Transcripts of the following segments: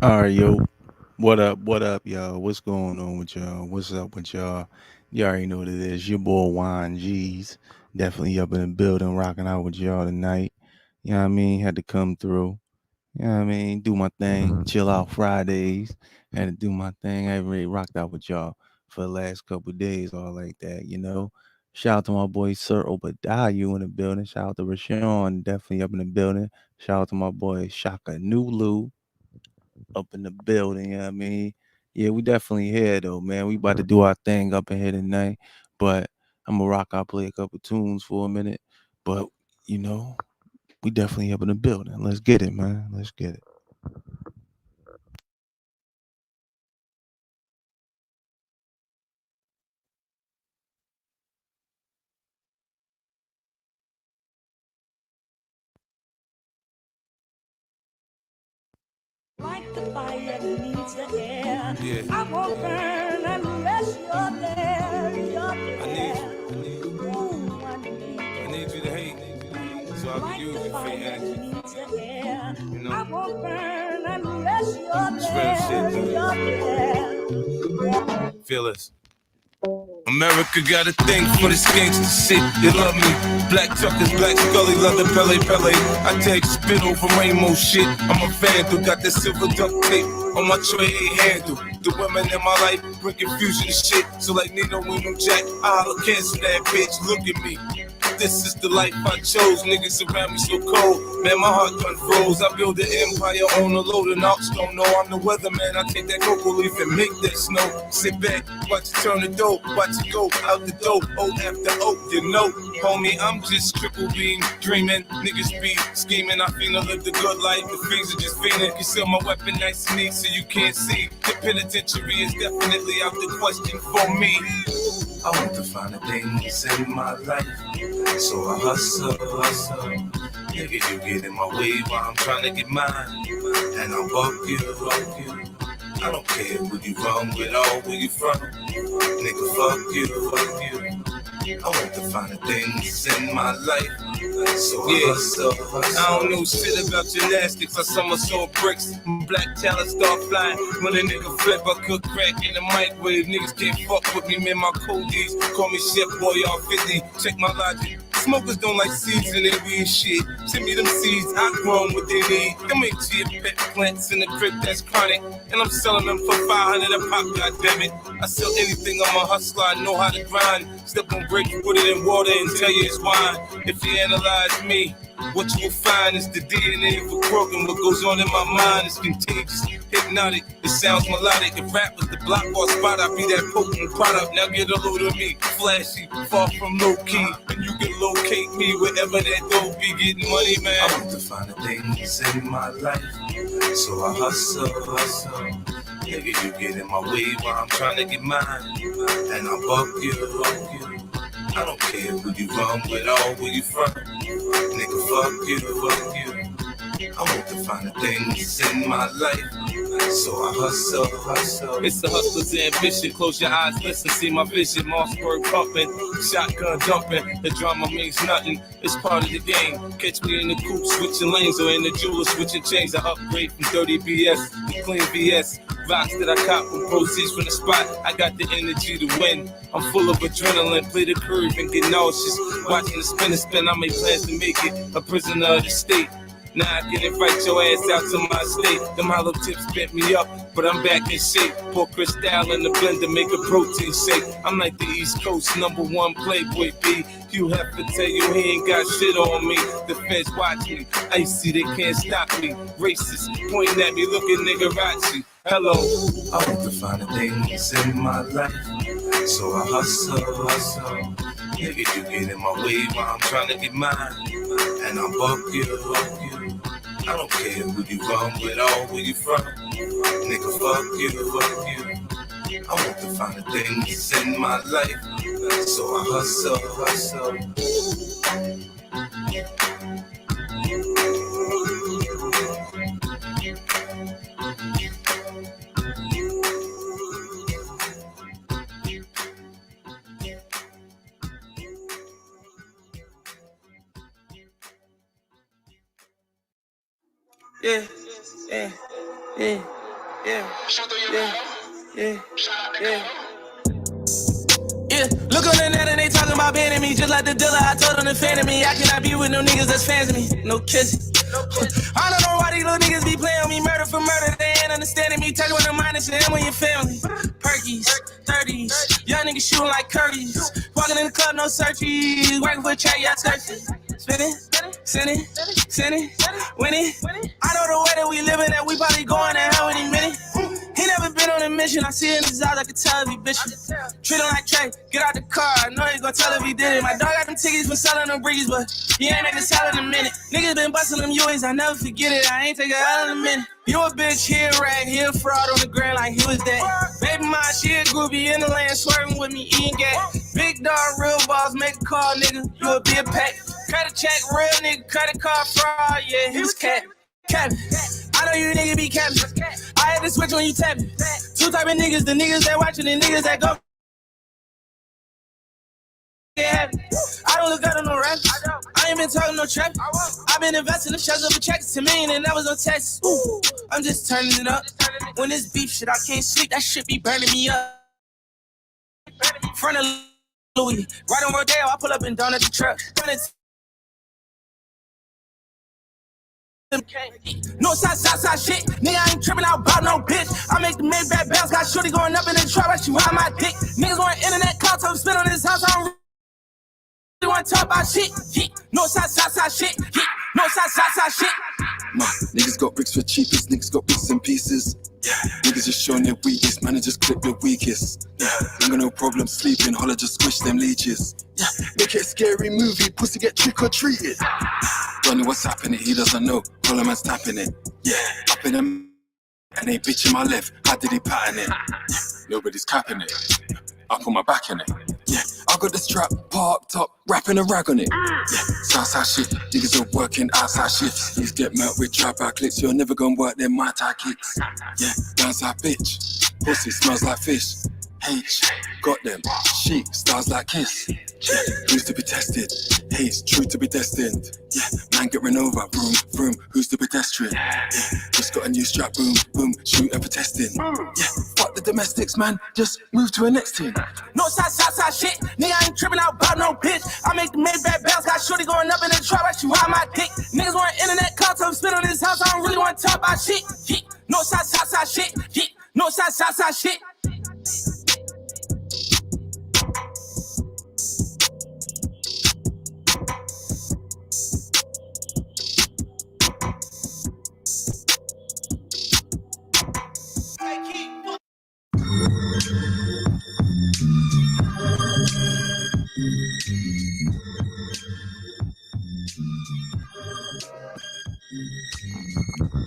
All right, yo. What up? What up, y'all? What's going on with y'all? What's up with y'all? You already know what it is. Your boy Juan G's definitely up in the building, rocking out with y'all tonight. You know what I mean? Had to come through. You know what I mean? Do my thing. Chill out Fridays. Had to do my thing. I really rocked out with y'all for the last couple of days, all like that. Shout out to my boy Sir Obadiah in the building. Shout out to Rashawn, definitely up in the building. Shout out to my boy Shaka Nulu up in the building. You know what I mean? Yeah, we definitely here though, man. We about to do our thing up in here tonight. But I'm gonna rock out, play a couple tunes for a minute. But you know, we definitely up in the building. Let's get it, man. Let's get it. Like the fire needs the air. Yeah. I won't burn unless you're there. You're I need you. there. Ooh, I need I need you to hate so I can like use the you for your fire action. needs the air. You know? I won't burn unless you're It's real shit, there. dude. You're there. Feel this. America got a thing for this gangsta shit. They love me. Black truckers, black scully, leather pele pele. I take spit over rainbow shit. I'm a vandal, got that silver duct tape on my tray handle. The women in my life bring confusion and shit. So like Nino, Jack, I'll cancel that bitch. Look at me. This is the life I chose. Niggas around me so cold. Man, my heart done froze. I build an empire on a load and ox don't know I'm the weatherman. I take that cocoa leaf and make that snow. Sit back, watch it turn the dough. Watch it go out the door. O after O, you know. Homie, I'm just triple beam dreaming. Niggas be scheming. I finna live the good life. The fiends are just fiending. Conceal my weapon nice and neat so you can't see. The penitentiary is definitely out the question for me. I want to find the things in my life, so I hustle. Nigga, you get in my way while I'm trying to get mine, and I'll buck you. I don't care who you wrong with or where you from. Nigga, fuck you. I want to find the things in my life, so I hustle. I don't know shit about gymnastics. I somersault bricks. Black talent start flying. When a nigga flip, I cook crack in the microwave. Niggas can't fuck with me, man. My cold days call me Chef Boy, all 50. Check my logic. Smokers don't like seeds in their weed shit. Send me them seeds, I grow them what they need. Them ain't cheap pet plants in the crib that's chronic. And I'm selling them for 500 a pop, goddammit. I sell anything, I'm a hustler, I know how to grind. Step on break, put it in water and tell you it's wine. If you analyze me, what you will find is the DNA of a program. What goes on in my mind is contagious, hypnotic. It sounds melodic. If rap was the block bar spot, I'd be that potent product. Now get a load of me, flashy, far from low key. And you can locate me wherever that dope be. Getting money, man. I want to find the things in my life, so I hustle. Nigga, you get in my way while I'm trying to get mine, and I'll buck you. I don't care who you wrong with or where you from. Nigga, fuck you. I want to find the things in my life, so I hustle. It's a hustler's ambition. Close your eyes, listen, see my vision. Mossberg pumping, shotgun dumping. The drama means nothing. It's part of the game. Catch me in the coupe switching lanes or in the jeweler switching chains. I upgrade from dirty BS to clean VS. Rocks that I cop from proceeds from the spot. I got the energy to win. I'm full of adrenaline, play the curve and get nauseous. Watching the spin, I make plans to make it a prisoner of the state. Now I can invite your ass out to my state. Them hollow tips bent me up, but I'm back in shape. Pour Cristal in the blender, make a protein shake. I'm like the East Coast #1 Playboy B. You have to tell you he ain't got shit on me. The feds watch me, icy, they can't stop me. Racist, pointing at me, looking nigga Hello. I want to find the things in my life, so I hustle. Nigga, you get in my way while I'm trying to get mine, and I'll buck you. I don't care who you wrong with or where you from. Nigga, fuck you. I want to find the things in my life, so I hustle. Yeah. Yeah, look on the net and they talking about banning me. Just like the dealer, I told them to fan of me. I cannot be with no niggas that's fans of me. No kissing. I don't know why these little niggas be playing on me. Murder for murder, they ain't understanding me. Tell you what I'm minus and with your family. Perkies, 30s, young niggas shooting like Curtis. Walking in the club, no searchies. Working for a track, yeah, searching. Spinning, sinning, winning. I know the way that we living, that we probably going to hell any minute. He never been on a mission. I see it in his eyes, I can tell if he bitchin'. Treat him like Trey, get out the car. I know he gon' tell if he did it. My dog got them tickets for selling them breeze, but he ain't making sell in a minute. Niggas been busting them UAs, I never forget it. I ain't take a L in a minute. You a bitch, he a rag, he a fraud on the ground like he was that. Baby mom, she a groupie in the land, swerving with me, eating gas. Big dog, real boss, make a call, nigga. You a be a pack. Credit check, real nigga, credit card fraud, yeah, he was cat. Cabin. I know you niggas be capping. I had to switch when you tapping. Two type of niggas, the niggas that watching, the niggas that go. I don't look good on no rap. I ain't been talking no trap. I been investing in shots of a check to me and that was no text. I'm just turning it up. When it's beef shit, I can't sleep. That shit be burning me up. Front of Louis, right on Rodeo, I pull up and down at the truck. No side shit, nigga, I ain't tripping out about no bitch. I make the mid bad bounce, got shorty going up in the trap, but she ride my dick. Niggas want internet clout, so spit on this house, I don't really want to talk about shit. No side shit, no side shit. Nah, niggas got bricks for cheapest, niggas got bits and pieces. Niggas just showing their weakest, man, I just clip the weakest. Ain't got no problem sleeping, holla just squish them leeches. Make it a scary movie, pussy get trick or treated. Don't know what's happening, he doesn't know, holla man's tapping it. Up in them, and they bitch in my left, how did he pattern it? Nobody's capping it, I put my back in it. I got the strap parked up, wrapping a rag on it. Southside shit, niggas are working outside shifts. These get melt with trap out clicks, you're never gonna work them my tie kicks. Downside bitch, pussy smells like fish. H, got them, chic, stars like Kiss. Who's to be tested? H, true to be destined. Man get run over, vroom, vroom, who's the pedestrian? Just got a new strap, boom, boom, shooting for testing. Fuck the domestics, man, just move to a next team. No side shit, nigga, I ain't tripping out about no bitch. I make the mid bad bounce, got shorty going up in the trap, but she ride my dick. Niggas want internet clout, so spit on this house, I don't really want to talk about shit. No side shit, no side shit.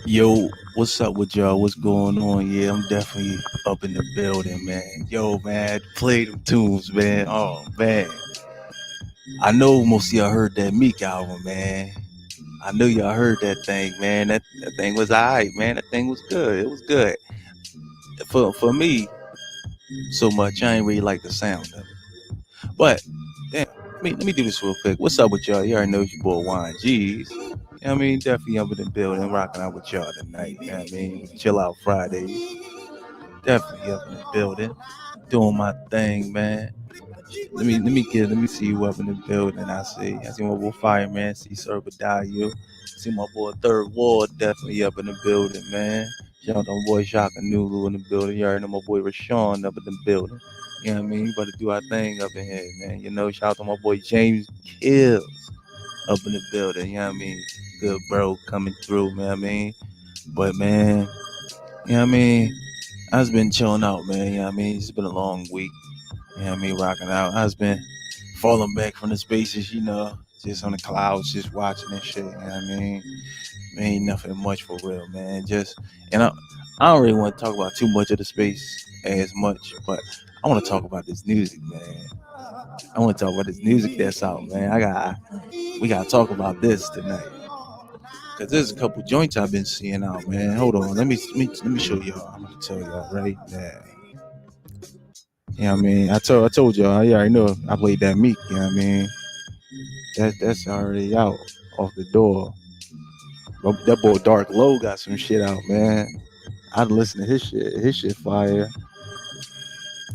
Yo, what's up with y'all? What's going on? Yeah, I'm definitely up in the building, man. Yo, man, play them tunes, man. Oh, man. I know most of y'all heard that Meek album, man. I know y'all heard that thing, man. That thing was alright, man. That thing was good. It was good. For me, so much, I ain't really like the sound of it. But, damn, let me do this real quick. What's up with y'all? You already know it's your boy Wine G's. You know what I mean? Definitely up in the building, rocking out with y'all tonight. You know what I mean? Chill out Fridays. Definitely up in the building. Doing my thing, man. Let me see you up in the building. I see my boy Fireman, see Sir Badayu. See my boy Third Ward definitely up in the building, man. Shout out to my boy Shaka Nulu in the building. You already know my boy Rashawn up in the building. You know what I mean? About to do our thing up in here, man. You know, shout out to my boy James Kills up in the building. You know what I mean? Good bro coming through, man. I mean, but man, you know what I mean? I just been chilling out, man. You know what I mean? It's been a long week. You know what I mean? Rocking out. I just been falling back from the spaces, you know, just on the clouds, just watching and shit. You know what I mean? Ain't nothing much for real, man. And I don't really want to talk about too much of the space as much, but I want to talk about this music, man. I want to talk about this music that's out, man. We gotta talk about this tonight. Cause there's a couple joints I've been seeing out, man. Hold on, let me show y'all. I'm gonna tell y'all right now. You know what I mean? I told y'all, I already know I played that Meek, you know what I mean? That's already out off the door. That boy Dark Low got some shit out, man. I'd listen to his shit. His shit fire.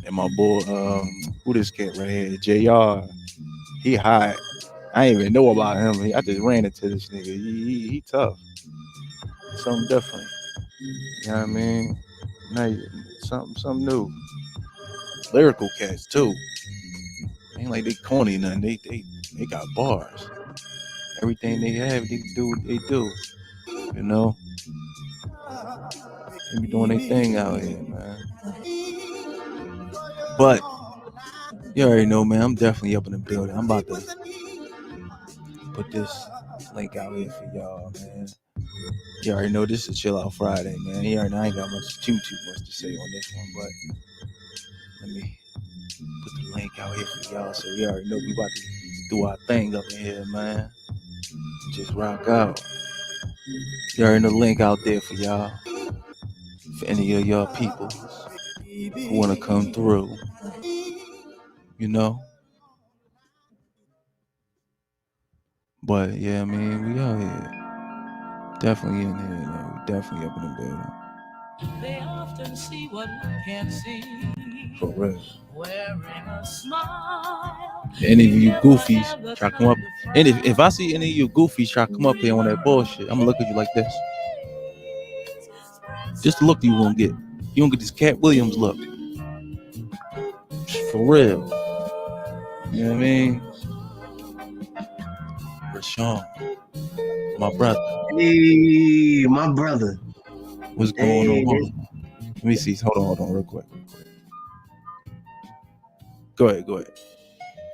And my boy, who this cat right here, JR, he hot. I ain't even know about him. I just ran into this nigga. He tough. Something different. You know what I mean? Now, something new. Lyrical cats too. Ain't like they corny nothing. They got bars. Everything they have, they do what they do. You know? They be doing their thing out here, man. But you already know, man, I'm definitely up in the building. I'm about to put this link out here for y'all, man. You already know this is Chill Out Friday, man. You already know I ain't got too much to say on this one, but let me put the link out here for y'all so you already know we about to do our thing up in here, man. Just rock out. You already know the link out there for y'all. For any of y'all people who want to come through, you know. But yeah, I mean, we out here. Definitely in here, man. We definitely up in the building. They often see what we can't see. For real. Wearing a smile. Any of you goofies try to come up, and if I see any of you goofies try to come up here on that bullshit, I'm gonna look at you like this. Just the look you won't get. You won't get this Cat Williams look. For real. You know what I mean? Rashawn, my brother. Hey, my brother. What's going on? Let me see. Hold on, real quick. Go ahead.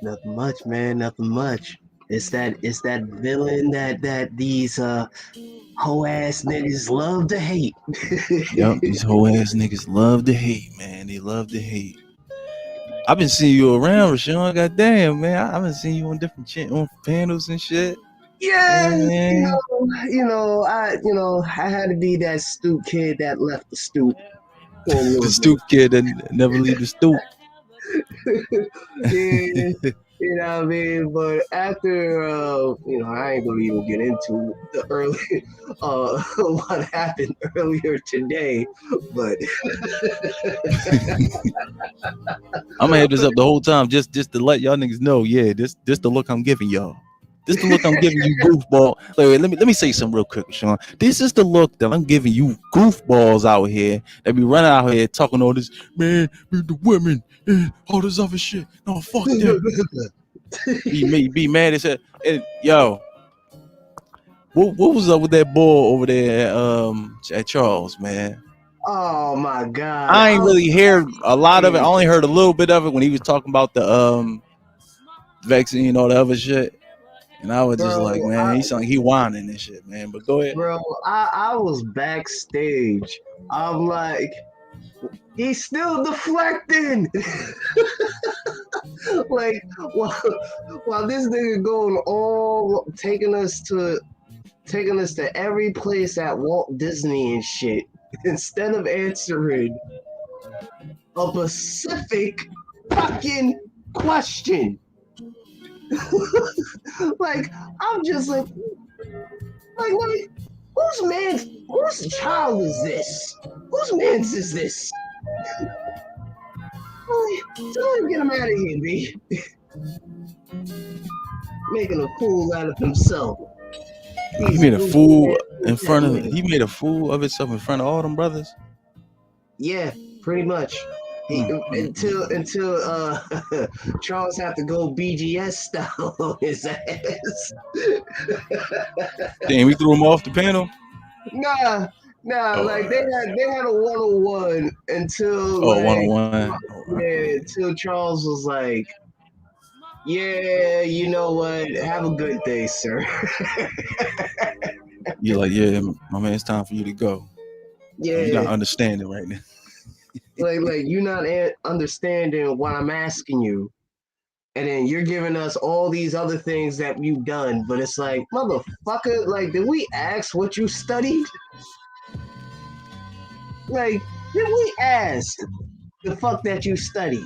Nothing much, man. Nothing much. It's that villain that these hoe ass niggas love to hate. Yep, these hoe ass niggas love to hate, man. They love to hate. I've been seeing you around, Rashawn. Goddamn, man. I've been seeing you on different on panels and shit. Yeah, I had to be that stoop kid that left the stoop. The stoop kid that never leave the stoop. Yeah, you know what I mean? But after, I ain't gonna even get into the early, what happened earlier today, but I'm gonna have this up the whole time just to let y'all niggas know. Yeah, this the look I'm giving y'all. This the look I'm giving you, goofball. Wait, let me say something real quick, Sean. This is the look that I'm giving you, goofballs out here that be running out here talking all this, man, the women, and all this other shit. No, fuck that. be mad as hell. And yo, what was up with that boy over there at Charles, man? Oh my god, I ain't really heard a lot of it. I only heard a little bit of it when he was talking about the vaccine and all the other shit. And I was just like, man, he sound like he whining and shit, man. But go ahead. Bro, I was backstage. I'm like, he's still deflecting. Like, while this nigga going all taking us to every place at Walt Disney and shit, instead of answering a specific fucking question. Like, I'm just like whose child is this? Whose man's is this? Somebody get him out of here, B. Making a fool out of himself. He made a fool in front of He made a fool of himself in front of all them brothers. Yeah, pretty much. Until Charles had to go BGS style on his ass. Damn, we threw him off the panel. Nah, like they had a 101 until until Charles was like, yeah, you know what? Have a good day, sir. You're like, yeah, my man, it's time for you to go. Yeah, you're not understanding right now. like you're not understanding what I'm asking you, and then you're giving us all these other things that you've done, but it's like, motherfucker, like, did we ask what you studied? Like, did we ask the fuck that you studied?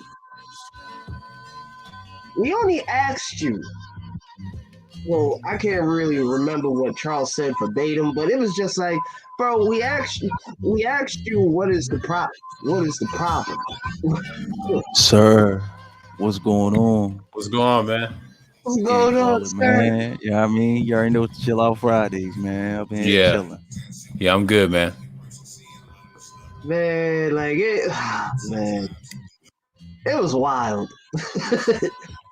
We only asked you well, I can't really remember what Charles said verbatim, but it was just like, bro, we asked you what is the problem? What is the problem? Sir, what's going on? What's going on, man? What's Can't going call on, it, sir? man. Yeah, I mean, you already know it's Chill Out Fridays, man. I've been here Yeah. chilling. Yeah, I'm good, man. Man, like it, man, it was wild.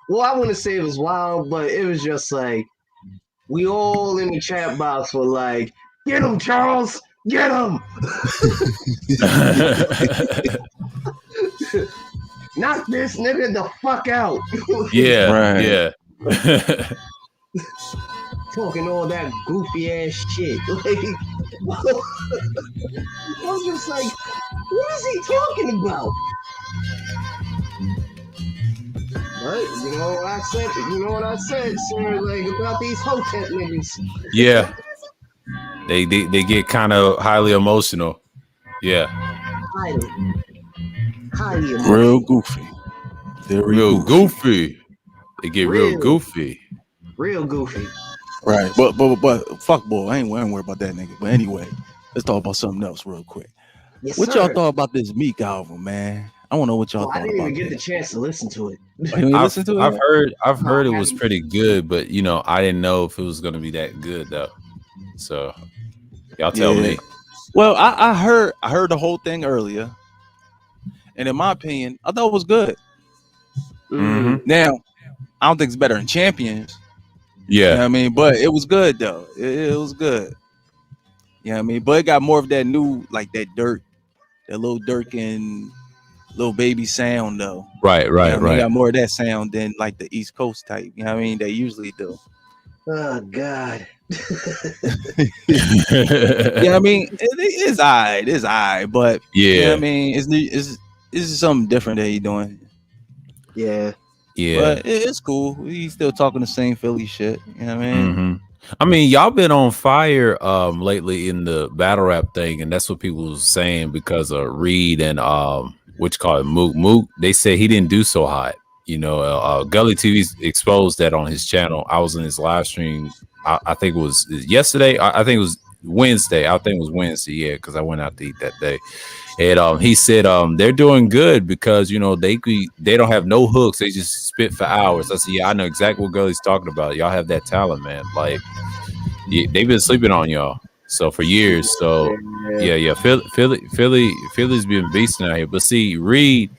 Well, I wouldn't say it was wild, but it was just like we all in the chat box were like, "Get him, Charles! Get him! Knock this nigga the fuck out!" Yeah, Right. yeah. Talking all that goofy ass shit. Like, I was just like, what is he talking about? Right? You know what I said? You know what I said, sir? Like about these Hotep niggas. Yeah. They get kind of highly emotional. Yeah. Highly Real goofy. Very Real goofy. goofy. They get real Real. goofy. real goofy. Right. But fuck boy, I ain't worried about that nigga. But anyway, let's talk about something else real quick. Yes, What sir. y'all thought about this Meek album, man? I want to know what y'all Well, I thought didn't about even get the that. chance to listen to it. Oh, you ain't listen to it? I've heard it was pretty good, but you know, I didn't know if it was gonna be that good though. So y'all tell Yeah. me. Well, I heard the whole thing earlier, and in my opinion, I thought it was good. Mhm. Now, I don't think it's better than Champions. You know Yeah. what I mean? But it was good though. It was good. You know what I mean? But it got more of that new, like that little Dirk and Little Baby sound though. Right, You know what I right, mean? It got right. more of that sound than like the East Coast type. You know what I mean? They usually do. Oh God. Yeah, I mean, it is alright. It's alright, but you know Yeah. what I mean? It's something different that he doing. Yeah. Yeah. But it's cool. He's still talking the same Philly shit. You know what I mean? Mhm. I mean, y'all been on fire lately in the battle rap thing, and that's what people was saying because of Reed and what you call it, Mook. Mook, they said he didn't do so hot. You know, Gully TV's exposed that on his channel. I was in his live stream. I think it was yesterday. I think it was Wednesday. I think it was Wednesday. Yeah, because I went out to eat that day. And he said they're doing good because you know they don't have no hooks. They just spit for hours. I said, yeah, I know exactly what Gully's talking about. Y'all have that talent, man. Like they've been sleeping on y'all so for years. So yeah. Philly's been beasting out here. But see, Reed,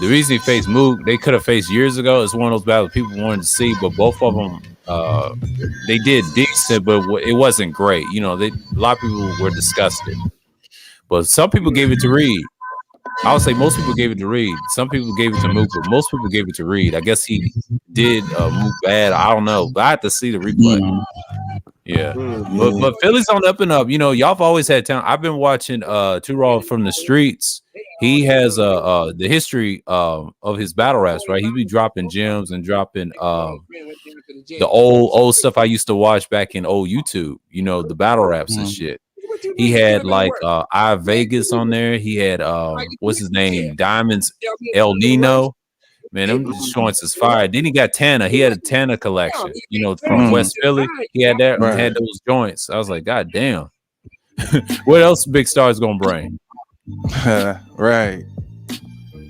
the reason he faced Mook, they could have faced years ago. It's one of those battles people wanted to see, but both of them they did decent, but it wasn't great. You know, a lot of people were disgusted. But some people gave it to Reed. I would say most people gave it to Reed. Some people gave it to Mook, but most people gave it to Reed. I guess he did Mook bad. I don't know, but I had to see the replay. Yeah. But Philly's on the up and up. You know, y'all have always had talent. I've been watching Too Raw from the Streets. He has the history of his battle raps, right? He be dropping gems and dropping the old stuff I used to watch back in old YouTube, you know, the battle raps and shit. He had like I Vegas on there. He had what's his name? Diamonds El Nino. Man, them joints is fire. Then he got Tana. He had a Tana collection, you know, from West Philly. He had that, had those joints. I was like, God damn. What else Big Star is gonna bring? Right.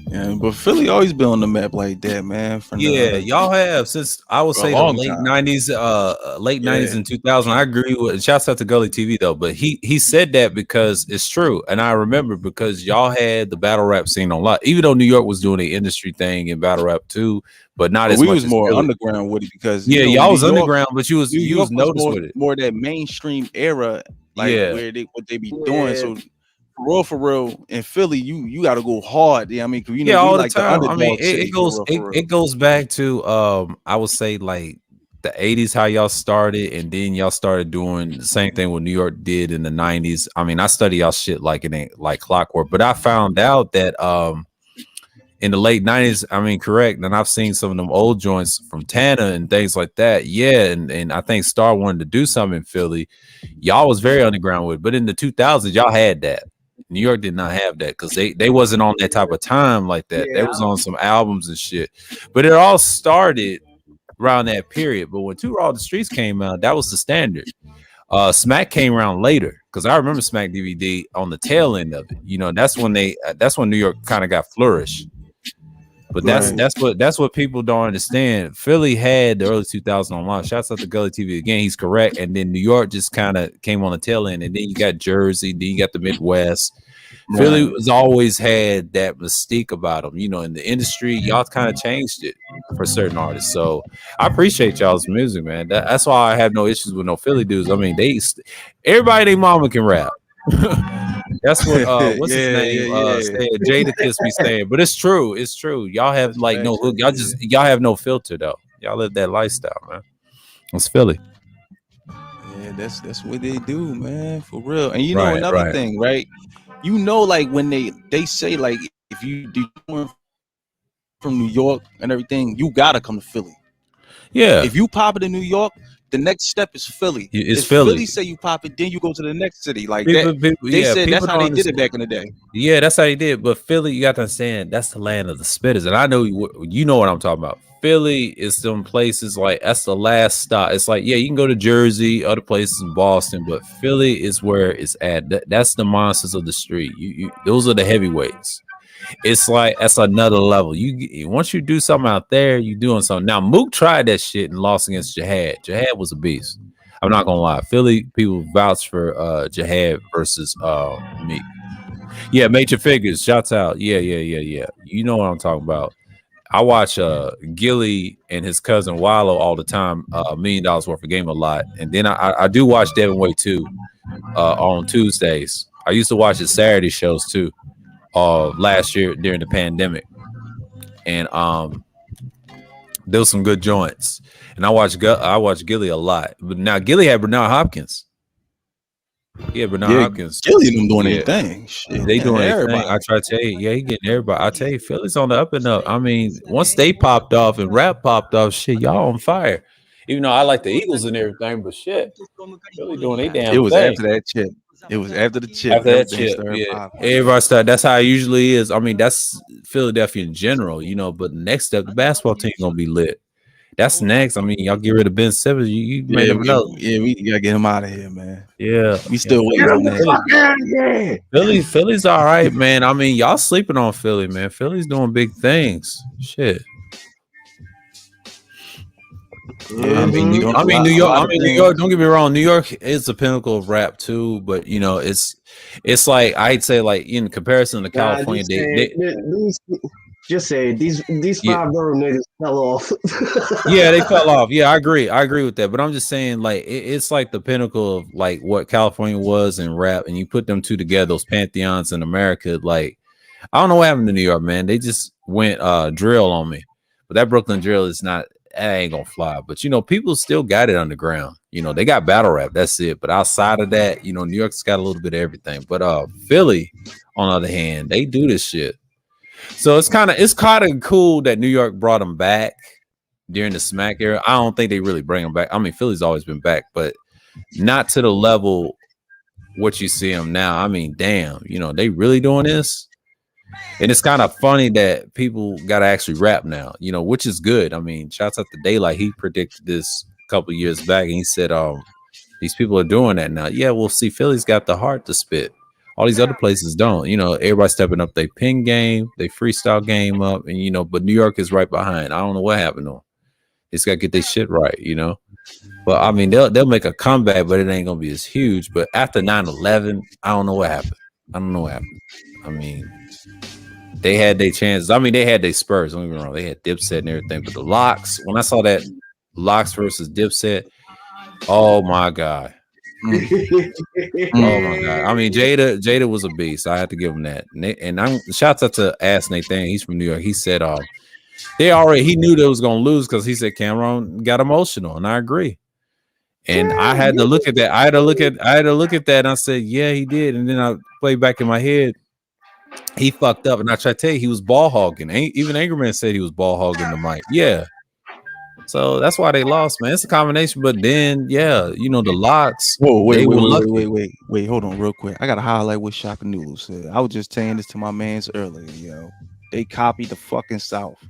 Yeah, but Philly always been on the map like that, man. Y'all have since I would say the late '90s and 2000. I agree with. Shouts out to Gully TV though, but he said that because it's true, and I remember because y'all had the battle rap scene on lot. Even though New York was doing the industry thing in battle rap too, but not as we much. was more underground with it because y'all was underground, but you was noticed with it. More that mainstream era, like where what they be doing. So. For real, in Philly, you got to go hard. Yeah, I mean, you know, all like the time. I mean, it goes back to I would say like the 80s, how y'all started, and then y'all started doing the same thing what New York did in the 90s. I mean, I study y'all shit like it ain't like clockwork, but I found out that in the late 90s, I mean, correct, and I've seen some of them old joints from Tana and things like that. Yeah, and I think Star wanted to do something in Philly. Y'all was very underground with it, but in the 2000s, y'all had that. New York did not have that because they wasn't on that type of time like that. They was on some albums and shit. But it all started around that period. But when Two Raw the Streets came out, that was the standard. Smack came around later because I remember Smack DVD on the tail end of it. You know, that's when New York kind of got flourished. But that's what people don't understand. Philly had the early 2000s on launch. Shouts out to Gully TV again. He's correct. And then New York just kind of came on the tail end. And then you got Jersey. Then you got the Midwest. Right. Philly has always had that mystique about them. You know, in the industry, y'all kind of changed it for certain artists. So I appreciate y'all's music, man. That's why I have no issues with no Philly dudes. I mean, everybody, their mama can rap. That's what what's his name said, Jadakiss be saying, but it's true. Y'all have like no hook. Y'all have no filter though. Y'all live that lifestyle, man. It's Philly. Yeah, that's what they do, man, for real. And you know another thing, right? You know, like when they say like if you do from New York and everything, you gotta come to Philly. Yeah. If you pop it in New York, the next step is Philly. It's Philly. Philly say you pop it, then you go to the next city. Like they said that's how they did it back in the day. Yeah, that's how they did. But Philly, you got to understand, that's the land of the spitters. And I know you know what I'm talking about. Philly is some places like that's the last stop. It's like, yeah, you can go to Jersey, other places in Boston, but Philly is where it's at. That's the monsters of the street. Those are the heavyweights. It's like that's another level. Once you do something out there, you doing something. Now Mook tried that shit and lost against Jihad. Jihad was a beast. I'm not gonna lie. Philly people vouch for Jihad versus Meek. Yeah, Major Figures. Shouts out. Yeah. You know what I'm talking about. I watch Gilly and his cousin Wallow all the time. $1 million worth of game a lot, and then I do watch Devin Way too on Tuesdays. I used to watch his Saturday shows too. Last year during the pandemic, and there was some good joints, and I watched Gilly a lot. But now Gilly had Bernard Hopkins. Yeah, Bernard Hopkins. Gilly them doing anything. Shit, they doing everybody. I try to tell you, he getting everybody. I tell you, Philly's on the up and up. I mean, once they popped off and rap popped off, shit, y'all on fire. Even though I like the Eagles and everything, but shit, Philly doing they damn. It was thing. after that chip. It was after the chip. After that chip, yeah. Everybody started. That's how it usually is. I mean, that's Philadelphia in general, you know. But the next step, the basketball team gonna be lit. That's next. I mean, y'all get rid of Ben Simmons. You made him know. Yeah, we gotta get him out of here, man. Yeah, we still waiting on that. Philly's all right, man. I mean, y'all sleeping on Philly, man. Philly's doing big things. Shit. Yeah, I mean, New York. Don't get me wrong. New York is the pinnacle of rap too, but you know, it's like I'd say, like in comparison to California, just say these five borough niggas fell off. Yeah, they fell off. Yeah, I agree with that. But I'm just saying, like, it's like the pinnacle of like what California was in rap, and you put them two together, those pantheons in America. Like, I don't know what happened to New York, man. They just went drill on me, but that Brooklyn drill is not. That ain't gonna fly. But you know, people still got it underground. You know, they got battle rap. That's it. But outside of that, you know, New York's got a little bit of everything. But Philly, on the other hand, they do this shit. So it's kind of cool that New York brought them back during the Smack era. I don't think they really bring them back. I mean, Philly's always been back, but not to the level what you see them now. I mean, damn, you know, they really doing this. And it's kind of funny that people got to actually rap now, you know, which is good. I mean, shouts out to Daylight. He predicted this a couple of years back, and he said, these people are doing that now. Yeah, we'll see. Philly's got the heart to spit. All these other places don't. You know, everybody stepping up their pin game, they freestyle game up, and, you know, but New York is right behind. I don't know what happened to them. They just got to get their shit right, you know. But, I mean, they'll make a comeback, but it ain't going to be as huge. But after 9/11, I don't know what happened. I mean, they had their chances. I mean, they had their spurs. Don't get me wrong. They had Dipset and everything. But the Locks, when I saw that Locks versus Dipset, oh my God. Oh my God. I mean, Jada was a beast. I had to give him that. And shouts out to Ask Nathan. He's from New York. He said he knew they was gonna lose because he said Cameron got emotional, and I agree. And I had to look at that. I had to look at that, and I said, yeah, he did. And then I played back in my head. He fucked up, and I tried to tell you he was ball hogging. Even Angerman said he was ball hogging the mic. Yeah. So that's why they lost, man. It's a combination, but then, yeah, you know, the Locks. Whoa, wait, hold on real quick. I got to highlight what Shaka Noodle said. I was just saying this to my mans earlier, yo. They copied the fucking South.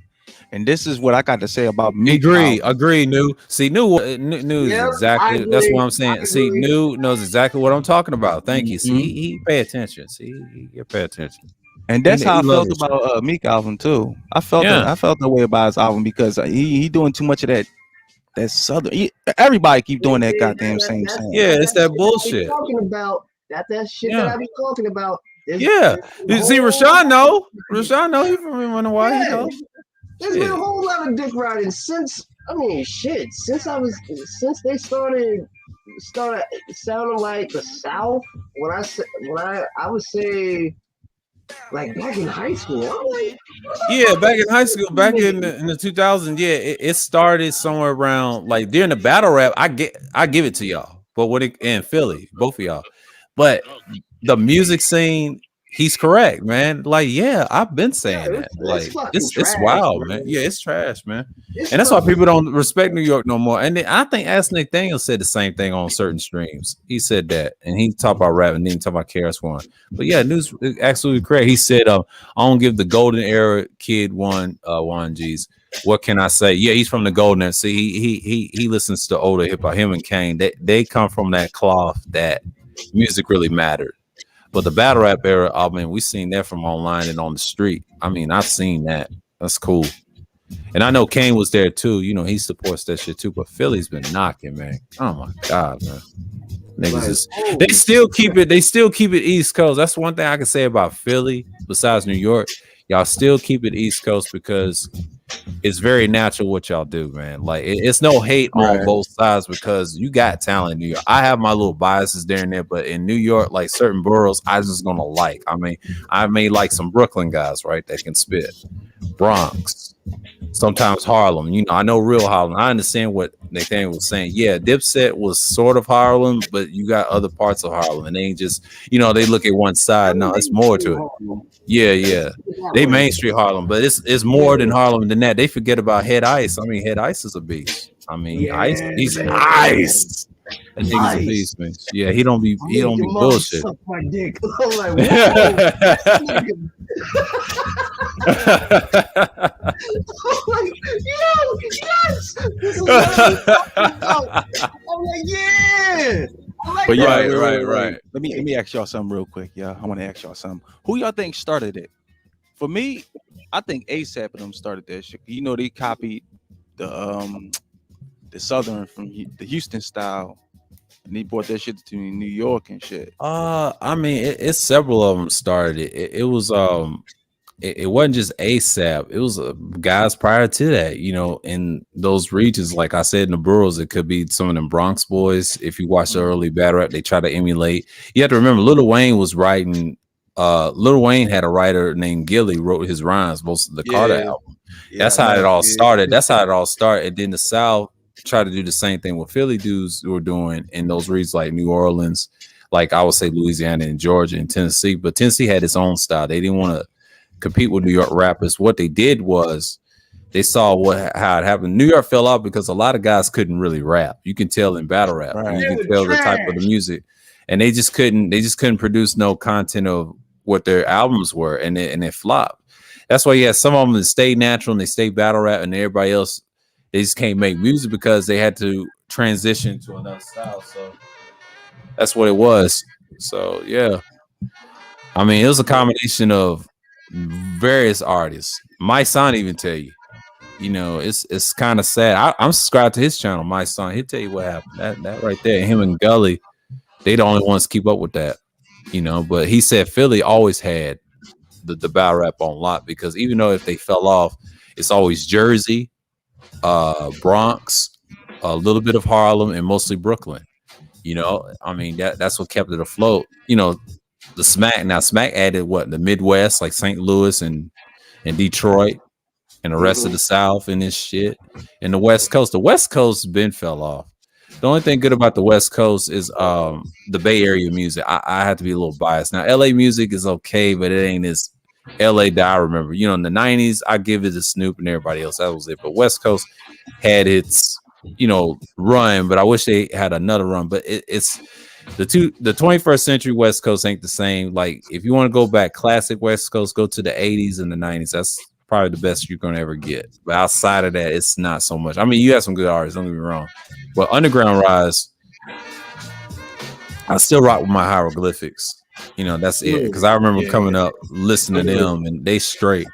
And this is what I got to say about Meek album. Agree. New is Yep, I exactly. That's what agree. I'm saying. I See, agree. New knows exactly what I'm talking about. Thank you. See, Mhm. he pay attention. See, he pay attention. And that's how I He love felt this shit. about Meek album too. I Yeah. felt the way about his album because he doing too much of that southern. Everybody keep doing that goddamn same sound. Yeah, it's that shit I be bullshit. talking about. That shit Yeah. that I be talking about. Yeah. There's See, a Rashawn whole- know. He from Running Wild. He Yeah. know. There's been a Shit. whole lot of dick riding since. I mean, shit. Since they started sounding like the South. I would say, like back in high school. I'm like, Yeah, back in high school, back in the 2000s, yeah, it started somewhere around like during the battle rap. I give it to y'all, but when it in Philly, both of y'all, but the music scene, he's correct, man. Like, yeah, I've been saying that. Like, fucking it's trash, wild, man. man. Yeah, it's trash, man. It's And that's why fucking- people don't respect New York no more. And then I think Ask Nathaniel said the same thing on certain streams. He said that, and he talked about rap, and then he talked about KRS One. But yeah, News is absolutely correct. He said, "I don't give the golden era kid one G's. What can I say? Yeah, he's from the golden era. See, he listens to older hip hop. Him and Kane, they come from that cloth that music really mattered. But the battle rap era, I mean, we seen that from online and on the street. I mean, I've seen that. That's cool. And I know Kane was there too. You know, he supports that shit too. But Philly's been knocking, man. Oh my god, man. Niggas is, they still keep it. They still keep it East Coast. That's one thing I can say about Philly. Besides New York, y'all still keep it East Coast because it's very natural what y'all do, man. Like it's no hate on both sides because you got talent in New York. I have my little biases there and there, but in New York, like certain boroughs, I just gonna like. I mean, I may like some Brooklyn guys, right? That can spit. Bronx, sometimes Harlem. You know, I know real Harlem. I understand what Nathaniel was saying. Yeah, Dipset was sort of Harlem, but you got other parts of Harlem, and they ain't just, you know, they look at one side. No, it's more to it. Yeah. They Main Street Harlem, but it's more than Harlem than that. They forget about Head Ice. I mean, Head Ice is a beast. I mean, Ice, he's ice. That nigga's a beast, man. Yeah, he don't be bullshit. Suck my dick. I'm like, whoa. I'm like, yes. This is what I'm about. I'm like, yeah. I like But yeah, Right. wait. Let me ask y'all something real quick. Yeah, I want to ask y'all something. Who y'all think started it? For me, I think ASAP and them started that shit. You know, they copied the Southern from the Houston style, and they brought that shit to New York and shit. I mean, it's several of them started it. It was it wasn't just ASAP. It was guys prior to that, you know, in those regions. Like I said, in the boroughs, it could be some of them Bronx boys. If you watch the early battle rap, they try to emulate. You have to remember, Lil Wayne was writing. Lil Wayne had a writer named Gilly wrote his rhymes, most of the Carter album. That's how it all started. And then the South tried to do the same thing what Philly dudes were doing in those regions like New Orleans, like I would say Louisiana and Georgia and Tennessee. But Tennessee had its own style. They didn't want to compete with New York rappers. What they did was they saw how it happened. New York fell off because a lot of guys couldn't really rap. You can tell in battle rap. Right. You can tell the type of the music, and they just couldn't produce no content of what their albums were, and it flopped. That's why you had some of them that stayed natural and they stayed battle rap, and everybody else they just can't make music because they had to transition to another style. So that's what it was. So yeah, I mean, it was a combination of various artists. My son even tell you, you know, it's kind of sad. I'm subscribed to his channel, My Son. He'll tell you what happened. That right there, him and Gully, they the only ones to keep up with that, you know. But he said Philly always had the battle rap on lock because even though if they fell off, it's always Jersey, Bronx, a little bit of Harlem, and mostly Brooklyn. You know, I mean that's what kept it afloat. You know, the Smack added what the Midwest, like St. Louis and Detroit, and the rest of the South and this shit. And the West Coast. The West Coast been fell off. The only thing good about the West Coast is the Bay Area music. I have to be a little biased. Now, LA music is okay, but it ain't as LA that I remember. You know, in the 90s, I give it to Snoop and everybody else. That was it. But West Coast had its, you know, run, but I wish they had another run. But it's the 21st century West Coast ain't the same. Like, if you want to go back classic West Coast, go to the 80s and the 90s. That's probably the best you're gonna ever get. But outside of that, it's not so much. I mean, you have some good artists, don't get me wrong. But Underground Rise, I still rock with my hieroglyphics. You know, that's it. Because I remember coming up, listening to them, and they straight.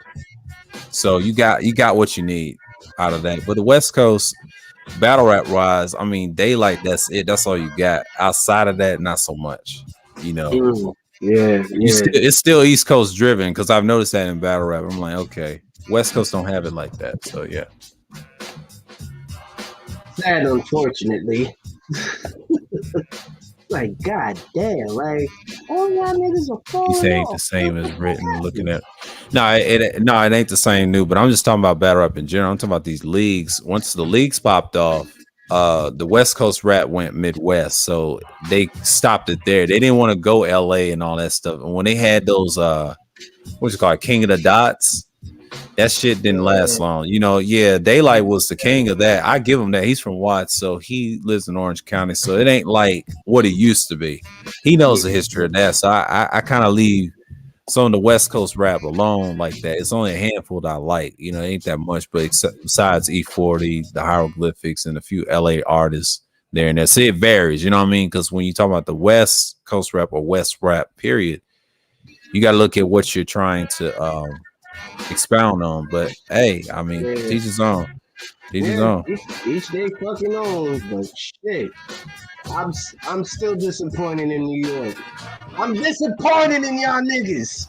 So you got what you need out of that. But the West Coast battle rap wise, I mean, Daylight, that's it. That's all you got. Outside of that, not so much. You know. It's still East Coast driven because I've noticed that in battle rap. I'm like, okay, West Coast don't have it like that. So yeah. Sad, unfortunately. Like, god damn, like all y'all niggas are falling He ain't off. the same as written. Looking at it ain't the same new. But I'm just talking about battle rap in general. I'm talking about these leagues. Once the leagues popped off, the West Coast rap went Midwest, so they stopped it there. They didn't want to go LA and all that stuff. And when they had those what's it called, King of the Dots, that shit didn't last long. You know, yeah, Daylight was the king of that. I give him that. He's from Watts, so he lives in Orange County, so it ain't like what it used to be. He knows the history of that, so I kind of leave some of the West Coast rap alone like that. It's only a handful that I like. You know, it ain't that much, but besides E40, the hieroglyphics, and a few LA artists there and there. So it varies, you know what I mean? Because when you talk about the West Coast rap or West rap, period, you got to look at what you're trying to expound on. But hey, I mean, teach his own. Teach his own. Each day fucking own, but shit. I'm still disappointed in New York. I'm disappointed in y'all niggas.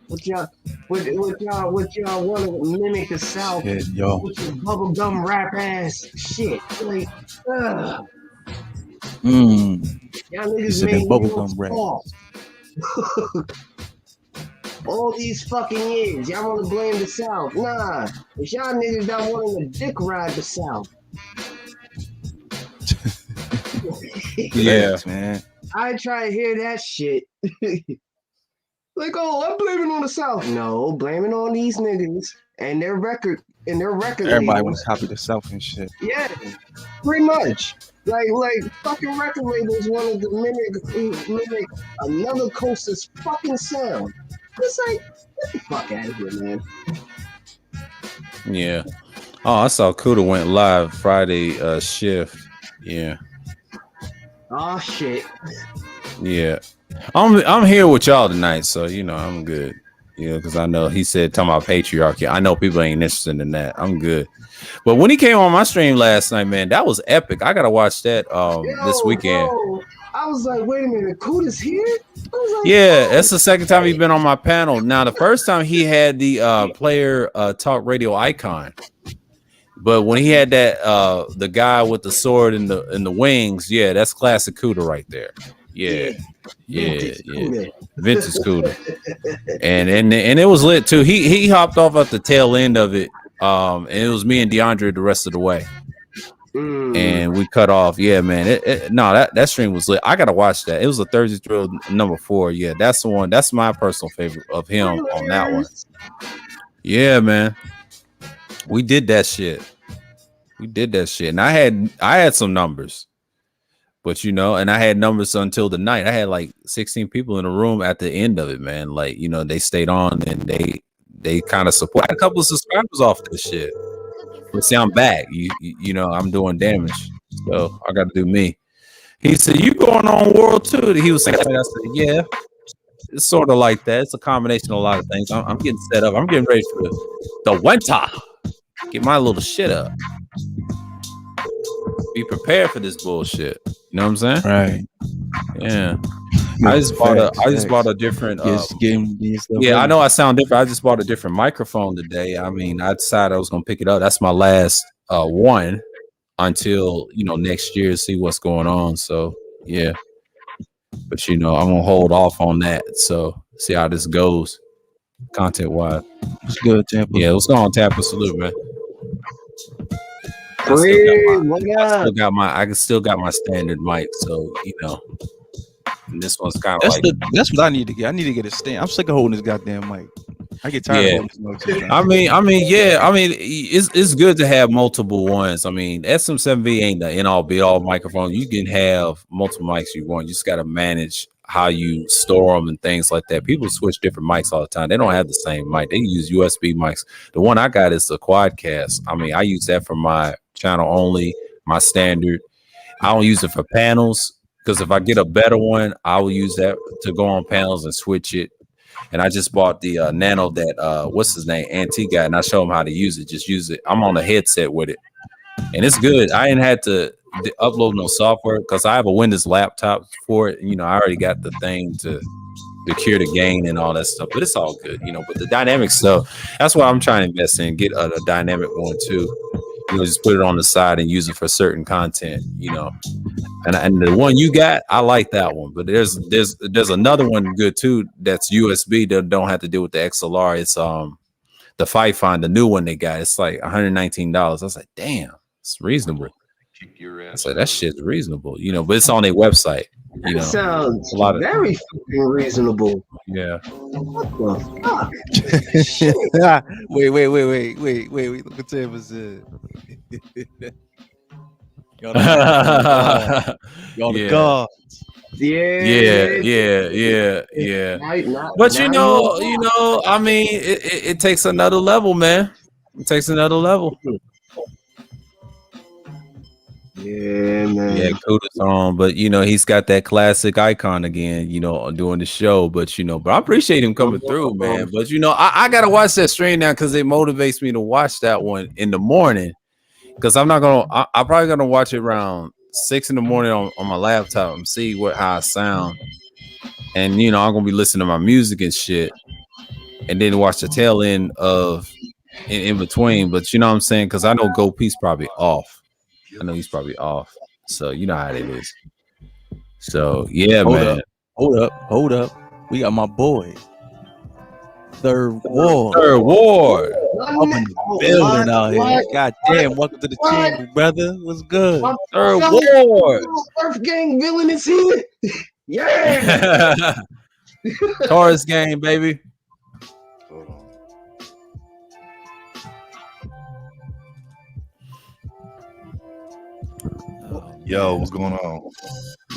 What y'all want to mimic the South Shit, yo. with your bubblegum rap ass shit? Like, y'all You niggas said made that bubblegum New rap. York fall. All these fucking years, y'all want to blame the South? Nah, it's y'all niggas that wanting to dick ride the South. Yeah, Thanks, man. I try to hear that shit. Like, oh, I'm blaming on the South. No, blaming on these niggas and their record Everybody labels. want to copy the South and shit. Yeah, pretty much. Like fucking record labels wanted to mimic another coast's fucking sound. It's like, get the fuck out of here, man. yeah. Oh, I saw Kuda went live Friday shift. Yeah. Oh shit. Yeah, I'm here with y'all tonight, so you know I'm good. You know, because I know he said talking about patriarchy. I know people ain't interested in that. I'm good. But when he came on my stream last night, man, that was epic. I gotta watch that this weekend. Bro, I was like, wait a minute, Kuda's here? I was like, Yeah, that's the second time he's been on my panel. Now the first time he had the player talk radio icon. But when he had that the guy with the sword and the wings, yeah, that's classic Kuda right there. Yeah. Vintage Kuda. And it was lit too. He hopped off at the tail end of it. And it was me and DeAndre the rest of the way. And we cut off. Yeah, man. That stream was lit. I gotta watch that. It was a Thursday Thrill number 4. Yeah, that's the one. That's my personal favorite of him on that one. Yeah, man. We did that shit. And I had some numbers, but you know, and I had numbers until the night. I had like 16 people in the room at the end of it, man. Like, you know, they stayed on and they kind of support. I had a couple of subscribers off this shit. But see, I'm back. You know, I'm doing damage, so I got to do me. He said, "You going on World 2?" He was saying, I said, "Yeah." It's sort of like that. It's a combination of a lot of things. I'm getting set up. I'm getting ready for the winter. Get my little shit up. Be prepared for this bullshit. You know what I'm saying? Right. Yeah. I just bought a different. Yeah, I know I sound different. I just bought a different microphone today. I mean, I decided I was gonna pick it up. That's my last one until next year. See what's going on. So yeah. But I'm gonna hold off on that. So see how this goes, content wise. It's good, Tampa. Yeah, let's go on Tampa. Salute, man. I still got my standard mic, so and this one's kind of that's what I need to get. I need to get a stand. I'm sick of holding this goddamn mic. I get tired of holding this mic. I mean, it's good to have multiple ones. I mean, SM7V ain't the end all be all microphone. You can have multiple mics you want. You just got to manage how you store them and things like that. People switch different mics all the time. They don't have the same mic. They use USB mics. The one I got is the Quadcast. I mean, I use that for my channel only, my standard. I don't use it for panels because if I get a better one, I will use that to go on panels and switch it. And I just bought the Nano that what's his name, Antique guy, and I show him how to use it. Just use it. I'm on a headset with it, and it's good. I ain't had to upload no software because I have a Windows laptop for it. You know, I already got the thing to cure the gain and all that stuff, but it's all good. You know, but the dynamic stuff, that's what I'm trying to invest in. Get a dynamic one too. You know, just put it on the side and use it for certain content. You know. And the one you got, I like that one. But there's another one good too that's USB that don't have to deal with the XLR. It's the Fight Find, the new one they got. It's like $119. I was like, damn, it's reasonable. I said that shit's reasonable, you know. But it's on their website. You know, sounds a lot of very fucking reasonable. yeah. What the fuck? Wait. Look what Tim was Y'all the Yeah. gods. Yeah. But you know, I mean, it takes another level, man. It takes another level. Yeah, man. Yeah, kudos on, but you know, he's got that classic icon again, you know, doing the show. But you know, but I appreciate him coming through, man. But you know, I gotta watch that stream now because it motivates me to watch that one in the morning. Because I'm probably gonna watch it around 6 in the morning on my laptop and see how I sound. And you know, I'm gonna be listening to my music and shit, and then watch the tail end of in between. But you know what I'm saying? Because I know Go Peace probably off. I know he's probably off. So you know how it is. So yeah, man. Hold up. We got my boy. Third Ward. Up in the building out here. God damn, welcome to the channel, brother. What's good? Third Ward. Earth Gang villain is here. Yeah. Taurus game, baby. Yo, what's going on?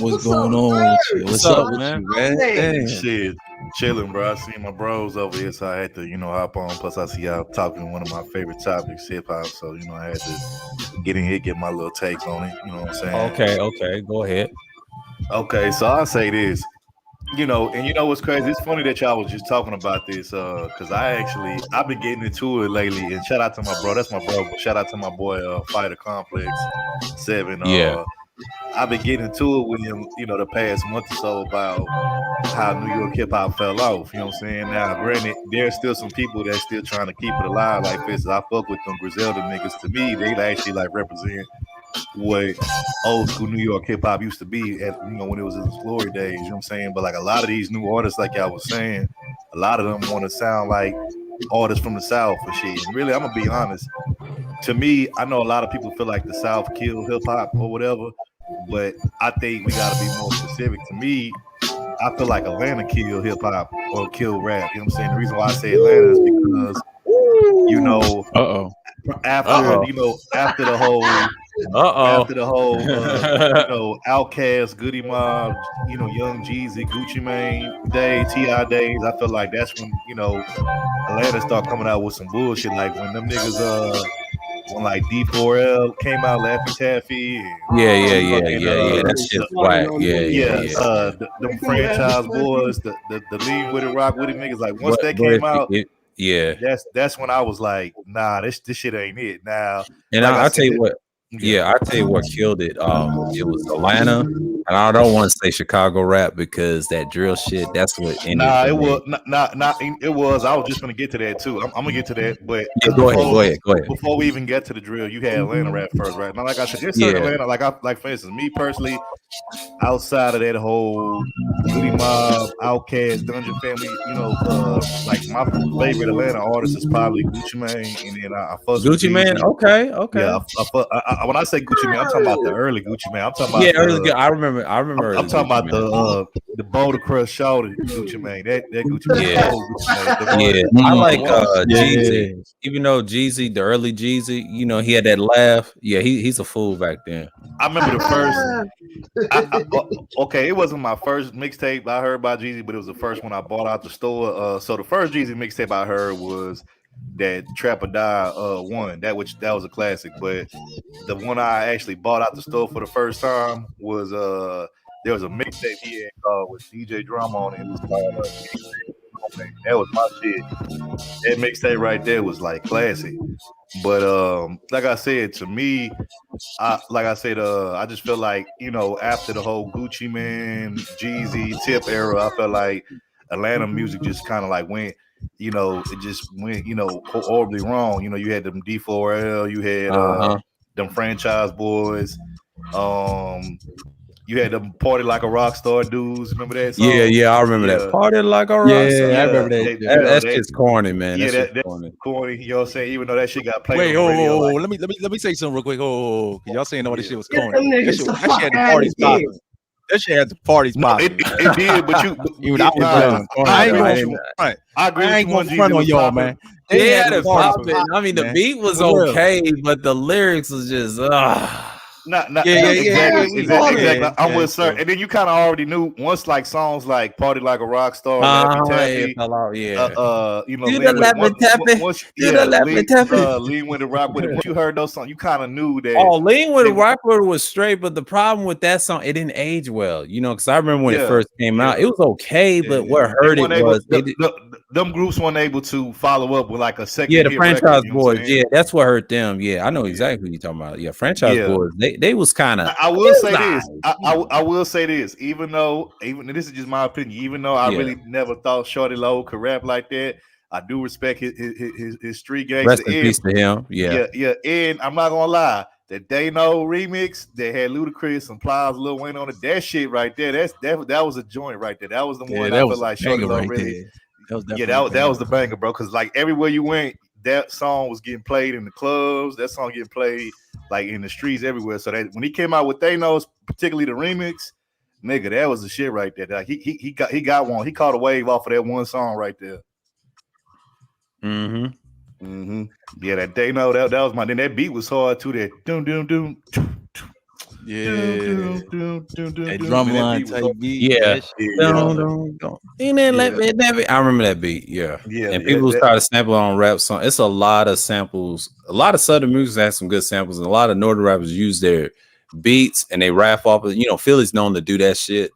What's going on with you? What's up, man? man? Damn. Shit, chilling, bro. I see my bros over here, so I had to, hop on. Plus, I see y'all talking one of my favorite topics, hip hop. So, I had to get in here, get my little take on it. You know what I'm saying? Okay. Go ahead. Okay, so I'll say this. And what's crazy? It's funny that y'all was just talking about this, because I've been getting into it lately. And shout out to my bro. That's my bro. Shout out to my boy, Fighter Complex 7. Yeah. I've been getting into it with him, the past month or so about how New York hip hop fell off. You know what I'm saying? Now, granted, there's still some people that's still trying to keep it alive. Like this, I fuck with them Griselda niggas. To me, they actually represent what old school New York hip hop used to be at, when it was in its glory days. You know what I'm saying? But a lot of these new artists, like y'all was saying, a lot of them want to sound like artists from the South and shit. And really, I'm gonna be honest. To me, I know a lot of people feel like the South killed hip hop or whatever, but I think we gotta be more specific. To me, I feel like Atlanta killed hip hop or killed rap. You know what I'm saying? The reason why I say Atlanta is because, after the whole Outkast, Goody Mob, Young Jeezy, Gucci Mane day, T.I. days, I feel like that's when, Atlanta start coming out with some bullshit. Like when them niggas, when D4L came out, Laffy Taffy. Yeah. That shit's whack. Yeah. Them franchise boys, the Lean With It, Rock With It niggas, once that came out, that's when I was like, nah, this shit ain't it. Now, and I'll tell you what. Yeah, I tell you what killed it. It was Atlanta, and I don't want to say Chicago rap because that drill shit. That's what. It was. I was just gonna get to that too. I'm gonna get to that, but go ahead. Before we even get to the drill, you had Atlanta rap first, right? Now, like I said, there's certain Atlanta. Like for instance, me personally, outside of that whole Goody Mob, Outkast, Dungeon Family, my favorite Atlanta artist is probably Gucci Mane, and then I fuck Gucci Mane. Okay. Yeah, when I say Gucci Mane, I'm talking about the early Gucci Mane. I'm talking about early. I remember. I'm talking about the Boulder Crush shoulder Gucci Mane. That Gucci Mane. Yeah, I like Jeezy. Even though Jeezy, the early Jeezy, he had that laugh. Yeah, he's a fool back then. I remember Okay, it wasn't my first mixtape I heard by Jeezy, but it was the first one I bought out the store. So the first Jeezy mixtape I heard was that Trap or Die one. That was a classic. But the one I actually bought out the store for the first time was there was a mixtape he had called with DJ Drama on it. It was called that was my shit. That mixtape right there was like classic. But like I said, to me, I just feel like, you know, after the whole Gucci Man, Jeezy, Tip era, I felt like Atlanta music just kind of like went, you know, it just went, you know, horribly wrong. You know, you had them D4L, you had them Franchise Boys, you had them Party Like a Rock Star dudes. Remember that song? Yeah, I remember that. Party Like a Rock Star. I remember that. That shit's corny, man. Yeah, that's corny. You know what I'm saying? Even though that shit got played. Wait, on the radio, let me say something real quick. Cause y'all saying all this shit was Get corny. them That niggas shit, the that fuck shit had the out of parties here. popping. That shit had the parties popping. it did, but you. Even I was done. I ain't gonna front. I agree. I ain't with gonna you, front Jeezy on was y'all, popping. man. They had the it parties popping. popping, I mean, the man. beat was For real. okay, but the lyrics was just Not Yeah, exactly. I'm with sir. sure. And then you kind of already knew once like songs like Party Like a Rock Star, Laffy Taffy, it fell out, yeah. you know, Do the Laffy Taffy. Do the Laffy Taffy. Lean with the rock with it. Once you heard those songs, you kind of knew that. Oh, Lean with they- a Rockwood was straight, but the problem with that song, it didn't age well, you know, because I remember when it Yeah, first came out, it was okay, but what they hurt weren't it able- was them groups weren't able to follow up with like a second. yeah, the hit Franchise record, you know what I'm Boys, saying? yeah, that's what hurt them. Yeah, I know exactly what you're talking about. Yeah, Franchise Yeah. Boys, they was kind of. I will say this. I will say this. Even this is just my opinion. Even though I Yeah. really never thought Shorty Low could rap like that, I do respect his street gangster. Rest in peace to him. Yeah. And I'm not gonna lie, that They Know remix that had Ludacris and Plies, Lil Wayne on it. That shit right there. That was a joint right there. That was the one I feel like Shorty Low really. That was the banger, bro. Because like everywhere you went, that song was getting played in the clubs. That song getting played like in the streets everywhere. So that when he came out with They Know, particularly the remix, nigga, that was the shit right there. Like he got one. He caught a wave off of that one song right there. Yeah, that They Know that was my. Then that beat was hard too. That doom doom doom. That drum line type beat. Yeah. Don't. I remember that beat. Yeah. And people started sampling on rap songs. It's a lot of samples. A lot of Southern music has some good samples, and a lot of Northern rappers use their beats and they rap off of, you know, Philly's known to do that shit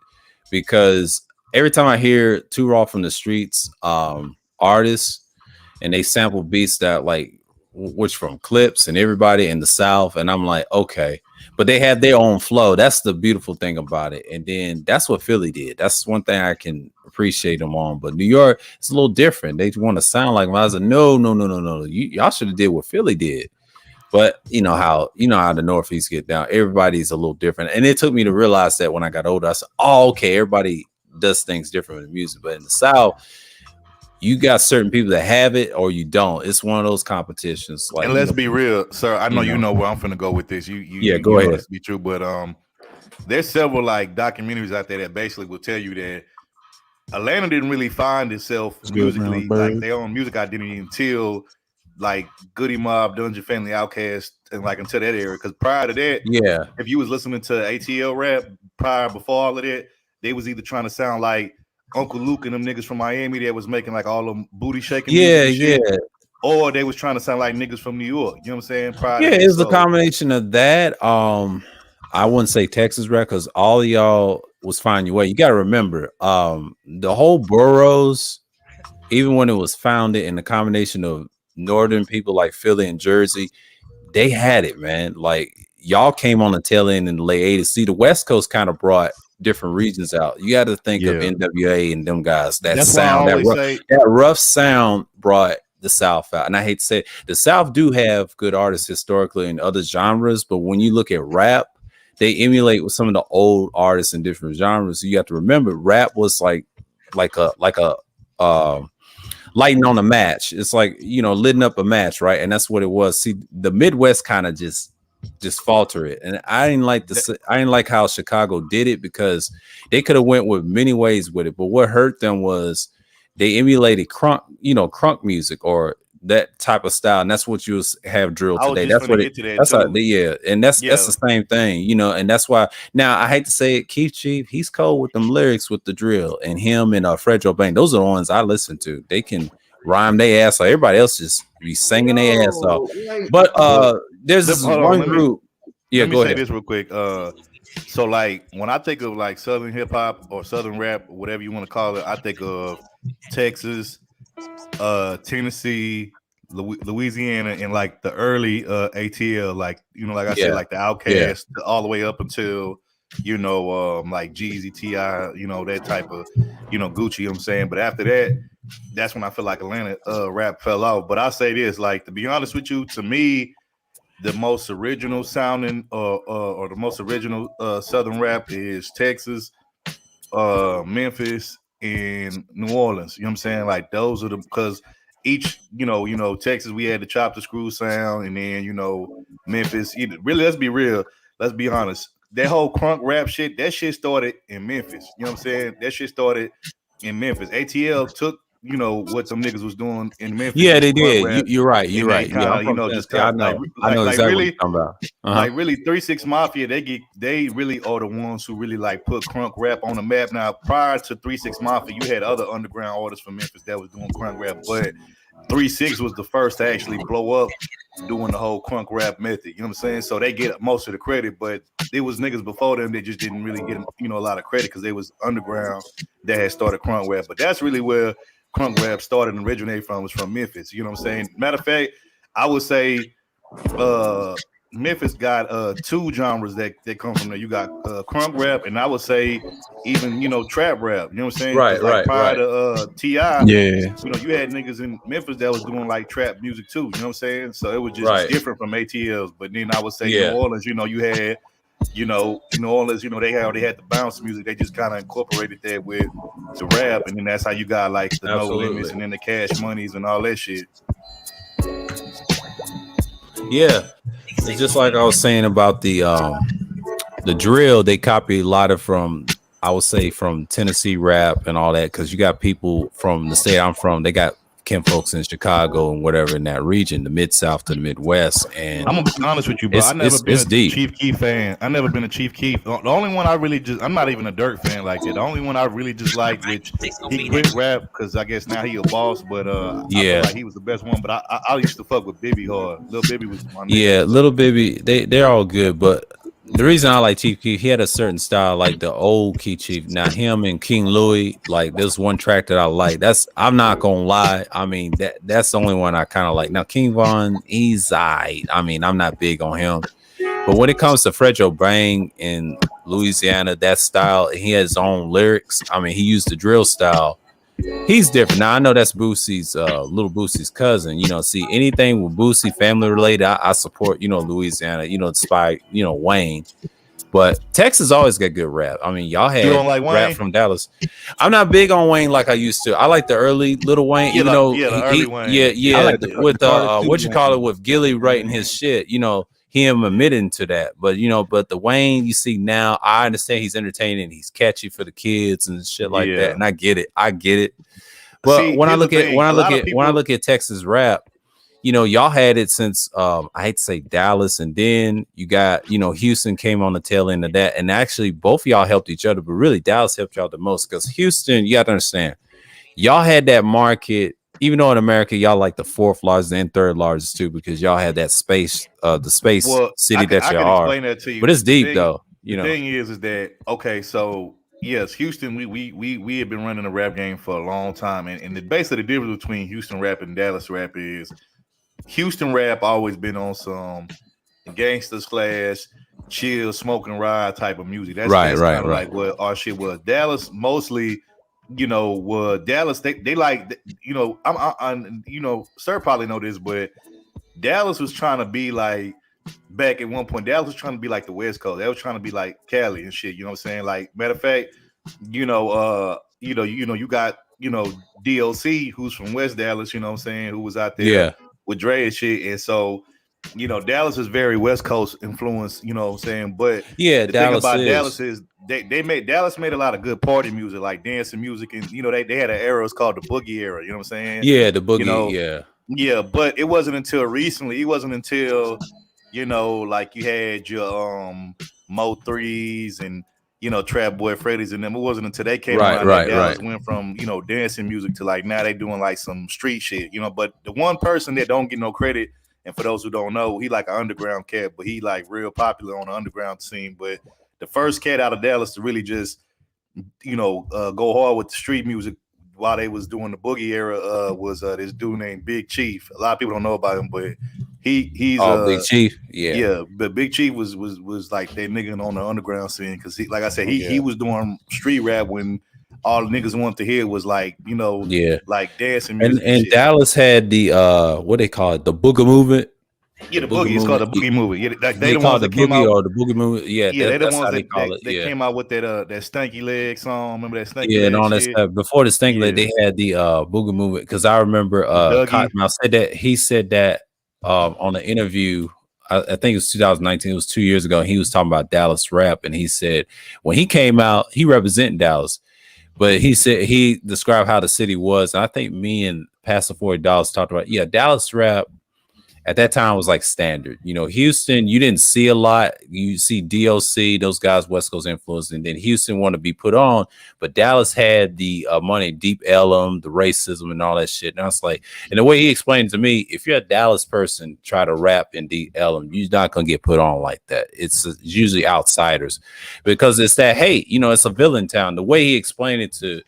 because every time I hear Too Raw from the Streets artists and they sample beats that like which from Clips and everybody in the South, and I'm like, okay, but they have their own flow. That's the beautiful thing about it. And then that's what Philly did. That's one thing I can appreciate them on. But New York, it's a little different. They want to sound like, I was like, no. Y'all should have did what Philly did. But you know how the Northeast get down. Everybody's a little different. And it took me to realize that when I got older. I said, oh, okay, everybody does things different with music. But in the South, you got certain people that have it or you don't. It's one of those competitions. Like, and let's be real, sir. I know you know where I'm finna go with this. Go ahead. This be true, but there's several like documentaries out there that basically will tell you that Atlanta didn't really find itself musically, like their own music identity until like Goody Mob, Dungeon Family, Outkast, and like until that era. Because prior to that, yeah, if you was listening to ATL rap before all of that, they was either trying to sound like Uncle Luke and them niggas from Miami that was making like all them booty shaking, or they was trying to sound like niggas from New York. You know what I'm saying? It's a combination of that. I wouldn't say Texas rap because all of y'all was finding your way. You got to remember, the whole boroughs, even when it was founded in the combination of northern people like Philly and Jersey, they had it, man. Like y'all came on the tail end in the late 80s. See, the West Coast kind of brought different regions out. You got to think of NWA and them guys. That's sound, that rough sound brought the South out. And I hate to say it, the South do have good artists historically in other genres, but when you look at rap, they emulate with some of the old artists in different genres. So you have to remember, rap was like a lighting on a match. It's like, you know, lighting up a match, right? And that's what it was. See, the Midwest kind of just falter it, and I didn't like how Chicago did it because they could have went with many ways with it. But what hurt them was they emulated crunk music or that type of style, and that's what you have drill I was today. just That's gonna what get it. to that That's how, too. yeah, and that's Yeah. the same thing, you know, and that's why. Now I hate to say it, Keith Chief, he's cold with them lyrics with the drill, and him and Fredro Bang. Those are the ones I listen to. They can rhyme their ass off. Everybody else just be singing their ass off. Like, But But there's this hold on, one let me group. Yeah, let me go say ahead. this real quick. So like when I think of like Southern hip hop or Southern rap, whatever you want to call it, I think of Texas, Tennessee, Louisiana, and like the early ATL, like you know, like I said, Yeah, like the yeah, Outkast, all the way up until you know, like Jeezy, Ti, you know, that type of, you know, Gucci. You know what I'm saying, but after that, that's when I feel like Atlanta rap fell off. But I say this, like to be honest with you, to me, the most original sounding or the most original Southern rap is Texas, Memphis, and New Orleans. You know what I'm saying? Like those are the because each, you know, Texas we had the chop the screw sound, and then you know Memphis. Really, let's be real. Let's be honest. That whole crunk rap shit, that shit started in Memphis. You know what I'm saying? That shit started in Memphis. ATL took, you know, what them niggas was doing in Memphis yeah, with they the crunk did. rap, You're right. You're and they right. Yeah, I'm kind of, you from know, just Tennessee. I cut know. I know like exactly what really, you're talking about. like really 3-6 Mafia, they really are the ones who really like put crunk rap on the map. Now, prior to 3-6 Mafia, you had other underground artists from Memphis that was doing crunk rap, but 3-6 was the first to actually blow up doing the whole crunk rap method. You know what I'm saying? So they get most of the credit, but there was niggas before them that just didn't really get, you know, a lot of credit because they was underground that had started crunk rap. But that's really where crunk rap started and originated from, was from Memphis. You know what I'm saying? Matter of fact, I would say Memphis got two genres that come from there. You got crunk rap, and I would say even, you know, trap rap. You know what I'm saying? Right, Like right, prior right. to Yeah. Ti, you know, you had niggas in Memphis that was doing like trap music too. You know what I'm saying? So it was just Right. different from ATLs. But then I would say Yeah. New Orleans, you know, you had, you know, New Orleans, you know, they already had the bounce music. They just kind of incorporated that with the rap, and then that's how you got like the No Limits Absolutely. and then the Cash Monies and all that shit. Yeah, it's just like I was saying about the drill. They copy a lot of from, I would say, from Tennessee rap and all that, because you got people from the state I'm from. They got kin folks in Chicago and whatever in that region, the Mid South to the Midwest. And I'm gonna be honest with you, bro. I never been a deep. Chief Keef fan. I never been a Chief Keef. The only one I really just, I'm not even a Dirt fan like that. The only one I really just like, which he quit rap because I guess now he a boss, but I feel like he was the best one. But I used to fuck with Bibby hard. Lil Bibby was my nigga. Yeah, Little Bibby, they're all good, but the reason I like Chief Keef, he had a certain style, like the old Key Chief. Now him and King Louis, like there's one track that I like. I'm not gonna lie. I mean, that's the only one I kind of like. Now King Von, he's I mean, I'm not big on him. But when it comes to Fredro Bang in Louisiana, that style, he has his own lyrics. I mean, he used the drill style. He's different. Now I know that's Boosie's little Boosie's cousin. You know, see anything with Boosie family related, I support, you know, Louisiana, you know, despite, you know, Wayne. But Texas always got good rap. I mean, y'all had like rap from Dallas. I'm not big on Wayne like I used to. I like the early Little Wayne, even though early Wayne. Yeah, I like with what you Wayne. call it, with Gilly writing his shit, you know, him admitting to that. But you know, but the Wayne you see now, I understand he's entertaining, he's catchy for the kids and shit like that, and I get it. But See, when I here's the look at Texas rap, you know, y'all had it since I hate to say Dallas, and then you got, you know, Houston came on the tail end of that, and actually both of y'all helped each other, but really Dallas helped y'all the most, because Houston, you got to understand, y'all had that market. Even though in America y'all like the fourth largest and third largest too, because y'all had that space, the space city that y'all are. Explain that to you. But it's deep though. You know, the thing is that okay, so yes, Houston, we have been running a rap game for a long time, and the base of the difference between Houston rap and Dallas rap is Houston rap always been on some gangsters slash chill, smoke and ride type of music. That's right. Like what our shit was. Dallas mostly, you know, Dallas they like, you know, I'm you know, sir probably know this, but Dallas was trying to be like, back at one point, Dallas was trying to be like the West Coast. They was trying to be like Cali and shit. You know what I'm saying? Like, matter of fact, you know, you got, you know, DLC, who's from West Dallas. You know what I'm saying? Who was out there with Dre and shit. And so, you know, Dallas is very West Coast influence. You know what I'm saying? But the thing about Dallas is Dallas made a lot of good party music, like dancing music, and you know they had an era, it's called the boogie era. You know what I'm saying? Yeah, the boogie. You know, yeah. Yeah, but it wasn't until recently. It wasn't until like you had your Mo threes and Trap Boy Freddy's and them. It wasn't until they came Right, around that right, Dallas right. went from dancing music to like now they doing like some street shit. But the one person that don't get no credit, and for those who don't know, he like an underground cat, but he like real popular on the underground scene. But the first cat out of Dallas to really just go hard with the street music while they was doing the boogie era was this dude named Big Chief. A lot of people don't know about him, but he's Big Chief. Yeah. But Big Chief was like that nigga on the underground scene because he, like I said, he was doing street rap when all the niggas wanted to hear was like like dancing music. And Dallas had the what they call it, the boogie movement. Yeah, the boogie. It's called the boogie movement. Yeah, they the call ones it that came out or the boogie movement. Yeah, they the that's ones how they call it. They came out with that stanky leg song. Remember that stanky leg? Yeah, and all that stuff. Before the stanky leg, they had the boogie movement. Because I remember Cottonmouth said that he said that on the interview. I think it was 2019. It was 2 years ago. And he was talking about Dallas rap, and he said when he came out, he represented Dallas. But he said he described how the city was. And I think me and Pastor $40 talked about, Dallas rap at that time was like standard. Houston, you didn't see a lot. You see DOC, those guys, West Coast influence, and then Houston wanted to be put on. But Dallas had the money, Deep Ellum, the racism, and all that shit. And I was like, and the way he explained to me, if you're a Dallas person, try to rap in Deep Ellum, you're not gonna get put on like that. It's usually outsiders because it's that hate. It's a villain town. The way he explained it to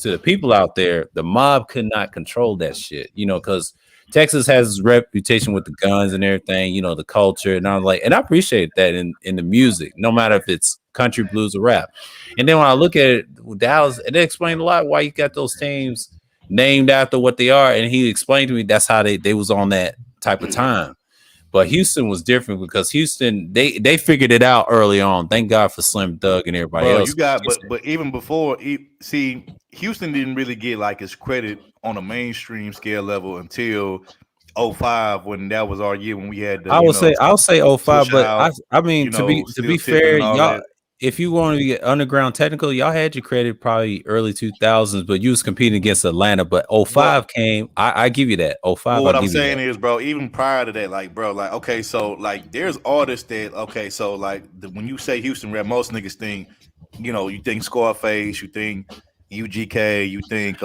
the people out there, the mob could not control that shit. Because Texas has its reputation with the guns and everything, the culture. And I was like, and I appreciate that in the music, no matter if it's country, blues, or rap. And then when I look at it, Dallas, it explained a lot why you got those teams named after what they are. And he explained to me that's how they was on that type of time. But Houston was different because Houston, they figured it out early on. Thank God for Slim Thug and everybody else. But even before, Houston didn't really get like its credit on a mainstream scale level until 05 when that was our year when we had. I'll say 05, but I mean to be fair, y'all. If you want to get underground technical, y'all had your credit probably early 2000s, but you was competing against Atlanta. But 05 came. I give you that. 05. Well, what I'm saying is, bro, even prior to that, okay, so like there's artists that when you say Houston rap, most niggas think, you think Scarface, you think UGK, you think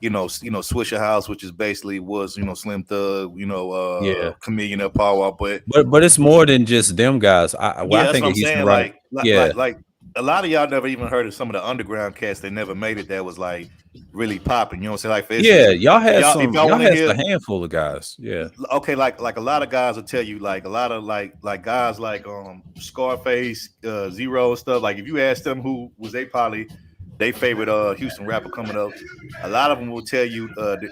Swisher House, which is basically was Slim Thug, Chameleon at Power Wow, but it's more than just them guys. I think I'm saying, like a lot of y'all never even heard of some of the underground cats that never made it that was like really popping. You know what I'm saying? Y'all had a handful of guys. Yeah. Okay, like a lot of guys will tell you, like a lot of like guys like Scarface, Zero and stuff. Like if you ask them who was they favorite Houston rapper coming up, a lot of them will tell you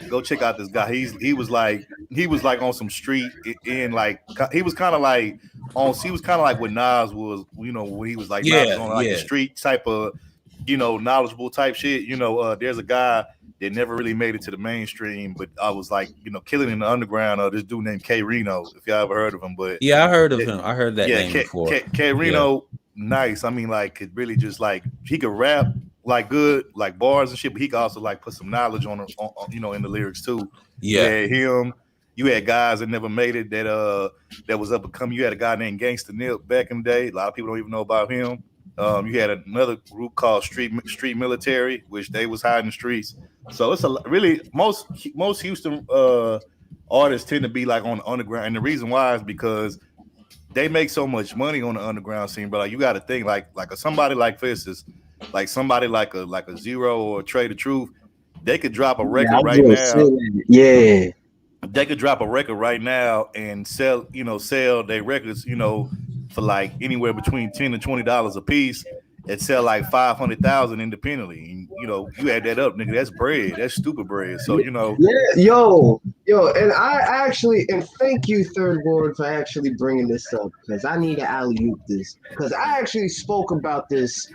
go check out this guy. He was like on some street in like he was kind of like what Nas was, when he was like Nas on like the street type of knowledgeable type shit. There's a guy that never really made it to the mainstream, but I was like killing in the underground. This dude named K Reno, if y'all ever heard of him. But I heard of him. I heard that name before. K Reno, nice. I mean, like could really just like he could rap like good, like bars and shit, but he could also like put some knowledge on in the lyrics too. You had him. You had guys that never made it that was up and coming. You had a guy named Gangsta Nip back in the day. A lot of people don't even know about him. You had another group called Street Military, which they was hiding the streets. So it's really most Houston artists tend to be like on the underground, and the reason why is because they make so much money on the underground scene. But like you got to think like somebody like this, like somebody like a Zero or Trey the Truth, they could drop a record right now. Yeah. They could drop a record right now and sell their records, for like anywhere between $10 to $20 a piece. It sell like 500,000 independently. And, you add that up, nigga, that's bread. That's stupid bread. So, Yeah, yo, and I actually, and thank you, Third Ward, for actually bringing this up, because I need to alley-oop this. Because I actually spoke about this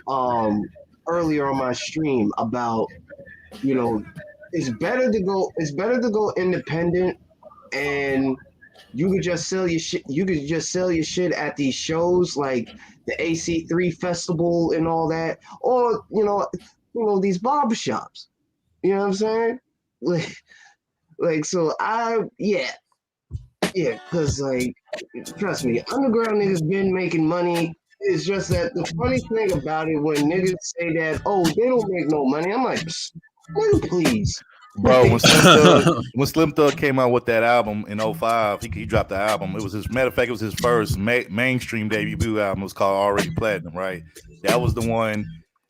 earlier on my stream about, it's better to go independent, and you could just sell your shit. You could just sell your shit at these shows like the AC3 festival and all that, or these barbershops. You know what I'm saying? Like, so yeah, because like, trust me, underground niggas been making money. It's just that the funny thing about it when niggas say that, oh, they don't make no money. I'm like, nigga, please. Bro, when Slim Thug came out with that album in 05, he dropped the album. It was his matter of fact, it was his first mainstream debut album. It was called Already Platinum, right? That was the one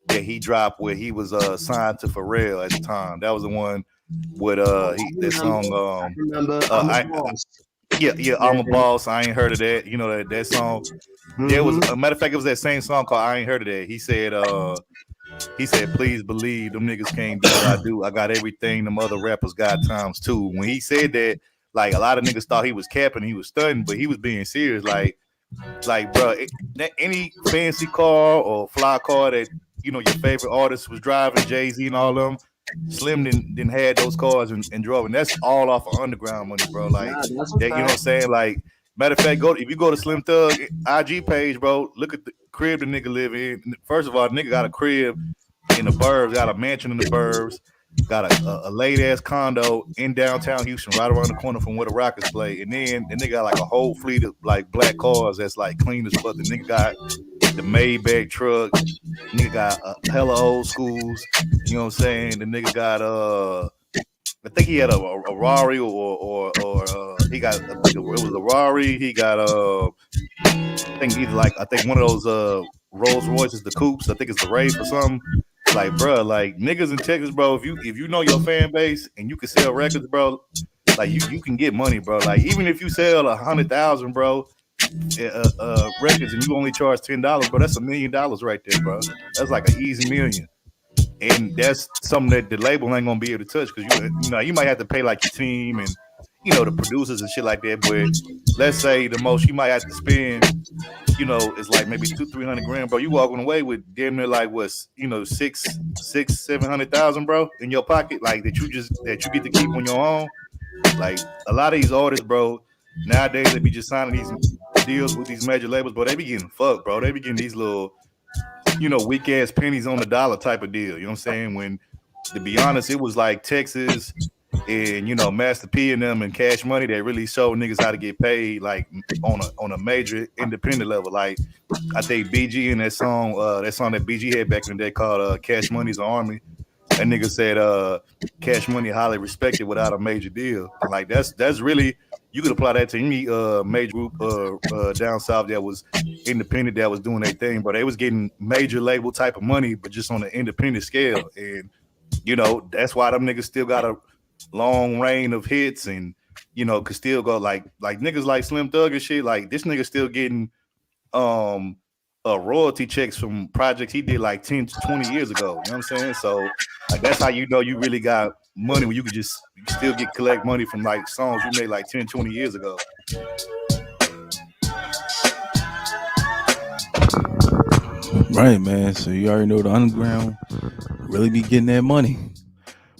that he dropped where he was signed to Pharrell at the time. That was the one with that song. I remember. I'm a boss. I ain't heard of that. You know that song. Mm-hmm. There was a matter of fact, it was that same song called I Ain't Heard of That. He said, please believe them niggas can't do what I do. I got everything them other rappers got times two. When he said that, like a lot of niggas thought he was capping, he was stunning, but he was being serious. Like bro, any fancy car or fly car that you know your favorite artist was driving, Jay-Z and all them, Slim didn't had those cars and drove, and that's all off of underground money, bro. Like that, you know what I'm saying? Like matter of fact, if you go to Slim Thug IG page, bro, look at the crib the nigga live in. First of all, the nigga got a crib in the burbs, got a mansion in the burbs, got a late ass condo in downtown Houston, right around the corner from where the Rockets play. And then the nigga got like a whole fleet of like black cars that's like clean as fuck. The nigga got the Maybach truck. The nigga got hella old schools. You know what I'm saying? The nigga got I think he had a Rari or he got it was a Rari. He got I think one of those Rolls Royces, the coupes. I think it's the Wraith or something. Like, bro, like niggas in Texas, bro. If you know your fan base and you can sell records, bro, like you can get money, bro. Like even if you sell 100,000, bro, records and you only charge $10, bro, that's $1 million right there, bro. That's like an easy million. And that's something that the label ain't gonna be able to touch because you might have to pay like your team and you know the producers and shit like that. But let's say the most you might have to spend, you know, is like maybe $200-300 grand, bro. You walking away with damn near like what's $600,000-700,000, bro, in your pocket, like that you get to keep on your own. Like a lot of these artists, bro, nowadays they be just signing these deals with these major labels, but they be getting fucked, bro. They be getting these little, you know, weak ass pennies on the dollar type of deal. You know what I'm saying? When, to be honest, it was like Texas and, you know, Master P and them and Cash Money that really showed niggas how to get paid like on a major independent level. Like I think BG in that song that BG had back in the day called Cash Money's Army. That nigga said Cash Money highly respected without a major deal. And like that's really, you could apply that to any major group down south that was independent that was doing their thing, but they was getting major label type of money, but just on an independent scale. And you know that's why them niggas still got a long reign of hits, and you know could still go like niggas like Slim Thug and shit. Like this nigga still getting royalty checks from projects he did like 10-20 years ago. You know what I'm saying? So like that's how you know you really got money when you could just still collect money from like songs you made like 10-20 years ago. Right, man. So you already know the underground really be getting that money.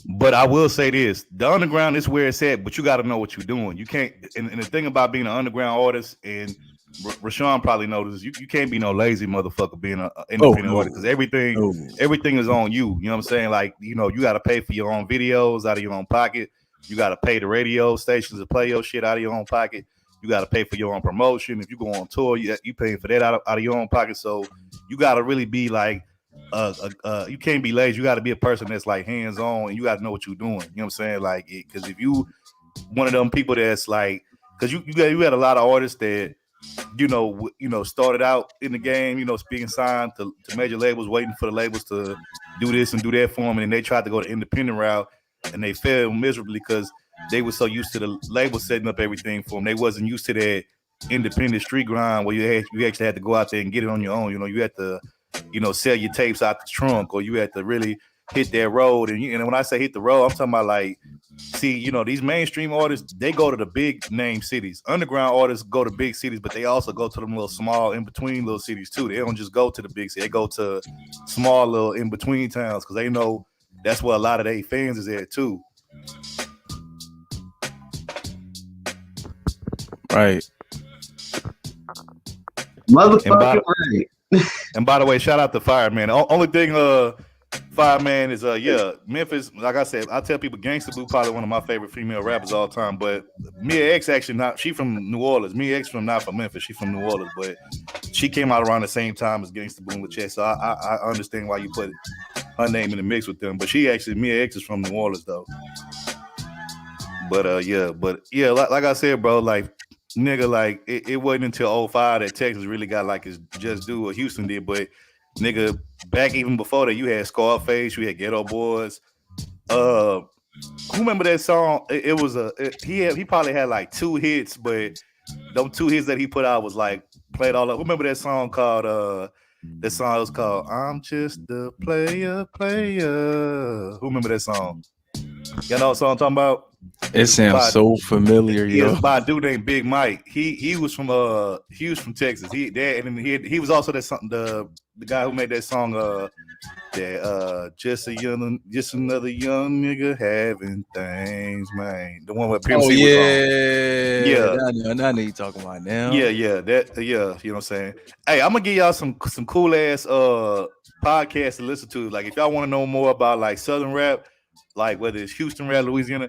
But I will say this, the underground is where it's at, but you got to know what you're doing. You can't, and the thing about being an underground artist, and Rashawn probably knows, you can't be no lazy motherfucker being an independent artist, because everything is on you. You know what I'm saying? Like, you know, you got to pay for your own videos out of your own pocket. You got to pay the radio stations to play your shit out of your own pocket. You got to pay for your own promotion. If you go on tour, you paying for that out of your own pocket. So you got to really be like, you can't be lazy. You got to be a person that's like hands on, and you got to know what you're doing. You know what I'm saying? Like, because if you one of them people that's like, because you had a lot of artists that you know started out in the game, you know, being signed to major labels, waiting for the labels to do this and do that for them, and they tried to go the independent route, and they failed miserably because they were so used to the label setting up everything for them. They wasn't used to that independent street grind where you actually had to go out there and get it on your own. You know, you had to, you know, sell your tapes out the trunk, or you had to really hit that road. And when I say hit the road, I'm talking about like, see, you know, these mainstream artists, they go to the big name cities. Underground artists go to big cities, but they also go to them little small in between little cities too. They don't just go to the big city. They go to small little in between towns because they know that's where a lot of their fans is at too. Right. Motherfucking right. And by the way, shout out to Fire, man. Only thing Fireman is Memphis. Like I said, I tell people Gangsta Boo probably one of my favorite female rappers all time. But Mia X actually not. She from New Orleans. Mia X not from Memphis. She from New Orleans, but she came out around the same time as Gangsta Boo and LaChess. So I understand why you put her name in the mix with them. But Mia X is from New Orleans though. But like I said, bro, like nigga, like it wasn't until 05 that Texas really got like his just due what Houston did, but. Nigga, back even before that, you had Scarface, you had Ghetto Boys. Who remember that song? He probably had like 2 hits, but them 2 hits that he put out was like played all up. Remember that song called that song was called I'm Just a Player. Who remember that song? You know what song I'm talking about? It sounds so familiar, yo. It's by a dude named Big Mike. He was from Texas. He was also the guy who made that song just another young nigga having things, man. The one with Pimp C was on. I know you talking about now. Yeah, you know what I'm saying? Hey, I'm gonna give y'all some cool ass podcasts to listen to. Like if y'all want to know more about like Southern rap, like whether it's Houston rap, Louisiana,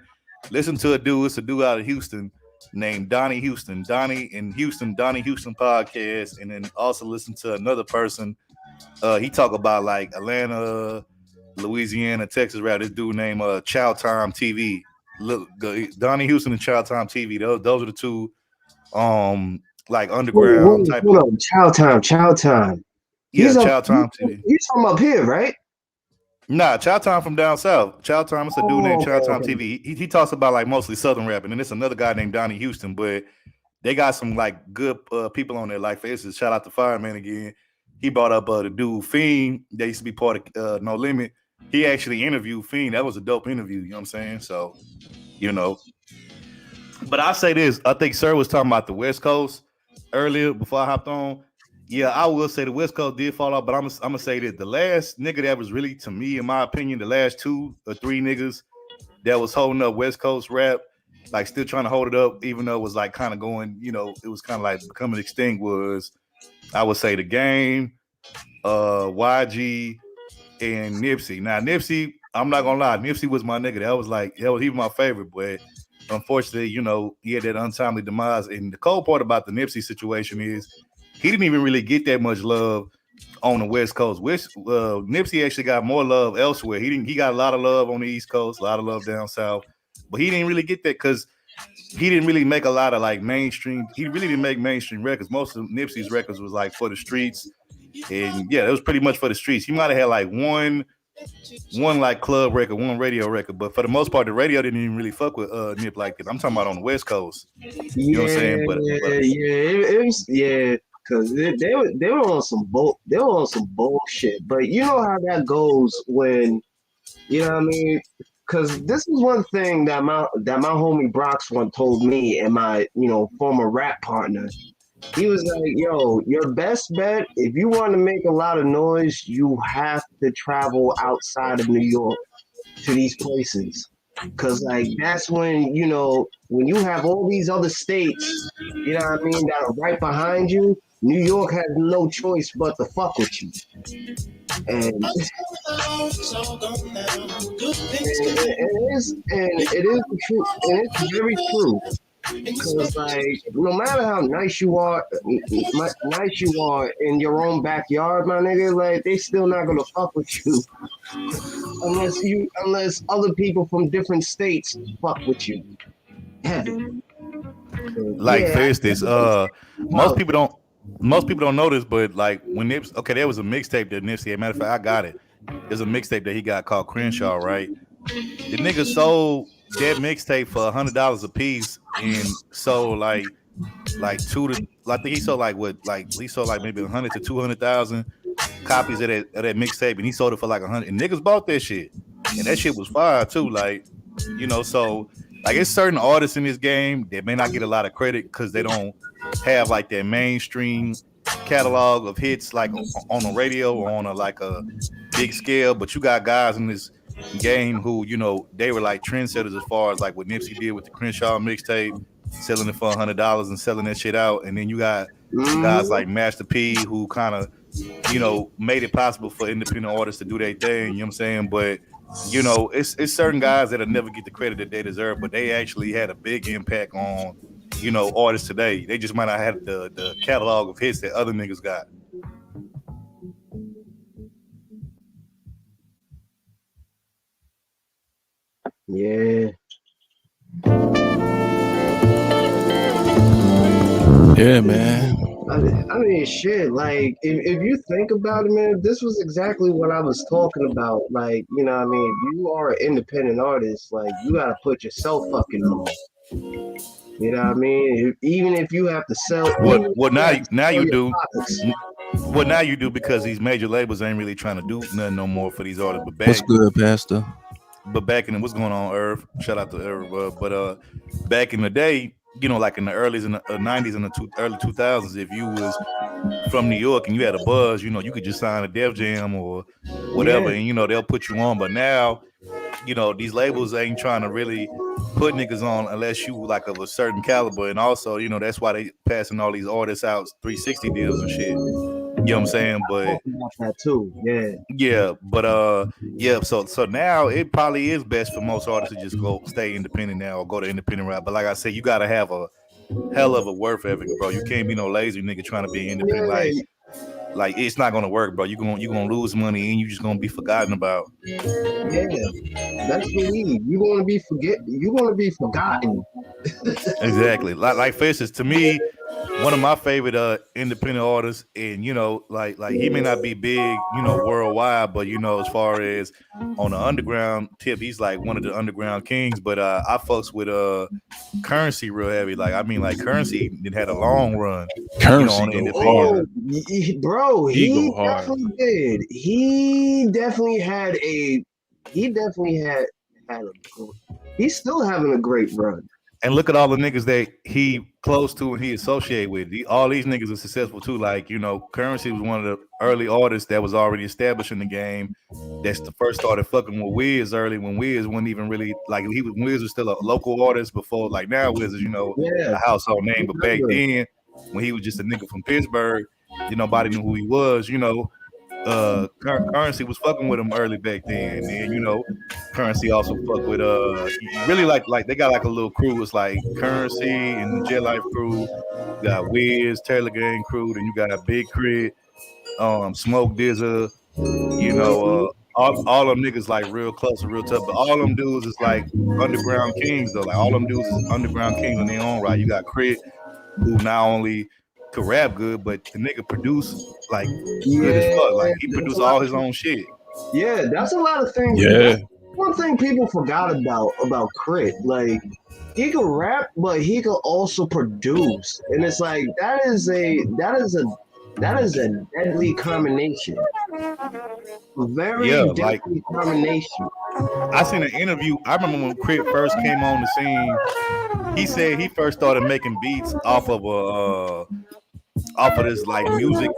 listen to a dude. It's a dude out of Houston named Donnie Houston. Donnie Houston podcast, and then also listen to another person. He talk about like Atlanta, Louisiana, Texas rap. This dude named Chow Time TV. Look, Donnie Houston and Chow Time TV. Those are the 2 like underground type of Chow Time. Yeah, Chow Time TV. He's from up here, right? Nah, Chow Time from down south. Chow Time is a dude named Chow Time TV. He talks about like mostly Southern rap, and then there's another guy named Donnie Houston, but they got some like good people on there. Like for instance, shout out to Fireman again. He brought up the dude Fiend. They used to be part of No Limit. He actually interviewed Fiend. That was a dope interview. You know what I'm saying? So, you know. But I say this. I think Sir was talking about the West Coast earlier before I hopped on. Yeah, I will say the West Coast did fall off, but I'm gonna say that the last nigga that was really, to me, in my opinion, the last 2 or 3 niggas that was holding up West Coast rap, like still trying to hold it up, even though it was like kind of going, you know, it was kind of like becoming extinct, was I would say The Game, YG, and Nipsey. Now Nipsey, I'm not gonna lie, Nipsey was my nigga. He was my favorite, but unfortunately, you know, he had that untimely demise. And the cold part about the Nipsey situation is he didn't even really get that much love on the West Coast. Nipsey actually got more love elsewhere. He got a lot of love on the East Coast, a lot of love down south, but he didn't really get that because he didn't really make a lot of like mainstream. He really didn't make mainstream records. Most of Nipsey's records was like for the streets, and yeah, it was pretty much for the streets. He might have had like one like club record, one radio record, but for the most part, the radio didn't even really fuck with Nip like that. I'm talking about on the West Coast. You know what I'm saying? But it was because they were on some bullshit. But you know how that goes when, you know what I mean? Because this is one thing that my homie Brox one told me and my, you know, former rap partner. He was like, yo, your best bet, if you want to make a lot of noise, you have to travel outside of New York to these places. Because, like, that's when, you know, when you have all these other states, you know what I mean, that are right behind you, New York has no choice but to fuck with you. And it is true, and it's very true. Because, like, no matter how nice you are in your own backyard, my nigga, like, they still not gonna fuck with you unless other people from different states fuck with you. Heaven. Like, for instance, most people don't know this, but like when Nipsey, there was a mixtape that Nipsey had. Matter of fact, I got it. There's a mixtape that he got called Crenshaw, right? The nigga sold that mixtape for $100 a piece, and sold like I think he sold like maybe 100 to 200,000 copies of that mixtape, and he sold it for like 100. And niggas bought that shit, and that shit was fire too. Like, you know, so like it's certain artists in this game that may not get a lot of credit because they don't have like that mainstream catalog of hits like on the radio or on a big scale, but you got guys in this game who, you know, they were like trendsetters as far as like what Nipsey did with the Crenshaw mixtape, selling it for $100 and selling that shit out. And then you got guys like Master P who kind of, you know, made it possible for independent artists to do their thing. You know what I'm saying? But you know, it's certain guys that'll never get the credit that they deserve, but they actually had a big impact on, you know, artists today. They just might not have the catalog of hits that other niggas got. Yeah. Yeah, man. I mean, shit. Like, if you think about it, man, this was exactly what I was talking about. Like, you know what I mean? If you are an independent artist, like, you gotta put yourself fucking on. You know what I mean? Even if you have to sell. Well, now you do. Well, now you do because these major labels ain't really trying to do nothing no more for these artists. But What's good, Pastor? But back in what's going on, Irv? Shout out to Irv. But back in the day, you know, like in the early in the 90s and the early 2000s, if you was from New York and you had a buzz, you know, you could just sign a Def Jam or whatever, and you know they'll put you on. But now, you know, these labels ain't trying to really put niggas on unless you like of a certain caliber, and also, you know, that's why they passing all these artists out 360 deals and shit. You know what I'm saying? But that too, yeah. But yeah. So now it probably is best for most artists to just go stay independent now or go to independent route. But like I said, you gotta have a hell of a work ethic, bro. You can't be no lazy nigga trying to be independent. Like it's not gonna work, bro. You gonna lose money and you just gonna be forgotten about. Yeah, that's the lead. You gonna be forgotten. Exactly. Like for instance, to me, one of my favorite independent artists, and you know, like he may not be big, you know, worldwide, but you know, as far as on the underground tip, he's like one of the underground kings. But I fucks with Currency real heavy. Like I mean, like Currency had a long run. Currency, you know, go hard. Bro, he go hard. definitely did. He definitely had a. He's still having a great run. And look at all the niggas that he close to and he associated with. All these niggas are successful too. Like, you know, Currency was one of the early artists that was already established in the game. That's the first started fucking with Wiz early when Wiz wasn't even really like Wiz was still a local artist before. Like now Wiz is, you know, a household name. But back then, when he was just a nigga from Pittsburgh, nobody knew who he was, you know. Currency was fucking with him early back then, and you know, Currency also fucked with really like they got like a little crew. It's like Currency and the Jet Life crew. You got Wiz, Taylor Gang crew, then you got Big Crit, Smoke Dizza, you know, all them niggas like real close and real tough. But all them dudes is like underground kings though. Like all them dudes is underground kings in their own right. You got Crit, who not only could rap good, but the nigga produce like good as fuck. Like he produced all his own shit. Yeah, that's a lot of things. Yeah. One thing people forgot about Crit, like he could rap, but he could also produce, and it's like that is a deadly combination. Very deadly combination. I seen an interview. I remember when Crit first came on the scene. He said he first started making beats off of this like music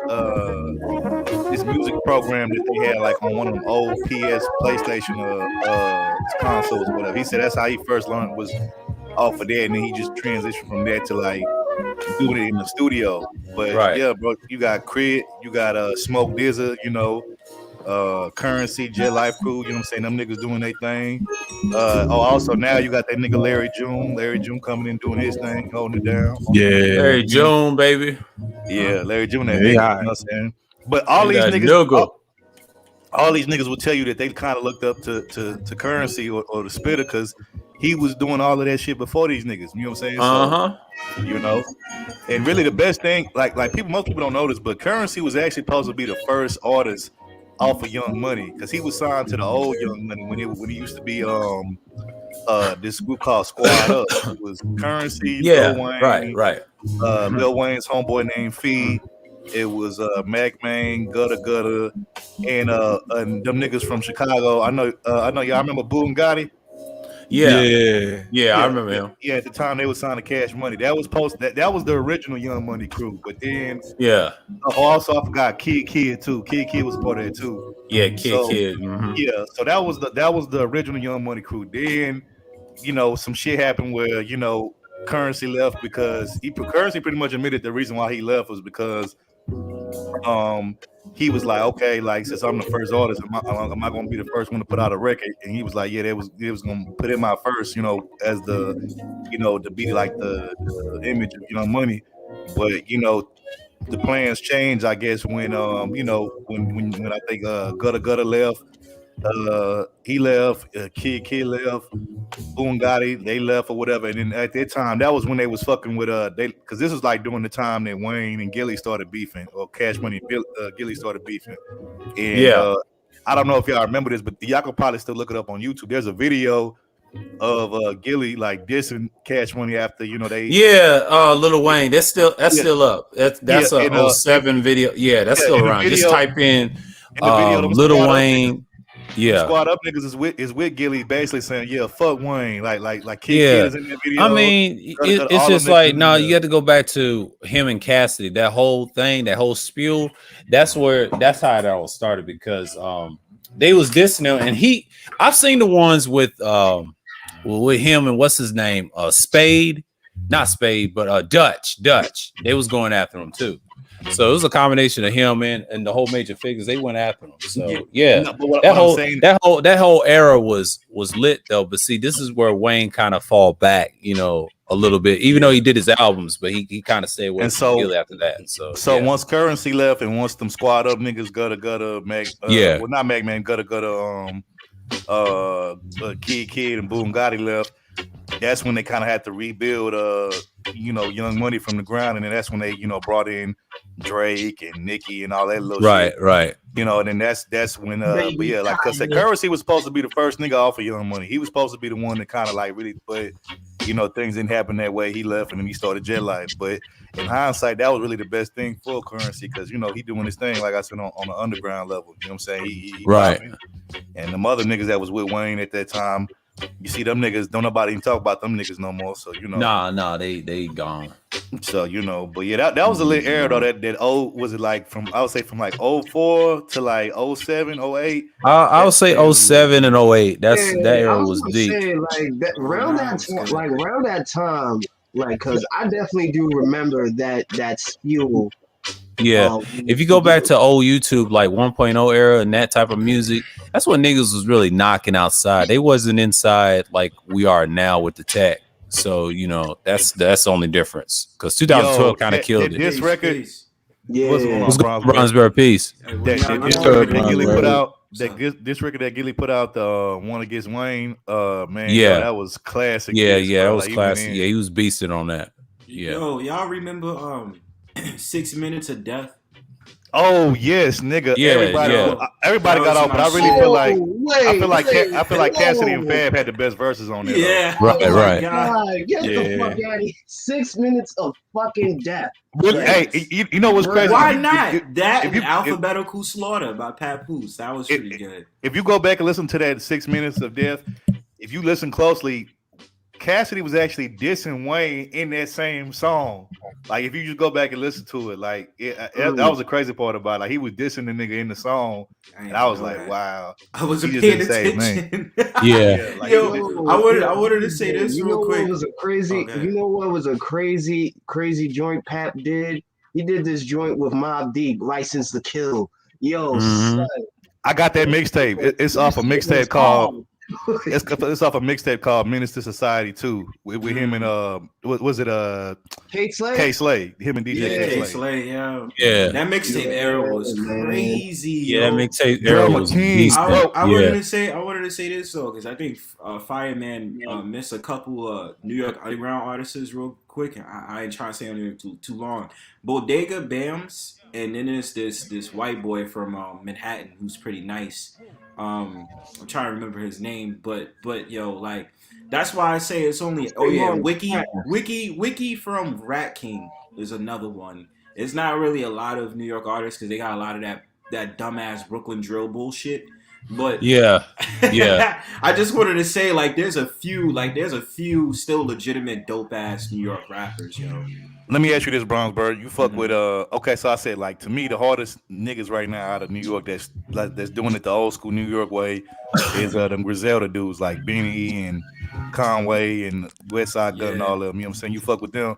program that they had like on one of them old PS PlayStation consoles or whatever. He said that's how he first learned was off of that, and then he just transitioned from that to like doing it in the studio. But yeah, bro, you got Crit, you got Smoke Dizza, you know, Currency, Jet Life crew, you know what I'm saying? Them niggas doing their thing. Also now you got that nigga Larry June coming in doing his thing, holding it down. Yeah. Larry June, baby. Yeah, Larry June, that nigga, you know what I'm saying? But all these niggas, all these niggas will tell you that they kind of looked up to Currency or the Spitter because he was doing all of that shit before these niggas. You know what I'm saying? So, you know, and really the best thing, like most people don't know this, but Currency was actually supposed to be the first artist off of Young Money because he was signed to the old Young Money when he used to be this group called Squad Up. It was Currency, Lil Wayne, right. Lil Wayne's homeboy named Fee. It was Mac Man, Gutter, and them niggas from Chicago. I know y'all remember Boo and Gotti? Yeah, I remember him. Yeah, at the time they was signing Cash Money. That was that was the original Young Money crew. But then also I forgot Kid too. Kid was part of it too. Yeah, Kid. Mm-hmm. Yeah, so that was the original Young Money crew. Then, you know, some shit happened where, you know, Currency left because Currency pretty much admitted the reason why he left was because he was like, okay, like since I'm the first artist, am I gonna be the first one to put out a record? And he was like, yeah, they was gonna put him out first, you know, as the, you know, to be like the image of Young Money. But you know, the plans changed, I guess, when you know, when I think Gutta left, he left, Kid left, Boom Gotti, they left or whatever. And then at that time, that was when they was fucking with because this was like during the time that Wayne and Gilly started beefing, or Cash Money and Gilly started beefing. And I don't know if y'all remember this, but y'all could probably still look it up on YouTube. There's a video of Gilly like dissing Cash Money after, you know, they Lil Wayne, that's still up. That's a 07 video. Yeah, that's still around. Video, just type in Lil Wayne. Yeah, Squad Up niggas is with Gilly, basically saying, yeah, fuck Wayne, like Kid is in that video. I mean, it's just like, no, you have to go back to him and Cassidy. That whole thing, that whole spew. That's how it all started, because they was dissing him, and I've seen the ones with him and what's his name, Spade, not Spade, but Dutch. They was going after him too. So it was a combination of him and the whole major figures. They went after him. So yeah, that whole era was lit though. But see, this is where Wayne kind of fall back, you know, a little bit. Even though he did his albums, but he kind of stayed away from Gilly after that. So once Currency left, and once them Squad Up niggas Gutta Mac, well, not Mac Man, Gutta Kid and Boom Gotti left. That's when they kind of had to rebuild, you know, Young Money from the ground, and then that's when they, you know, brought in Drake and Nicki and all that little shit. Right. You know, and then that's when, but yeah, like, cause Currency was supposed to be the first nigga off of Young Money. He was supposed to be the one that kind of like really, but you know, things didn't happen that way. He left, and then he started Jet Life. But in hindsight, that was really the best thing for Currency, because you know he doing his thing, like I said, on the underground level. You know what I'm saying? He right. And the mother niggas that was with Wayne at that time, you see them niggas, don't nobody even talk about them niggas no more. So you know, nah, they gone. So you know, but yeah, that was a lit era though. That was it like I would say from like 04 to like 07, 08. I would say 07 and 08. That era was deep. Say, like that, around that time, like, cause I definitely do remember that spew. Yeah, if you go back to old YouTube, like 1.0 era and that type of music, that's when niggas was really knocking outside. They wasn't inside like we are now with the tech. So you know that's the only difference, because 2012 kind of killed it. This record, what's going on, Bronzeberry Peace? This record that Gilly put out, this record that Gilly put out, the one against Wayne, man, yeah, that was classic. Yeah, that was classic. Yeah, he was beasting on that. Yeah. Yo, y'all remember 6 Minutes of Death? Oh yes, nigga. Yeah, everybody got off, but I really feel like I feel like Cassidy and Fab had the best verses on there. Yeah, right. Get the fuck out of here. 6 minutes of fucking death. Hey, you know what's crazy? Why not? And Alphabetical Slaughter by Papoose. That was pretty good. If you go back and listen to that 6 Minutes of Death, if you listen closely, Cassidy was actually dissing Wayne in that same song. Like, if you just go back and listen to it, like that was the crazy part about it. Like, he was dissing the nigga in the song, and I was like, wow. I wasn't paying attention. Yeah. Like, Yo, I wanted to say this real quick. You know what was a crazy joint Pap did? He did this joint with Mobb Deep, License to Kill. Yo, son. I got that mixtape. It's off a mixtape called. It's off a mixtape called Menace to Society 2 with him and was it K Slade? K Slade, him and DJ K Slade, yeah. That mixtape era was crazy. Yeah, mixtape era was I wanted to say this though, because I think Fireman missed a couple New York underground artists real quick. I ain't trying to stay on there too long. Bodega Bams, and then there's this white boy from Manhattan who's pretty nice. I'm trying to remember his name, but yo, like, that's why I say it's only Wiki from Rat King is another one. It's not really a lot of New York artists because they got a lot of that dumbass Brooklyn drill bullshit. But yeah. I just wanted to say, like, there's a few still legitimate dope ass New York rappers, yo. Let me ask you this, Bronzeberg. You fuck with okay, so I said, like, to me, the hardest niggas right now out of New York that's doing it the old school New York way is them Griselda dudes like Benny and Conway and West Side Gun and Yeah. all of them. You know what I'm saying? You fuck with them.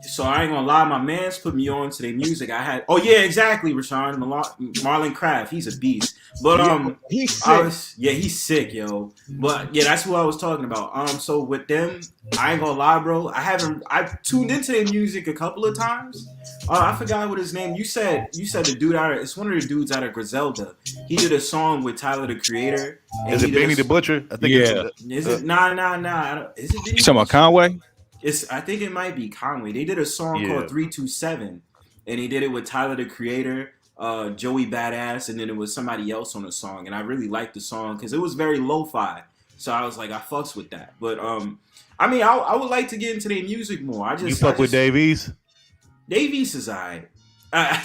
So I ain't gonna lie, my man's put me on to their music. Exactly, Rashawn. Marlon Craft, he's a beast. But he's sick. He's sick, yo. But yeah, that's what I was talking about. So with them, I ain't gonna lie, bro. I've tuned into their music a couple of times. I forgot what his name. You said the dude it's one of the dudes out of Griselda. He did a song with Tyler the Creator. Is it Benny the Butcher? I think Is it? Nah. Is it Benny? You talking about Conway? I think it might be Conway. They did a song called 327, and he did it with Tyler the Creator, Joey Badass, and then it was somebody else on the song. And I really liked the song because it was very lo-fi. So I was like, I fucks with that. But I mean, I would like to get into their music more. You fuck with Dave East? Dave East is alright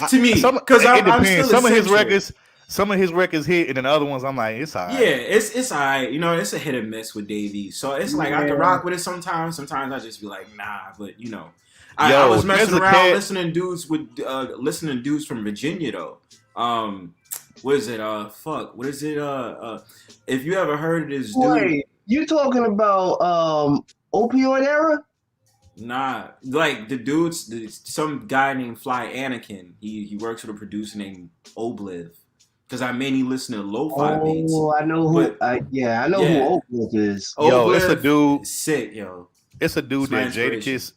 to me because it depends. I'm some of his records hit, and then the other ones I'm like, it's alright. Yeah, it's alright. You know, it's a hit and miss with Dave East. So it's like I can rock with it sometimes. Sometimes I just be like, nah. But you know, I was messing around listening to dudes from Virginia though. What is it? What is it? If you ever heard of this dude, Wait, you talking about Opioid Era? Nah, like the dudes, some guy named Fly Anakin. He works with a producer named Obliv. Because I mainly listen to lo-fi beats. Oh, I know who. I know who Obliv is. Yo, it's a dude. Sick, yo. It's a dude that Jadakiss,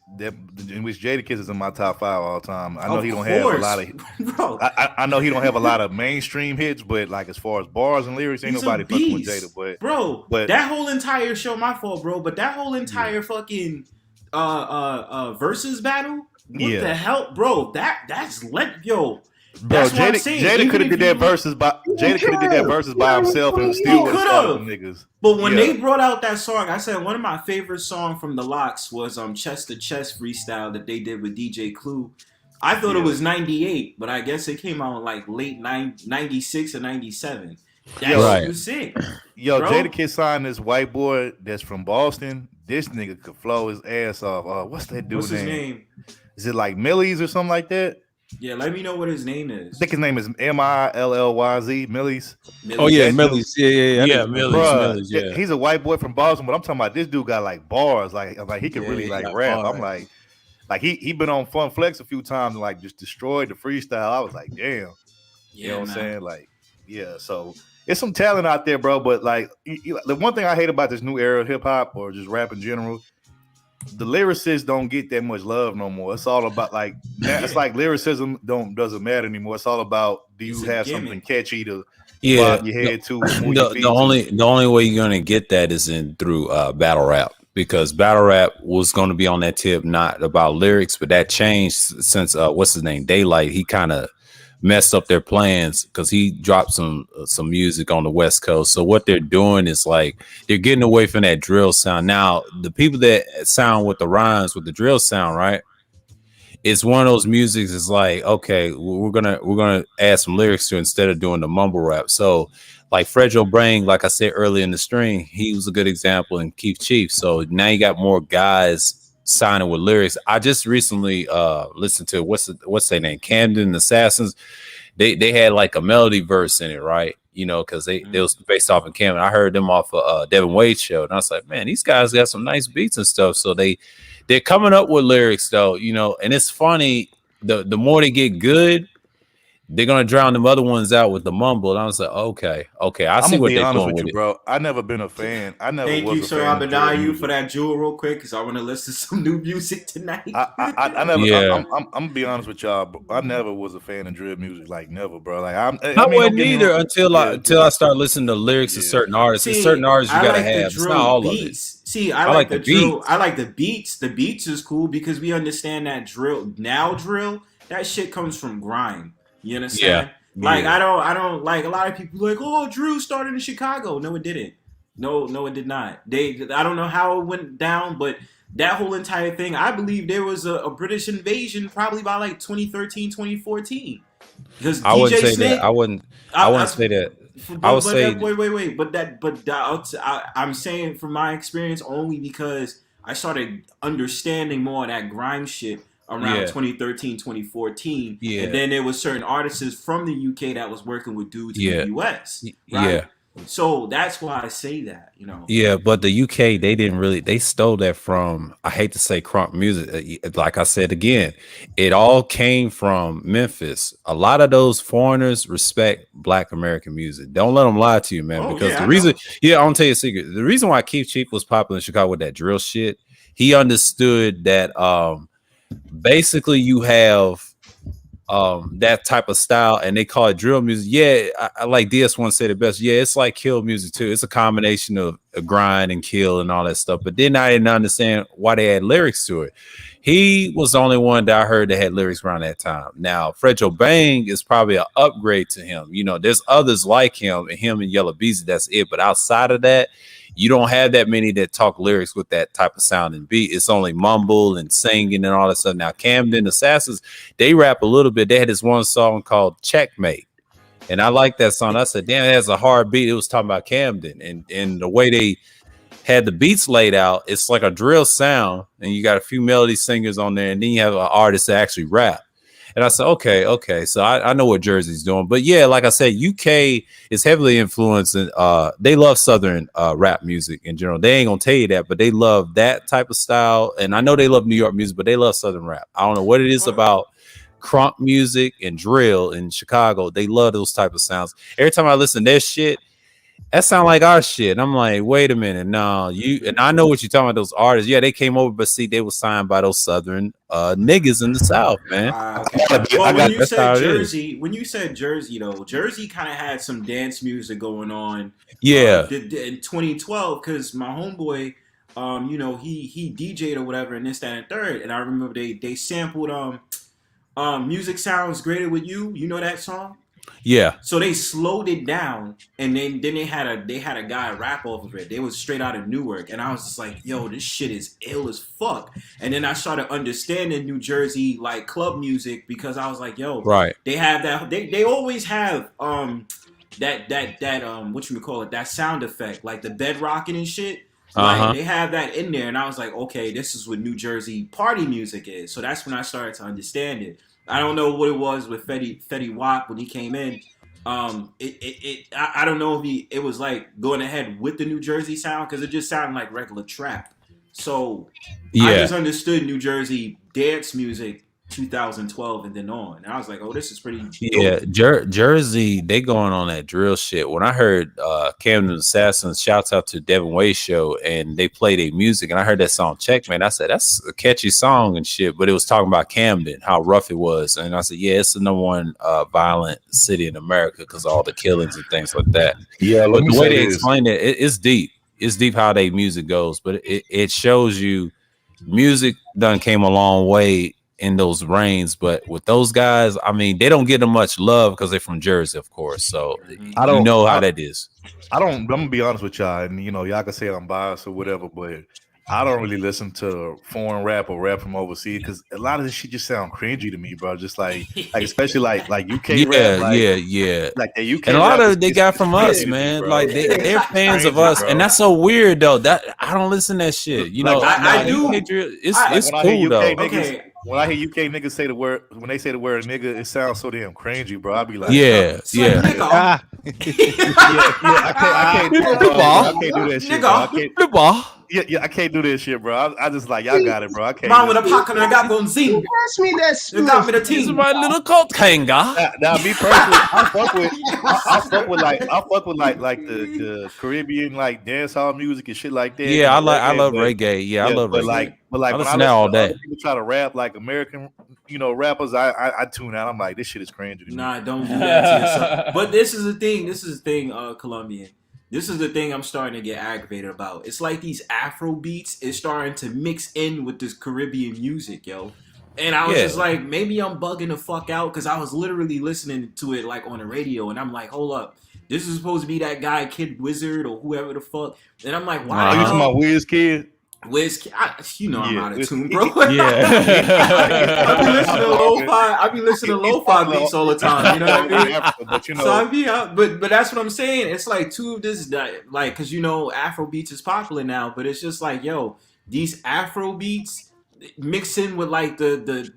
in which Jadakiss is in my top 5 all time. I know he don't have a lot of. Bro. I know he don't have a lot of mainstream hits, but like as far as bars and lyrics, ain't nobody fucking with Jada. But that whole entire show, my fault, bro. But that whole entire fucking versus battle, what the hell, bro? That's yo. Bro, Jada could have did that versus by himself and still would have niggas. But when they brought out that song, I said one of my favorite songs from the Lox was Chest to Chest freestyle that they did with DJ Clue. I thought it was 98, but I guess it came out like late 96 or 97. That shit was sick. Yo, Jadakiss signed this white boy that's from Boston. This nigga could flow his ass off. What's that dude's name? What's his name? Is it like Millies or something like that? Yeah, let me know what his name is. I think his name is Millyz. Millies. Oh yeah, Millies. Yeah. Millies. Yeah. He's a white boy from Boston, but I'm talking about this dude got like bars, like he can really like rap. Bars. I'm like he been on Fun Flex a few times and like just destroyed the freestyle. I was like, damn. You know what I'm saying? Like, yeah. So it's some talent out there, bro. But like the one thing I hate about this new era of hip hop or just rap in general, the lyricists don't get that much love no more. It's all about like it's like lyricism doesn't matter anymore. It's all about do you have something catchy to bob your head to? The only way you're gonna get that is through battle rap, because battle rap was going to be on that tip, not about lyrics, but that changed since what's his name, Daylight. He kind of messed up their plans because he dropped some music on the West Coast. So what they're doing is like they're getting away from that drill sound. Now the people that sound with the rhymes with the drill sound, right? It's one of those musics. It's like, okay, we're gonna add some lyrics to it instead of doing the mumble rap. So like Fredro Brain, like I said earlier in the string, he was a good example, and Keith Chief. So now you got more guys signing with lyrics. I just recently listened to what's their name, Camden Assassins. They had like a melody verse in it, right? You know, because they was based off of Camden. I heard them off of Devin Wade's show, and I was like, man, these guys got some nice beats and stuff. So they're coming up with lyrics though, you know, and it's funny. The more they get good, they're gonna drown them other ones out with the mumble. And I was like, okay, I see what they're doing with it, bro. I never been a fan. I never. Thank you, Sir Abadayu, for that jewel, real quick, because I want to listen to some new music tonight. I never. Yeah. I'm gonna be honest with y'all. Bro. I never was a fan of drill music, like never, bro. Like I wasn't either until I started listening to lyrics of certain artists. See, certain artists you gotta have. It's not all beats. Of it. See, I like the drill. I like the beats. The beats is cool because we understand that drill. That shit comes from grime. You understand? Yeah. Like I don't like a lot of people like, oh, Drew started in Chicago. No, it didn't. No, it did not. I don't know how it went down, but that whole entire thing, I believe there was a British invasion probably by like 2013, 2014. Because I wouldn't say that. I wouldn't say that. I would say wait. I'm saying from my experience only because I started understanding more of that grime shit around 2013, 2014. Yeah. And then there was certain artists from the UK that was working with dudes in the US. Right? Yeah. So that's why I say that, you know. Yeah, but the UK, they didn't really, they stole that from, I hate to say crunk music. Like I said again, it all came from Memphis. A lot of those foreigners respect Black American music. Don't let them lie to you, man. Oh, Because yeah, the I reason, know. yeah, I'm gonna tell you a secret. The reason why Keith Chief was popular in Chicago with that drill shit, he understood that basically you have that type of style, and they call it drill music. Yeah, I like DS1 said it best. Yeah, it's like kill music too. It's a combination of a grind and kill and all that stuff. But then I didn't understand why they had lyrics to it. He was the only one that I heard that had lyrics around that time. Now, Fred Joe Bang is probably an upgrade to him. You know, there's others like him and Yellow Beezy. That's it. But outside of that, you don't have that many that talk lyrics with that type of sound and beat. It's only mumble and singing and all that stuff. Now, Camden Assassins, they rap a little bit. They had this one song called Checkmate. And I like that song. I said, damn, it has a hard beat. It was talking about Camden. And the way they had the beats laid out, it's like a drill sound. And you got a few melody singers on there. And then you have an artist that actually rap. And I said, okay. So I know what Jersey's doing. But yeah, like I said, UK is heavily influenced. They love Southern rap music in general. They ain't going to tell you that, but they love that type of style. And I know they love New York music, but they love Southern rap. I don't know what it is about crunk music and drill in Chicago. They love those type of sounds. Every time I listen to their shit, that sound like our shit. And I'm like, wait a minute. No, and I know what you're talking about, those artists. Yeah, they came over, but see, they were signed by those Southern niggas in the South, man. Well, when you said Jersey, though, Jersey kind of had some dance music going on. Yeah. In 2012, because my homeboy, you know, he DJ'd or whatever, and this, that, and third. And I remember they sampled Music Sounds Greater With You. You know that song? Yeah. So they slowed it down, and then they had a guy rap off of it. They was straight out of Newark, and I was just like, yo, this shit is ill as fuck. And then I started understanding New Jersey like club music, because I was like, yo, right, they have that. They always have that what you would call it, that sound effect, like the bed rocking and shit. Like, they have that in there, and I was like, okay, this is what New Jersey party music is. So that's when I started to understand it. I don't know what it was with Fetty Wap when he came in. I don't know if it was like going ahead with the New Jersey sound, because it just sounded like regular trap. So I just understood New Jersey dance music 2012 and then on, and I was like, oh, this is pretty dope. Yeah. Jersey, they going on that drill shit. When I heard Camden Assassins, shouts out to Devin Wade show, and they played their music, and I heard that song Checkmate, I said, that's a catchy song and shit, but it was talking about Camden, how rough it was. And I said, yeah, it's the number one violent city in America because of all the killings and things like that. Yeah, but the way they explained it's deep. It's deep how they music goes, but it shows you music done came a long way in those reigns. But with those guys, I mean, they don't get them much love because they're from Jersey, of course. So I don't know how that is. I'm gonna be honest with y'all, and you know, y'all can say I'm biased or whatever, but I don't really listen to foreign rap or rap from overseas, because a lot of this shit just sound cringy to me, bro. Just like especially like UK rap, like the UK, and a lot of it they got from us, man. Bro. Like they're fans of us, bro. And that's so weird though. That I don't listen to that shit. You know, I do. It's cool though. Okay. When I hear UK niggas say the word, when they say the word nigga, it sounds so damn cringy, bro. I'll be like, yeah. I can't do that shit, bro. I can't do this shit, bro. I just like, y'all got it, bro. I can't. Man with a pocket and I got gon' zing. Pass me that stuff. You got me the team. My little coat hanger. Now, me personally, I fuck with like the Caribbean like dancehall music and shit like that. Yeah, I love reggae. Yeah, I love reggae. But like I when listen to all that, people try to rap like American, you know, rappers, I tune out. I'm like, this shit is cringy. Nah, don't do that to yourself. But this is the thing, Colombian. This is the thing I'm starting to get aggravated about. It's like these Afro beats is starting to mix in with this Caribbean music, yo. And I was just like, maybe I'm bugging the fuck out, because I was literally listening to it like on the radio, and I'm like, hold up, this is supposed to be that guy Kid Wizard or whoever the fuck. And I'm like, why? Are you talking about Wizkid? You know I'm out of tune, bro. Yeah. I be listening to lo-fi beats all the time. You know what I mean? But you know, so I be out, but that's what I'm saying. It's like two of this, like, because you know Afro beats is popular now, but it's just like, yo, these Afro beats, mixing with like the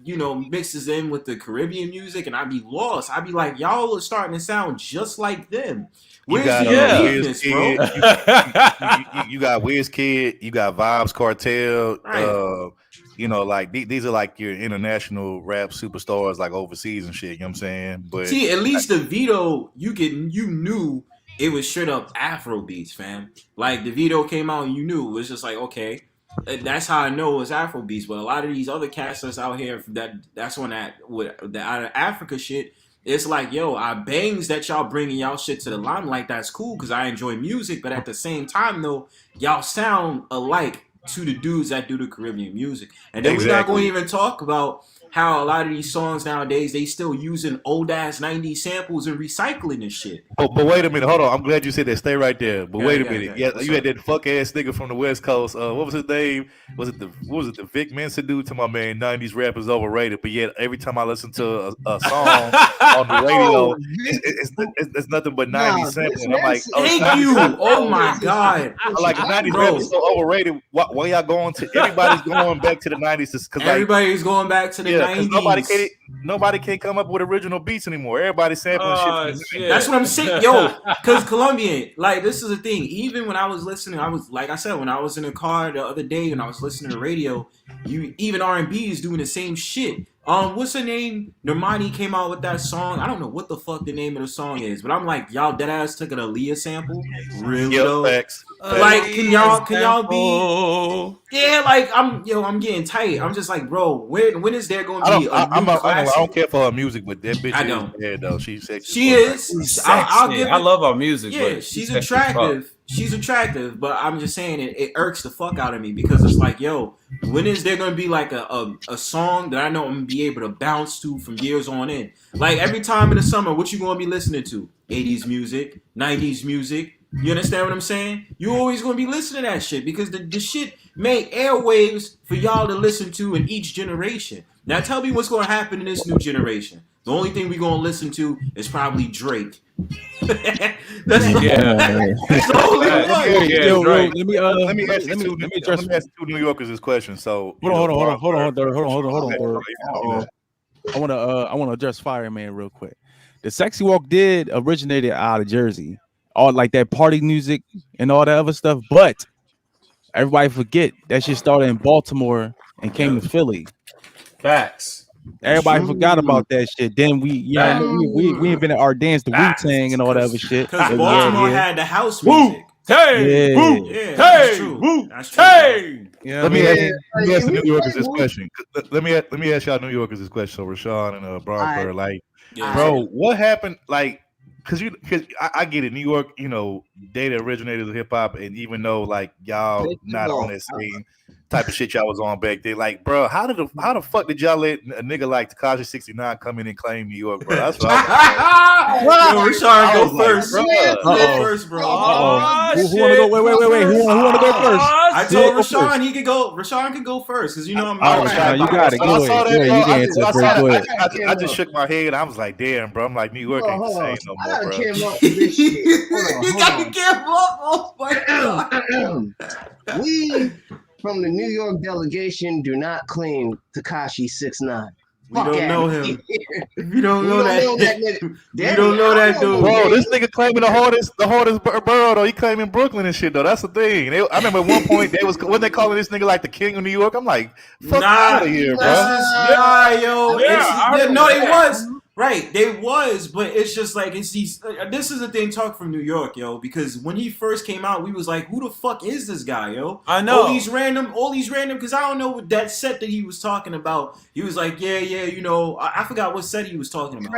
mixes in with the Caribbean music, and I'd be lost. I'd be like, y'all are starting to sound just like them. You Where's got the Wiz uniqueness, bro? Kid, you got Wizkid, you got Vibes Cartel. Right. Like these are like your international rap superstars, like overseas and shit. You know what I'm saying? But See, at least the Vito, you knew it was straight up Afro beats, fam. Like the Vito came out, and you knew it was just like, okay, that's how I know it was Afro beats. But a lot of these other cats that's out here that's on that with the out of Africa shit. It's like, yo, I bangs that y'all bringing y'all shit to the limelight. That's cool because I enjoy music, but at the same time, though, y'all sound alike to the dudes that do the Caribbean music. And then we're not going to even talk about how a lot of these songs nowadays, they still using old ass 90s samples and recycling and shit. But wait a minute, hold on. I'm glad you said that. Stay right there. But wait a minute. Yeah, you had that fuck ass nigga from the West Coast. What was his name? Was it the Vic Mensa dude? To my man, 90s rap is overrated. But yet every time I listen to a song on the radio, it's nothing but 90s sampling. I'm like, thank you. Oh my god. I'm like, the 90s rap is so overrated. Why y'all going to? Everybody's going back to the 90s because everybody's going back to the 90s. Nobody can come up with original beats anymore. Everybody's sampling shit. That's what I'm saying, yo. Because Colombian, like, this is the thing. Even when I was listening, I was like I said, when I was in the car the other day and I was listening to the radio, even R&B is doing the same shit. What's her name? Normani came out with that song. I don't know what the fuck the name of the song is, but I'm like, y'all deadass took an Aaliyah sample. Really though? Facts. Like, can y'all be? Yeah, like I'm getting tight. I'm just like, bro, when is there going to be I don't care for her music, but that bitch is bad though. She's sexy. She is. I'll give it. I love her music. Yeah, but she's attractive. She's attractive, but I'm just saying it irks the fuck out of me because it's like, yo, when is there gonna be like a song that I know I'm gonna be able to bounce to from years on in? Like every time in the summer, what you gonna be listening to? 80s music, 90s music. You understand what I'm saying? You always gonna be listening to that shit because the shit made airwaves for y'all to listen to in each generation. Now tell me what's gonna happen in this new generation. The only thing we're gonna listen to is probably Drake. That's the only one. Let me ask two New Yorkers this question. So hold on. I want to address Fireman real quick. The Sexy Walk did originated out of Jersey, all like that party music and all that other stuff. But everybody forget that shit started in Baltimore and came to Philly. Facts. Everybody forgot about that shit. Then we invented our dance, the Wu-Tang and all that other shit. Because Baltimore had the house music. Hey, that's true. Let me ask the New Yorkers this question. Let me ask y'all New Yorkers this question. So Rashawn and Bronford, like, bro, what happened? Like, because I get it. New York, they the originators of hip hop, and even though like y'all not on that same type of shit y'all was on back then, like, bro, how the fuck did y'all let a nigga like Tekashi 69 come in and claim New York, bro? That's what Rashawn, go first. Go first, bro. Who want to go? Wait. Who want to go first? I told Rashawn he could go. Rashawn can go first because I'm. You got it. Go ahead. Go ahead. I just shook my head. I was like, damn, bro. I'm like, New York ain't the same no more, bro. You got to give up. Oh my God. We from the New York delegation do not claim Tekashi 6ix9ine. We don't know him. We don't know that. We nigga. don't know that dude. Bro, this nigga claiming the hardest borough though. He claiming Brooklyn and shit though. That's the thing. I remember at one point when they calling this nigga like the king of New York. I'm like, fuck out of here, bro. Yo. No, it was. Right, they was, but it's just like it's these. This is the thing. Talk from New York, yo, because when he first came out, we was like, "Who the fuck is this guy, yo?" I know all these random. Because I don't know what that set that he was talking about. He was like, "Yeah, I forgot what set he was talking about."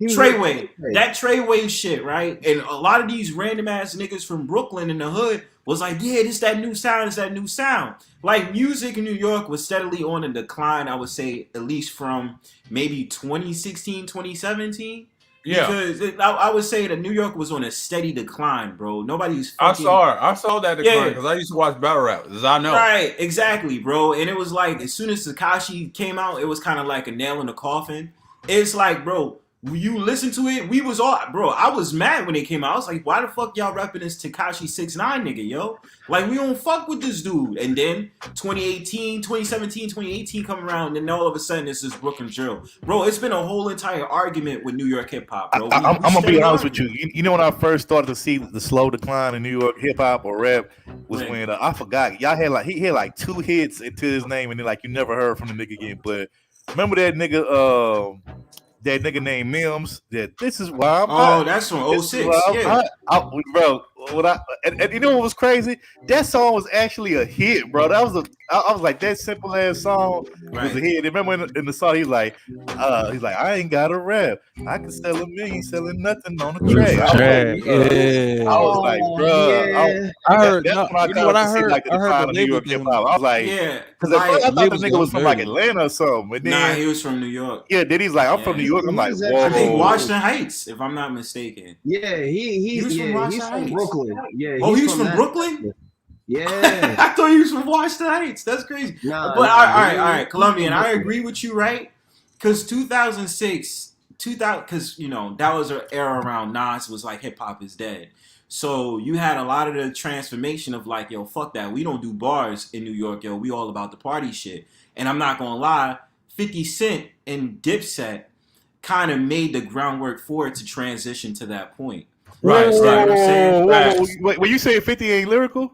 Treyway, that Treyway shit, right? And a lot of these random ass niggas from Brooklyn in the hood was like, yeah, this that new sound. Like music in New York was steadily on a decline, I would say, at least from maybe 2016, 2017. Yeah. Because I would say that New York was on a steady decline, bro. Nobody's fucking... I saw that decline because I used to watch battle rap, as I know. Right, exactly, bro. And it was like, as soon as Tekashi came out, it was kind of like a nail in the coffin. It's like, bro, You listen to it, we was all, bro, I was mad when it came out. I was like, why the fuck y'all rapping this Tekashi 6ix9ine nigga, yo? Like, we don't fuck with this dude. And then 2018 come around, and then all of a sudden it's this Brooklyn drill. Bro, it's been a whole entire argument with New York hip hop, bro. I'm gonna be honest with you. You know when I first started to see the slow decline in New York hip hop or rap was when I forgot y'all had like he had like 2 hits into his name, and then like you never heard from the nigga again. But remember that nigga named Mims, that this is why I'm hot. that's from 06. Yeah. Bro, and you know what was crazy? That song was actually a hit, bro. That was I was like, that simple ass song was a hit. Remember in the song he's like, I ain't got a rap. I can sell $1 million selling nothing on the track. I was like, bro. I heard. That's when You know what I heard? Like, the I heard decline the of New label York hip doing. hop. I was like, Yeah, because I thought the labels nigga was from going like very. Atlanta or something. And nah, then he was from New York. yeah, then he's like, I'm from New York. I'm like, whoa. I think Washington Heights, if I'm not mistaken. Yeah, he's from Washington Heights. Brooklyn. Yeah. Oh, he's from that- Brooklyn? Yeah. I thought he was from Washington Heights. That's crazy. Nah, But nah, all he- right, Colombian. he's I from agree with you, right? Because 2006, because you know that was an era around Nas was like hip hop is dead. So you had a lot of the transformation of like, yo, fuck that. We don't do bars in New York, yo. We all about the party shit. And I'm not gonna lie, 50 Cent and Dipset kind of made the groundwork for it to transition to that point. Right. You know what I'm saying? Wait, when you say 50 ain't lyrical?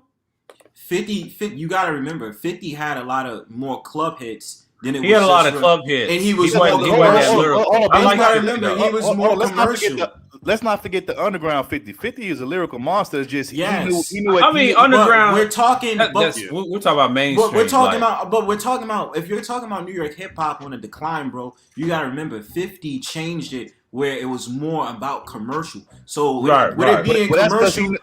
50, you gotta remember, 50 had a lot of more club hits than it was. He had a lot just of real- club hits. and he was He wasn't that lyrical. I like gotta that. remember, he was more commercial. Let's not forget the underground 50. 50 is a lyrical monster. It's just Yes. he knew what I mean, he knew. underground. We're talking, We're talking about mainstream. we're talking like, about, if you're talking about New York hip hop on a decline, bro, you gotta remember 50 changed it where it was more about commercial. So with it being commercial.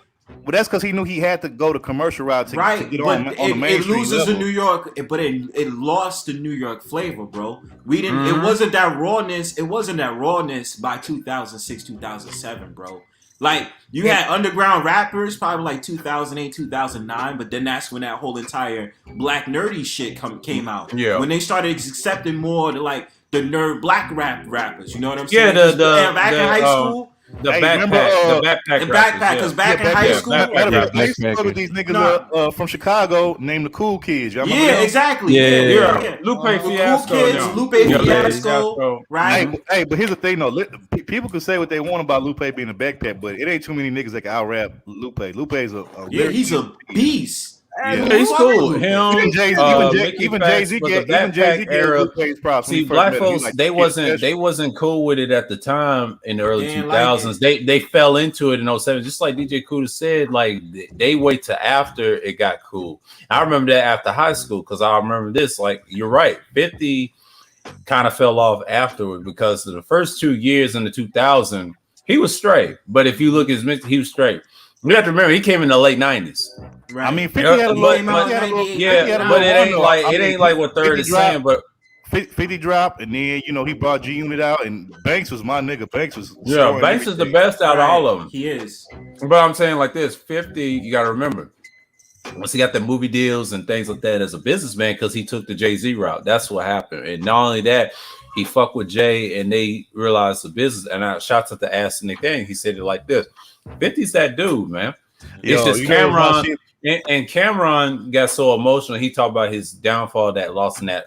But that's because he knew he had to go the commercial route to get on the it mainstream loses level. the New York, but it lost the New York flavor, bro. We didn't. It wasn't that rawness. It wasn't that rawness by 2006, 2007, bro. Like you had underground rappers probably like 2008, 2009, but then that's when that whole entire black nerdy shit came out. Yeah. When they started accepting more like the nerd black rappers. You know what I'm saying? Yeah, back in high school. The backpack, because back in high school, I used to go to these niggas from Chicago named the Cool Kids. Y'all remember them? exactly. Yeah. Lupe Fiasco. Cool Kids, Lupe Fiasco, right? Hey, but here's the thing, though. People can say what they want about Lupe being a backpack, but it ain't too many niggas that can out-rap Lupe. Lupe is he's a beast. Yeah. He's cool. Him, Even Jay-Z gave Lupe's props. See, black folks, they wasn't cool with it at the time in the early 2000s. They fell into it in 07. Just like DJ Kuda said, like they wait till after it got cool. I remember that after high school because I remember this. Like you're right, 50 kind of fell off afterward because of the first 2 years in the 2000s, he was straight. But if you look at his mix, he was straight. You have to remember he came in the late 90s. Right. I mean, 50 had a little, but it ain't like what Third is saying. But 50 dropped, and then he brought G Unit out, and Banks was my nigga. Banks was Banks is the best out of all of them. He is. But I'm saying like this: 50, you got to remember. Once he got the movie deals and things like that as a businessman, because he took the Jay-Z route. That's what happened. And not only that, he fucked with Jay, and they realized the business. And I shouts at the ass and thing. He said it like this: 50's that dude, man. It's just Cameron, and Cameron got so emotional. He talked about his downfall that lost in that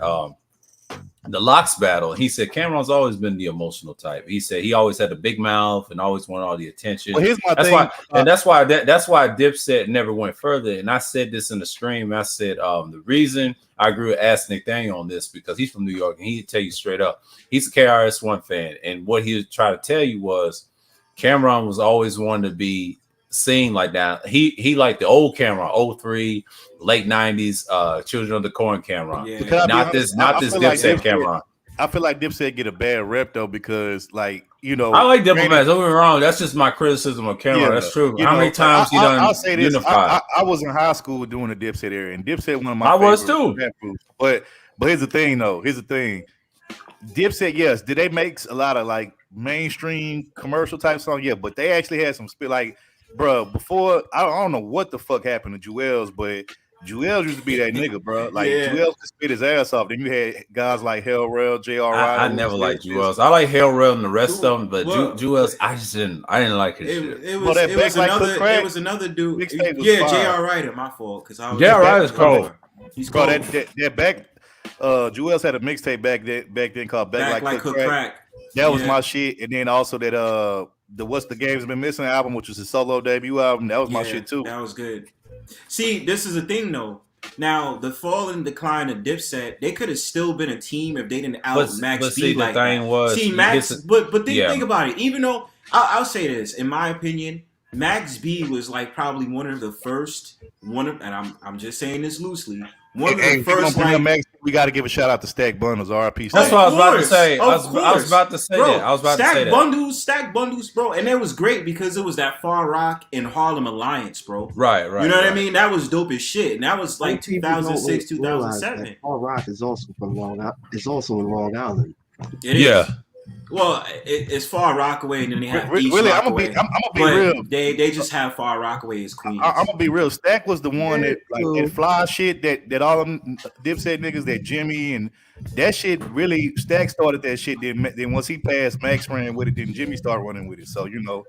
the Locks battle. He said Cameron's always been the emotional type. He said he always had a big mouth and always wanted all the attention. Well, here's my that's thing. That's why Dipset never went further. And I said this in the stream. I said the reason I agree with Ask Nathaniel on this because he's from New York and he'd tell you straight up he's a KRS-One fan. And what he would try to tell you was Cameron was always wanting to be seen like that. He liked the old Cameron, 03, late 90s, Children of the Corn Cameron. Yeah. Not this Dipset Cameron. I feel like Dipset get a bad rep though because I like Diplomats. Don't get me wrong. That's just my criticism of Cameron. That's true. How many times he done I'll say this. unified? I was in high school doing the Dipset era, and Dipset one of my I was favorite too. rap groups. But here's the thing though. Dipset, yes, did they make a lot of like mainstream commercial type songs? Yeah, but they actually had some spit like, bro. Before I don't know what the fuck happened to Jewels, but Jewel used to be that nigga, bro. Like Yeah. Jewel could spit his ass off. Then you had guys like Hell Rel, J.R. Ryder. I never liked Jewels. I like Hell Rel and the rest of them, but Well, Jewels, I didn't like his shit. It Well, that was Back Like another. Cook Crack It was another dude. mixtape was Yeah, fire. J.R. Ryder. My fault, because I was. J.R. Ryder's cold. He's Bro, cold. that back Jewels had a mixtape back then called Back Like Cook Crack. That was Yeah. my shit. And then also that the What's the Game's Been Missing album, which was his solo debut album. That was my Yeah, shit too. That was good. See, this is the thing though. Now, the fall and decline of Dipset, they could have still been a team if they didn't out Max but B see, the like thing that. was, See, you Max, get to- but yeah. think about it. Even though I'll say this, in my opinion, Max B was like probably one of the first and I'm just saying this loosely. One of Hey, the first like, like. Max, we got to give a shout out to Stack Bundles, RP. That's Of what I was about to course, say. I of was about to say bro, that. I was about to say that. Stack bundles, bro, and it was great because it was that Far Rock and Harlem Alliance, bro. Right. You know what I right. mean? That was dope as shit, and that was like People don't 2006, realize that 2007. Paul Rock is also from is also in Long Island. It is. Yeah. Well, it's Far Rockaway, and then they have Really, East I'm Rockaway. gonna be But real. They just have Far Rockaway as Queens. I'm gonna be real. Stack was the one that like cool. that fly shit that all them Dipset niggas, that Jimmy and that shit really. Stack started that shit. Then once he passed, Max ran with it. Then Jimmy started running with it. So you know,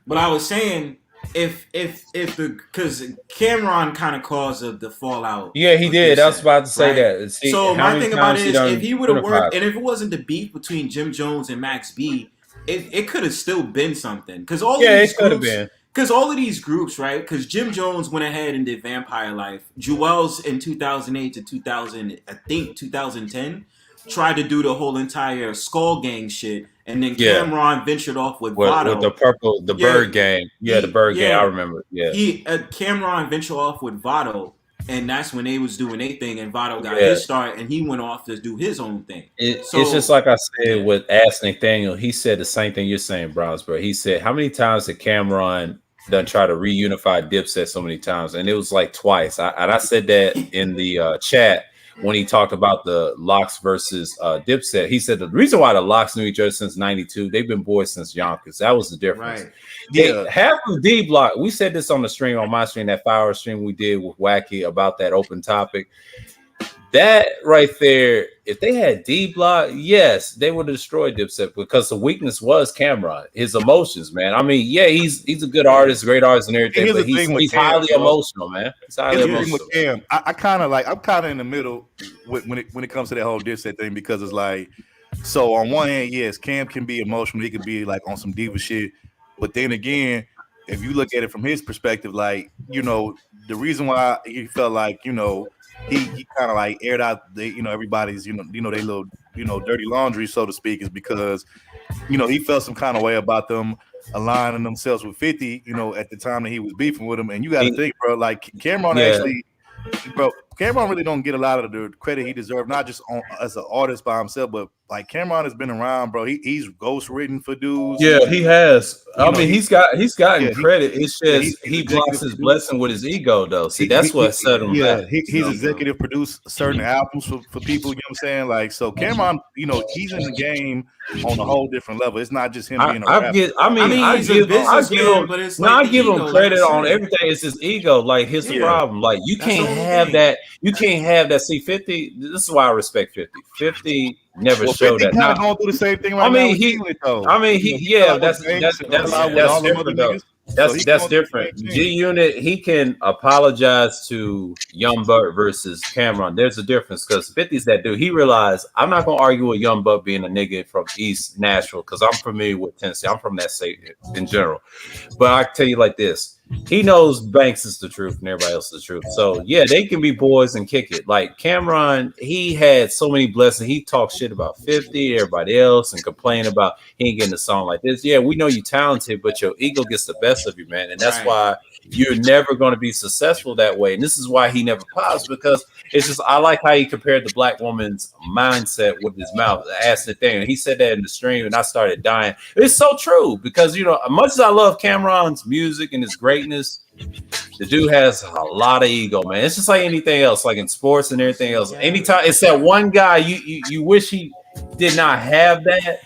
But I was saying, if because Cameron kind of caused the fallout. Yeah, he of did. I was Dipset, about to say right? that. See, So how my many thing about times it is, done if he would have unified? worked, and if it wasn't the beef between Jim Jones and Max B, it could have still been something. Because all Yeah, of these it could have groups, been. because all of these groups, right? Because Jim Jones went ahead and did Vampire Life. Jewels in 2008 to 2010, tried to do the whole entire Skull Gang shit, and then Yeah. Cameron ventured off with Votto. With the Yeah. Bird Gang. Yeah, the Bird Gang. I remember. Yeah. Cameron ventured off with Votto, and that's when they was doing their thing, and Votto got Yeah. his start, and he went off to do his own thing. It's So- just like I said with Ask Nathaniel. He said the same thing you're saying, Browns, bro. He said, how many times did Cameron done try to reunify Dipset so many times? And it was like twice. I said that in the chat when he talked about the Locks versus Dipset. He said the reason why the Locks knew each other since '92, they've been boys since Yonkers. That was the difference. Right. Yeah, half of D Block. We said this on the stream, on my stream, that 5-hour stream we did with Wacky about that open topic. That right there, if they had D Block, yes, they would have destroyed Dipset because the weakness was Cameron, his emotions, man. I mean, yeah, he's a good artist, great artist, and everything, Here's but the thing with he's Cam, highly bro. emotional, man. He's highly here's the thing emotional. with Cam. I'm kind of in the middle when it comes to that whole Dipset thing, because it's like, so on one hand, yes, Cam can be emotional. He could be like on some diva shit, but then again, if you look at it from his perspective, like, you know, the reason why he felt like, you know, he kind of like aired out everybody's they little dirty laundry, so to speak, is because, you know, he felt some kind of way about them aligning themselves with 50, you know, at the time that he was beefing with him. And you got to think, bro, like Cameron Cameron really don't get a lot of the credit he deserves, not just as an artist by himself, but like Cameron has been around, bro. He's ghostwritten for dudes. Yeah, he has. I mean, he's gotten yeah, credit. It's just he's he blocks his executive blessing with his ego, though. See, that's what set him back. He's executive produced certain albums for people, you know what I'm saying? Like, so Cameron, you know, he's in the game on a whole different level. It's not just him being a rapper. I he's a give businessman, him, but it's no, like I the give him ego, like credit you on said. everything. It's his ego. Like, here's the Yeah. problem. Like, you That's the can't whole have thing. that. You can't have that. See, 50. This is why I respect 50. 50 never Well, showed 50 that. kind Now, of going through the same thing right I mean, now. he- with though. I mean, You know, yeah, fell out that's with Banks and fell out with that's all them other different though. niggas. So That's he going through the different. same thing. G Unit, he can apologize to Young Buck versus Cameron. There's a difference because 50's that dude. He realized I'm not gonna argue with Young Buck being a nigga from East Nashville because I'm familiar with Tennessee. I'm from that state in general. But I can tell you like this. He knows Banks is the truth and everybody else is the truth. So yeah, they can be boys and kick it. Like Cameron, he had so many blessings. He talked shit about 50, everybody else, and complained about he ain't getting a song like this. Yeah, we know you're talented, but your ego gets the best of you, man. And that's Right. why you're never going to be successful that way. And this is why he never pops, because it's just I like how he compared the black woman's mindset with his mouth. Asked the thing. He said that in the stream, and I started dying. It's so true because, you know, as much as I love Cameron's music and his greatness, the dude has a lot of ego, man. It's just like anything else, like in sports and everything else. Yeah. Anytime it's that one guy you wish he did not have that.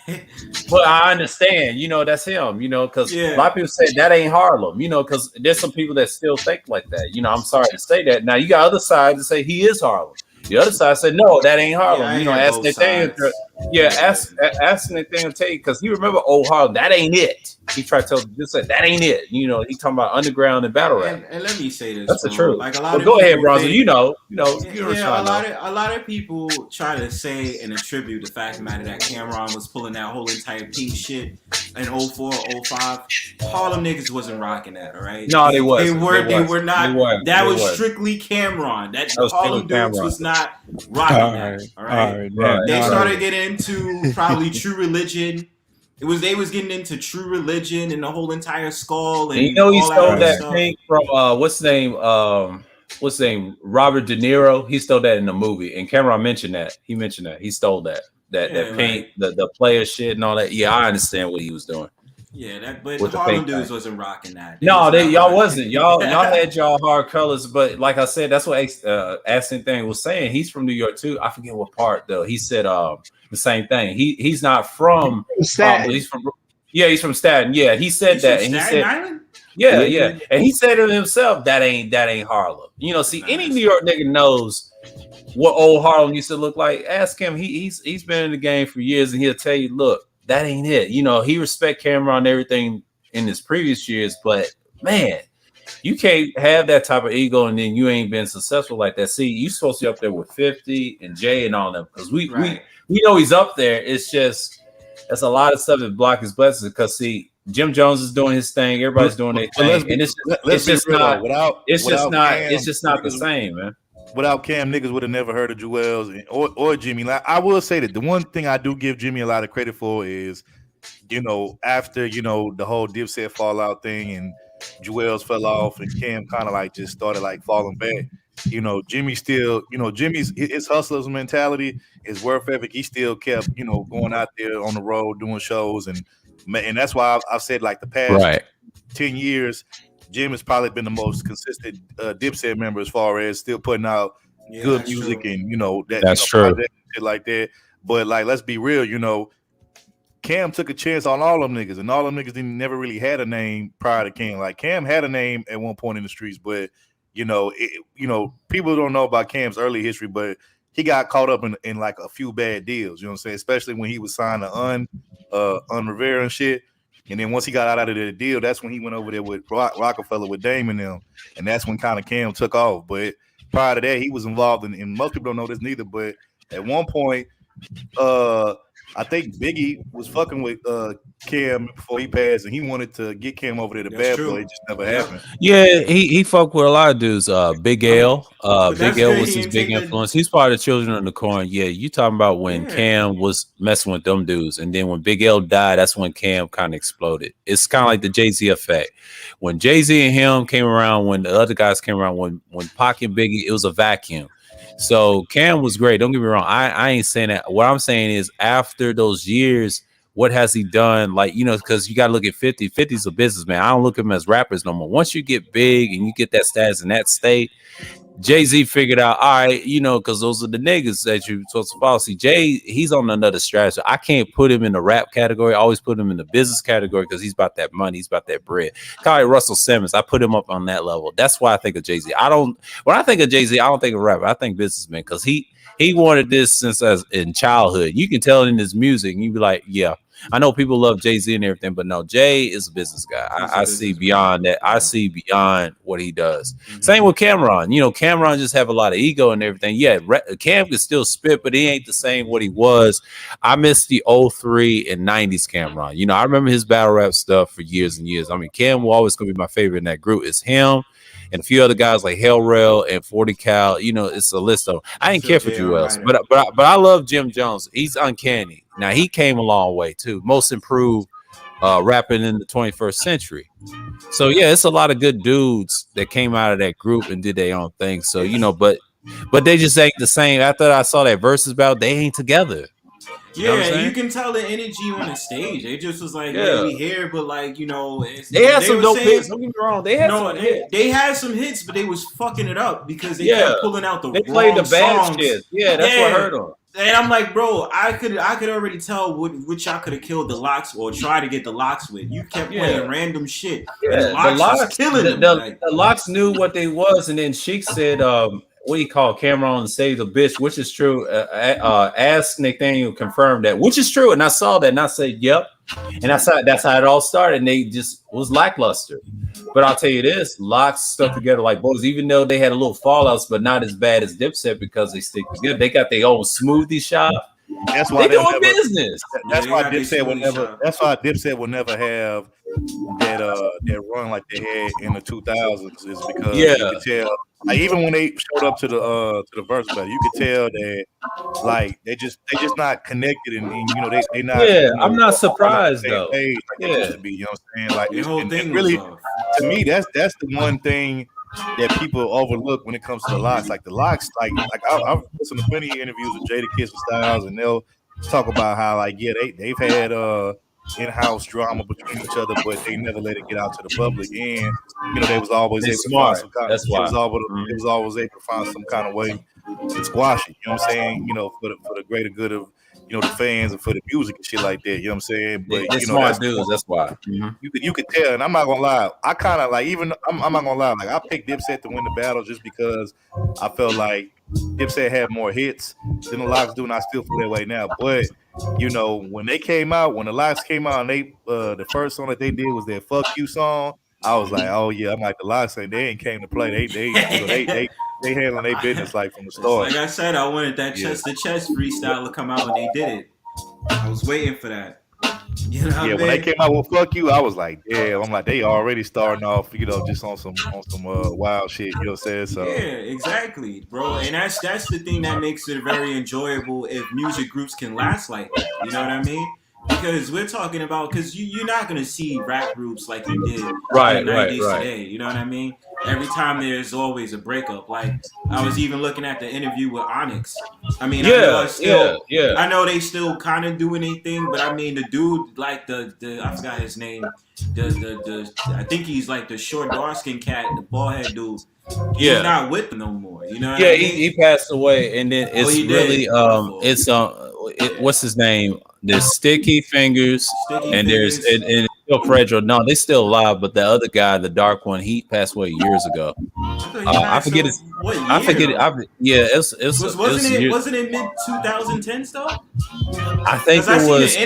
But I understand, that's him, because a lot of people say that ain't Harlem, because there's some people that still think like that. I'm sorry to say that. Now you got other side to say he is Harlem. The other side said no, that ain't Harlem. Ask Nathaniel. Ask Nathaniel Tate because he remember old Harlem. That ain't it. He tried to tell just said that ain't it. He talking about underground and battle rap. And let me say this. That's the truth. Like a lot of go ahead, Bronzo. A lot of people try to say and attribute the fact of the matter that Cameron was pulling that whole entire pink shit in 04, 05. Harlem niggas wasn't rocking that, all right? No, they wasn't. They were not. That was strictly Cameron. That Harlem dudes was not rocking that, all right? They started getting into probably True Religion. They was getting into True Religion and the whole entire skull. And he stole that thing from what's his name? Robert De Niro. He stole that in the movie, and Cameron mentioned that. He mentioned that he stole that paint, the player shit and all that. Yeah, I understand what he was doing. Yeah, but Harlem dudes wasn't rocking that. Y'all wasn't. Y'all had y'all hard colors, but like I said, that's what Aston Thing was saying. He's from New York too. I forget what part though. He said the same thing. He's not from Staten. He's from Staten. Yeah, he said that, and he said, Island? Yeah, and he said to himself, that ain't Harlem. Any New York nigga knows what old Harlem used to look like. Ask him. He's been in the game for years, and he'll tell you, look, that ain't it. He respect Cameron and everything in his previous years, but man, you can't have that type of ego and then you ain't been successful like that. See, you supposed to be up there with 50 and Jay and all them because we know he's up there. It's just that's a lot of stuff that block his blessings because see, Jim Jones is doing his thing, everybody's doing their thing, and it's just not the same, man. Without Cam, niggas would have never heard of Jewels or Jimmy. Like, I will say that the one thing I do give Jimmy a lot of credit for is, after, the whole Dipset fallout thing and Jewels fell off and Cam kind of like just started like falling back. Jimmy still, Jimmy's his hustler's mentality, his work ethic, he still kept, going out there on the road doing shows and that's why I've said like the past 10 years, Jim has probably been the most consistent Dipset member as far as still putting out good music true. And that's true, shit like that. But like, let's be real, Cam took a chance on all them niggas, and all them niggas never really had a name prior to Cam. Like Cam had a name at one point in the streets, but people don't know about Cam's early history, but he got caught up in like a few bad deals. You know what I'm saying? Especially when he was signed to Rivera and shit. And then once he got out of the deal, that's when he went over there with Rockefeller with Dame and them. And that's when kind of Cam took off. But prior to that, he was involved in most people don't know this neither, but at one point, I think Biggie was fucking with Cam before he passed, and he wanted to get Cam over there to Bad Boy. It just never happened. Yeah, he fucked with a lot of dudes. Big L, Big L was his big influence. He's part of the Children of the Corn. Yeah, you talking about when Cam was messing with them dudes, and then when Big L died, that's when Cam kind of exploded. It's kind of like the Jay-Z effect. When Jay-Z and him came around, when the other guys came around, when Pac and Biggie, it was a vacuum. So Cam was great. Don't get me wrong. I ain't saying that. What I'm saying is after those years, what has he done? Like, because you got to look at 50. 50's a businessman. I don't look at him as rappers no more. Once you get big and you get that status in that state, Jay-Z figured out, all right, because those are the niggas that you're supposed to follow. See, Jay, he's on another strategy. I can't put him in the rap category. I always put him in the business category because he's about that money. He's about that bread. Kind of like Russell Simmons. I put him up on that level. That's why I think of Jay-Z. When I think of Jay-Z, I don't think of rapper. I think businessman because he wanted this since in childhood. You can tell it in his music and you be like, yeah. I know people love Jay-Z and everything, but no, Jay is a business guy. I see beyond that. I see beyond what he does. Mm-hmm. Same with Cameron. Cameron just have a lot of ego and everything. Yeah, Cam can still spit, but he ain't the same what he was. I miss the 03 and 90s Cameron. I remember his battle rap stuff for years and years. I mean, Cam will always going to be my favorite in that group. It's him and a few other guys like Hell Rail and 40 Cal. It's a list of them. I didn't care for Jewels, but I love Jim Jones. He's uncanny. Now, he came a long way, too. Most improved rapping in the 21st century. So, yeah, it's a lot of good dudes that came out of that group and did their own thing. So, but they just ain't the same. After I saw that Versus battle, they ain't together. Yeah, you can tell the energy on the stage. It just was like, yeah, we here, but like, they had some dope hits. Don't get me wrong. They had some hits. They had some hits, but they was fucking it up because they kept pulling out the wrong played the bad songs. shit. Yeah, that's what hurt them. And I'm like, bro, I could already tell which y'all could have killed the Locks or try to get the Locks with. You kept playing random shit. And the Locks was killing them. The Locks knew what they was, and then Sheik said, what do you call Cameron saved a bitch, which is true. Ask Nathaniel confirmed that, which is true. And I saw that and I said, yep. And that's how it all started. And they just was lackluster. But I'll tell you this, Locks stuck together like boys, even though they had a little fallouts, but not as bad as Dipset because they stick together. They got their own smoothie shop. That's why they doing business. That's why Dipset will never. That's why Dipset will never have that run like they had in the 2000s. Is because you could tell, like, even when they showed up to the verse battle, you could tell that like they just not connected, and you know they not. Yeah, you know, I'm not surprised though. Like they used to be, you know what I'm saying? Like the whole thing really, to me, that's the one thing that people overlook when it comes to the Locks. Like the Locks, like I've listened to plenty of interviews with Jadakiss and Styles, and they'll talk about how like they've had in-house drama between each other, but they never let it get out to the public. And you know they was always able to find some kind. That's why it was always able to find some kind of way to squash it. You know what I'm saying? You know, for the greater good of the fans and for the music and shit like that. You know what I'm saying? But they're smart dudes. That's why you could tell. And I'm not gonna lie. I kind of like I'm not gonna lie. Like I picked Dipset to win the battle just because I felt like Dipset had more hits than the Locks do, and I still feel that way now. But you know, when the Locks came out, and they the first song that they did was their "Fuck You" song. I was like, oh yeah, I'm like the Locks, and they ain't came to play. They handling their business like from the start. Like I said, I wanted that the chess freestyle to come out, and they did it. I was waiting for that. You know when they came out with "Fuck You," I was like, yeah, I'm like, they already starting off, just on some wild shit. You know what I'm saying? So yeah, exactly, bro. And that's the thing that makes it very enjoyable if music groups can last like that. You know what I mean? Because we're talking about, because you're not gonna see rap groups like you did in the 90s today. You know what I mean? Every time there's always a breakup. Like I was even looking at the interview with Onyx. I mean, I know they still kind of doing anything, but I mean the dude, like the I forgot his name. The I think he's like the short dark skin cat, the bald head dude. He's not with them no more. You know what I mean? he passed away, and then it's really what's his name? There's Sticky Fingers, and there's and still Fredro. No, they still alive, but the other guy, the dark one, he passed away years ago. I forget his. I forget it. Wasn't it mid 2010s though? I think it was.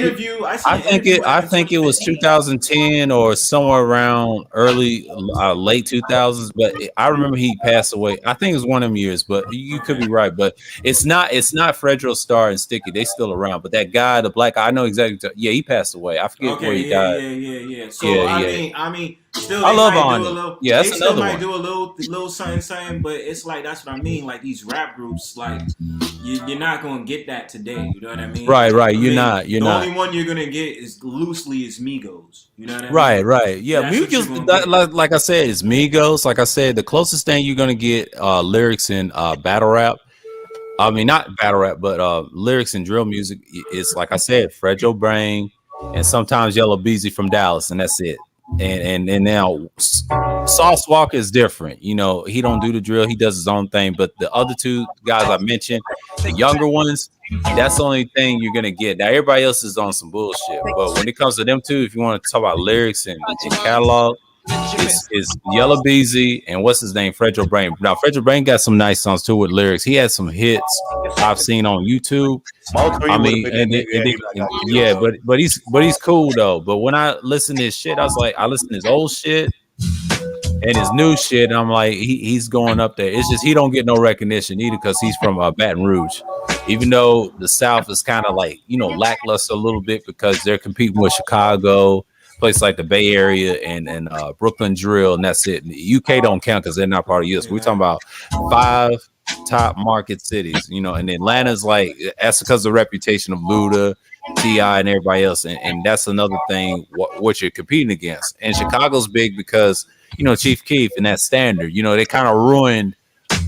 I think it was 2010 or somewhere around early, late 2000s. But I remember he passed away. I think it was one of them years, but you could be right. But it's not Fredro Starr and Sticky. They still around. But that guy, the black guy, I know exactly. Yeah, he passed away. I forget where he died. Yeah. So I mean, still, I love Onyx. Yeah, that's another one. They still might do a little something, but it's like that's what I mean. Like these rap groups, like you're not gonna get that today. You know what I mean? Right. You're not. The only one you're gonna get is loosely is Migos. You know what I mean? Right. Yeah, Migos. Like I said, it's Migos. Like I said, the closest thing you're gonna get lyrics in battle rap. I mean, not battle rap, but lyrics and drill music is, like I said, Fredro Brain, and sometimes Yellow Beezy from Dallas, and that's it. And now Sauce Walker is different. You know, he don't do the drill; he does his own thing. But the other two guys I mentioned, the younger ones, that's the only thing you're gonna get. Now everybody else is on some bullshit. But when it comes to them two, if you want to talk about lyrics and catalog, it's Yellow Beezy and what's his name, Fredro Brain. Now Fredro Brain got some nice songs too with lyrics. He had some hits I've seen on YouTube. I mean, but he's cool though. But when I listen to his shit, I was like, I listen to his old shit and his new shit. And I'm like, he's going up there. It's just he don't get no recognition either because he's from Baton Rouge. Even though the South is kind of like, lackluster a little bit because they're competing with Chicago, places like the Bay Area and Brooklyn drill, and that's it. And the UK don't count because they're not part of US. We're talking about 5 top market cities, and Atlanta's like, that's because of the reputation of Luda, T.I., and everybody else. And that's another thing what you're competing against. And Chicago's big because, Chief Keef and that standard, they kind of ruined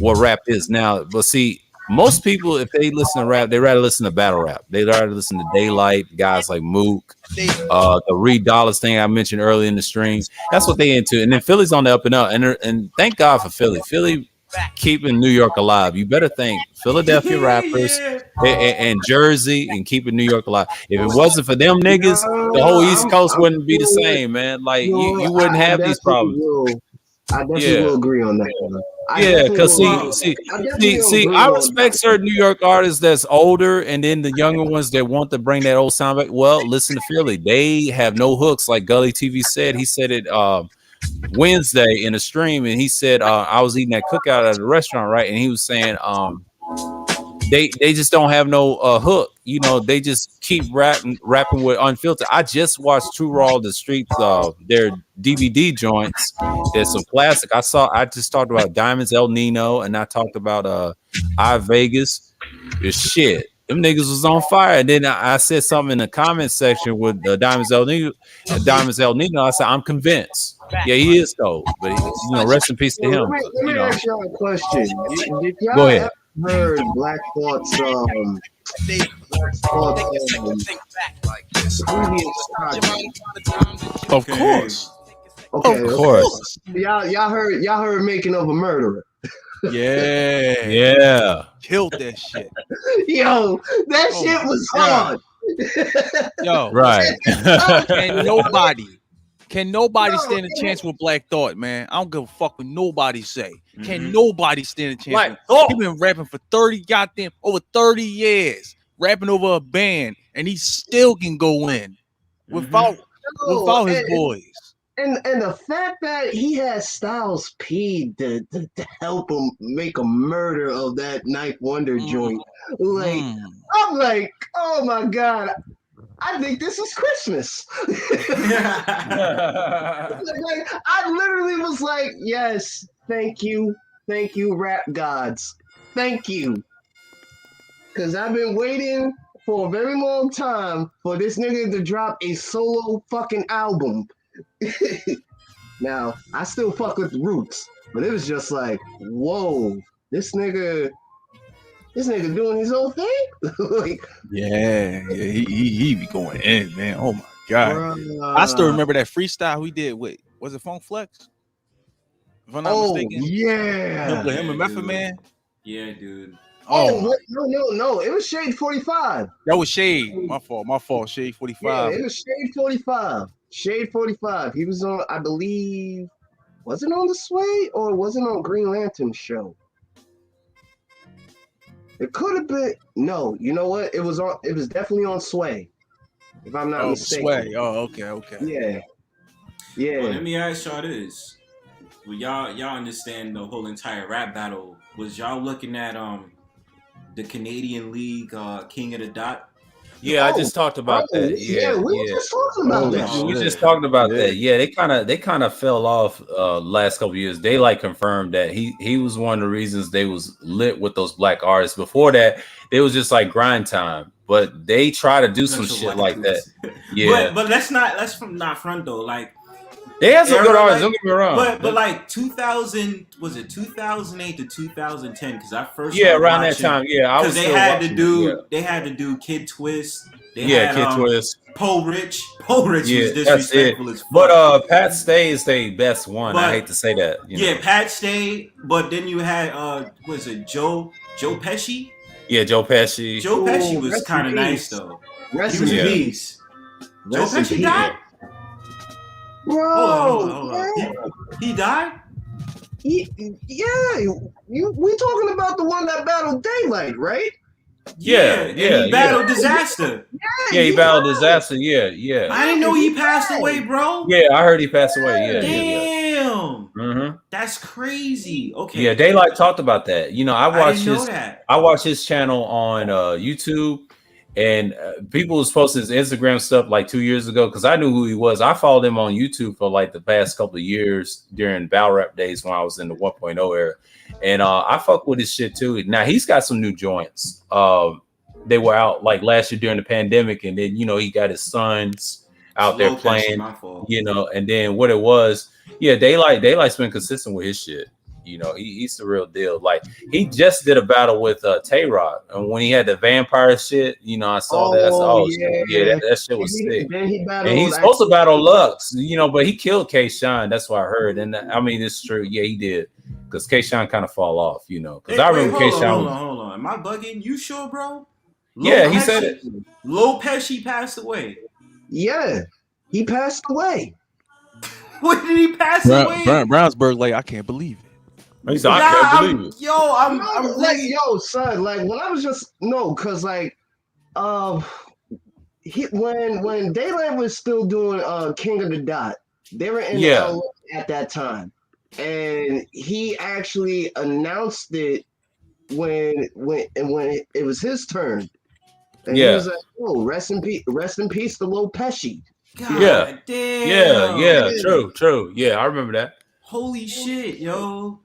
what rap is now. But see, most people, if they listen to rap, they rather listen to battle rap. They rather listen to Daylight, guys like Mook, the Reed Dollars thing I mentioned earlier in the stream. That's what they into. And then Philly's on the up and up. And thank God for Philly. Philly keeping New York alive. You better think Philadelphia rappers and Jersey and keeping New York alive. If it wasn't for them niggas, the whole East Coast wouldn't be the same, man. Like you wouldn't have these problems. I definitely will agree on that one. Yeah, because see, I respect certain New York artists that's older, and then the younger ones that want to bring that old sound back. Well, listen to Philly; they have no hooks, like Gully TV said. He said it Wednesday in a stream, and he said I was eating that cookout at a restaurant, right? And he was saying they just don't have no hook. You know, they just keep rapping with Unfiltered. I just watched True Raw the Streets, their DVD joints. There's some classic. I just talked about Diamonds El Nino, and I talked about I Vegas. It's shit. Them niggas was on fire. And then I said something in the comment section with Diamonds El Nino. I said, I'm convinced. Yeah, he is though. But rest in peace to him. Let me ask y'all a question. Did y'all Go ahead. Heard Black Thought's previous project? Of course. Okay, Of course. Y'all heard Making of a Murderer. Yeah. Killed that shit. Yo, that shit was hard. Yo, right. Can nobody stand a chance with Black Thought, man? I don't give a fuck what nobody say. Can nobody stand a chance? He's been rapping for over 30 years, rapping over a band, and he still can go in without his boys. And the fact that he has Styles P to help him make a murder of that Ninth Wonder joint, I'm like, oh my God, I think this is Christmas. I literally was like, yes, thank you, rap gods, thank you, because I've been waiting for a very long time for this nigga to drop a solo fucking album. Now, I still fuck with the Roots, but it was just like, whoa, this nigga doing his own thing. He be going in, man. Oh my God, I still remember that freestyle we did with, was it Funk Flex? If I'm not mistaken. Yeah, with him and Method Man. Yeah, dude. No, it was Shade 45. That was Shade. My fault. Shade 45. Yeah, it was Shade 45. Shade 45. He was on, I believe, was it on the Sway or was it on Green Lantern show? It could have been. No, you know what? It was definitely on Sway, if I'm not mistaken. Sway. Oh, okay. Yeah. Well, let me ask y'all this: well, y'all understand the whole entire rap battle? Was y'all looking at the Canadian League King of the Dot? Yeah, I just talked about that. Yeah, we were just talking about that. We just talked about that. Yeah, they kind of fell off last couple of years. They confirmed that he was one of the reasons they was lit with those black artists. Before that, they was just like grind time. But they try to do some shit like that. Yeah, but let's not front though. Like they had some good artists. Don't get me wrong. But like 2000, was it 2008 to 2010? Because I first around that time. Yeah, because they had to do Kid Twist. Kid Twist. Poe Rich was disrespectful as fuck. But Pat Stay is their best one. I hate to say that. Pat Stay. But then you had was it Joe Pesci? Yeah, Joe Pesci. Joe Pesci was kind of nice though. He was a beast. Joe Pesci died. Bro, hold on. He died? We talking about the one that battled Daylight, right? Yeah. He battled Disaster. Yeah, he battled Disaster. Yeah. I didn't know he passed away, bro. Yeah, I heard he passed away. Yeah. Damn. Mm-hmm. That's crazy. Okay. Yeah, Daylight talked about that. I watched his channel on YouTube. And people was posting his Instagram stuff like 2 years ago because I knew who he was. I followed him on YouTube for like the past couple of years during battle rap days when I was in the 1.0 era. And I fuck with his shit too. Now he's got some new joints. They were out like last year during the pandemic, and then he got his sons out there playing. And then what it was, Daylight's been consistent with his shit. He's the real deal. Like he just did a battle with Tay-Rock, and when he had the vampire shit, I saw that. That shit was sick. And he's supposed to battle Lux, but he killed K-Shine. That's what I heard, and I mean it's true. Yeah, he did. because K-Shine kind of fall off, you know. Because Hey, I wait, remember hold K-Shine. on. Am I bugging? You sure, bro? Yeah, he said it. Lil Pesci passed away. Yeah, he passed away. When did he pass away? Brownsburg, like I can't believe it. He said, I can't believe it. I'm like, really, yo, son, like when I was just cause like when Daylight was still doing King of the Dot, they were in LA at that time. And he actually announced it when it was his turn. And he was like, oh, rest in peace to Lil Pesci. God damn. Yeah, true. Yeah, I remember that. Holy shit, yo.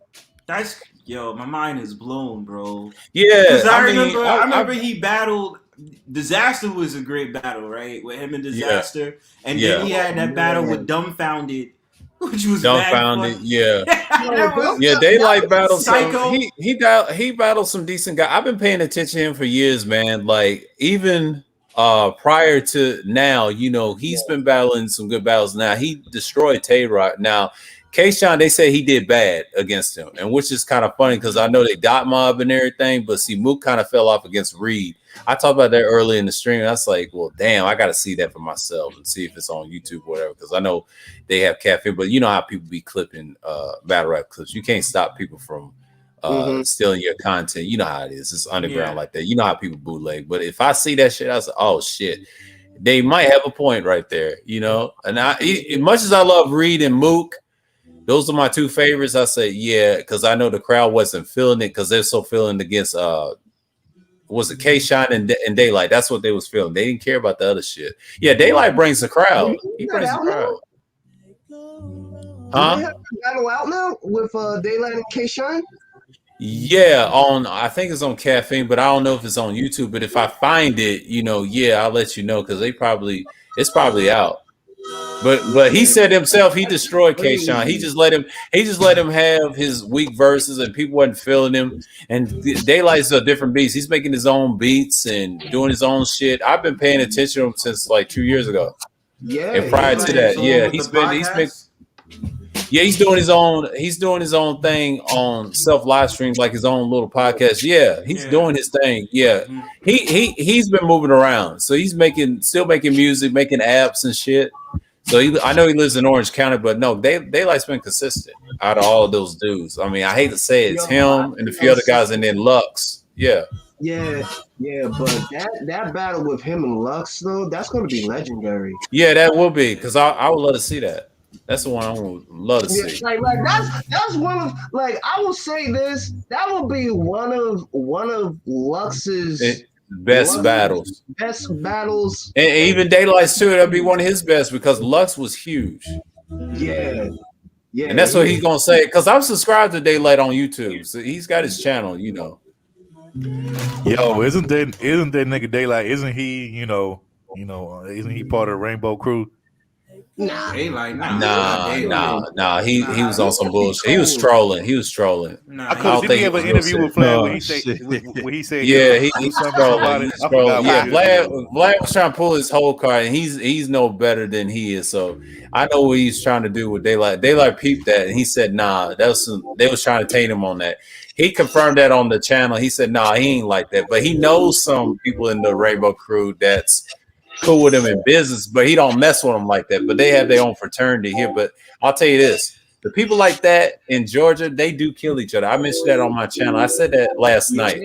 My mind is blown, bro. Yeah, because I remember he battled. Disaster was a great battle, right? With him and Disaster, and then he had that battle with Dumbfounded, which was Dumbfounded. Yeah, yeah. Daylight battled Psycho. He battled some decent guys. I've been paying attention to him for years, man. Like even prior to now, you know, he's been battling some good battles. Now he destroyed Tay Rock. Now K-Shine, they say he did bad against him, and which is kind of funny because I know they dot mob and everything, but see, Mook kind of fell off against Reed. I talked about that early in the stream. And I was like, well, damn, I got to see that for myself and see if it's on YouTube or whatever, because I know they have caffeine, but you know how people be clipping battle rap clips. You can't stop people from stealing your content. You know how it is. It's underground like that. You know how people bootleg. But if I see that shit, I was like, oh shit, they might have a point right there, you know. And as much as I love Reed and Mook, those are my two favorites. I say, yeah, because I know the crowd wasn't feeling it because they're so feeling against was it K-Shine and Daylight? That's what they was feeling. They didn't care about the other shit. Yeah, Daylight brings the crowd. He brings the crowd. Huh? Do they have a battle out now with Daylight and K-Shine? Yeah, I think it's on Caffeine, but I don't know if it's on YouTube. But if I find it, you know, yeah, I'll let you know because it's probably out. But he said himself he destroyed K-Shine. He just let him have his weak verses and people wasn't feeling him. And Daylight's a different beast. He's making his own beats and doing his own shit. I've been paying attention to him since like 2 years ago. Yeah. And prior to that, he's doing his own thing on self live streams, like his own little podcast. Yeah, he's doing his thing. Yeah. He's been moving around. So he's still making music, making apps and shit. So I know he lives in Orange County, but no, Daylight's been consistent out of all of those dudes. I mean, I hate to say it, it's him and a few other guys, and then Lux. Yeah. Yeah, but that battle with him and Lux though, that's going to be legendary. Yeah, that will be, because I would love to see that. That's the one I would love to see. Like that's one of, like, I will say this, that will be one of Lux's best battles. And even Daylight's too, that'll be one of his best because Lux was huge. Yeah. And that's what he's gonna say. Because I'm subscribed to Daylight on YouTube. So he's got his channel, you know. Yo, isn't that nigga Daylight? Isn't he, isn't he part of the Rainbow Crew? Nah. Daylight, nah. He was on some bullshit. He was trolling. Nah, did he have an interview with Vlad when he said yeah, he was trolling. Yeah, Vlad was trying to pull his whole card, and he's no better than he is. So I know what he's trying to do with Daylight. Daylight peeped that, and he said, "Nah, they was trying to taint him on that." He confirmed that on the channel. He said, "Nah, he ain't like that." But he knows some people in the Rainbow Crew that's cool with him in business, but he don't mess with them like that. But they have their own fraternity here. But I'll tell you this: the people like that in Georgia, they do kill each other. I mentioned that on my channel. I said that last night.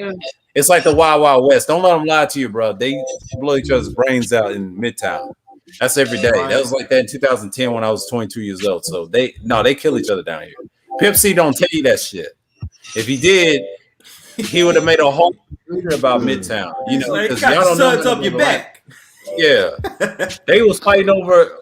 It's like the Wild Wild West. Don't let them lie to you, bro. They blow each other's brains out in Midtown. That's every day. That was like that in 2010 when I was 22 years old. So they kill each other down here. Pimp C don't tell you that shit. If he did, he would have made a whole video about Midtown. You know, because y'all don't know up your back. Yeah, they was fighting over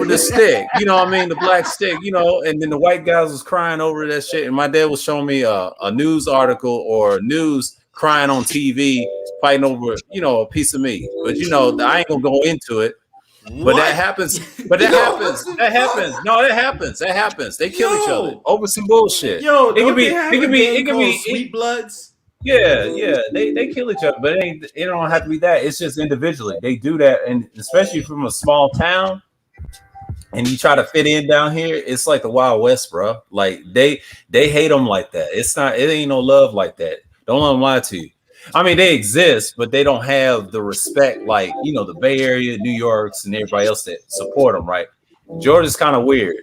the stick. You know what I mean? The black stick. You know, and then the white guys was crying over that shit. And my dad was showing me a news article or news crying on TV, fighting over a piece of meat. But I ain't gonna go into it. But that happens. That happens. No, that happens. That happens. They kill each other over some bullshit. It can be Sweet Bloods. Yeah, they kill each other, but it don't have to be that. It's just individually they do that, and especially from a small town and you try to fit in down here, it's like the Wild West, bro. Like they hate them like that. It ain't no love like that. Don't let them lie to you. I mean, they exist, but they don't have the respect like, you know, the Bay Area, New York's, and everybody else that support them, right? Georgia's kind of weird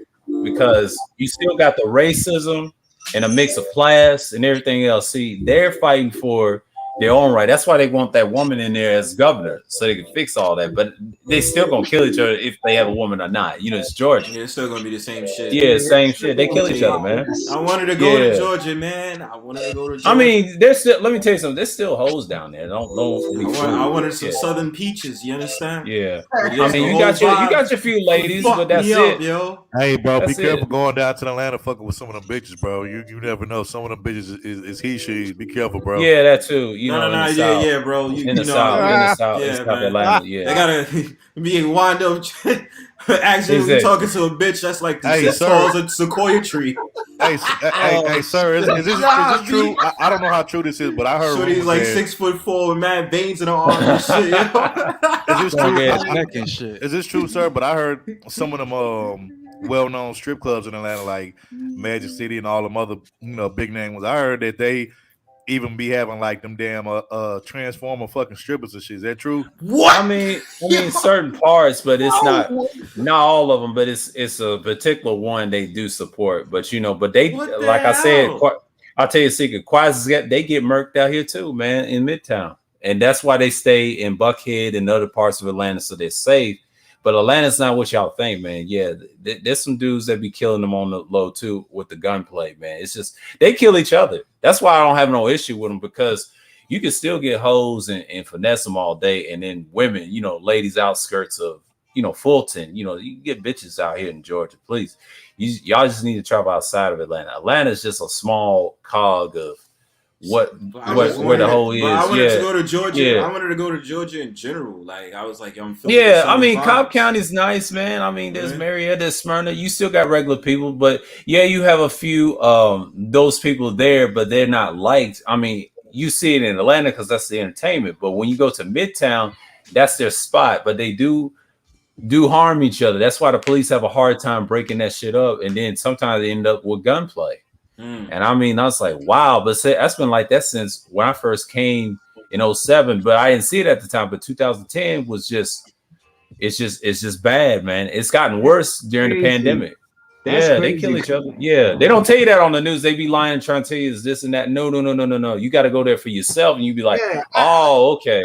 because you still got the racism and a mix of class and everything else. See, they're fighting for their own right. That's why they want that woman in there as governor so they can fix all that. But they still gonna kill each other if they have a woman or not. You know, it's Georgia. Yeah, it's still gonna be the same shit. Yeah, same shit. They kill each other, man. I wanted to go to Georgia, man. I wanted to go to Georgia. I mean, there's still. Let me tell you something. There's still hoes down there. Don't. I wanted some Southern peaches. You understand? Yeah. I mean, you got your few ladies, but that's it, yo. Hey, bro, be careful going down to Atlanta fucking with some of them bitches, bro. You never know. Some of them bitches is he, she. Be careful, bro. Yeah, that too. You know, yeah, bro. In the South, Atlanta, yeah. They gotta be wind up actually talking to a bitch that's like the falls of Sequoia tree. Hey, sir, is this true? I don't know how true this is, but I heard he's like 6'4" with mad veins in her arms and shit. Is this true? Is this true, sir? But I heard some of them well-known strip clubs in Atlanta, like Magic City and all them other big name ones. I heard that they even be having like them damn transformer fucking strippers and shit. Is that true? What? I mean certain parts, but it's not all of them. But it's a particular one they do support. But but they like I said, I'll tell you a secret. They get murked out here too, man, in Midtown, and that's why they stay in Buckhead and other parts of Atlanta so they're safe. But Atlanta's not what y'all think, man. Yeah, there's some dudes that be killing them on the low too with the gunplay, man. It's just they kill each other. That's why I don't have no issue with them, because you can still get hoes and finesse them all day, and then women, ladies outskirts of Fulton, you can get bitches out here in Georgia. Please, y'all just need to travel outside of Atlanta. Atlanta is just a small cog of where the whole is. I wanted to go to Georgia. Yeah. I wanted to go to Georgia in general. Like I was like, I'm feeling. Yeah, I mean, Cobb County's nice, man. I mean, there's Marietta, there's Smyrna. You still got regular people, but yeah, you have a few those people there, but they're not liked. I mean, you see it in Atlanta because that's the entertainment. But when you go to Midtown, that's their spot. But they do harm each other. That's why the police have a hard time breaking that shit up, and then sometimes they end up with gunplay. And I mean, I was like, wow, but that's been like that since when I first came in 2007, but I didn't see it at the time. But 2010 was it's just bad, man. It's gotten worse during the pandemic. That's crazy. They kill each other. Yeah, they don't tell you that on the news. They be lying, trying to tell you is this and that. No. You got to go there for yourself, and you be like, okay.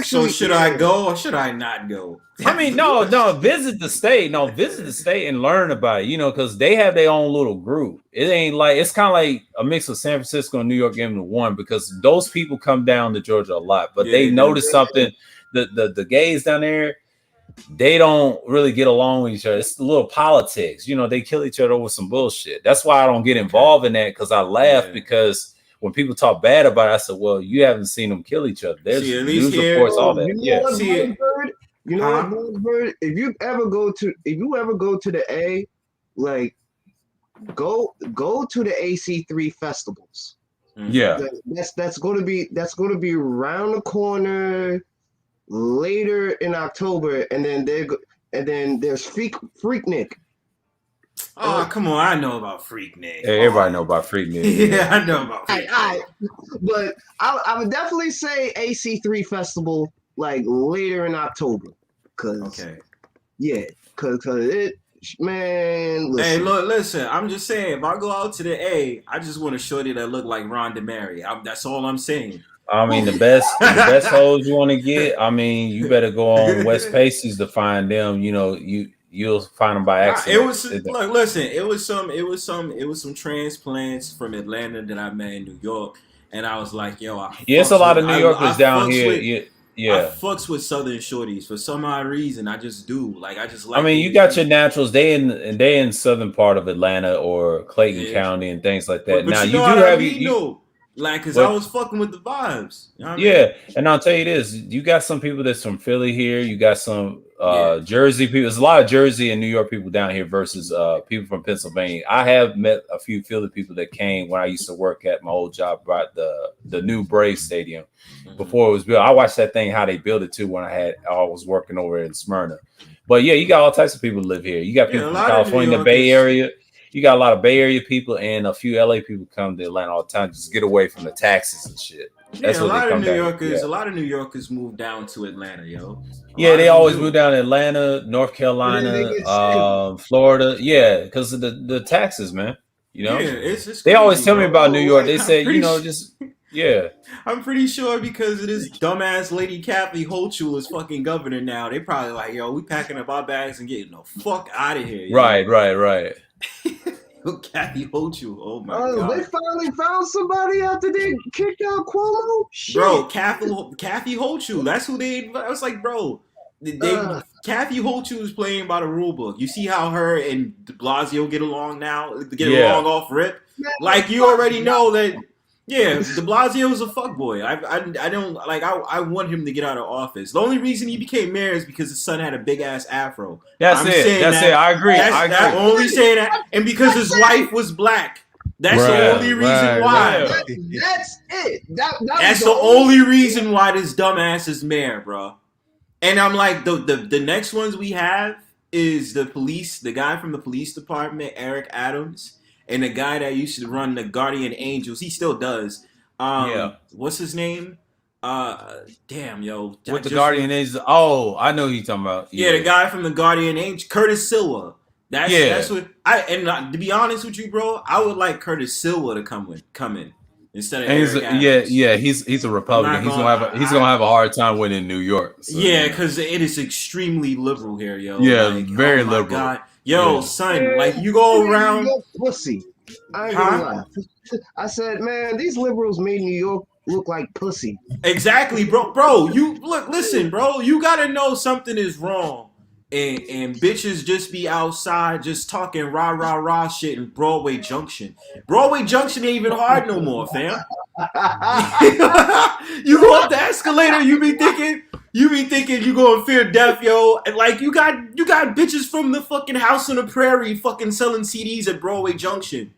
So should I go or should I not go? I mean, no. Visit the state. No, visit the state and learn about it. Because they have their own little group. It ain't like it's kind of like a mix of San Francisco and New York into one, because those people come down to Georgia a lot, but they notice something. The gays down there, they don't really get along with each other. It's a little politics. They kill each other over some bullshit. That's why I don't get involved in that, because I laugh because when people talk bad about it, I said, well, you haven't seen them kill each other. There's news reports, all that. Bird, if you ever go to the A, like go to the AC3 festivals. Yeah. That's going to be around the corner later in October, and then there's Freaknik. Oh, come on! I know about Freaknik. Hey, everybody know about Freaknik. Yeah, I know about Freaknik. All right. But I would definitely say AC3 Festival like later in October, cause it, man. Listen. Hey, look, listen. I'm just saying, if I go out to the A, I just want a shorty that look like Rhonda Mary. That's all I'm saying. I mean, the best hoes you want to get. I mean, you better go on West Paces to find them. You'll find them by accident. It was some transplants from Atlanta that I met in New York, and I was like, yo, it's a lot of New Yorkers down here. I fucks with Southern shorties for some odd reason. I just do. Like, I just like. I mean, you got your naturals. They in southern part of Atlanta or Clayton County and things like that. But now you do have you. Like, cause I was fucking with the vibes. You know what I mean? And I'll tell you this: you got some people that's from Philly here. You got some Jersey people. There's a lot of Jersey and New York people down here versus people from Pennsylvania. I have met a few Philly people that came when I used to work at my old job, about the new Braves Stadium before it was built. I watched that thing how they built it too when I was working over in Smyrna. But yeah, you got all types of people live here. You got Yeah, people a from lot of California, New the Bay Yorkers- Area. You got a lot of Bay Area people and a few LA people come to Atlanta all the time just get away from the taxes and shit. That's Yeah, a what they lot of come New down. Yorkers. Yeah, A lot of New Yorkers move down to Atlanta, yo. yeah, they A lot of always them move do. down to Atlanta, North They Carolina, get sick. Florida. Yeah, because of the taxes, man. You know, Yeah, it's they always crazy, tell me bro. about New York. They I'm say, pretty just yeah. I'm pretty sure because of this dumbass lady Kathy Hochul is fucking governor now. They probably like, yo, we packing up our bags and getting the fuck out of here. Yo. Right. Kathy Hochul. Oh my They god. finally found somebody after they kicked out Cuomo. Shit. Bro, Kathy Hochul. That's who they. I was like, bro, Kathy Hochul is playing by the rule book. You see how her and De Blasio get along now? Get along off rip. Like you already know that. Yeah, De Blasio is a fuckboy. I don't like. I want him to get out of office. The only reason he became mayor is because his son had a big ass afro. That's it. I agree. That's only saying that, and because his wife was black. That's the only reason why. That's it. That's the only reason why this dumbass is mayor, bro. And I'm like, the next ones we have is the guy from the police department, Eric Adams, and the guy that used to run the Guardian Angels. He still does. What's his name? Damn, yo. What the Guardian is? Oh, I know who you're talking about. Yeah, the guy from the Guardian Angel, Curtis Silva. That's what to be honest with you, bro, I would like Curtis Silva to come in instead of Eric Adams. He's a Republican. He's gonna have a hard time winning New York. So, because it is extremely liberal here, yo. Yeah, like, very liberal. God. Yo, son, like you go around pussy. I ain't gonna lie. I said, man, these liberals made New York look like pussy. Exactly, bro. Bro, listen, bro. You gotta know something is wrong. And bitches just be outside just talking rah shit in Broadway Junction. Broadway Junction ain't even hard no more, fam. You go up the escalator, you be thinking you gonna fear death, yo. And like you got bitches from the fucking House on the Prairie fucking selling CDs at Broadway Junction.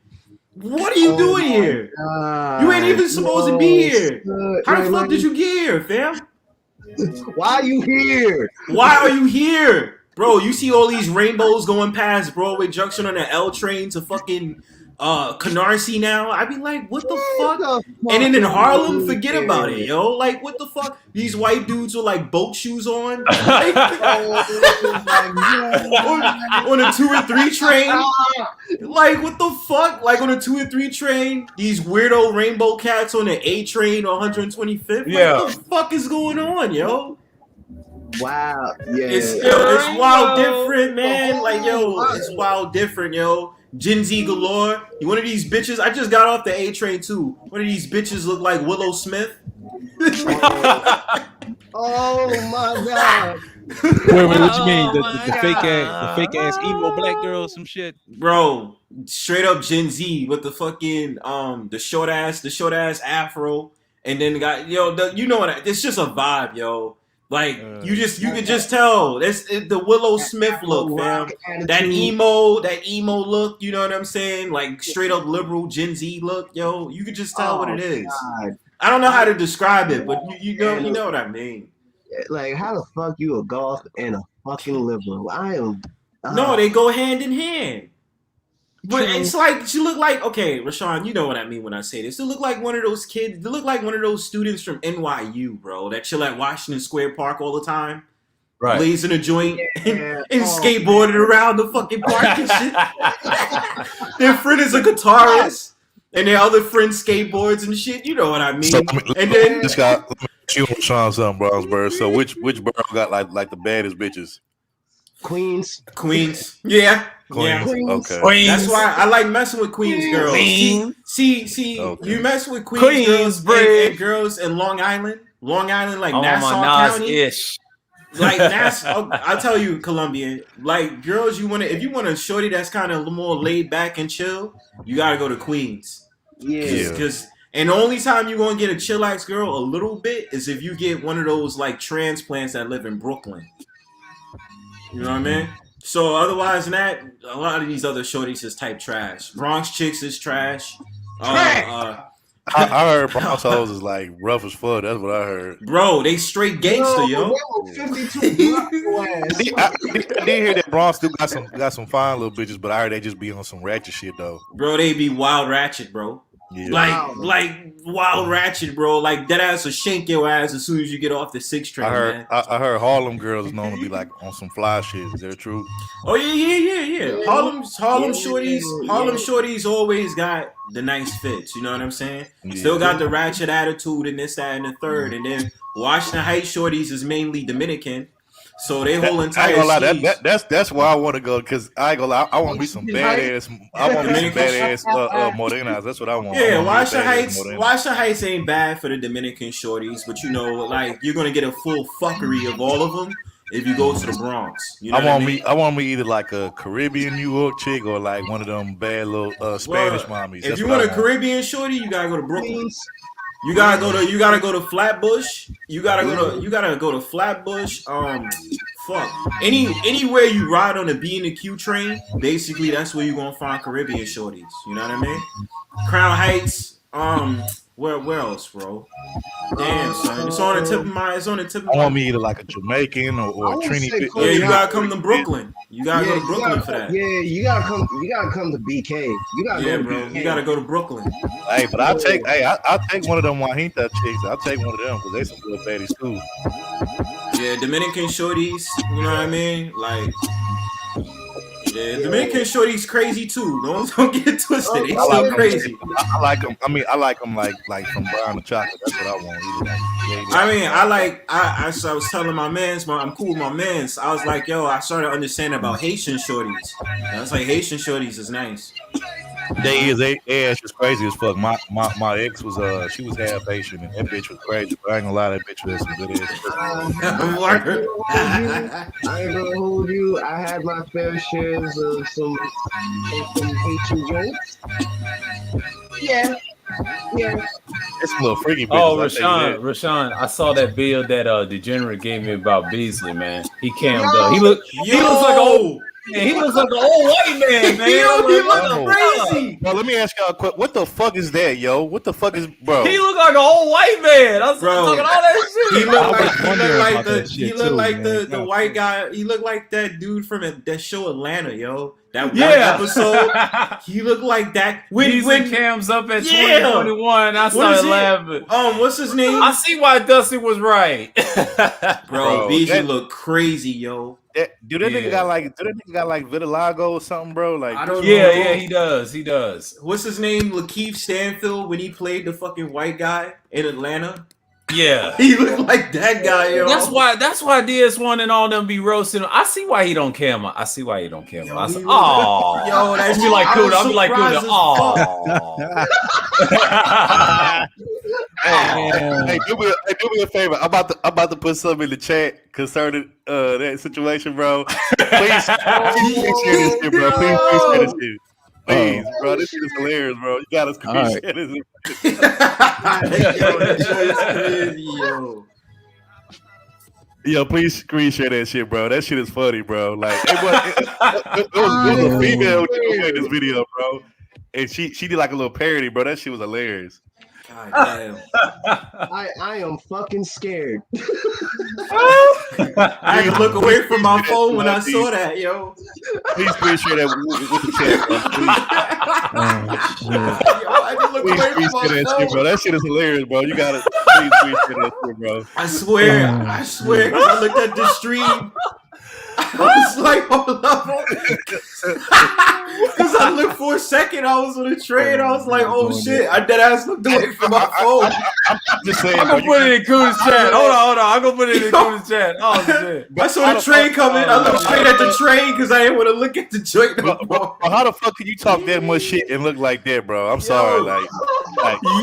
What are you doing here? God. You ain't even supposed to be here. How the fuck did you get here, fam? Why are you here? Why are you here? Bro, you see all these rainbows going past Broadway Junction on the L train to fucking Canarsie now. I be like, what the fuck? And then in Harlem, forget about it, yo. Like, what the fuck? These white dudes with like boat shoes on. Like, on a 2 and 3 train. Like, what the fuck? Like on a 2 and 3 train, these weirdo rainbow cats on the A train on 125th. Like, what the fuck is going on, yo? Wow. Yeah. It's wild different, man. Like, yo, it's wild different, yo. Gen Z galore. You one of these bitches. I just got off the A train too. One of these bitches look like Willow Smith. Oh my god. Wait, what you mean? The fake ass emo black girl, some shit. Bro, straight up Gen Z with the fucking the short ass afro, and then got you know what? It's just a vibe, yo. Like you could just tell that's the Willow Smith look, fam. That emo look, you know what I'm saying? Like straight up liberal Gen Z look, yo. You could just tell what it is. God. I don't know how to describe it, but you know what I mean. Like how the fuck you a goth and a fucking liberal? I am. No, they go hand in hand. But it's like she look like Rashawn, you know what I mean when I say this. They look like one of those kids. They look like one of those students from NYU, bro, that chill at Washington Square Park all the time, right? Blazing a joint and skateboarding around the fucking park and shit. Their friend is a guitarist, and their other friend skateboards and shit. You know what I mean? So, and then this guy, you on Sean something, Brownsburg. So which borough got like the baddest bitches? Queens. Yeah. Queens. Yeah. Okay. Queens. That's why I like messing with Queens girls. See, okay. You mess with Queens girls and girls in Long Island, like Nassau County. Like Nassau, I'll tell you, Colombian. Like girls, if you want a shorty that's kind of more laid back and chill, you gotta go to Queens. Yeah. Because and the only time you're gonna get a chillax girl a little bit is if you get one of those like transplants that live in Brooklyn. You know what I mean? So otherwise than that, a lot of these other shorties is type trash. Bronx chicks is trash. I heard Bronzos is like rough as fuck. That's what I heard. Bro, they straight gangster, yo. 52 I did hear that Bronx still got some fine little bitches, but I heard they just be on some ratchet shit though. Bro, they be wild ratchet, bro. Yeah. Like wild ratchet, bro. Like that ass will shank your ass as soon as you get off the 6 train. Man. I heard Harlem girls is known to be like on some fly shit. Is that true? Oh yeah. Harlem shorties always got the nice fits. You know what I'm saying? Yeah. Still got the ratchet attitude and this, that, and the third. And then Washington Heights shorties is mainly Dominican. So they whole entire I ain't gonna lie, that's where I want to go because I ain't gonna lie, I want to be some badass. I want to be some badass morenas. That's what I want. Yeah, Washington Heights ain't bad for the Dominican shorties, but you know, like you're gonna get a full fuckery of all of them if you go to the Bronx. You know I want me either like a Caribbean New York chick or like one of them bad little Spanish mommies. If you want a Caribbean shorty, you gotta go to Brooklyn. You gotta go to Flatbush. You gotta go to Flatbush. Anywhere you ride on the B and the Q train, basically that's where you're gonna find Caribbean shorties. You know what I mean? Crown Heights. Where else, bro? Damn, son. It's on the tip of my. I want me either like a Jamaican or a Trini. Yeah, you gotta come to Brooklyn. You gotta go to Brooklyn for that. Yeah, you gotta come to BK. You gotta go to bro. BK. You gotta go to Brooklyn. Hey, but I'll take one of them Wajita chicks. I'll take one of them because they some good baddies too. Yeah, Dominican shorties. You know what I mean? Like. Yeah, Dominican shorties crazy too. Don't get twisted. They so crazy. I like them. I like them like from brown to chocolate. That's what I want. I was telling my mans, I'm cool with my mans. I was like, yo, I started understanding about Haitian shorties. I was like, Haitian shorties is nice. They ass is crazy as fuck. My ex was she was half Haitian and that bitch was crazy. But I ain't gonna lie, that bitch was some good ass. I ain't gonna hold you. I had my fair shares of some Haitian joints. Yeah. It's a little freaky. Oh, Rashawn, I saw that bill that Degenerate gave me about Beasley, man. He cammed up. He looks like old. Man, he looks like an old white man, man. He looks crazy. Bro, let me ask y'all a question. What the fuck is that, yo? What the fuck is, bro? He look like an old white man. I was talking all that shit. He looked like the white guy. He looked like that dude from that show Atlanta, yo. That one episode. He looked like that. When Cam's up at 2021, I started laughing. What's his name? I see why Dusty was right. Bro, BG look crazy, yo. Do that nigga got like vitiligo or something, bro? Like, I don't know. Yeah, he does. What's his name? Lakeith Stanfield when he played the fucking white guy in Atlanta. Yeah, he looked like that guy, yo. That's why DS1 and all them be roasting him. I see why he don't care. I see why he don't care. Yo, I say, oh, yo, that's be like Kuda. I'll be like Kuda. Oh. Hey, do me a favor. I'm about to put something in the chat concerning that situation, bro. Please share this shit, bro. Please share this shit. Please, bro. This shit is hilarious, bro. You gotta share this. Yo, that shit is crazy, yo. Yo, please screen share that shit, bro. That shit is funny, bro. Like it was a female in this video, bro, and she did like a little parody, bro. That shit was hilarious. God damn. I am fucking scared. I had to look away from my phone when I saw that, yo. Please share that with the chat, bro. I had to look away from my phone. That shit, bro. That shit is hilarious, bro. You gotta please share that shit, bro. I swear, cause I looked at the stream. I was like, hold up. Because I looked for a second, I was on the train, I was like, oh shit, I dead ass looked away from my phone. I'm just saying, I'm gonna put it in Kuda's chat. Hold on. I'm gonna put it in Kuda's chat. Oh shit. I saw the train coming, I looked straight at the train because I didn't want to look at the joint no more. How the fuck can you talk that much shit and look like that, bro? I'm sorry, like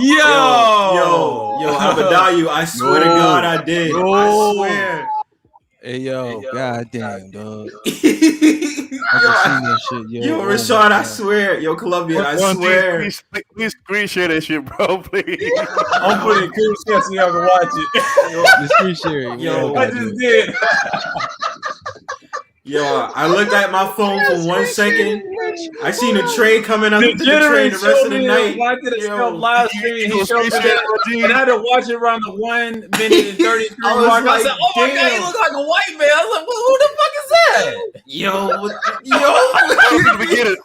yo, Abadayu, I swear to God I did. I swear. Hey yo, goddamn, dog. Yo, Rashad, I swear. Yo, Columbia, I swear. Please screen share that shit, bro, please. I'm putting it in Kuda's chat so y'all can watch it. Just screen share it. Yo, I just did. Yo, I looked at my phone for 1 second. I seen the train coming up the train Degenerate the rest of the showed me night. watching the Yo. stuff live stream. He showed me that, and I had to watch it around the 1 minute and 33 I was mark. I like, said, "Oh my god, he damn. looks like a white man." I was like, "Who the fuck is that?" From the beginning.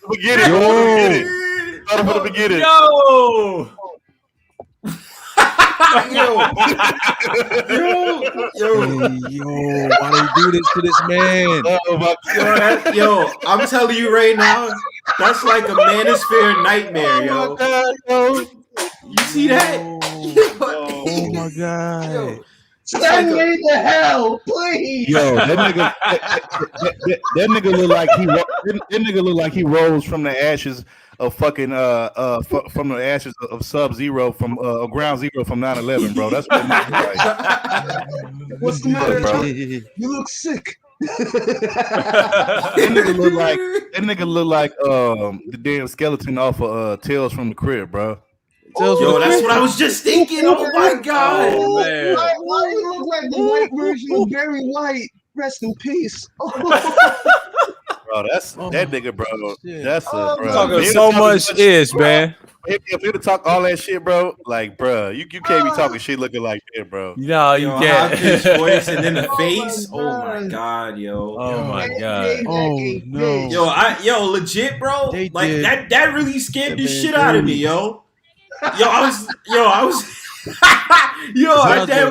Start from the beginning. Yo, Yo, why they do this to this man? Oh my God. Yo, I'm telling you right now, that's like a manosphere nightmare, yo. You see that? Oh my god. Yo, Send me to hell, please. Yo, that nigga look like that nigga look like he rose from the ashes of fucking from the ashes of Sub-Zero from Ground Zero from 9/11, bro. That's what it looks like. What's the matter, bro? You look sick. That nigga look like the damn skeleton off of Tales from the Crib, bro. Yo, that's what I was just thinking. Oh my god. Oh, man. Why do you look like the white version of Barry White? Rest in peace. Bro, that's that nigga, bro. That's a bro. Talking so much ish, man. If you to talk all that shit, bro, like, bro, you can't be talking shit looking like that, bro. No, you Yo, can't. high-pitched voice and then the Oh face. my Oh my God. god, yo. Oh my god. Oh no. Yo, legit, bro. They Like did. that really scared the That man shit out of me, dirty. yo. I was that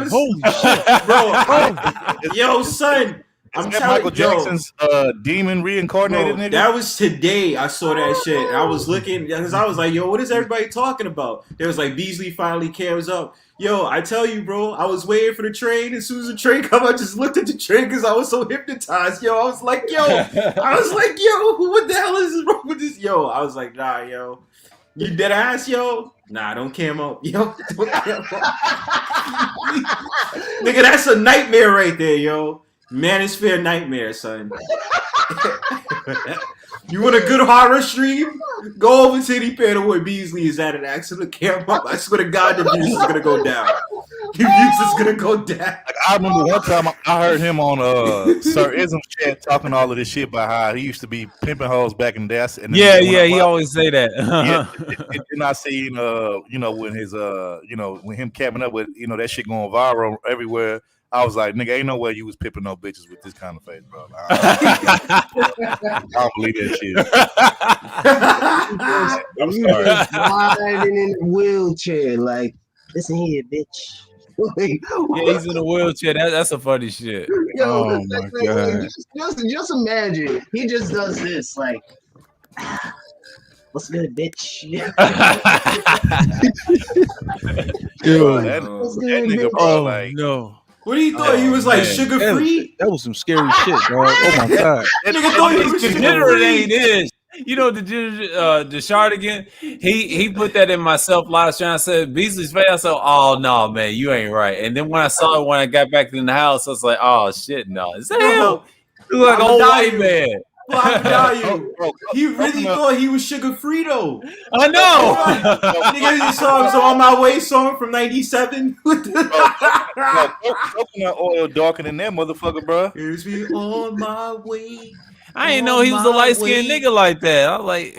was Holy shit. bro. Yo, son. I'm Is that telling Michael yo, Jackson's demon reincarnated bro, nigga? that was today. I saw that shit. And I was looking because I was like, yo, what is everybody talking about? There was like Beasley finally comes up. Yo, I tell you, bro, I was waiting for the train. As soon as the train come, I just looked at the train because I was so hypnotized. Yo, I was like, yo, what the hell is wrong with this? Yo, I was like, nah, yo. You dead ass, yo? Nah, don't cam up. Yo, don't cam up. Nigga, that's a nightmare right there, yo. Manosphere nightmare, son. You want a good horror stream? Go over to any panel where Beasley is at and ask him to cam up. I swear to God, the views is gonna go down. The views is gonna go down. Like, I remember one time I heard him on Sir Ism's chat talking all of this shit about how he used to be pimping hoes back in the day. And then He always say that. and I seen when his when him capping up with that shit going viral everywhere. I was like, nigga, ain't no way you was pimping no bitches with this kind of face, bro. I don't believe that shit. I'm You sorry. just riding in a wheelchair, like, listen here, bitch. Like, Yeah, he's in a wheelchair. That's a funny shit. yo, Oh my God. Just imagine. He just does this, like, what's good, bitch? Yo. That What's that good, nigga, bitch? bro, Oh like no. What do you thought he was like man. sugar free? That was some scary shit, dog. Oh my god. Nigga thought he was sugar Degenerate free. ain't this. You know Deshardigan? He put that in myself live stream. I said Beasley's face. I said, "Oh no, man, you ain't right." And then when I saw it when I got back in the house, I was like, "Oh shit, no, is that him? You look like an I'ma old die white you. man." Well, I tell you, bro, he really thought he was sugar free though. I know. Nigga, you saw him On My Way song from '97. coconut oil darker than that motherfucker, bro. Here's me on my way. I didn't know he was a light skinned nigga like that. I was like,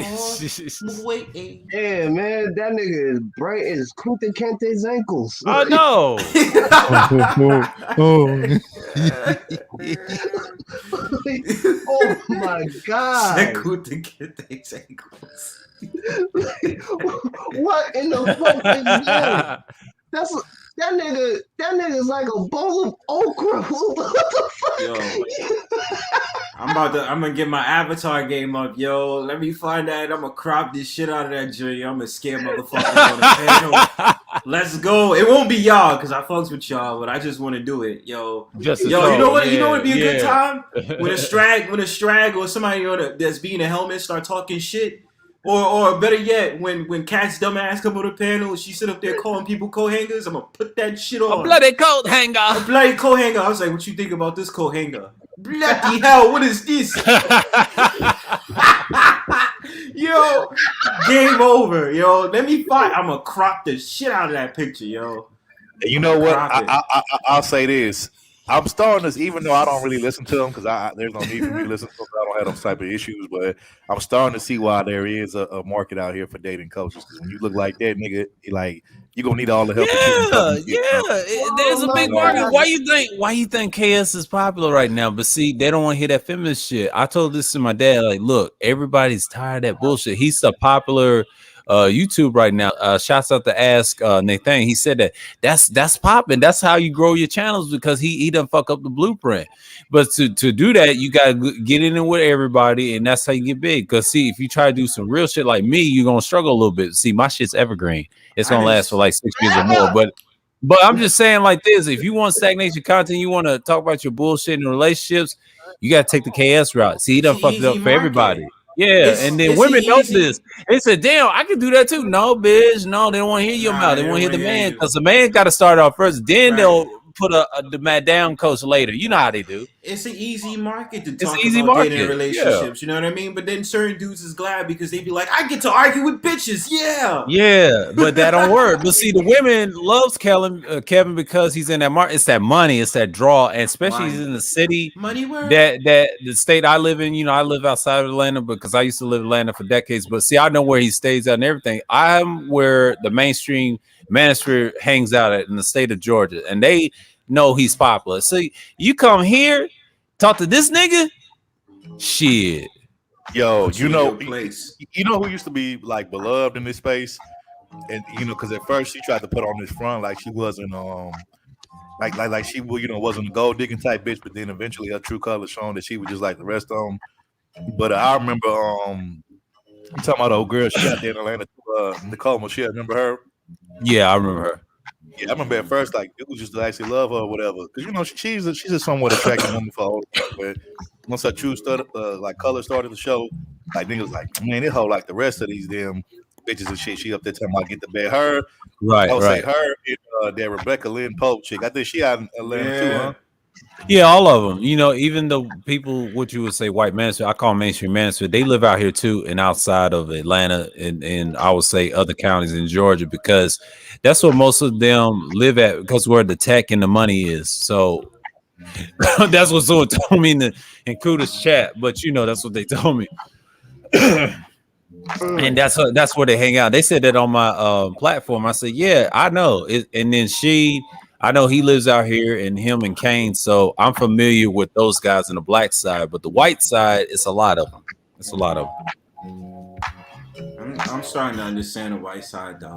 Wait. Yeah, man, that nigga is bright as Kunta Kente's ankles. I know. Oh my god! Kunta Kente's ankles. What in the fuck is that? That nigga's like a bowl of okra. What the fuck? Yo, I'm gonna get my avatar game up, yo. Let me find that. I'm gonna crop this shit out of that joint. I'm gonna scare motherfuckers on the panel. Let's go. It won't be y'all because I fucks with y'all, but I just want to do it, yo. Just Yo, you know what? You know what'd be a good yeah. time when a strag or somebody that's being a helmet start talking shit. Or better yet, when Cat's dumbass come on the panel and she sit up there calling people coat hangers, I'm gonna put that shit on. A bloody coat hanger. A bloody coat hanger. I was like, what you think about this coat hanger? Bloody hell, what is this? Yo, game over, yo. Let me fight. I'm gonna crop the shit out of that picture, yo. You know what? Crop it. I'll say this. I'm starting this, even though I don't really listen to them because there's no need for me to listen to them. I don't have those type of issues, but I'm starting to see why there is a market out here for dating coaches. Because when you look like that, nigga, like you're gonna need all the help. There's a big market. Why you think KS is popular right now? But see, they don't want to hear that feminist shit. I told this to my dad. Like, look, everybody's tired of that bullshit. He's the popular YouTube right now. Shouts out to Ask Nathan. He said that's popping. That's how you grow your channels because he done fuck up the blueprint. But to do that, you gotta get in with everybody, and that's how you get big. Because see, if you try to do some real shit like me, you're gonna struggle a little bit. See, my shit's evergreen. It's gonna last for like 6 years or more. But I'm just saying like this: if you want stagnation content, you want to talk about your bullshit in relationships, you gotta take the KS route. See, he done fucked it up for everybody. Yeah, and then women know this. They said, "Damn, I can do that too." No, bitch, no, they don't want to hear your mouth. They want to hear the man because the man got to start off first. Then they'll put the mad down coach later. You know how they do. It's an easy market to talk about dating relationships. You know what I mean? But then certain dudes is glad because they be like, I get to argue with bitches. Yeah, but that don't work. But see, the women loves Kevin because he's in that market. It's that money. It's that draw, and especially he's in the city. Money where that the state I live in. You know, I live outside of Atlanta because I used to live in Atlanta for decades. But see, I know where he stays at and everything. I'm where the mainstream manosphere hangs out at in the state of Georgia, and they know he's popular. So you come here, talk to this nigga, shit. Yo, you know who used to be like beloved in this space, and you know, because at first she tried to put on this front like she wasn't like she wasn't a gold digging type bitch, but then eventually her true color shown that she was just like the rest of them. But I remember I'm talking about the old girl she out there in Atlanta, Nicole Michelle. Remember her? Yeah, I remember her. Yeah, I remember at first like it was just to actually love her or whatever, because you know she's a somewhat attractive woman for older people, but once her true like color started to show, like niggas like, man, this whole like the rest of these damn bitches and shit. She up there telling me I get the bed. Her, right, I would right. say her and that Rebecca Lynn Pope chick. I think she out in Atlanta too, huh? Yeah, all of them. You know, even the people, what you would say, white manosphere, I call mainstream manosphere, they live out here too, and outside of Atlanta, and I would say other counties in Georgia, because that's where most of them live at, because where the tech and the money is. So that's what someone told me in Kuda's chat. But you know, that's what they told me. And that's where they hang out. They said that on my platform. I said, yeah, I know. And then I know he lives out here, and him and Kane. So I'm familiar with those guys in the black side, but the white side, it's a lot of them. It's a lot of them. I'm starting to understand the white side though.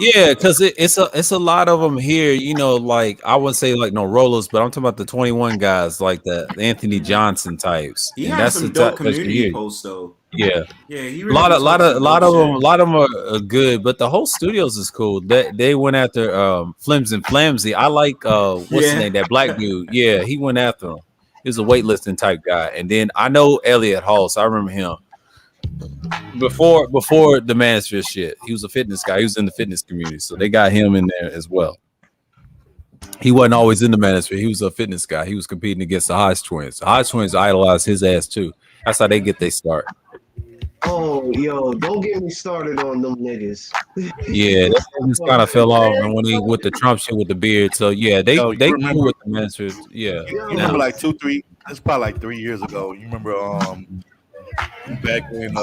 Yeah, because it's a lot of them here. You know, like I wouldn't say like no rollers, but I'm talking about the 21 guys, like the Anthony Johnson types. He and has that's some the dope community posts though. Yeah, he really a lot of them are good, but the whole studios is cool. They went after Flims and Flamsy. I like what's his name, that black dude. Yeah, he went after him. He was a weightlifting type guy, and then I know Elliot Hall, so I remember him before the Manosphere shit. He was a fitness guy. He was in the fitness community, so they got him in there as well. He wasn't always in the Manosphere. He was a fitness guy. He was competing against the Hodge twins. The Hodge twins idolized his ass too. That's how they get their start. Oh, yo, don't get me started on them niggas. Yeah, that just kind of fell off, and when he with the Trump shit with the beard. So yeah, they cool with the Manosphere. Yeah, you remember like 2-3? That's probably like 3 years ago. You remember back when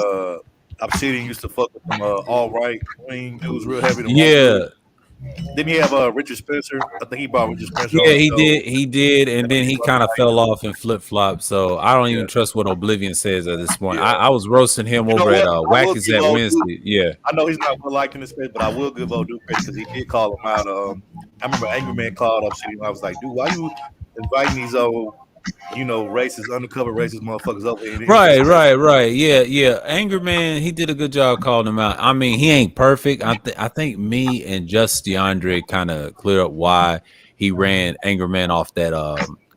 Obsidian used to fuck with them all right wing. It was real heavy. Yeah. Didn't he have Richard Spencer? I think he brought Richard Spencer. Yeah, he did, and then he kind of fell off and flip flop. So I don't even trust what Oblivion says at this point. I was roasting him over at Wacky's at Wednesday. Yeah, I know he's not well liked in this space, but I will give Odu credit because he did call him out. I remember Angry Man called Obsidian. I was like, dude, why you inviting these old, racist, undercover racist motherfuckers up here? Right. Yeah. Anger Man, he did a good job calling him out. I mean, he ain't perfect. I think me and Just DeAndre kind of cleared up why he ran Anger Man off that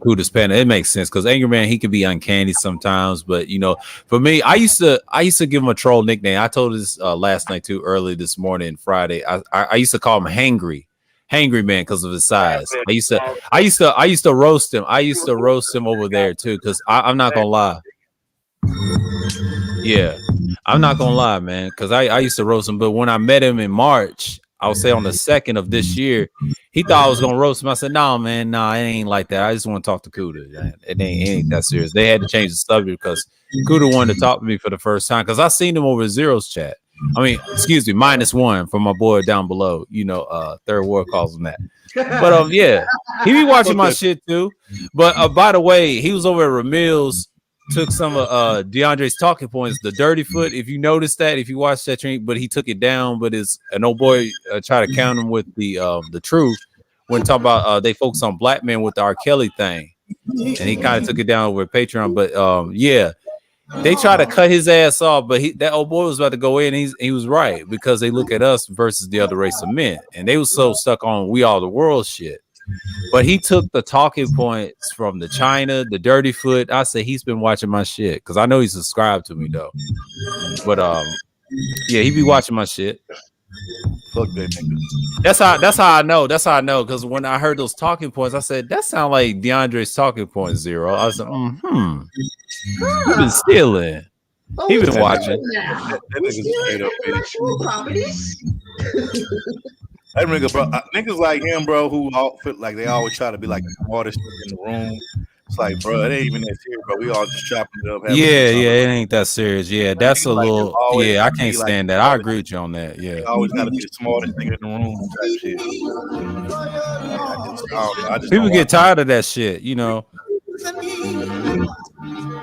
Kuda's panel. It makes sense because Anger Man, he can be uncanny sometimes, but for me, I used to give him a troll nickname. I told this last night too, early this morning, Friday. I used to call him Hangry Man because of his size. I used to roast him. I used to roast him over there too, because I'm not gonna lie. Yeah, I'm not gonna lie, man, because I used to roast him. But when I met him in March, I would say on the 2nd of this year, he thought I was gonna roast him. I said, "No, man, no, it ain't like that. I just want to talk to Kuda. It ain't that serious." They had to change the subject because Kuda wanted to talk to me for the first time because I seen him over Zero's chat. I mean, excuse me, -1 from my boy down below. Third Ward calls him that. But yeah, he be watching my shit too. But by the way, he was over at Ramil's. Took some of DeAndre's talking points, the dirty foot. If you noticed that, if you watched that stream, but he took it down. But an old boy tried to count him with the truth when talking about they focus on black men with the R. Kelly thing, and he kind of took it down with Patreon. But yeah, they try to cut his ass off. But that old boy was about to go in. And he was right because they look at us versus the other race of men, and they was so stuck on we all the world shit. But he took the talking points from the China, the dirty foot. I said he's been watching my shit because I know he's subscribed to me though. But yeah, he be watching my shit. Fuck that nigga. That's how I know. That's how I know because when I heard those talking points, I said that sound like DeAndre's talking point Zero. I was like, He been stealing. He been watching. That nigga's straight up Intellectual properties. That nigga, bro, niggas like him, bro, who all feel like they always try to be like the smartest in the room. It's like, bro, it ain't even that serious, bro. We all just chopping it up. Yeah, it ain't that serious. Yeah, that's a little. Yeah, I can't stand that. I agree with you on that. Yeah, always gotta be the smartest nigga in the room. Type shit. I just people get tired of that shit,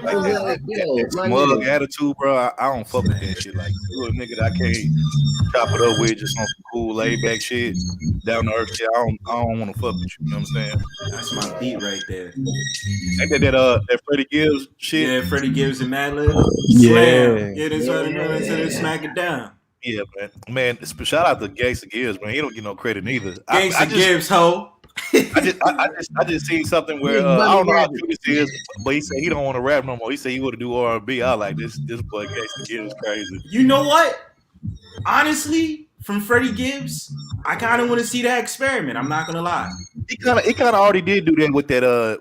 Like that smug attitude, bro. I don't fuck with that shit. Like you a nigga that I can't chop it up with just on some cool laid back shit, down to earth shit. I don't want to fuck with you. You know what I'm saying? That's my beat right there. Ain't that Freddie Gibbs shit? Yeah, Freddie Gibbs and Madlib. Yeah, that's right. Until they smack it down. Yeah, man. Shout out to Gangsta Gibbs, man. He don't get no credit neither. Gangsta Gibbs, ho. I just seen something where I don't know how true this is, but he said he don't want to rap no more. He said he want to do R&B. I like this boy Gangsta Gibbs crazy. You know what? Honestly, from Freddie Gibbs, I kind of want to see that experiment. I'm not gonna lie. He kind of already did do that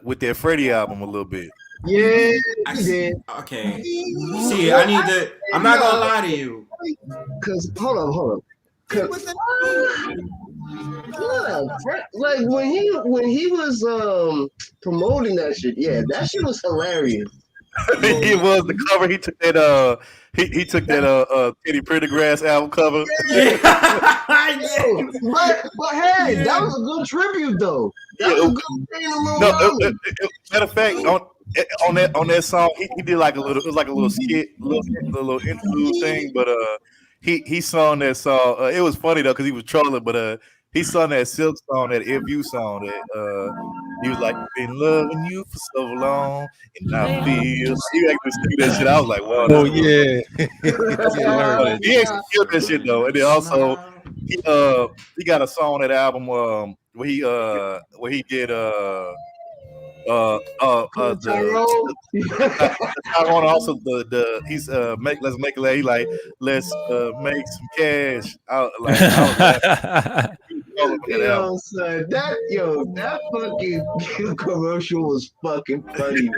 with that Freddie album a little bit. Yeah, he did. Okay. See, I'm not gonna lie to you. Cause hold on. Like when he was promoting that shit, that shit was hilarious. It was the cover. He took that he took that Teddy Pendergrass album cover. Yeah. But hey, that was a good tribute though. That was a good thing. Matter of fact, on that song, he did like a little skit, little interlude thing, but he sung that song. It was funny though because he was trolling, but he sung that Silk song, that If You song. That he was like, "Been loving you for so long, and I feel." He actually sing that shit. I was like, "Wow." Oh yeah, he actually killed that shit though, and then also he got a song on that album where he did Tyrone also he's let's make it. He like let's make some cash. Son, that fucking commercial was fucking funny.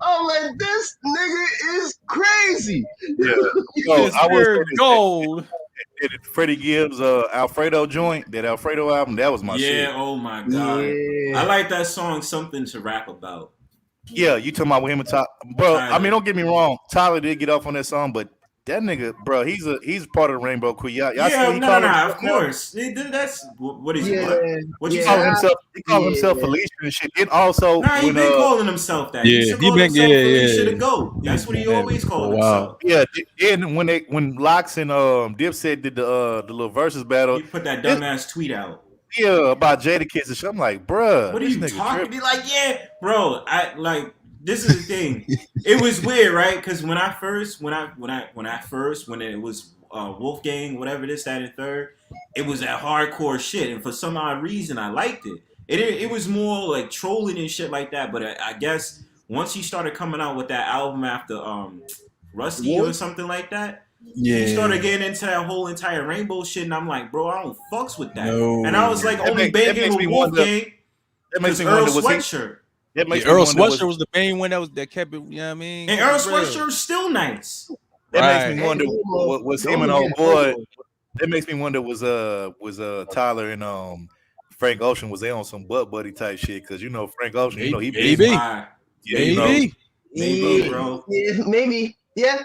I'm like, this nigga is crazy. Yeah, I was gold. Freddie Gibbs, Alfredo joint, that Alfredo album, that was my shit. Yeah, oh my god, I like that song. Something to rap about. Yeah, you talking about with him and Tyler, bro? I mean, don't get me wrong, Tyler did get off on that song, but that nigga, bro, he's part of the Rainbow Queen. Y'all see no, of course. That's what is it? What you call himself? He called himself Felicia and shit. And also, he been calling himself that. He should have go. That's what he always called himself. Yeah, and when Lox and Dipset did the little versus battle, he put that dumbass tweet out. Yeah, about Jadakiss and shit. I'm like, bruh, what are you talking? Be like, yeah, bro. I like. This is the thing. It was weird, right? Because when it was Wolfgang, whatever this, that, and third, it was that hardcore shit, and for some odd reason, I liked it. It was more like trolling and shit like that. But I guess once he started coming out with that album after Rusty or something like that, he started getting into that whole entire Rainbow shit, and I'm like, bro, I don't fucks with that. No. And I was like, only banging with Wolfgang. That makes me wonder, Sweatshirt. Earl Sweatshirt was the main one that kept it. You know what I mean? And Earl Sweatshirt was still nice. That makes me Hey, wonder Emo, what was don't him and get old boy. Emo. That makes me wonder was Tyler and Frank Ocean, was they on some butt buddy type shit? Because you know Frank Ocean, you know he That's been, Maybe. why. yeah, you know, Maybe. Maybe, Yeah, bro. yeah, maybe. Yeah, yeah.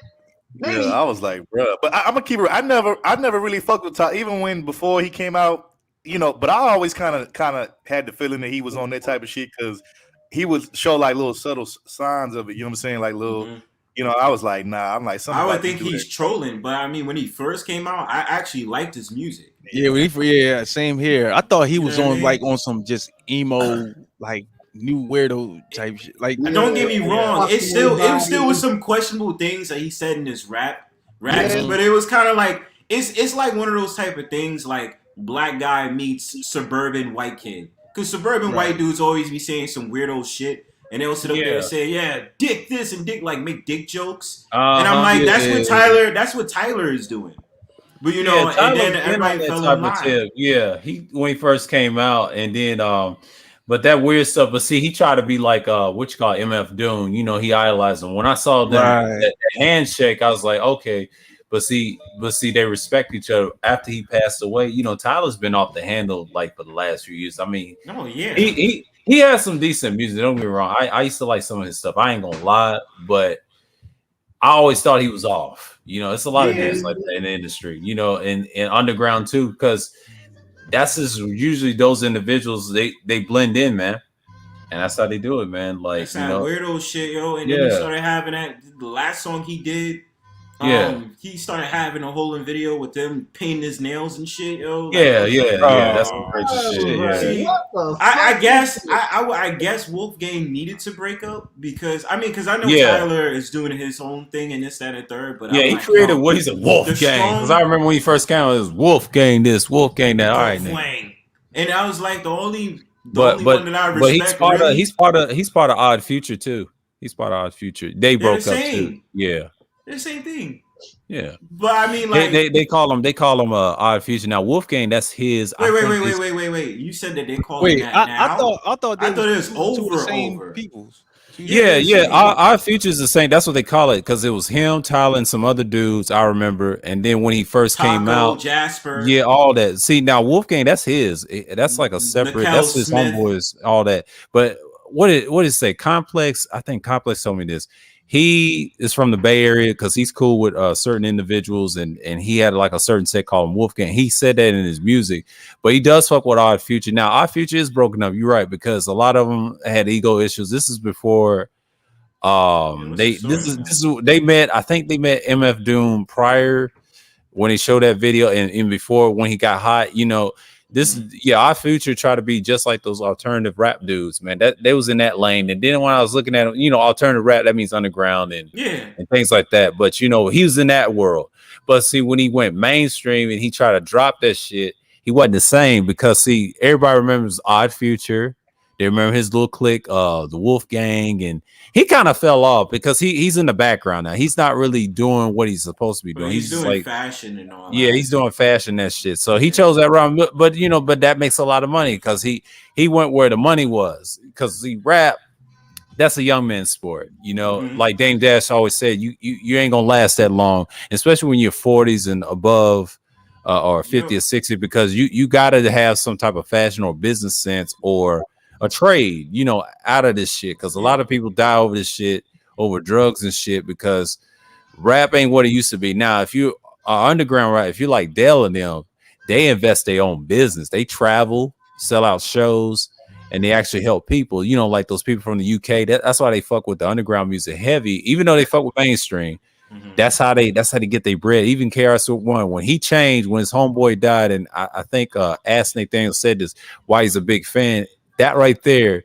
maybe. I was like, bro, but I'm gonna keep it. I never really fucked with Tyler, even when before he came out, you know. But I always kind of had the feeling that he was on that type of shit because he would show like little subtle signs of it. You know what I'm saying? Like little, Mhm. you know. I was like, nah. I'm like, something I would about to think do he's that. trolling, but I mean, when he first came out, I actually liked his music. Yeah, yeah, same here. I thought he You know was what I on mean? like on some just emo, like new weirdo type shit. Like, Don't get me wrong, Fucking it was still everybody. with some questionable things that he said in his raps, Yeah. but it was kind of like it's like one of those type of things like black guy meets suburban white kid, because suburban white dudes always be saying some weirdo shit, and they'll sit up there and say, yeah, dick this and dick, like make dick jokes, and I'm like, that's what Tyler is doing. But you know, and then everybody fell in line. Yeah, he when he first came out, and then but that weird stuff. But see, he tried to be like what you call MF Doom. You know, he idolized him. When I saw that handshake, I was like, okay. But see, they respect each other. After he passed away, you know, Tyler's been off the handle like for the last few years. I mean, Oh yeah, he has some decent music. Don't get me wrong. I used to like some of his stuff. I ain't gonna lie, but I always thought he was off. You know, it's a lot of dudes like that in the industry, you know, and underground too, because that's just usually those individuals, they blend in, man. And that's how they do it, man. Like, that's you that know, weirdo shit, yo. And then he started having the last song he did. He started having a whole video with them painting his nails and shit, yo. Like, that's some crazy shit. Yeah. See, I guess Wolfgang needed to break up because I know Tyler is doing his own thing and this, that, and third. But he created what he's a Wolfgang. Because I remember when he first came out, it was Wolfgang this, Wolfgang that. All right, nigga. And I was like, the only one that I respect. But he's part of Odd Future too. He's part of Odd Future. They broke up too. Yeah. They're the same thing. Yeah, but I mean, like they call him Odd Future. Now Wolfgang, that's his. Wait. You said that they call him that now. I thought it was over. People's. Yeah. Odd Future is the same. That's what they call it because it was him, Tyler, and some other dudes. I remember. And then when he first came out, Jasper. Yeah, all that. See, now Wolfgang, that's his. That's like a separate. That's his homeboys. All that. But what did it say? Complex. I think Complex told me this. He is from the Bay Area because he's cool with certain individuals, and he had like a certain set called Wolfgang. He said that in his music, but he does fuck with Odd Future. Now, Odd Future is broken up. You're right, because a lot of them had ego issues. This is before they met. I think they met MF Doom prior when he showed that video, and before when he got hot. You know, Odd Future tried to be just like those alternative rap dudes, man. That they was in that lane. And then when I was looking at, you know, alternative rap, that means underground and things like that. But you know, he was in that world. But see, when he went mainstream and he tried to drop that shit, he wasn't the same because see, everybody remembers Odd Future. They remember his little clique, the Wolfgang, and he kind of fell off because he's in the background now. He's not really doing what he's supposed to be doing. He's doing like fashion and all. Yeah, he's doing fashion that shit. So he chose that route, but you know, but that makes a lot of money because he went where the money was. Because he rap, that's a young man's sport. You know, like Dame Dash always said, you ain't gonna last that long, especially when you're 40s and above. Or 50 or 60, because you gotta have some type of fashion or business sense or a trade, you know, out of this shit. Because a lot of people die over this shit, over drugs and shit, because rap ain't what it used to be. Now, if you are underground rap, if you like Dell and them, they invest their own business. They travel, sell out shows, and they actually help people. You know, like those people from the UK. That's why they fuck with the underground music heavy, even though they fuck with mainstream. That's how they get their bread. Even KRS-One, when he changed, when his homeboy died, and I think Ask Nathaniel said this, why he's a big fan. That right there,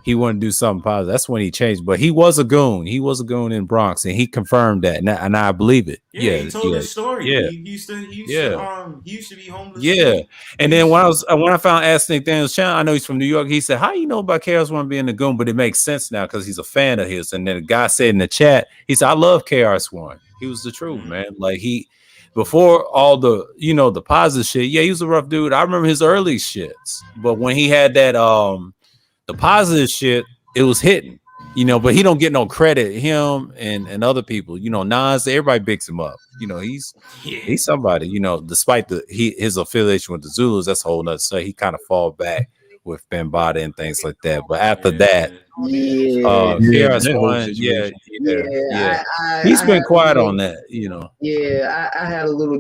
he wanted to do something positive. That's when he changed. But he was a goon. He was a goon in Bronx, and he confirmed that, and I believe it. Yeah, he told his story. Yeah, he used to be homeless. Yeah, and then when I found Ask Nathaniel's channel, I know he's from New York. He said, "How you know about KRS-One being a goon?" But it makes sense now because he's a fan of his. And then the guy said in the chat, he said, "I love KRS-One. He was the truth, man. Like before all the, you know, the positive shit. Yeah, he was a rough dude. I remember his early shits, but when he had that the positive shit, it was hitting. You know, but he don't get no credit. Him and other people, you know, Nas, everybody bigs him up. You know, he's somebody. You know, despite his affiliation with the Zulus, that's a whole nother. So he kind of fall back with Bambaataa and things like that. But after that, KRS-One, he's been quiet on that. You know, I had a little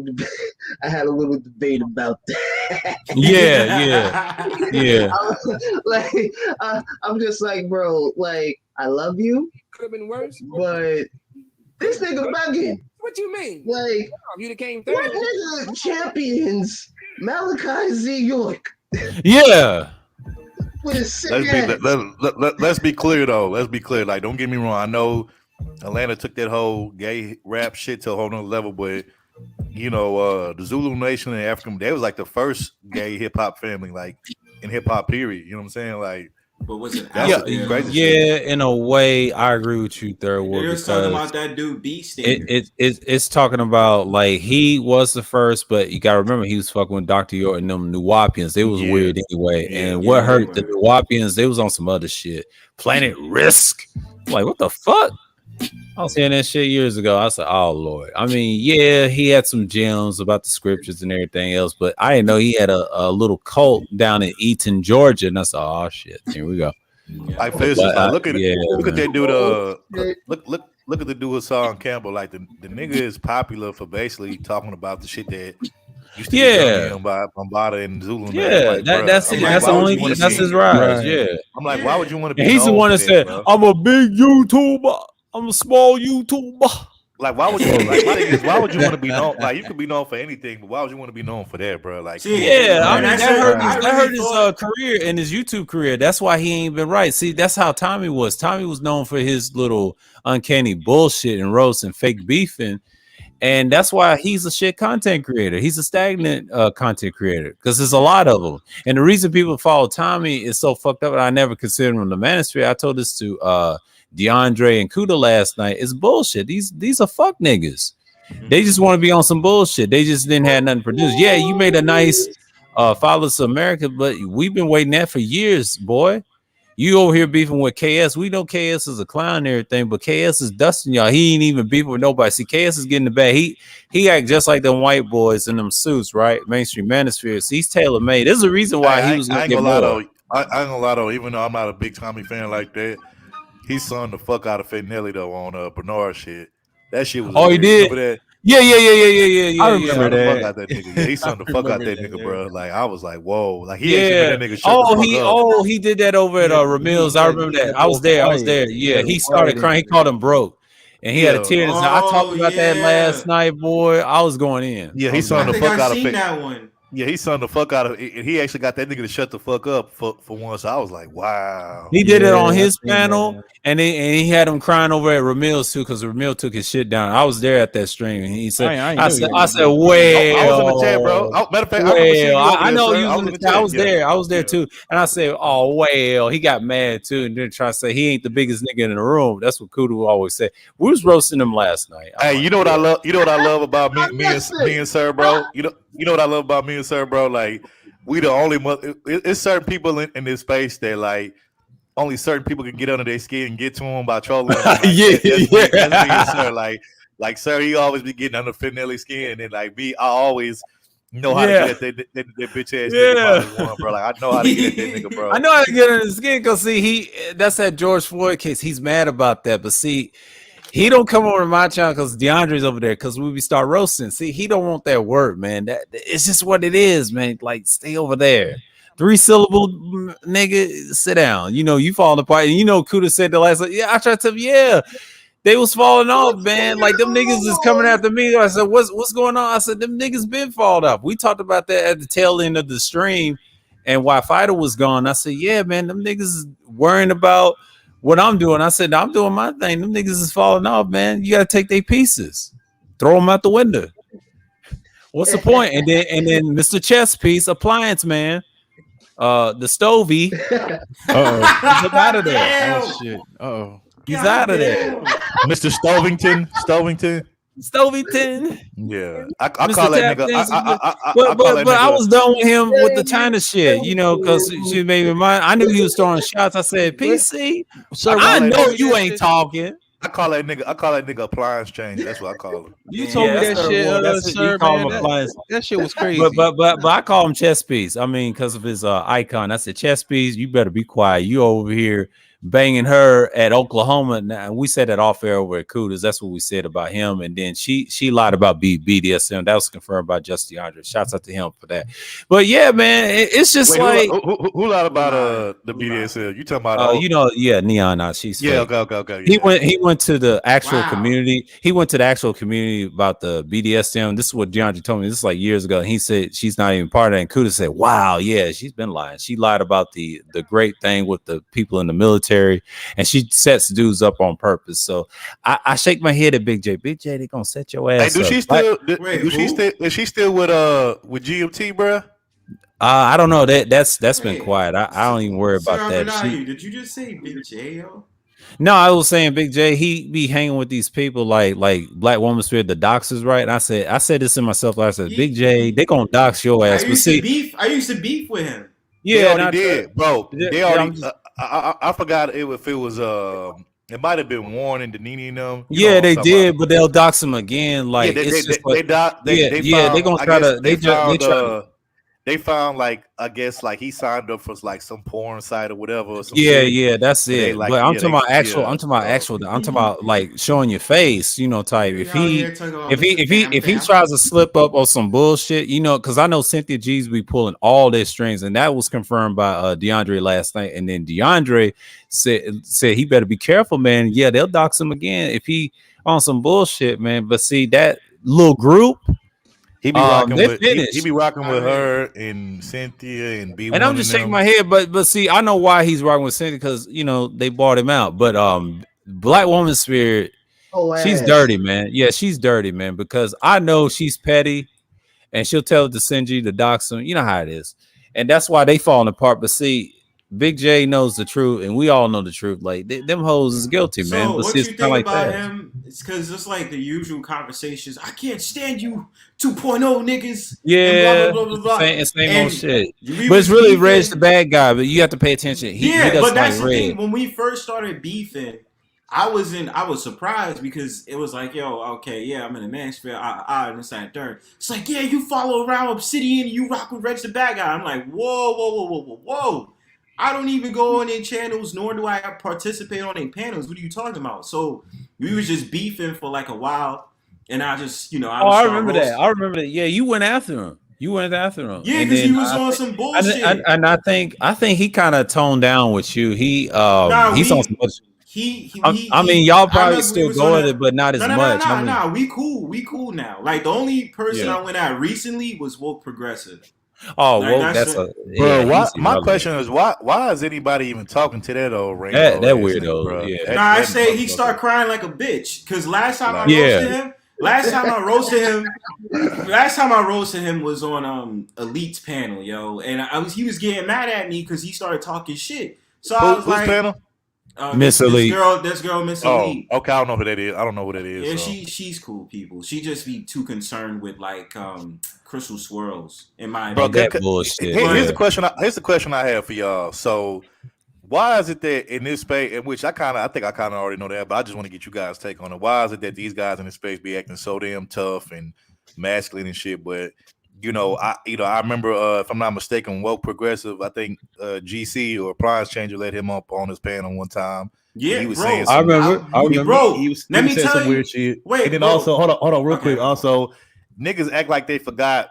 debate about that. yeah. I'm just like, bro, like, I love you. Could have been worse. But this nigga bugging. What you mean? Like, you that came what third. nigga champions Malachi Z. York? Yeah. With his sick ass. Let's be clear though. Let's be clear. Like, don't get me wrong. I know Atlanta took that whole gay rap shit to a whole nother level, but you know, the Zulu Nation and African, they was like the first gay hip hop family, like in hip hop period. You know what I'm saying? Like, but was it? In a way, I agree with you, Third World. You're just talking about that dude Beast. It's talking about like he was the first, but you gotta remember he was fucking with Dr. York and them Nuwapians. They was weird anyway. And what hurt the Nuwapians? They was on some other shit. Planet Risk. Like, what the fuck? I was hearing that shit years ago. I said, oh Lord. I mean, yeah, he had some gems about the scriptures and everything else, but I didn't know he had a little cult down in Eaton, Georgia. And I said, oh shit, here we go. Like, for instance, look at that dude. Look at the dude with Sean Campbell. Like, the nigga is popular for basically talking about the shit that used to be done by Bambaataa and Zulu. Like, that's his rise. Yeah, I'm like, why would you want to be? And he's the one that said, "I'm a big YouTuber. I'm a small YouTuber." Like, why would you? Why would you want to be known? Like, you could be known for anything, but why would you want to be known for that, bro? Like, I mean, that hurt his career and his YouTube career. That's why he ain't been right. See, that's how Tommy was. Tommy was known for his little uncanny bullshit and roast and fake beefing, and that's why he's a shit content creator. He's a stagnant content creator because there's a lot of them. And the reason people follow Tommy is so fucked up, and I never considered him the manosphere. I told this to DeAndre and Kuda last night. It's bullshit. These are fuck niggas. They just want to be on some bullshit. They just didn't have nothing produced. Yeah, you made a nice Follow to America, but we've been waiting that for years, boy. You over here beefing with KS. We know KS is a clown and everything, but KS is dusting y'all. He ain't even beefing with nobody. See, KS is getting the bag. He act just like them white boys in them suits, right? Mainstream manosphere. He's tailor made. There's a reason why he was gonna get more. I ain't gonna lie though. Even though I'm not a big Tommy fan like that, he sung the fuck out of Fenelli though on Bernard shit. That shit was. Oh, he did. Yeah. I remember that. Fuck out that nigga. Yeah, he sung the fuck out that nigga, bro. Like, I was like, whoa. Like, he actually made that nigga shut he did that over at Ramil's. I remember that. I was there. Yeah, he started crying. He called him broke. And he had a tear in his eye. I talked about that last night, boy. I was going in. Yeah, he sung the fuck out of that one. Yeah, he sung the fuck out of it. He actually got that nigga to shut the fuck up for once. I was like, wow. He did it on his panel, and he had him crying over at Ramil's too, because Ramil took his shit down. I was there at that stream, and he said, I said, well, I was in the chat, bro. Matter of fact, I know you was in the chat. I was there too, and I said, oh well, he got mad too, and then try to say he ain't the biggest nigga in the room. That's what Kudu always said. We was roasting him last night. Hey, you know what I love? You know what I love about me and Sir, bro? You know what I love about me and Sir, bro? Like, we the only it's certain people in this space that like only certain people can get under their skin and get to them by trolling them. Like, that's me and Sir. Like Sir, he always be getting under Finelli's skin, and like me, I always know how to get at that bitch ass nigga one, bro. Like, I know how to get at that nigga, bro. I know how to get under his skin because see, that's that George Floyd case. He's mad about that, but see. He don't come over to my channel because DeAndre's over there because we start roasting. See, he don't want that word, man. It's just what it is, man. Like, stay over there. 3-syllable nigga, sit down. You know, you falling apart. And you know, Kuda said the last, I tried to tell him, they was falling off, man. Like, them niggas is coming after me. I said, what's going on? I said, them niggas been falling off. We talked about that at the tail end of the stream. And while Fighter was gone, I said, yeah, man, them niggas is worrying about what I'm doing. I said, I'm doing my thing. Them niggas is falling off, man. You got to take their pieces. Throw them out the window. What's the point? And then Mr. Chess Piece, Appliance Man, the Stovey. Uh-oh. He's out of there. Oh, shit. Uh-oh. He's out of there. Mr. Stovington. Stovington. Yeah, I Mr. call that Tap nigga. Dancing. I But call that I nigga. was done with him with the China shit, you know, because she made me mind. I knew he was throwing shots. I said, PC, Sir, I what- know you ain't talking. I call that nigga appliance changer. That's what I call him. you told me that sir, shit, well, that's it. sir, You call man. him appliance. That shit was crazy. But I call him chess piece. I mean, because of his icon. I said, chess piece, you better be quiet. You over here banging her at Oklahoma. Now we said that off air over at Cooters. That's what we said about him. And then she lied about BDSM. That was confirmed by Just DeAndre. Shouts out to him for that. But yeah, man, it's just Wait, like who lied about the BDSL? You talking about? you know, yeah, Neon. She's yeah, fake. okay. He went to the actual Wow. community. He went to the actual community about the BDSM. This is what DeAndre told me. This is like years ago. And he said she's not even part of it. And Kuda said, "Wow, yeah, she's been lying. She lied about the great thing with the people in the military, and she sets dudes up on purpose." So I shake my head at Big J. Big J, they gonna set your Hey, ass do up. she still? Wait, Do she who? still? Is she still with GMT, bro? I don't know. That's been Wait, quiet. I don't even worry about Sir that. Abinadi, did you just say Big J, yo? No, I was saying Big J, he be hanging with these people like Black Woman Spirit, the doxers, right? And I said this to myself. I said, Big J, they gonna dox your ass. I But used see, to beef with him. They yeah, already did, bro. Yeah, They yeah, already. I'm just- I forgot if it was it might have been Warren and Denini and them. You know yeah, what they I'm talking did, about. but they'll dox him again. Like Yeah, it's just like, they gonna I try guess to. They found, try. they found like I guess like he signed up for like some porn site or whatever. Or some Yeah, shit. yeah, that's And they it. like, But I'm yeah, talking they- about actual. yeah, I'm talking about so- actual. I'm talking about like showing your face, you know, type. If Out he here talking about if he Mr. if he Bam if he Bam. tries to slip up on some bullshit, you know, because I know Cynthia G's be pulling all their strings, and that was confirmed by DeAndre last night. And then DeAndre said he better be careful, man. Yeah, they'll dox him again if he on some bullshit, man. But see that little group. He be rocking they with finished. he be rocking with I mean- her and Cynthia and B1. And I'm just shaking my head, but see, I know why he's rocking with Cynthia because you know they bought him out. But Black Woman Spirit, she's ass. dirty, man. Yeah, she's dirty, man. Because I know she's petty, and she'll tell it to Sinji to dox him. You know how it is, and that's why they falling apart. But see, Big J knows the truth, and we all know the truth. Like them hoes is guilty, man. So But what see, you it's think kind of like about that. him? It's because it's like the usual conversations. I can't stand you, 2.0 niggas. Yeah, and blah blah blah blah. same old shit. We But it's was really beefing- Reg the bad guy. But you have to pay attention. He yeah, doesn't but that's like the Reg. thing. When we first started beefing, I was surprised because it was like, yo, okay, yeah, I'm in a Nashville. I understand third. It's like, yeah, you follow around Obsidian, you rock with Reg the bad guy. I'm like, whoa. I don't even go on their channels, nor do I participate on their panels. What are you talking about? So we was just beefing for like a while, and I just, you know, I remember that. I remember that. Yeah, you went after him. Yeah, And because then he was I on think- some bullshit. I think he kind of toned down with you. He's on some much. I mean, y'all probably still go at it, but not as much. I mean, Nah, we cool now. Like the only person Yeah. I went at recently was Woke Progressive. oh, Like, well, that's that's a Bro, yeah, why, he's my irrelevant. question is why is anybody even talking to that old Rainbow? That ass weirdo, nigga, bro? yeah. That- Nah, I that say he motherfucker. started crying like a bitch. Cause last time I Yeah. roasted him was on Elite's panel, yo, and he was getting mad at me because he started talking shit. So I was Who's like, panel? Miss Elite. This girl, Miss Oh, Elite. okay. I don't know who that is. I don't know who that is. Yeah, so. she's cool people. She just be too concerned with like crystal swirls, in my Bro, opinion. that bullshit. Here's Yeah. the question. Here's the question I have for y'all. So, why is it that in this space, in which I think I kind of already know that, but I just want to get you guys' take on it. Why is it that these guys in this space be acting so damn tough and masculine and shit? But I remember if I'm not mistaken, Woke Progressive. I think GC or Appliance Changer let him up on his panel one time. Yeah, he was bro. saying I remember. Bro, he was let me saying tell some you. weird shit. Wait, and then bro. also hold on real Okay. quick. Also, niggas act like they forgot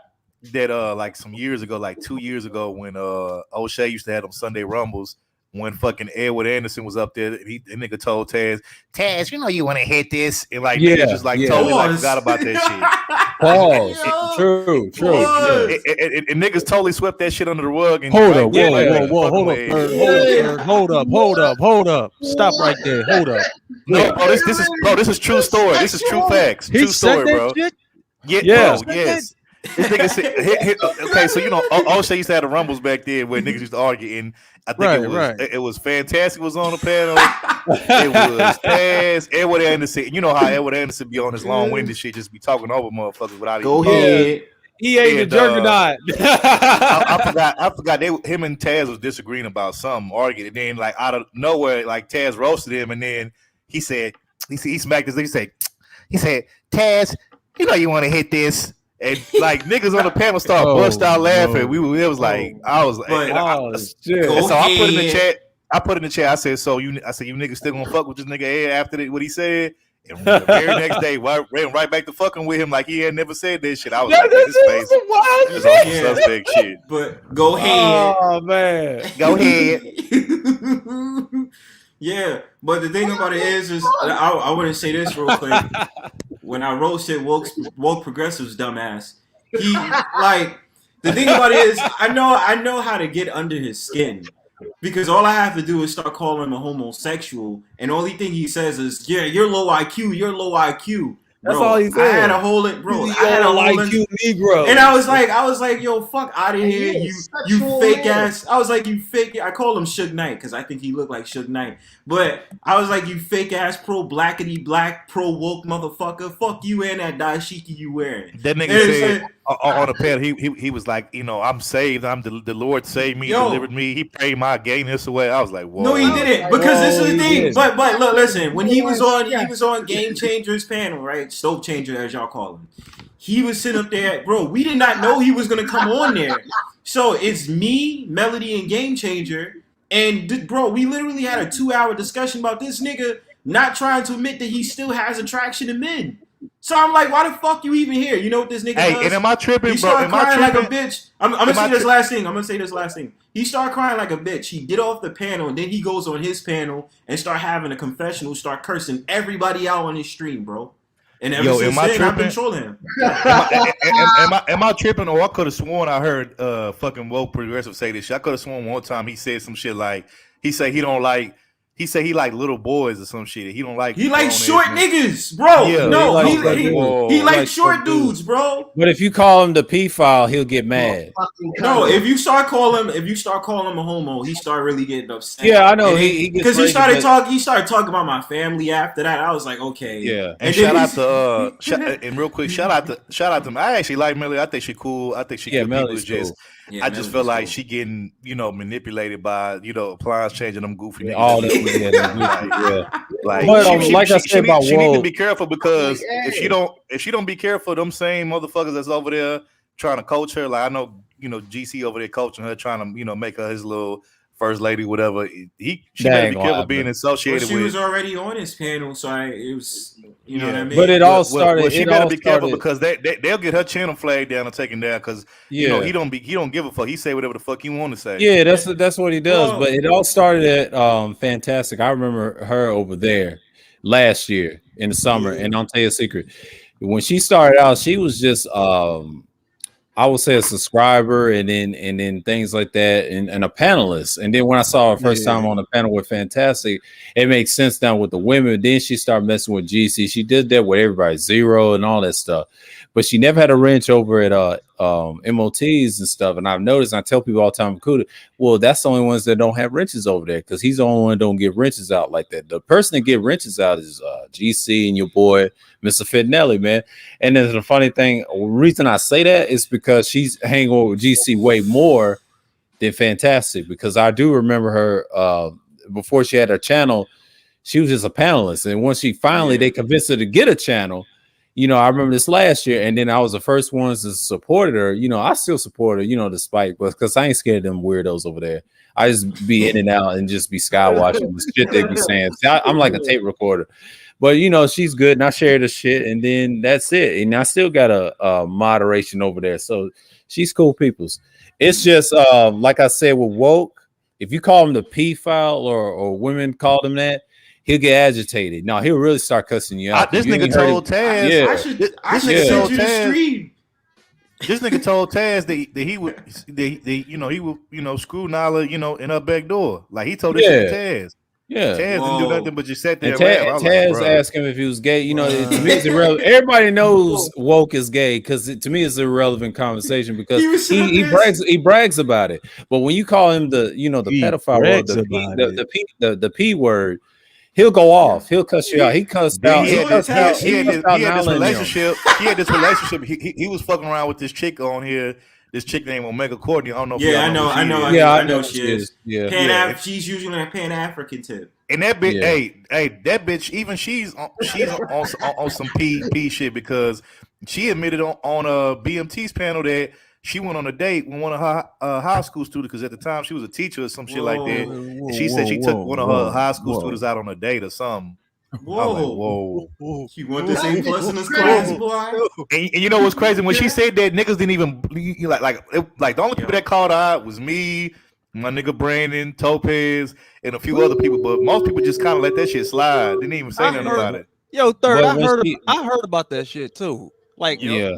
that like some years ago, like 2 years ago, when O'Shea used to have them Sunday Rumbles, when fucking Edward Anderson was up there, the nigga told Taz, you know you want to hit this, and like Yeah, niggas just like yeah. totally like Pause. forgot about that Pause. Yo, True. pause. shit. And niggas totally swept that shit under the rug. And Hold like, up, yeah, whoa, hold up, fucking Bird, hold up. Stop right there, hold up. No, bro, this is true story. This is true facts. He True said story, that bro. shit? Yeah, Yeah. bro, yes. This nigga said, okay, so you know, O'Shea used to have the rumbles back then where niggas used to argue, and I think it was Fantastic was on the panel. It was Taz, Edward Anderson. You know how Edward Anderson be on this long-winded shit, just be talking over motherfuckers without Go even. ahead. He ate the juggernaut. I forgot. Him and Taz was disagreeing about something, arguing, and then like out of nowhere, like Taz roasted him, and then he said, he smacked his. He said, Taz, you know you want to hit this. And like niggas on the panel started bust out laughing. It was like I was shit. So I put in the chat. I said, you niggas still gonna fuck with this nigga Ed after what he said? And the very next day, ran right back to fucking with him like he had never said this shit. I was like, this face is on some suspect shit. But go ahead. Oh man, go ahead. Yeah, but the thing about it is I want to say this real quick. When I roasted woke progressives dumbass, he like the thing about it is I know how to get under his skin because all I have to do is start calling him a homosexual, and the only thing he says is, "Yeah, you're low IQ. You're low IQ." Bro, that's all he said. I had a whole IQ Negro, and I was like, yo, fuck out of here, you fake ass. I was like, you fake. I call him Suge Knight because I think he looked like Suge Knight. But I was like, you fake ass pro blackity black pro woke motherfucker. Fuck you and that dashiki you wearing. That nigga said on the panel, he was like, you know, I'm saved. I'm the Lord saved me, delivered me. He prayed my gayness away. I was like, whoa. No, he didn't, because this is the thing. But look, listen, when he was on Game Changers panel, right? Stove Changer, as y'all call him. He was sitting up there, bro. We did not know he was gonna come on there. So it's me, Melody, and Game Changer. And bro, we literally had a 2-hour discussion about this nigga not trying to admit that he still has attraction to men. So I'm like, why the fuck you even here? You know what this nigga does? And am I tripping, he started crying like a bitch. I'm gonna say this last thing. I'm gonna say this last thing. He started crying like a bitch. He get off the panel, and then he goes on his panel and start having a confessional, start cursing everybody out on his stream, bro. And ever since then, I've been trolling him. Am I tripping? Or I could have sworn I heard fucking woke progressive say this shit. I could have sworn one time he said some shit like he said he like little boys or some shit. He don't like. He like short niggas, bro. Yeah, no, he like short dudes, bro. But if you call him the P-file, he'll get mad. No, if you start calling him a homo, he start really getting upset. Yeah, I know. Because he started talking about my family after that. I was like, okay. Yeah. And shout out to and real quick, shout out to him. I actually like Melody. I think she cool. I think she good people. Just I just feel like she getting, manipulated by, appliance changing them goofy niggas. All that, Like I said about she need to be careful because if she don't be careful, them same motherfuckers that's over there trying to coach her. Like I know, GC over there coaching her, trying to, make her his little first lady, whatever. She better be careful being associated with. She was already on his panel, so it was, what I mean. But it all started. She better be careful because they'll get her channel flagged down and taken down because he don't give a fuck. He say whatever the fuck he want to say. Yeah, that's what he does. But it all started at Fantastic. I remember her over there last year in the summer, and I'll tell you a secret. When she started out, she was just I would say a subscriber and then things like that and a panelist. And then when I saw her first time on the panel with Fantastic, it makes sense now with the women. Then she started messing with GC. She did that with everybody, Zero and all that stuff. But she never had a wrench over at MOTs and stuff. And I've noticed, and I tell people all the time, well, that's the only ones that don't have wrenches over there because he's the only one that don't get wrenches out like that. The person that get wrenches out is GC and your boy, Mr. Fidnelli, man. And then the funny thing, the reason I say that is because she's hanging over with GC way more than Fantastic because I do remember her before she had her channel, she was just a panelist. And once she finally, they convinced her to get a channel, I remember this last year, and then I was the first ones to support her. I still support her, despite, because I ain't scared of them weirdos over there. I just be in and out and just be sky watching the shit they be saying. I'm like a tape recorder. But, she's good, and I share the shit, and then that's it. And I still got a moderation over there. So she's cool peoples. It's just, like I said, with woke, if you call him the P-file or women call him that, he'll get agitated. No, he'll really start cussing you out. This nigga told Taz. I should send you the stream. This nigga told Taz that he would, he would, screw Nala, in her back door. Like he told this shit to Taz. Yeah. Taz didn't do nothing but just sit there And and laugh. I was like, Taz bro. asked him if he was gay. You know, to me it's irrelevant. Everybody knows woke is gay because to me it's an irrelevant conversation because he brags about it. But when you call him the pedophile or the P word, he'll go off. He'll cuss you out. He cussed out. He had this relationship. He was fucking around with this chick on here. This chick named Omega Courtney. I don't know. Yeah, I know she is. Yeah, she's usually a Pan-African tip. And that bitch, hey, that bitch, even she's on some P shit because she admitted on a BMT's panel that she went on a date with one of her high school students because at the time she was a teacher or some shit like that. And she said she took one of her high school students out on a date or something. Whoa. You want this A+ in this class, boy? And you know what's crazy? When she said that, niggas didn't even like the only people that called her out was me, my nigga Brandon, Topaz, and a few other people. But most people just kind of let that shit slide. Didn't even say nothing about it. Yo, Third, I heard about that shit too. Like, I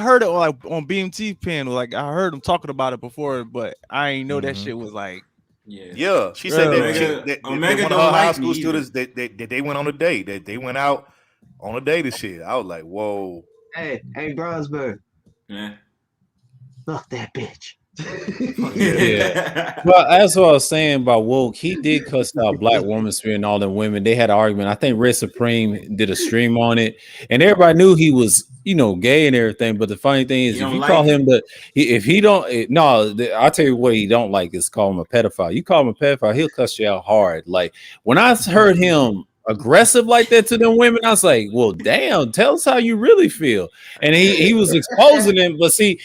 heard it on BMT panel. Like, I heard them talking about it before, but I ain't know that shit was like. Yeah. She said that one of her high school students that they went on a date. That they went out on a date and shit. I was like, whoa. Hey, Brownsburg. Yeah. Fuck that bitch. Yeah. Well, that's what I was saying about woke. He did cuss out Black Woman Sphere and all them women. They had an argument. I think Red Supreme did a stream on it, and everybody knew he was, gay and everything. But the funny thing is, if you call him I'll tell you what he don't like is call him a pedophile. You call him a pedophile, he'll cuss you out hard. Like when I heard him aggressive like that to them women, I was like, well, damn, tell us how you really feel. And he was exposing them, but see,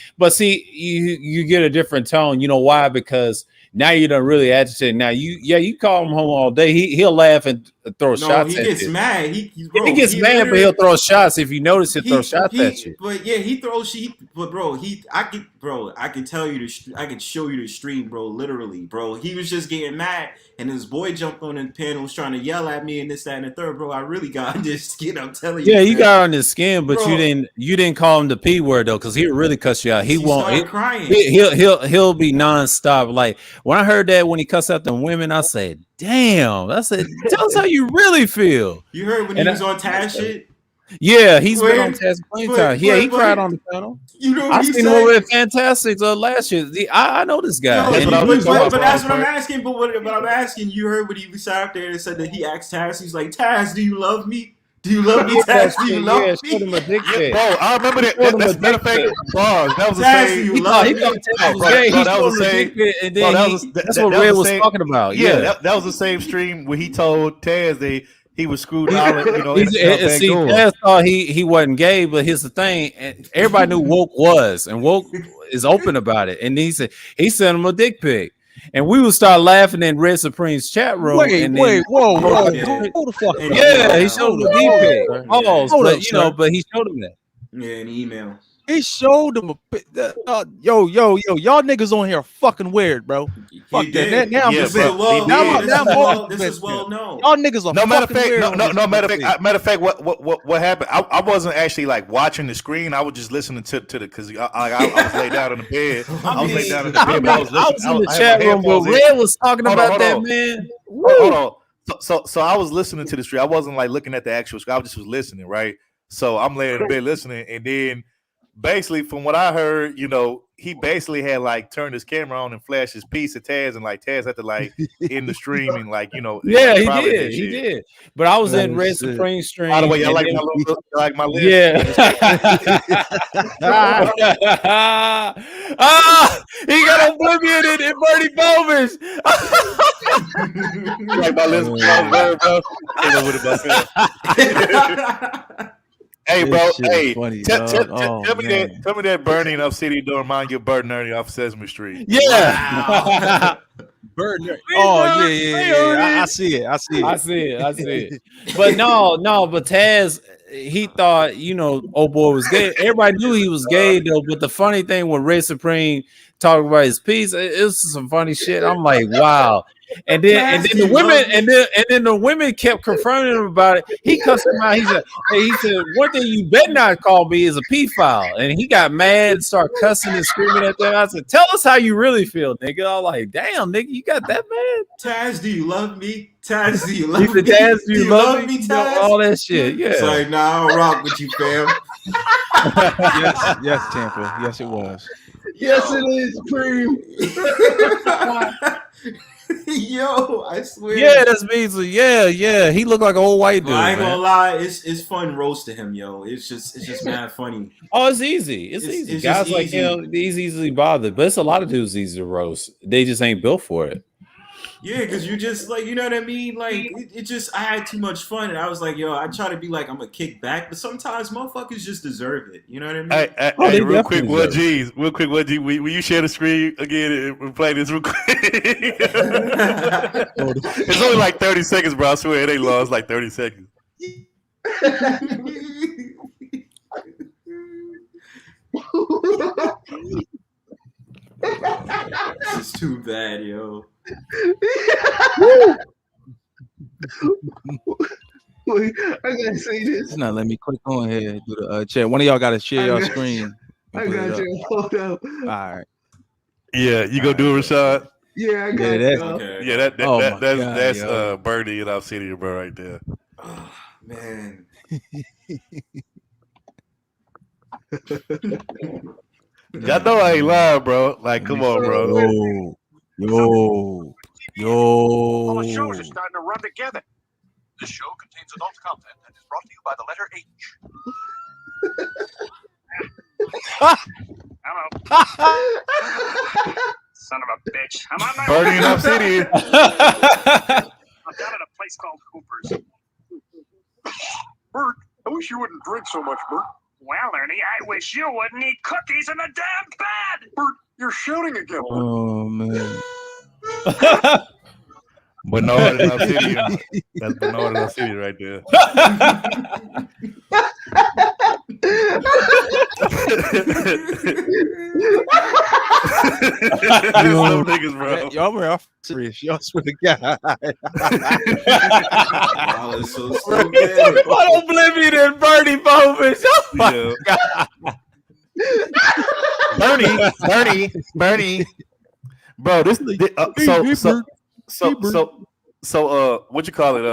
you get a different tone. You know why? Because now you don't really agitate. Now you call him home all day. He'll laugh and throw shots. He gets mad. He gets mad, but he'll throw shots. If you notice, he'll throw shots at you. But yeah, he throws shit. But I can tell you I can show you the stream, bro. Literally, bro. He was just getting mad, and his boy jumped on the panel, was trying to yell at me and this, that, and the third, bro. I really got on this skin. I'm telling you. Yeah, you got on his skin, but bro, you didn't call him the P word though, because he'll really cuss you out. He won't. Crying. He'll be nonstop. Like when I heard that when he cussed out them women, I said, "Damn!" I said, "Tell us how you really feel." You heard when he was on Taz shit? Yeah, he's been on Taz plenty times. Yeah, he cried on the panel. I seen him over at Fantastics last year. I know this guy. But that's what I'm asking. But I'm asking, you heard when he sat up there and said that he asked Taz, he's like, "Taz, do you love me? Do you love me, Taz? Do you love me?" Showed him a dick pic. Bro, I remember that. That's matter of fact, that was the Taz, same. do you love me? That was the same. That's what Red was talking about. Yeah, that was the same stream where he told Taz that he was screwed out. See, Taz thought he wasn't gay, but here's the thing: everybody knew woke was, and woke is open about it. And he sent him a dick pic. And we would start laughing in Red Supreme's chat room. Whoa! Hold the fuck. Yeah, he showed him a dick pic. But he showed him that. Yeah, an email. He showed him a yo, y'all niggas on here are fucking weird, bro. Fuck that. Now This is well known. Y'all niggas are fucking weird. Matter of fact, what happened? I wasn't actually like watching the screen. I was just listening to the because I was laid down in the bed. I was laid down in the bed. But I was in the chat room, but Red was talking about that, man. Hold on. So I was listening to the stream. I wasn't like looking at the actual screen. I just was listening, right? So I'm laying in the bed listening, and then basically, from what I heard, he basically had like turned his camera on and flashed his piece at Taz, and like Taz had to like in the stream and like Yeah, he did. But I was in Red Supreme stream. By the way, y'all like my lips? Yeah. He got Oblivion and Bernie Bovers. Like my lips, bro. Hey, bro. Hey, funny, tell me that Bernie in Up City don't remind you of Bert and Ernie off Sesame Street. Yeah. Bert and Ernie. Oh yeah. I see it. But but Taz, he thought, old boy was gay. Everybody knew he was gay though. But the funny thing when Red Supreme talked about his piece, it was some funny shit. I'm like, wow. And then the women kept confronting him about it. He cussed him out. He said, one thing you better not call me is a pedophile. And he got mad and started cussing and screaming at them. I said, tell us how you really feel, nigga. I was like, damn, nigga, you got that mad? Taz, do you love me? Taz, do you love me? Taz, do you love me? Taz? All that shit. Yeah. It's like, nah, I don't rock with you, fam. yes, Tampa. Yes, it was. Yes, it is, Preem. Yo, I swear. Yeah, that's Beasley. Yeah. He looked like an old white dude. I ain't gonna lie, it's fun roasting him, yo. It's just mad funny. Oh, it's easy. It's easy. It's Guys like easy. him, he's easily bothered. But it's a lot of dudes easy to roast. They just ain't built for it. Yeah, because you just like, you know what I mean? Like, it just, I had too much fun. And I was like, yo, I try to be like, I'm gonna kick back. But sometimes motherfuckers just deserve it. You know what I mean? Hey, real quick, what G's? Real quick, what G? Will you share the screen again and play this real quick? It's only like 30 seconds, bro. I swear it ain't long. It's like 30 seconds. This is too bad, yo. Wait, I gotta say this. It's not letting me click on here and do the chat. One of y'all got to share your screen. I got you. Hold up. All right. Yeah, you gonna do it, Rashad? Yeah, I got Yeah, you. Okay. Yeah, that's Birdie in Obsidian, bro, right there. Oh, man. Y'all know I ain't lying, bro. Like, come on, bro. Yo. All the shows are starting to run together. This show contains adult content and is brought to you by the letter H. Hello. Son of a bitch. I'm on my Birdie in Obsidian. I'm down at a place called Hooper's. Bert, I wish you wouldn't drink so much, Bert. Well, Ernie, I wish you wouldn't eat cookies in the damn bed. Bert, you're shouting again. Oh, man. Bernard in Obsidian. That's Bernard in Obsidian right there. Some niggas, bro. Y'all were off serious. Y'all swear to God. Y'all are so stupid. Oblivion and Bernie Bowman. Oh my God. Bernie. Bro, this so what you call it?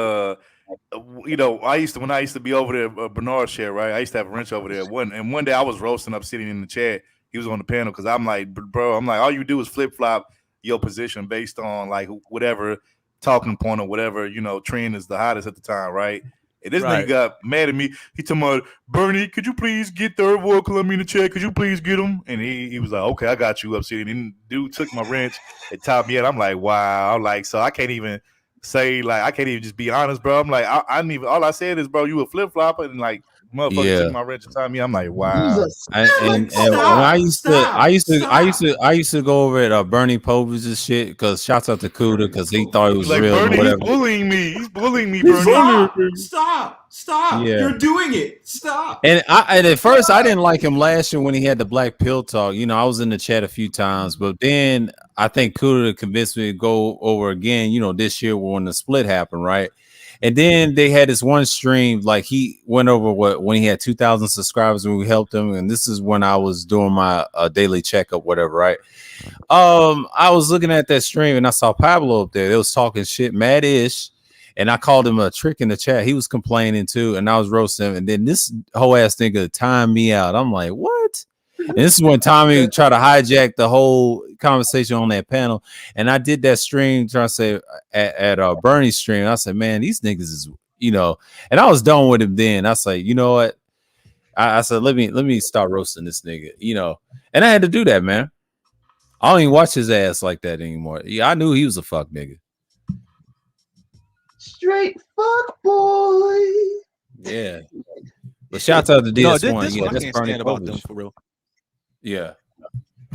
You know, when I used to be over there, Bernard's chair, right? I used to have a wrench over there. One day I was roasting up, sitting in the chair. He was on the panel because I'm like, bro, all you do is flip flop your position based on like whatever talking point or whatever, you know, trend is the hottest at the time, right? And this nigga got mad at me. He told me, Bernie, could you please get Third World Columbia in the chair? Could you please get him? And he was like, okay, I got you, Obsidian. And dude took my wrench and topped me out. I'm like, wow. I'm like, so I can't even say, like, I can't even just be honest, bro. I'm like, I didn't even, all I said is, bro, you a flip flopper, and like, motherfucker took my wrench and topped me. I'm like, wow. And when I used to go over at Bernie Popov's shit, because shouts out to Cuda because he thought it was like, real. Bernie, Or he's whatever. bullying me. He's bullying me, Bernie. Stop. Yeah. You're doing it. Stop. And at first I didn't like him last year when he had the Black Pill talk. You know, I was in the chat a few times, but then I think Cuda convinced me to go over again, you know, this year when the split happened, right? And then they had this one stream, like he went over when he had 2,000 subscribers and we helped him. And this is when I was doing my daily checkup, whatever, right? I was looking at that stream and I saw Pablo up there. They was talking shit, mad-ish. And I called him a trick in the chat. He was complaining too. And I was roasting him. And then this whole ass nigga timed me out. I'm like, what? And this is when Tommy tried to hijack the whole conversation on that panel. And I did that stream trying to say at Bernie's stream. I said, man, these niggas is, you know, and I was done with him then. I said, you know what? I said, let me start roasting this nigga, you know. And I had to do that, man. I don't even watch his ass like that anymore. Yeah, I knew he was a fuck nigga. Straight fuck boy. Yeah. But shout out to DS1. This Yeah, what I that's can't Bernie stand about them Popovich. for real. Yeah.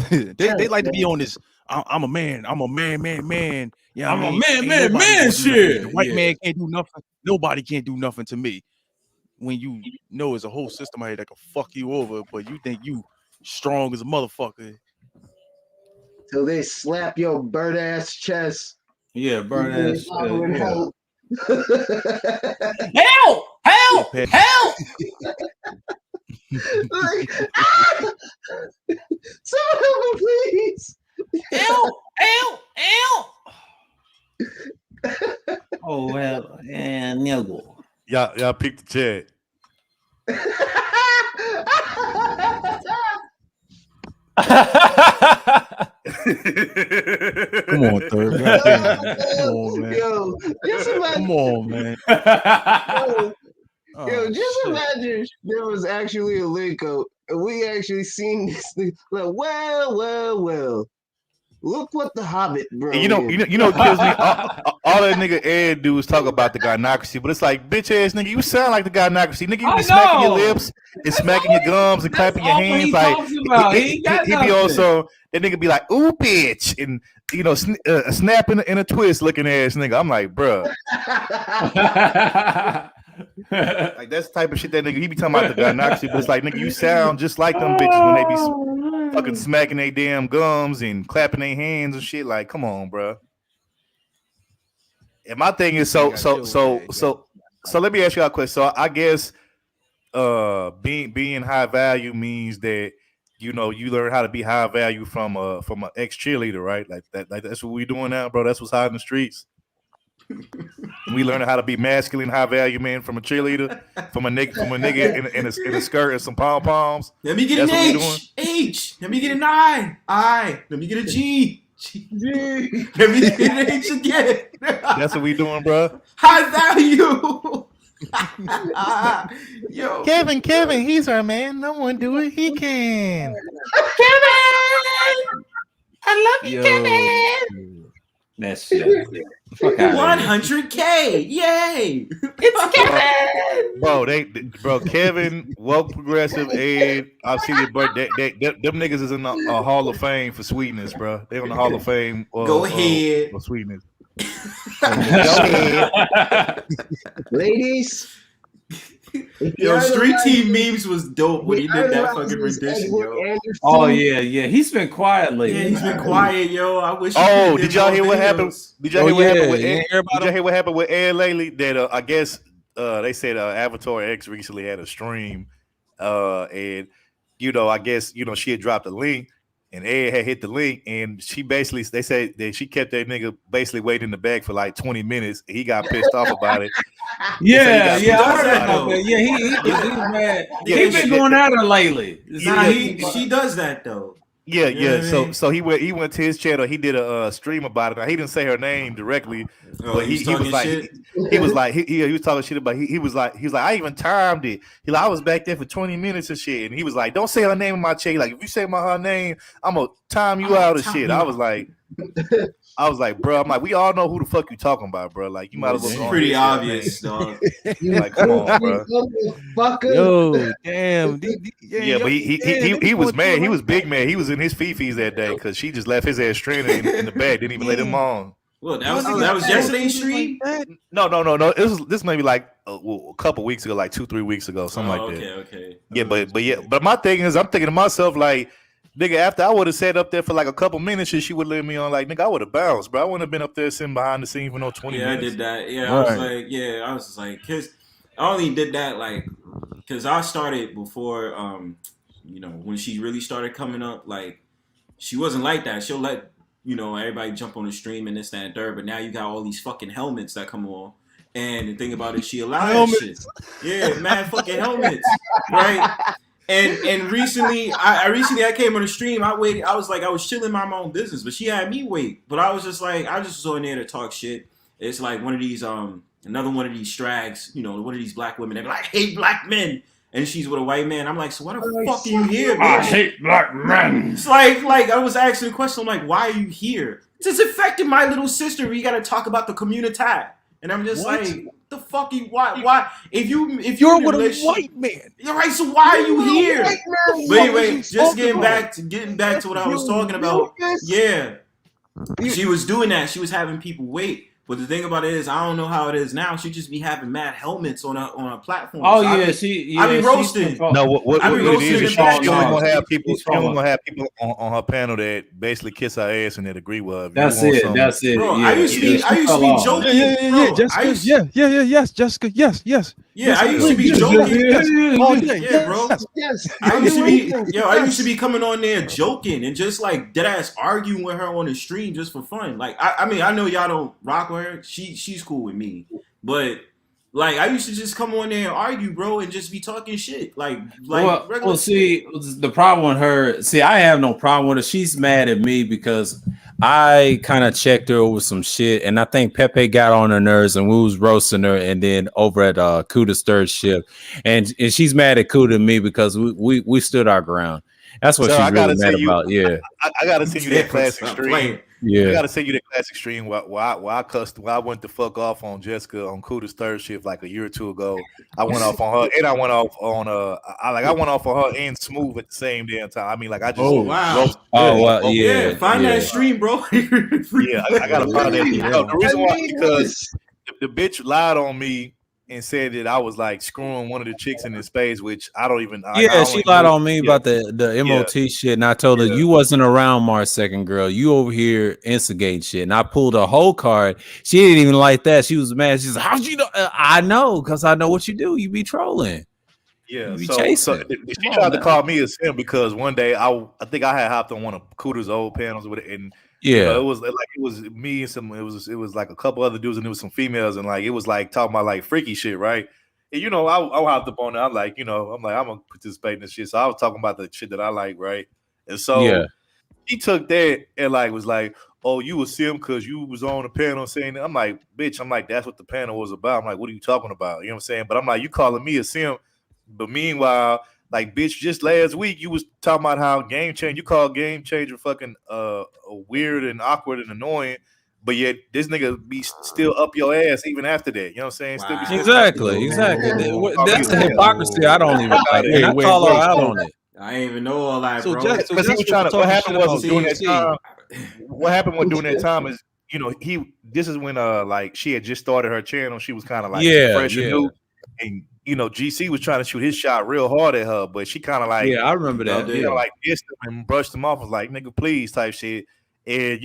they like to be on this. I'm a man. I'm a man. Yeah, I'm a man. shit. The white man can't do nothing. Nobody can't do nothing to me. When you know there's a whole system out here that can fuck you over, but you think you strong as a motherfucker. Till they slap your bird ass chest. Yeah, burn ass shit. Yeah. Help! Help! Yeah, Help! Like, ah! Someone help me, please! Help! Help! Help! Oh well, and nigga. Y'all peeked the chat. Come on, third. Come on, man. Yo, just imagine. Come on, man. Yo, just imagine there was actually a link out and we actually seen this thing. Like, well. Look what the Hobbit, bro. And you know, what kills me. All that nigga Ed do is talk about the gynocracy, but it's like, bitch ass nigga, you sound like the gynocracy, nigga. You be smacking your lips and smacking your gums and clapping your hands. Like he be also that nigga be like, ooh, bitch, and snap in a twist looking ass nigga. I'm like, bro. Like that's the type of shit that nigga he be talking about the gynocracy, but it's like, nigga, you sound just like them bitches when they be fucking smacking their damn gums and clapping their hands and shit. Like, come on, bro. And my thing is so let me ask you a question. So I guess being high value means that you learn how to be high value from a ex cheerleader, right? Like that's what we doing now, bro. That's what's hot in the streets. We learning how to be masculine, high value man from a cheerleader, from a nigga in a skirt and some pom poms. Let me get an H. Let me get an I. Let me get a G. Let me get an H again. That's what we doing, bro. High value. Yo, Kevin, he's our man. No one do it. He can. Kevin, I love you, Kevin. That shit. 100K, yay! It's Kevin, bro. Kevin, woke, progressive, Ed. I've seen it, but them niggas is in the Hall of Fame for sweetness, bro. They on the Hall of Fame. Go ahead, for sweetness. Go ahead, ladies. Yo, Street Team Memes was dope when he did that fucking rendition, yo. Oh yeah, he's been quiet lately. Yeah, he's been quiet, yo. I wish. Oh, did y'all hear what happened? Did y'all hear what happened with Ed? Did y'all hear what happened with Ed lately? That I guess they said Avatar X recently had a stream, and I guess she had dropped a link. And Ed had hit the link, and they said that she kept that nigga basically waiting in the back for like 20 minutes. And he got pissed off about it. Yeah, I heard about that. Yeah, he's mad. He's been going at her lately. She does that though. Yeah. So he went to his channel. He did a stream about it. Now, he didn't say her name directly, but he was like he was talking shit about. He was like I even timed it. I was back there for 20 minutes and shit, and he was like, don't say her name in my chat. Like if you say her name, I'm gonna time you out of shit. I was like, bro, I'm like, we all know who the fuck you talking about, bro. Like you might as well. It's pretty obvious, dog. Like, come on, bro. Yo, damn. Yeah, but he was mad. He was big mad. He was in his fifis that day because she just left his ass stranded in the bed. Didn't even let him on. Well, that was yesterday's stream. No. This maybe like a couple weeks ago, like 2-3 weeks ago, something like that. Okay. Yeah, but my thing is, I'm thinking to myself like, nigga, after I would have sat up there for like a couple minutes and she would let me on, like, nigga, I would have bounced, bro. I wouldn't have been up there sitting behind the scene for no 20 minutes. I did that. Yeah, right. I was just like, cause I only did that like, cause I started before, when she really started coming up, like, she wasn't like that. She'll let everybody jump on the stream and this, that, and third. But now you got all these fucking helmets that come on. And the thing about it, she allowed that shit. Yeah, mad fucking helmets, right? And recently, I came on the stream. I waited. I was chilling my own business, but she had me wait. But I was just like, I just was on there to talk shit. It's like one of these, another one of these strags, one of these black women. They're like, I hate black men, and she's with a white man. I'm like, so why the fuck are you here, bitch? I hate black men. It's like I was asking a question. I'm like, why are you here? It's affecting my little sister. We got to talk about the community. And I'm just like, the fuck you? Why? If you're with a white man, you're right. So why are you here? But anyway, just getting back to what I was talking about. Yeah, she was doing that. She was having people wait. But the thing about it is, I don't know how it is now. She just be having mad helmets on a platform. Oh so yeah, I be roasting. No, what I be it roasting is, in she the only background. gonna have people. She only gonna have people on her panel that basically kiss her ass and that agree with her. If you That's want it. some- That's it. Bro, Yeah, I used to be joking. Yeah, Bro, Jessica. I used, Yes, Jessica. Yes. yeah, I used to be Yes, joking. yes. All day. Yeah, bro. Yes. I used to be coming on there joking and just like dead ass arguing with her on the stream just for fun. Like I mean, I know y'all don't rock with her. She's cool with me, but like I used to just come on there and argue, bro, and just be talking shit. Like regular see, the problem with her. See, I have no problem with her. She's mad at me because I kind of checked her over some shit, and I think Pepe got on her nerves, and we was roasting her. And then over at Kuda's third shift, and she's mad at Kuda and me because we stood our ground. That's what So she's really mad about. Yeah, I gotta send you that classic stream. Yeah. I gotta send you that classic stream where I went the fuck off on Jessica on Kuda's third shift like a year or two ago. I went off on her and I went off on I went off on her and Smooth at the same damn time. I mean, like I just find that stream, bro. Yeah, I gotta find that. The reason why because the bitch lied on me and said that I was like screwing one of the chicks in his face, which I don't even. She lied on me about the MOT shit, and I told her you wasn't around March 2nd, girl. You over here instigating shit, and I pulled a whole card. She didn't even like that. She was mad. She's like, "How'd you know?" I know because I know what you do. You be trolling. Yeah, You be so chasing. she tried to call me a simp because one day I think I had hopped on one of Kuda's old panels with it, and you know, it was me and some it was like a couple other dudes and there was some females and like it was like talking about like freaky shit, right? And you know, I hopped up on it. I'm like, I'm gonna participate in this shit. So I was talking about the shit that I like, right? And so he took that and like was like, "Oh, you a simp because you was on the panel saying that." I'm like, "Bitch," I'm like, "That's what the panel was about." I'm like, "What are you talking about?" You know what I'm saying? But I'm like, "You calling me a simp?" But meanwhile, like, bitch, just last week you was talking about how Game Changer, you called Game Changer fucking weird and awkward and annoying, but yet this nigga be still up your ass even after that. You know what I'm saying? Still be Exactly. That's the hypocrisy. I don't even like. And I call her out on it. I ain't even know all that, So bro. Jess- Because he was trying to. What happened was during that CMC. time. What happened with during that time is, this is when like she had just started her channel. She was kind of like fresh and new, and GC was trying to shoot his shot real hard at her, but she kind of like I remember that. like dissed him and brushed him off. Was like, "Nigga, please," type shit. And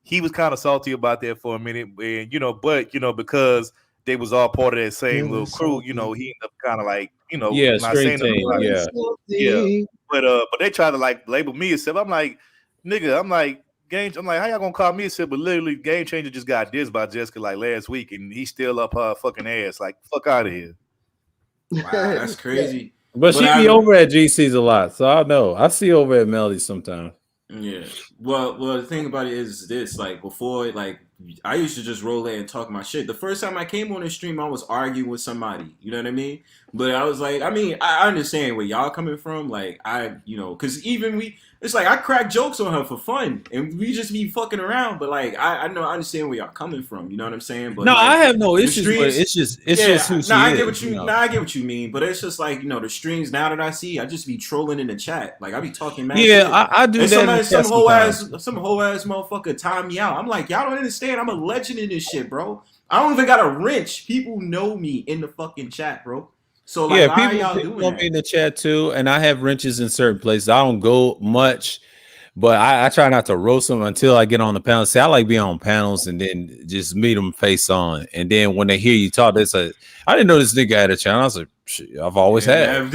he was kind of salty about that for a minute, and but because they was all part of that same little crew, he ended up kind of like not saying nothing. But they tried to like label me as simp. I'm like, nigga, I'm like, how y'all gonna call me a simp? But literally, Game Changer just got dissed by Jessica like last week, and he's still up her fucking ass. Like, fuck out of here. Wow, that's crazy. But she be over at GC's a lot, so I know. I see over at Melody sometimes. Yeah. Well, the thing about it is this: like before, like I used to just roll in and talk my shit. The first time I came on the stream, I was arguing with somebody. You know what I mean? But I was like, I understand where y'all coming from. Like because even it's like I crack jokes on her for fun, and we just be fucking around. But like I understand where y'all coming from. You know what I'm saying? But No, like, I have no issues. streams, But it's just who she I is. get what you. I get what you mean. But it's just like the streams now that I see, I just be trolling in the chat. Like I be talking mad shit. I do and that. some whole ass motherfucker time me out. I'm like, y'all don't understand. I'm a legend in this shit, bro. I don't even got a wrench. People know me in the fucking chat, bro. So like, why are y'all doing know that? me in the chat too, and I have wrenches in certain places. I don't go much, but I try not to roast them until I get on the panel. See, I like being on panels and then just meet them face on, and then when they hear you talk, they say, "I didn't know this nigga had a channel." I was like, "Shit, I've always had."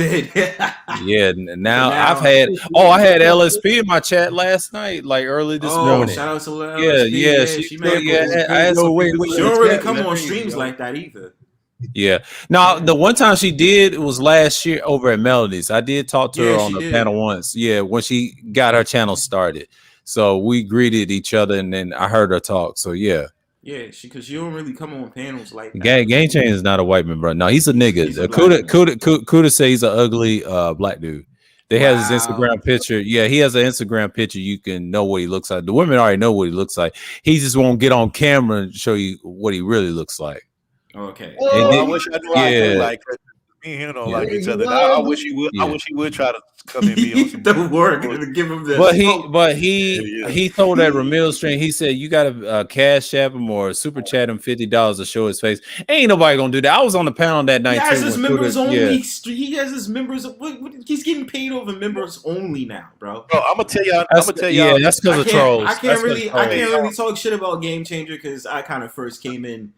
Yeah, now I've had. I had LSP in my chat last night, like early this morning. Shout out to LSP. Yeah, she don't really come on streams like that either. Yeah. Now, the one time she did was last year over at Melodies. I did talk to her on the panel once. Yeah, when she got her channel started. So we greeted each other, and then I heard her talk. So yeah. Yeah, because you don't really come on panels like that. Game Changer is not a white man, bro. No, he's a nigga. Kuda say he's an ugly black dude. They has his Instagram picture. Yeah, he has an Instagram picture. You can know what he looks like. The women already know what he looks like. He just won't get on camera and show you what he really looks like. Okay. I wish I knew how to do, like, Me and him don't Yeah, like each you other. wanna I do- wish he would. Yeah. I wish he would try to come and be on some the work to give him this. He told that Ramil stream. He said you got to cash app him or super chat him $50 to show his face. Ain't nobody gonna do that. I was on the panel that night. He has too, his when members Twitter- only. yeah. He has his members. He's getting paid over members only now, bro. Bro, I'm gonna tell y'all. Yeah, that's because of trolls. I That's can't 'cause really, of I can't trolls. really talk shit about Game Changer because I kind of first came in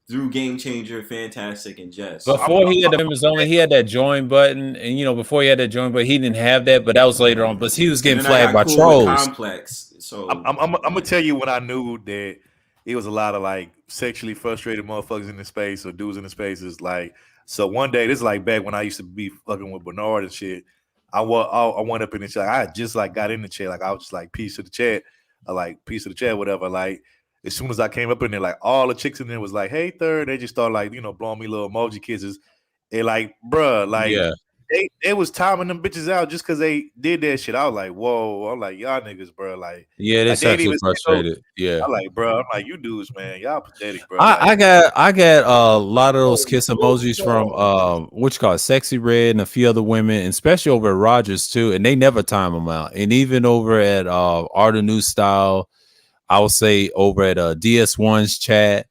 through Game Changer, Fantastic, and Jess. Before he had the members only, he had that join button, and before he had that join button, he didn't have that, but that was later on. But he was getting And then I flagged by got cool trolls. with Complex. So I'm gonna tell you when I knew that it was a lot of like sexually frustrated motherfuckers in the space or dudes in the spaces. Like, so one day, this is like back when I used to be fucking with Bernard and shit. I went up in the chat. I just like got in the chat. Like I was just like piece of the chat, whatever. Like as soon as I came up in there, like all the chicks in there was like, "Hey, third." They just started like blowing me little emoji kisses. And like, bruh, like Yeah. they was timing them bitches out just because they did that shit. I was like, whoa. I'm like, y'all niggas, bro. Like, Yeah, they like, they ain't sexually even- frustrated. Yeah. I'm like, bro. I'm like, you dudes, man. Y'all pathetic, bro. I got a lot of those kiss emojis from what you call it, Sexy Red and a few other women, and especially over at Rogers too, and they never time them out. And even over at Art of New Style, I would say over at DS1's chat,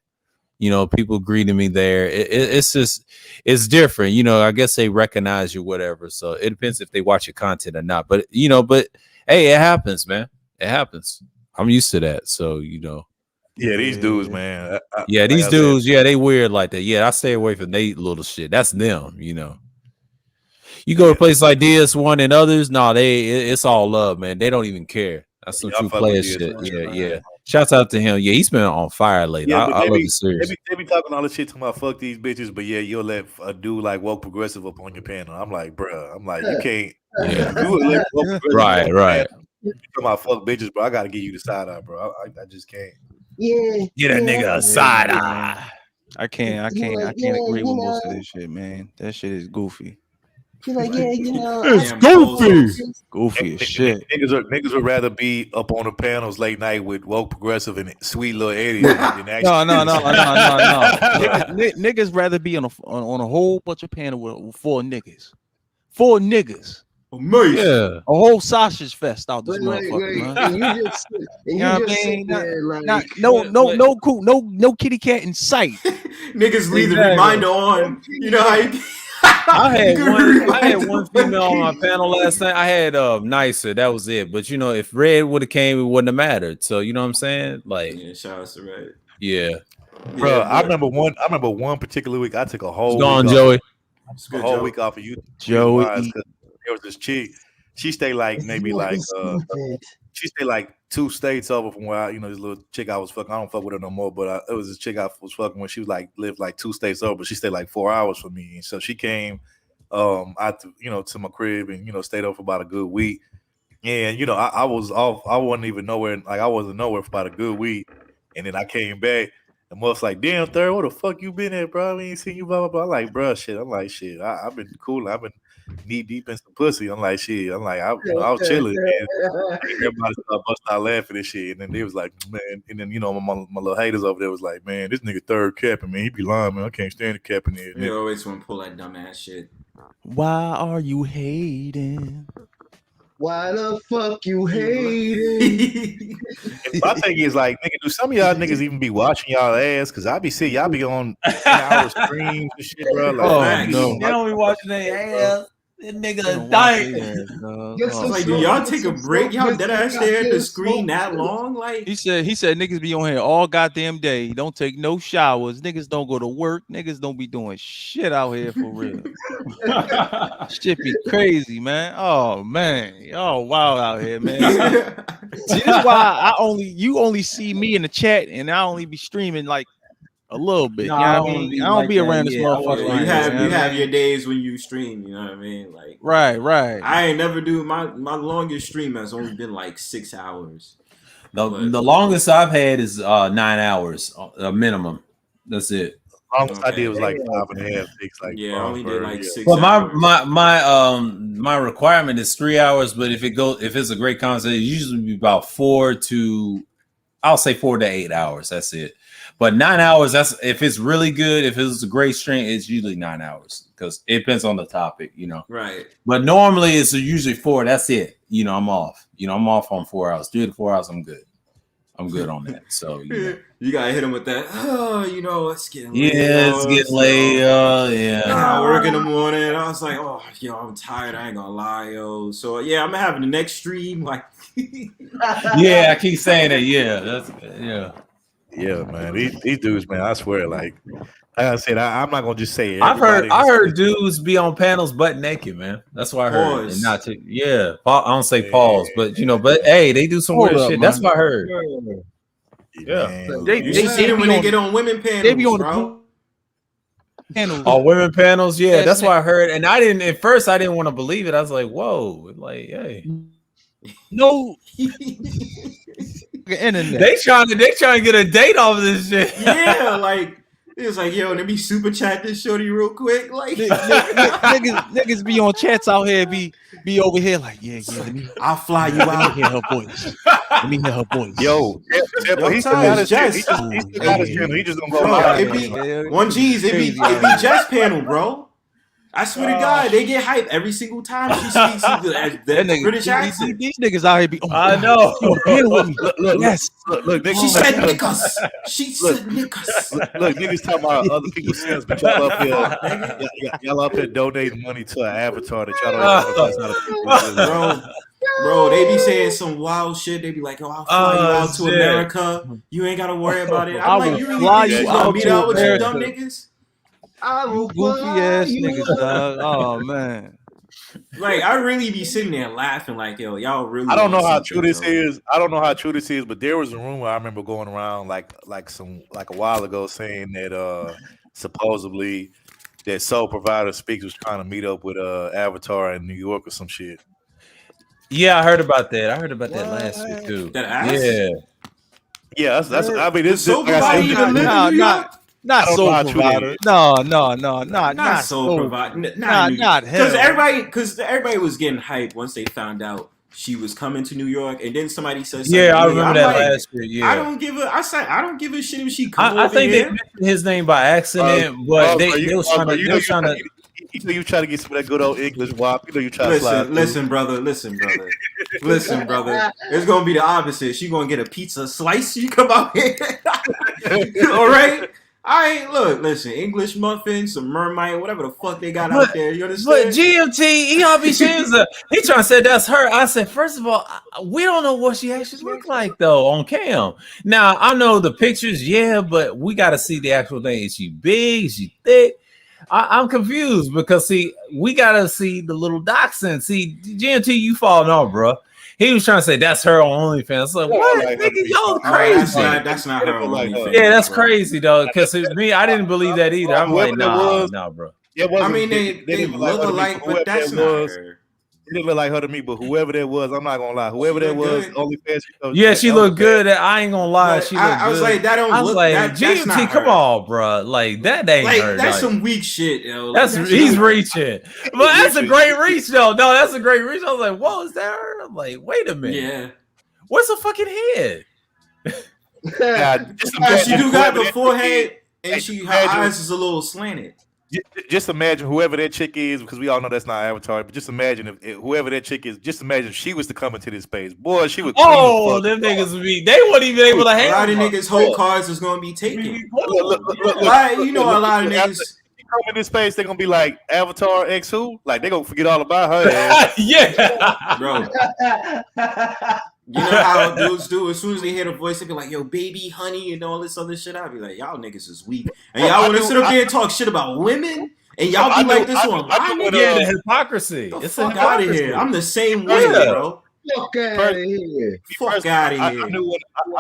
people greeting me there. It's just it's different. I guess they recognize you, whatever. So it depends if they watch your content or not. But but hey, it happens, man. It happens. I'm used to that. So Yeah, these dudes, man. Yeah, like these I said, dudes, yeah, they weird like that. Yeah, I stay away from they little shit. That's them, You go to places like DS1 and others, it's all love, man. They don't even care. That's some Yeah, I true fuck player with shit. DS1, Yeah. Shouts out to him. Yeah, he's been on fire lately. Yeah, I but love they the series. be talking all this shit to my fuck these bitches, but yeah, you'll let a dude like woke progressive up on your panel. I'm like, bruh. I'm like, you can't. Yeah. You would let woke progressive Right, up on your right. panel. You talking about fuck bitches, bro. I gotta give you the side eye, bro. I just can't. Yeah. Get that nigga a side eye. I can't agree with most of this shit, man. That shit is goofy. He's like, yeah, It's goofy. Goofy as shit. Niggas would rather be up on the panels late night with woke progressive and sweet little Eddie than actually. No. Niggas rather be on a whole bunch of panel with four niggas. Four niggas. Yeah. A whole sausage fest out this Wait, motherfucker, man. and you just You know what I sit mean? there like, No kitty cat in sight. Niggas leave the reminder on. You know how you. I had one female on my panel last night. I had Nicer. That was it. But if Red would have came, it wouldn't have mattered. So you know what I'm saying? Like, Yeah, shout out to Red. yeah. Bro, Yeah, I remember one particular week. I took a whole Go on, week Joey. off, a whole week off of YouTube. Joey. There was this chick. She stayed like maybe like she stayed like 2 states over from where this little chick I was fucking. I don't fuck with her no more, but it was this chick I was fucking when she was like lived like 2 states over. But she stayed like 4 hours from me, and so she came out to my crib and stayed over for about a good week. And I was off. I wasn't even nowhere. Like I wasn't nowhere for about a good week, and then I came back. And most like, damn, third, where the fuck you been at, bro? I ain't seen you, blah blah blah. I'm like, bro, shit. I'm like, shit. I've been cool. I've been knee deep in some pussy. I'm like, shit. I'm like, I was chilling, man. Everybody started busting out laughing and shit. And then they was like, man. And then my little haters over there was like, man, this nigga third capping, man. He be lying, man. I can't stand the capping there. You always want to pull that dumbass shit. Why are you hating? Why the fuck you hating? And my thing is like, nigga, do some of y'all niggas even be watching y'all ass? Cause I be seeing y'all be on 10-hour streams and shit, bro. Like, no. They don't be watching their ass. That nigga I was like, do y'all take a break? Y'all dead ass stare at the screen that long? Like He said niggas be on here all goddamn day. Don't take no showers. Niggas don't go to work. Niggas don't be doing shit out here for real. Shit be crazy, man. Oh man. Oh wow out here, man. See, this is why you only see me in the chat and I only be streaming like a little bit. No, you know I what I don't mean? be I don't like be that, around this yeah. motherfucker. you like have that, you have man. your days when you stream. You know what I mean? Like Right. I ain't never do my longest stream has only been like 6 hours. The longest I've had is 9 hours, a minimum. That's it. Longest I did was like 5.5, 6. Like, Yeah, I only did like 6 But hours. my requirement is 3 hours. But if it's a great concert, it usually be about 4 to 8 hours. That's it. But 9 hours, that's if it's really good, if it's a great strain, it's usually 9 hours because it depends on the topic, you know. Right. But normally it's usually 4. That's it. You know, I'm off. You know, I'm off on 4 hours. 3 to 4 hours, I'm good. I'm good on that. So you gotta hit him with that. Oh, you know, it's getting late. Yeah, it's getting late. Yeah. I work in the morning. I was like, oh, yo, I'm tired. I ain't gonna lie, yo. So yeah, I'm having the next stream. Like, yeah, I keep saying that. Yeah, that's yeah, man. These dudes, man. I swear, like I said, I'm not gonna just say it. I heard dudes be on panels butt naked, man. That's what I heard. And not to, I don't say pause, but you know, but hey, they do some weird shit. Man. That's what I heard. Yeah, you should see them when they get on women panels. They be on bro. Panels. On women panels, yeah, that's what I heard. And I didn't at first. I didn't want to believe it. I was like, whoa, like, hey, no. Internet. They trying to get a date off of this shit. Yeah, like it's like, yo, let me super chat this shorty real quick. Like niggas be on chats out here, be over here like, yeah, I'll fly you out. Let me hear her voice. Let me hear her voice. Yo, he just gonna go live. It be 1Gs. It be Jess panel, bro. I swear to God, they get hype every single time she speaks the British accent. These niggas out here be. I know. Look, yes. Look, she said niggas. She said niggas. Look, niggas talking about other people's sins, but y'all up here donating money to an avatar that y'all don't know. Bro, they be saying some wild shit. They be like, "Oh, I'll fly you out to America. You ain't gotta worry about it." I'm like, "You really think you gonna meet out with you dumb niggas?" You goofy ass niggas, dog. Oh man. Like I really be sitting there laughing like, yo, y'all really. I don't know how true this is. But there was a rumor I remember going around like a while ago saying that supposedly that Soul Provider Speaks was trying to meet up with Avatar in New York or some shit. Yeah, I heard about that. I heard about that last week too. That ass? Yeah, that's. I mean, this Soul Provider even live in New York. Not Soul Provider. No, not Soul Provider. Not him. Because everybody was getting hyped once they found out she was coming to New York, and then somebody said, "Yeah, I remember that last year." Yeah, I don't give a shit if she comes. I think they mentioned his name by accident, but they was trying to. You try to get some of that good old English wop. You know you try to slide. Listen, brother. It's gonna be the opposite. She gonna get a pizza slice. You come out here, all right. Listen, English muffin, some mermaid, whatever the fuck they got out there. You understand? But GMT, ERB Shamsa, he trying to say that's her. I said, first of all, we don't know what she actually look like though on cam. Now I know the pictures, but we got to see the actual thing. Is she big? Is she thick? I'm confused because we got to see the little dachshund. See, GMT, you falling off, bro. He was trying to say that's her on OnlyFans. It's like, what? Nigga, y'all crazy. That's not her on OnlyFans. Yeah, that's crazy, though. Because me, I didn't believe that either. I'm like, nah, bro. I mean, they look alike, but that's not her. It didn't look like her to me, but whoever that was, I'm not gonna lie. Whoever that was, OnlyFans. Yeah, she looked good. I ain't gonna lie. She looked good. I was like, that don't look like GMT. Come on, bro. Like that ain't her. That's some weak shit, yo. He's reaching, but that's a great reach, though. No, that's a great reach. I was like, whoa, is that her? I'm like, wait a minute. Yeah. What's a fucking head? She do got the forehead, and her eyes is a little slanted. Just imagine whoever that chick is, because we all know that's not Avatar. But just imagine if whoever that chick is. Just imagine if she was to come into this space, boy. She would. Oh, them niggas would be. They wouldn't even able to handle. A lot of niggas' whole cards is going to be taken. Look, you know, a lot of niggas. Come in this space, they're gonna be like Avatar X who? Like they gonna forget all about her. Yeah, bro. You know how dudes do as soon as they hear the voice, they be like, "Yo, baby, honey," and all this other shit. I'll be like, "Y'all niggas is weak," and y'all want to sit up there and talk shit about women, and y'all be like this one. Yeah, the hypocrisy. The fuck out of here. I'm the same way, bro. Fuck out of here. Fuck out of here. I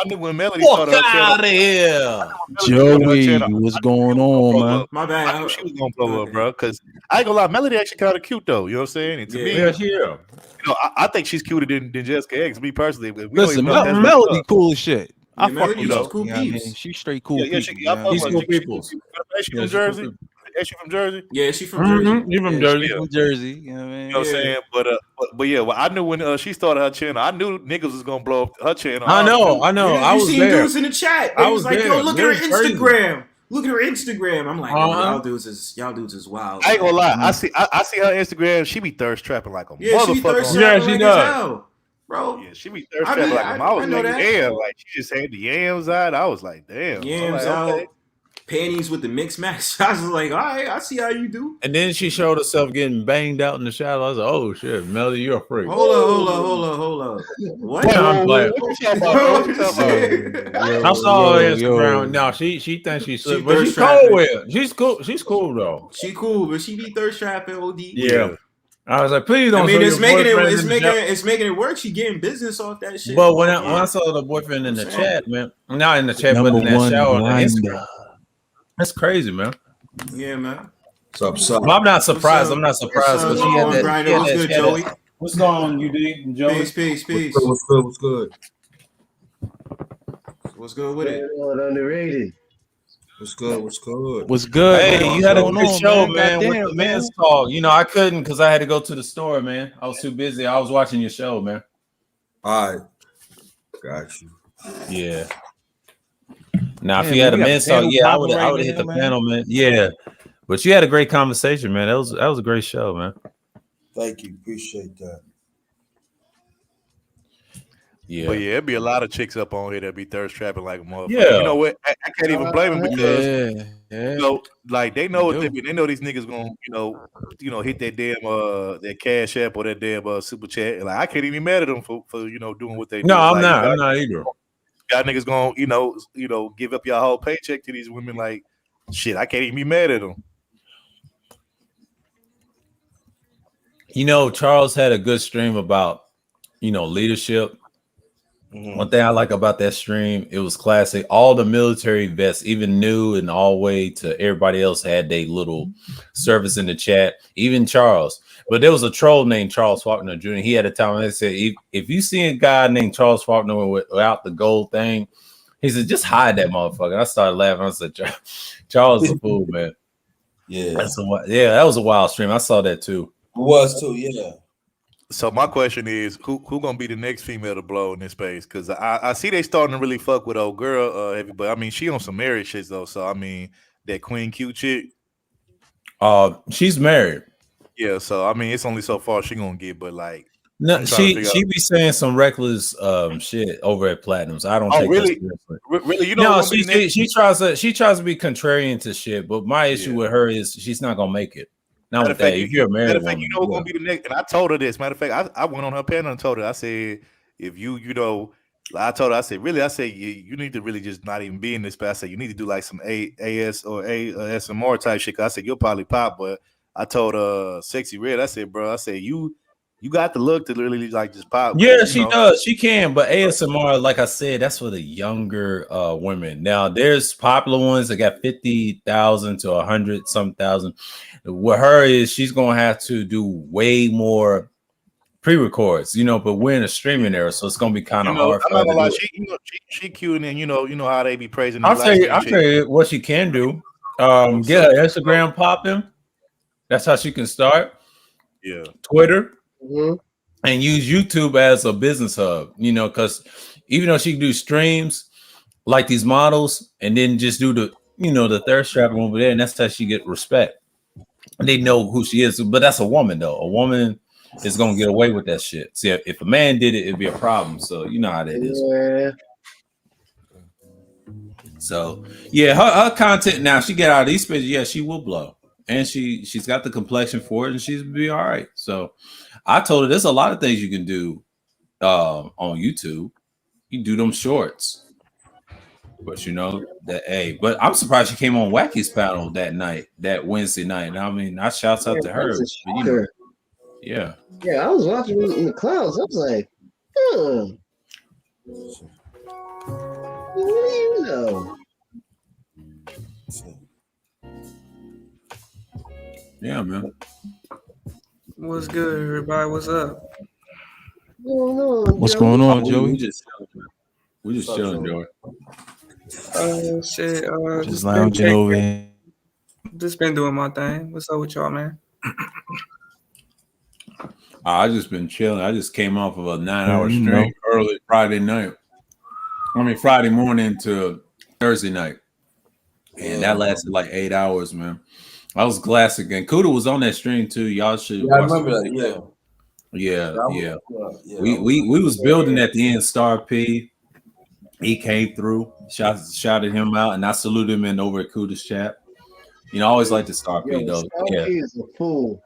knew when Melody fuck out of here. Joey, what's going on, man? My bad. I knew she was gonna blow up, bro. Because I ain't gonna lie, Melody actually kind of cute though. You know what I'm saying? And to me, yeah. You know, I think she's cuter than Jessica X. Me personally, listen, Melody cool as shit. I fuck with her. She's straight cool. Yeah, she's cool people. She's from Jersey. Is she from Jersey? Yeah, she from Jersey. You from Yeah, Jersey? she from Jersey. You know what I mean? You know what I'm saying? But yeah, well, I knew when she started her channel, I knew niggas was gonna blow up her channel. I know. I You was seen there. dudes in the chat. I They was was like, there. yo, look at her It was crazy. Instagram. Look at her Instagram. I'm like, Uh-huh. y'all dudes is wild. I ain't gonna lie. I see her Instagram. She be thirst trapping like a Yeah, she be motherfucker. thirst Yeah, trapping she like does. as hell, bro. Yeah, she be thirst I trapping mean, like a I was I know like, that. damn, like she just had the yams out. I was like, damn. Yams I'm like, out, panties with the mix match. I was like, all right, I see how you do. And then she showed herself getting banged out in the shadow. I was like, oh shit, Melody, you're a freak. Hold up. What? Yeah, I'm playing. What you talking about, bro? What you talking about? I saw her Yo, Instagram. yo. No, she thinks she's She but she's thirst trapping. cool with it. She's cool. She's cool though. She cool, but she be thirst trapping OD. Yeah. I was like, please don't. I mean, show it's your boyfriend in the chat. it's making it work. She getting business off that shit. But when I saw the boyfriend in the chat, man, not in the chat, but Number in that one shower on grinder. Instagram, that's crazy, man. Yeah, man. What's up? I'm not surprised. up? I'm not surprised because she had that. Grinder. She had What's that- good, she had Joey? that- What's going on, UD? Joey? Peace. What's good? What's good? What's good with it? Underrated. What's good? What's good? What's good? Hey, man? you had a What's good going show, on, man. With Goddamn, the men's talk. You know, I couldn't because I had to go to the store, man. I was too busy. I was watching your show, man. All right. Got you. Yeah. Now, Man, if you had a we got men's the talk, panel yeah, I popping would right have hit now, the man. panel, man. Yeah, but you had a great conversation, man. That was a great show, man. Thank you. Appreciate that. Yeah, But yeah, it'd be a lot of chicks up on here that be thirst trapping like a motherfucker. Yeah. You know what? I can't even blame them because Yeah. you know, like they know They what they know these niggas gonna hit that damn that cash app or that damn super chat. Like I can't even be mad at them for doing what they do. no, I'm Like, not. I'm not either. y'all niggas gonna give up your whole paycheck to these women. Like shit, I can't even be mad at them. You know, Charles had a good stream about leadership. One thing I like about that stream, it was classic. All the military vets, even new and all the way to everybody else, had their little service in the chat. Even Charles, but there was a troll named Charles Faulkner Jr. He had a time and they said, if you see a guy named Charles Faulkner without the gold thing, he said just hide that motherfucker. I started laughing. I said, Charles is a fool, man. Yeah. That was a wild stream. I saw that too. It was too, yeah. So my question is, who gonna be the next female to blow in this space? Because I see they starting to really fuck with old girl, everybody. I mean, she on some married shit though. So I mean, that Queen Q chick. She's married. Yeah. So I mean, it's only so far she gonna get, but like, No, I'm trying to she figure be saying some reckless shit over at Platinums. I don't Oh, take really? that seriously. Really, you know, No, what's gonna be next? she tries to be contrarian to shit, but my issue with her is she's not gonna make it. Not Matter with of fact, that. If you're a married matter of fact, woman, you know what's gonna be the next. And I told her this. Matter of fact, I went on her panel and told her. I said, if I told her, I said, really, I said you need to really just not even be in this. But I said you need to do like some AS or ASMR type shit. 'Cause I said you'll probably pop. But I told Sexy Red, I said, bro, I said you got the look to really like just pop. yeah, she does. She can, but ASMR, like I said, that's for the younger women. Now, there's popular ones that got 50,000 to 100-some thousand. With her is she's gonna have to do way more pre-records, but we're in a streaming era, so it's gonna be kind of hard. I'm not gonna lie, to do. she cute, and then you know how they be praising. I'll tell you what she can do. Get her Instagram popping. That's how she can start. Yeah. Twitter. And use YouTube as a business hub, because even though she can do streams like these models and then just do the thirst trap over there, and that's how she get respect. And they know who she is, but that's a woman though. A woman is gonna get away with that shit. See, if a man did it, it'd be a problem. So you know how that is. Yeah. So yeah, her content now. She get out of these spaces, yeah, she will blow, and she's got the complexion for it, and she's be all right. So I told her there's a lot of things you can do on YouTube. You can do them shorts, but but I'm surprised she came on Wacky's panel that Wednesday night. And I mean, I shouts out to her. That's a But, shocker. yeah. Yeah, I was watching it in the clouds. I was like, you know. Yeah, man. What's good, everybody? What's up? What's going on, Joey? We just chilling, Joey. Shit. Just lounging over here. Just been doing my thing. What's up with y'all, man? I just been chilling. I just came off of a 9-hour you stream know. early Friday morning to Thursday night. And that lasted like 8 hours, man. I was classic. And Kuda was on that stream too. Y'all should Yeah, I watch remember it. that. Yeah. Yeah. We was building at the end. Star P, he came through, shouted him out, and I saluted him in over at Kuda's chat. You know, I always like the Star P though. Yeah. He is a fool.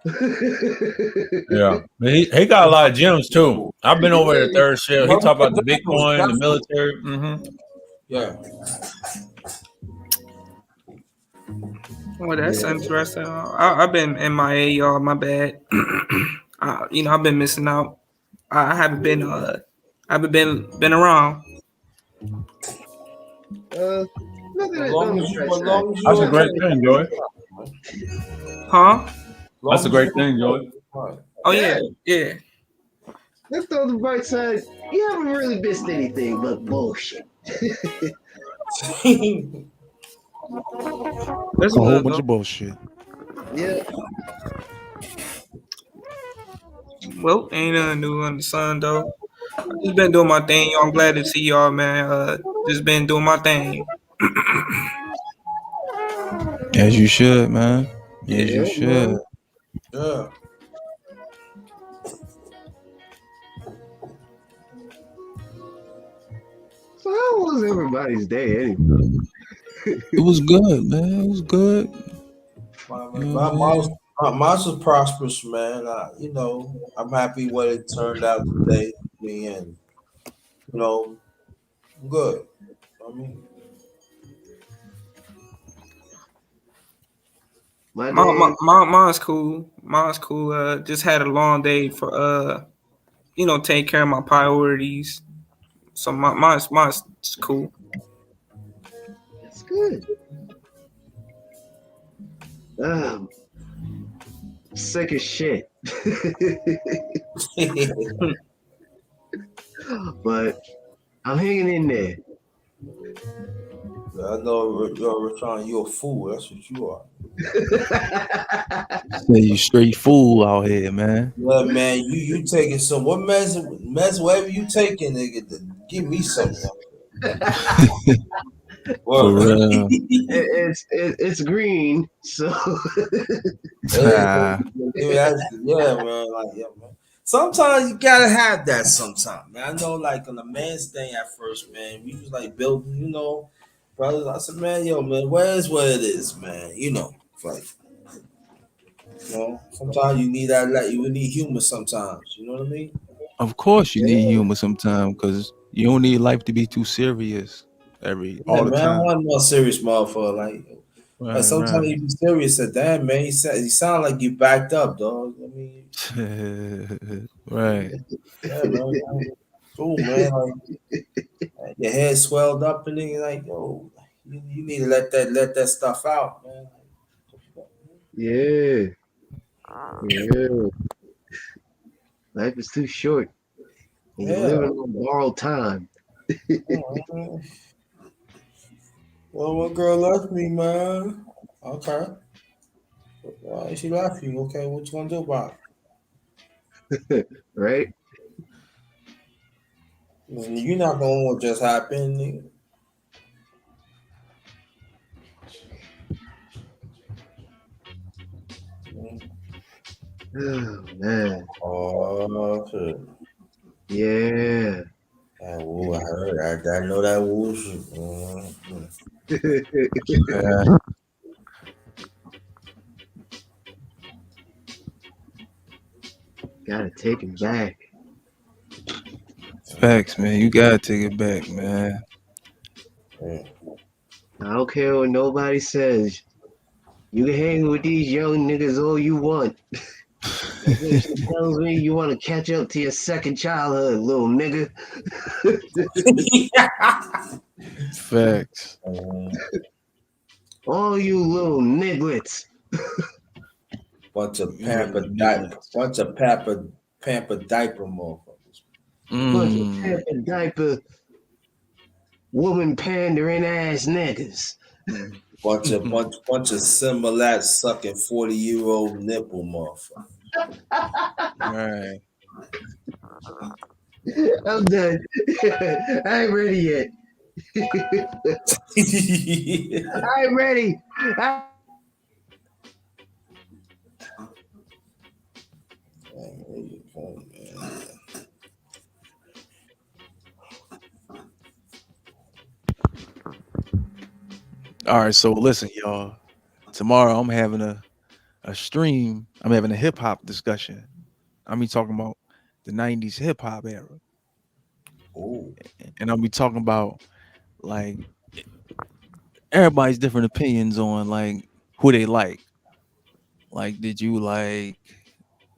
Yeah, he got a lot of gems too. I've been over at the third shift. He talked about the Bitcoin, the military. Yeah. Well, that's interesting. I've been MIA, y'all. My bad. I've been missing out. I haven't been around. That's a great thing, Joy. Huh? That's a great thing, Joy. Oh yeah. Let's throw the bright side. You haven't really missed anything but bullshit. That's a whole bunch of bullshit. Yeah. Well, ain't nothing new under the sun though. I just been doing my thing, y'all. I'm glad to see y'all, man. Just been doing my thing. As you should, man. As you should. Yeah. So how was everybody's day anyway? It was good, man. It was good. Mine was prosperous, man. I'm happy what it turned out today. And good. I mean, mine's cool. Mine's cool. Just had a long day for take care of my priorities. So mine's cool. That's good. Sick as shit. But I'm hanging in there. I know, Rashawn, you're a fool. That's what you are. Say you straight fool out here, man. Yeah, man, you taking some what mess whatever you taking, nigga, to give me something. For real. It's green, so yeah, man. Sometimes you gotta have that. Sometimes, man. I know, like on the man's thing at first, man, we was like building, brothers. I said, man, man, where's what it is, man? It's like, sometimes you need that. Like, you need humor sometimes. You know what I mean? Of course, you need humor sometimes because you don't need life to be too serious all the time. I want more serious motherfucker. Like sometimes you be serious at that, man. You sound like you backed up, dog. I mean, right. Yeah, man. Cool, man. Like, your head swelled up, and then you're like, yo, you need to let that stuff out, man. Yeah. Life is too short. And you're living on borrowed time. Well, my girl left me, man. Okay. Why she left you? Okay, what you gonna do about it? Right? You're not gonna know what just happened, nigga. Oh man. Oh shit. Yeah. I heard. I know that bullshit. Gotta take it back. Facts, man. You gotta take it back, man. I don't care what nobody says. You can hang with these young niggas all you want. She tells me you want to catch up to your second childhood, little nigga. Facts. All you little nigglets. Bunch of pampered diaper motherfuckers. Bunch of pampered diaper woman pandering ass niggas. Bunch of Similat sucking 40-year-old nipple motherfucker. Right. I'm done. I ain't ready yet. I ain't ready. All right, so listen, y'all. Tomorrow I'm having a stream. I'm having a hip hop discussion. I'm be talking about the '90s hip hop era. Oh. And I'll be talking about like everybody's different opinions on like who they like. Like, did you like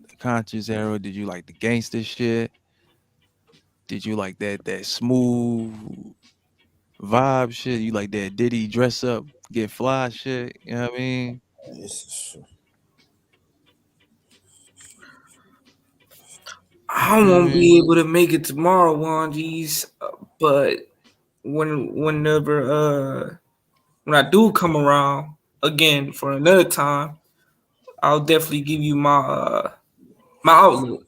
the conscious era? Did you like the gangster shit? Did you like that smooth vibe shit? You like that Diddy dress up, get fly shit? You know what I mean? I won't be able to make it tomorrow, Wanjies, but whenever when I do come around again for another time, I'll definitely give you my my outlook.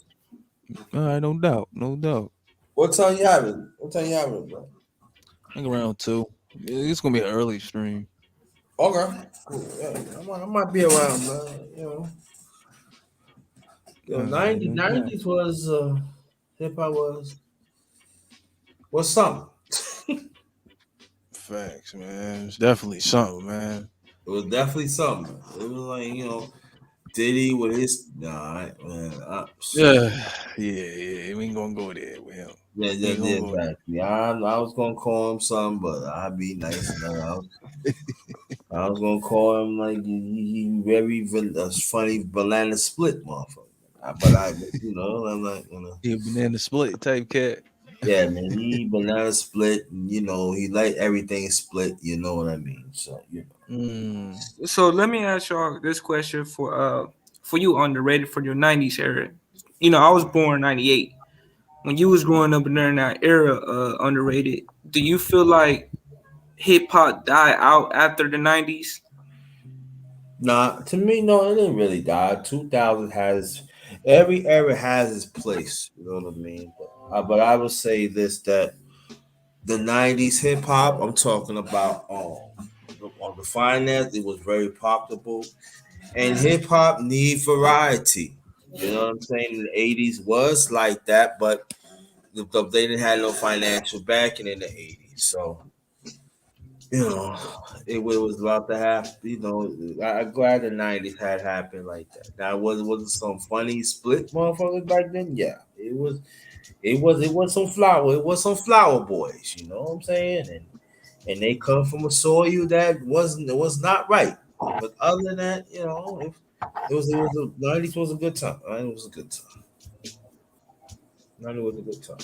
All right, no doubt, no doubt. What time you having? What time you having, bro? I think around 2. It's gonna be an early stream. Okay, cool. Yeah, I might be around, man. You know, yo, 90s was hip hop was something. Facts, man. It's definitely something, man. It was definitely something. It was like, you know, Diddy with his man. Yeah, we ain't gonna go there with him. Yeah, exactly. I was gonna call him something, but I'd be nice enough. I was gonna call him like he very funny banana split motherfucker. But you know, I'm like, you know, he a banana split type cat. Yeah, man, he banana split, and you know, he like everything split. You know what I mean? So you know. So let me ask y'all this question for you, Underrated, for your '90s era. You know, I was born '98. When you was growing up during that era, Underrated, do you feel like hip hop died out after the '90s? Nah, to me, no, it didn't really die. 2000 has every era has its place. You know what I mean? But I would say this, that the '90s hip hop, I'm talking about on the finance, it was very profitable, and hip hop need variety. You know what I'm saying? In the '80s was like that, but they didn't have no financial backing in the '80s, so you know it was about to happen. You know, I'm glad the '90s had happened like that. Now, was it some funny split motherfuckers back then? Yeah, it was. It was some flower. It was some flower boys. You know what I'm saying? And they come from a soil that was not right. But other than that, you know, it was the '90s was a good time. It was a good time. '90s was a good time.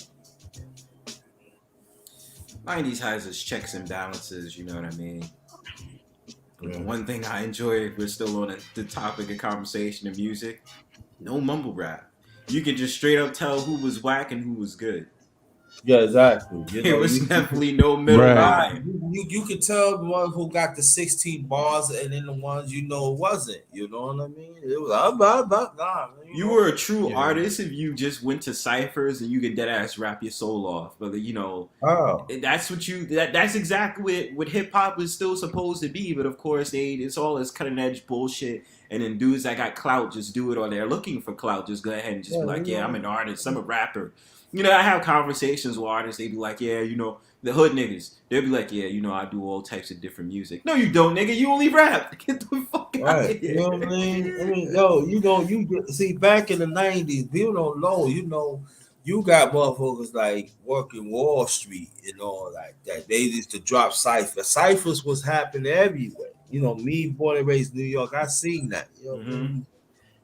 '90s has its checks and balances. You know what I mean? One thing I enjoy, if we're still on the topic of conversation and music, no mumble rap. You could just straight up tell who was whack and who was good. Yeah, exactly. You know, there was definitely no middle line. You could tell the one who got the 16 bars and then the ones you know it wasn't. You know what I mean? It was You were a true artist if you just went to ciphers and you could dead ass rap your soul off. But you know, that's what that's exactly what hip hop was still supposed to be. But of course, it's all this cutting edge bullshit. And then dudes that got clout just do it, or they're looking for clout. Just go ahead and just be like, yeah, I'm an artist, I'm a rapper. You know, I have conversations with artists. They be like, yeah, you know, the hood niggas. They'll be like, yeah, you know, I do all types of different music. No, you don't, nigga. You only rap. Get the fuck out of here. You know what I mean? I mean, yo, you know, see back in the '90s, people don't know. You know, you got motherfuckers like working Wall Street and all like that. They used to drop ciphers. Ciphers was happening everywhere. You know, me, born and raised in New York, I seen that. You know what I mean?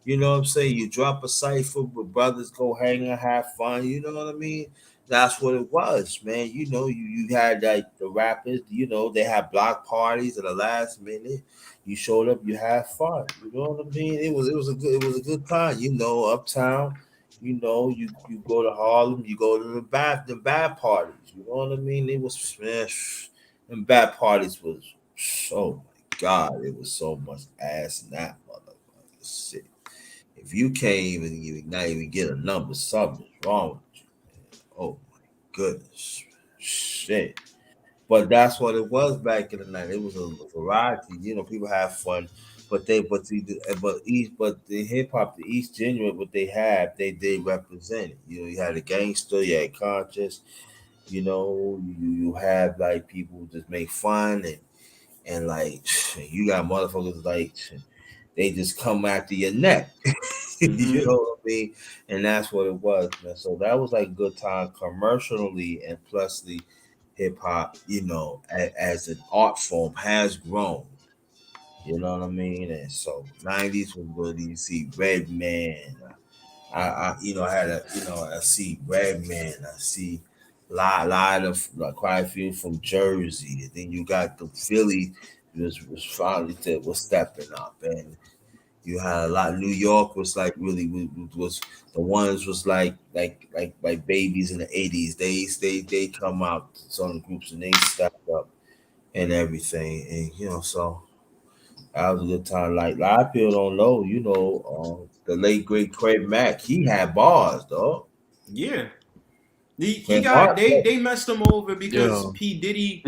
You know what I'm saying? You drop a cipher, but brothers go hang and have fun. You know what I mean? That's what it was, man. You know, you had like the rappers. You know, they had block parties at the last minute. You showed up, you had fun. You know what I mean? It was a good time. You know, uptown. You know, you go to Harlem. You go to the bad parties. You know what I mean? It was, man, and bad parties was so. God, it was so much ass in that motherfucker. Shit. If you can't even not even get a number, something's wrong with you. Man. Oh my goodness. Shit. But that's what it was back in the night. It was a variety. You know, people have fun, but the hip hop, the East Genuine, what they have, they represented. You know, you had a gangster, you had conscious. You know, you have like people who just make fun and like you got motherfuckers like they just come after your neck. You know what I mean? And that's what it was, man. So that was like good time commercially and plus the hip hop, you know, as an art form has grown. You know what I mean? And so 90s was good. You see Redman. I had I see Redman. I see lot of like quite a few from Jersey. And then you got the Philly was finally was stepping up, and you had a lot. New York was like really was the ones was like babies in the 80s. They come out some groups and they step up and everything, and you know so that was a good time. Like a lot of people don't know, you know, the late great Craig Mack, he had bars, dog. Yeah. They messed him over because P. Diddy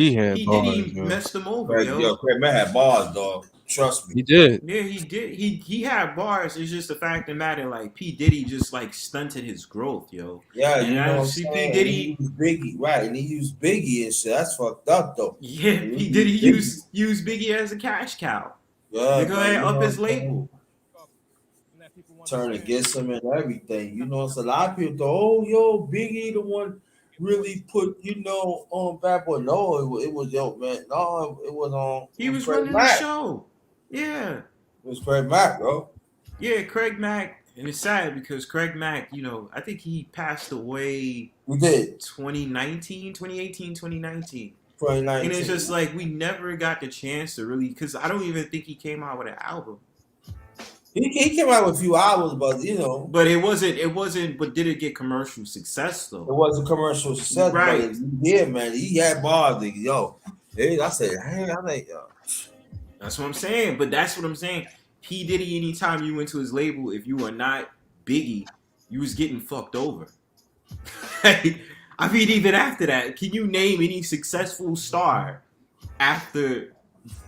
messed him over. Craig Mack had bars, dog. Trust me. He did. Yeah, he did. He had bars. It's just the fact of the matter, like P. Diddy just like stunted his growth, yo. Yeah, and you know what I'm P. saying? Diddy he used Biggie, right? And he used Biggie and shit. That's fucked up though. Yeah, P. Diddy used Biggie as a cash cow. Yeah, to go ahead and up his label. Turn against him and everything. You know, it's a lot of people thought, oh, yo, Biggie the one really put, you know, on Bad Boy. No, it was yo, man. No, it was on. He was Craig running Mack. the show. Yeah. It was Craig Mack, bro. Yeah, Craig Mack. And it's sad because Craig Mack, you know, I think he passed away. We did. 2019. 2019. And it's just like we never got the chance to really, because I don't even think he came out with an album. He came out with a few albums, but you know. But it wasn't, but did it get commercial success though? It wasn't commercial success, right? Yeah, man. He had bars, nigga. Yo. Hey, I said, hey, I like, yo. That's what I'm saying. But that's what I'm saying. P. Diddy, anytime you went to his label, if you were not Biggie, you was getting fucked over. I mean, even after that, can you name any successful star after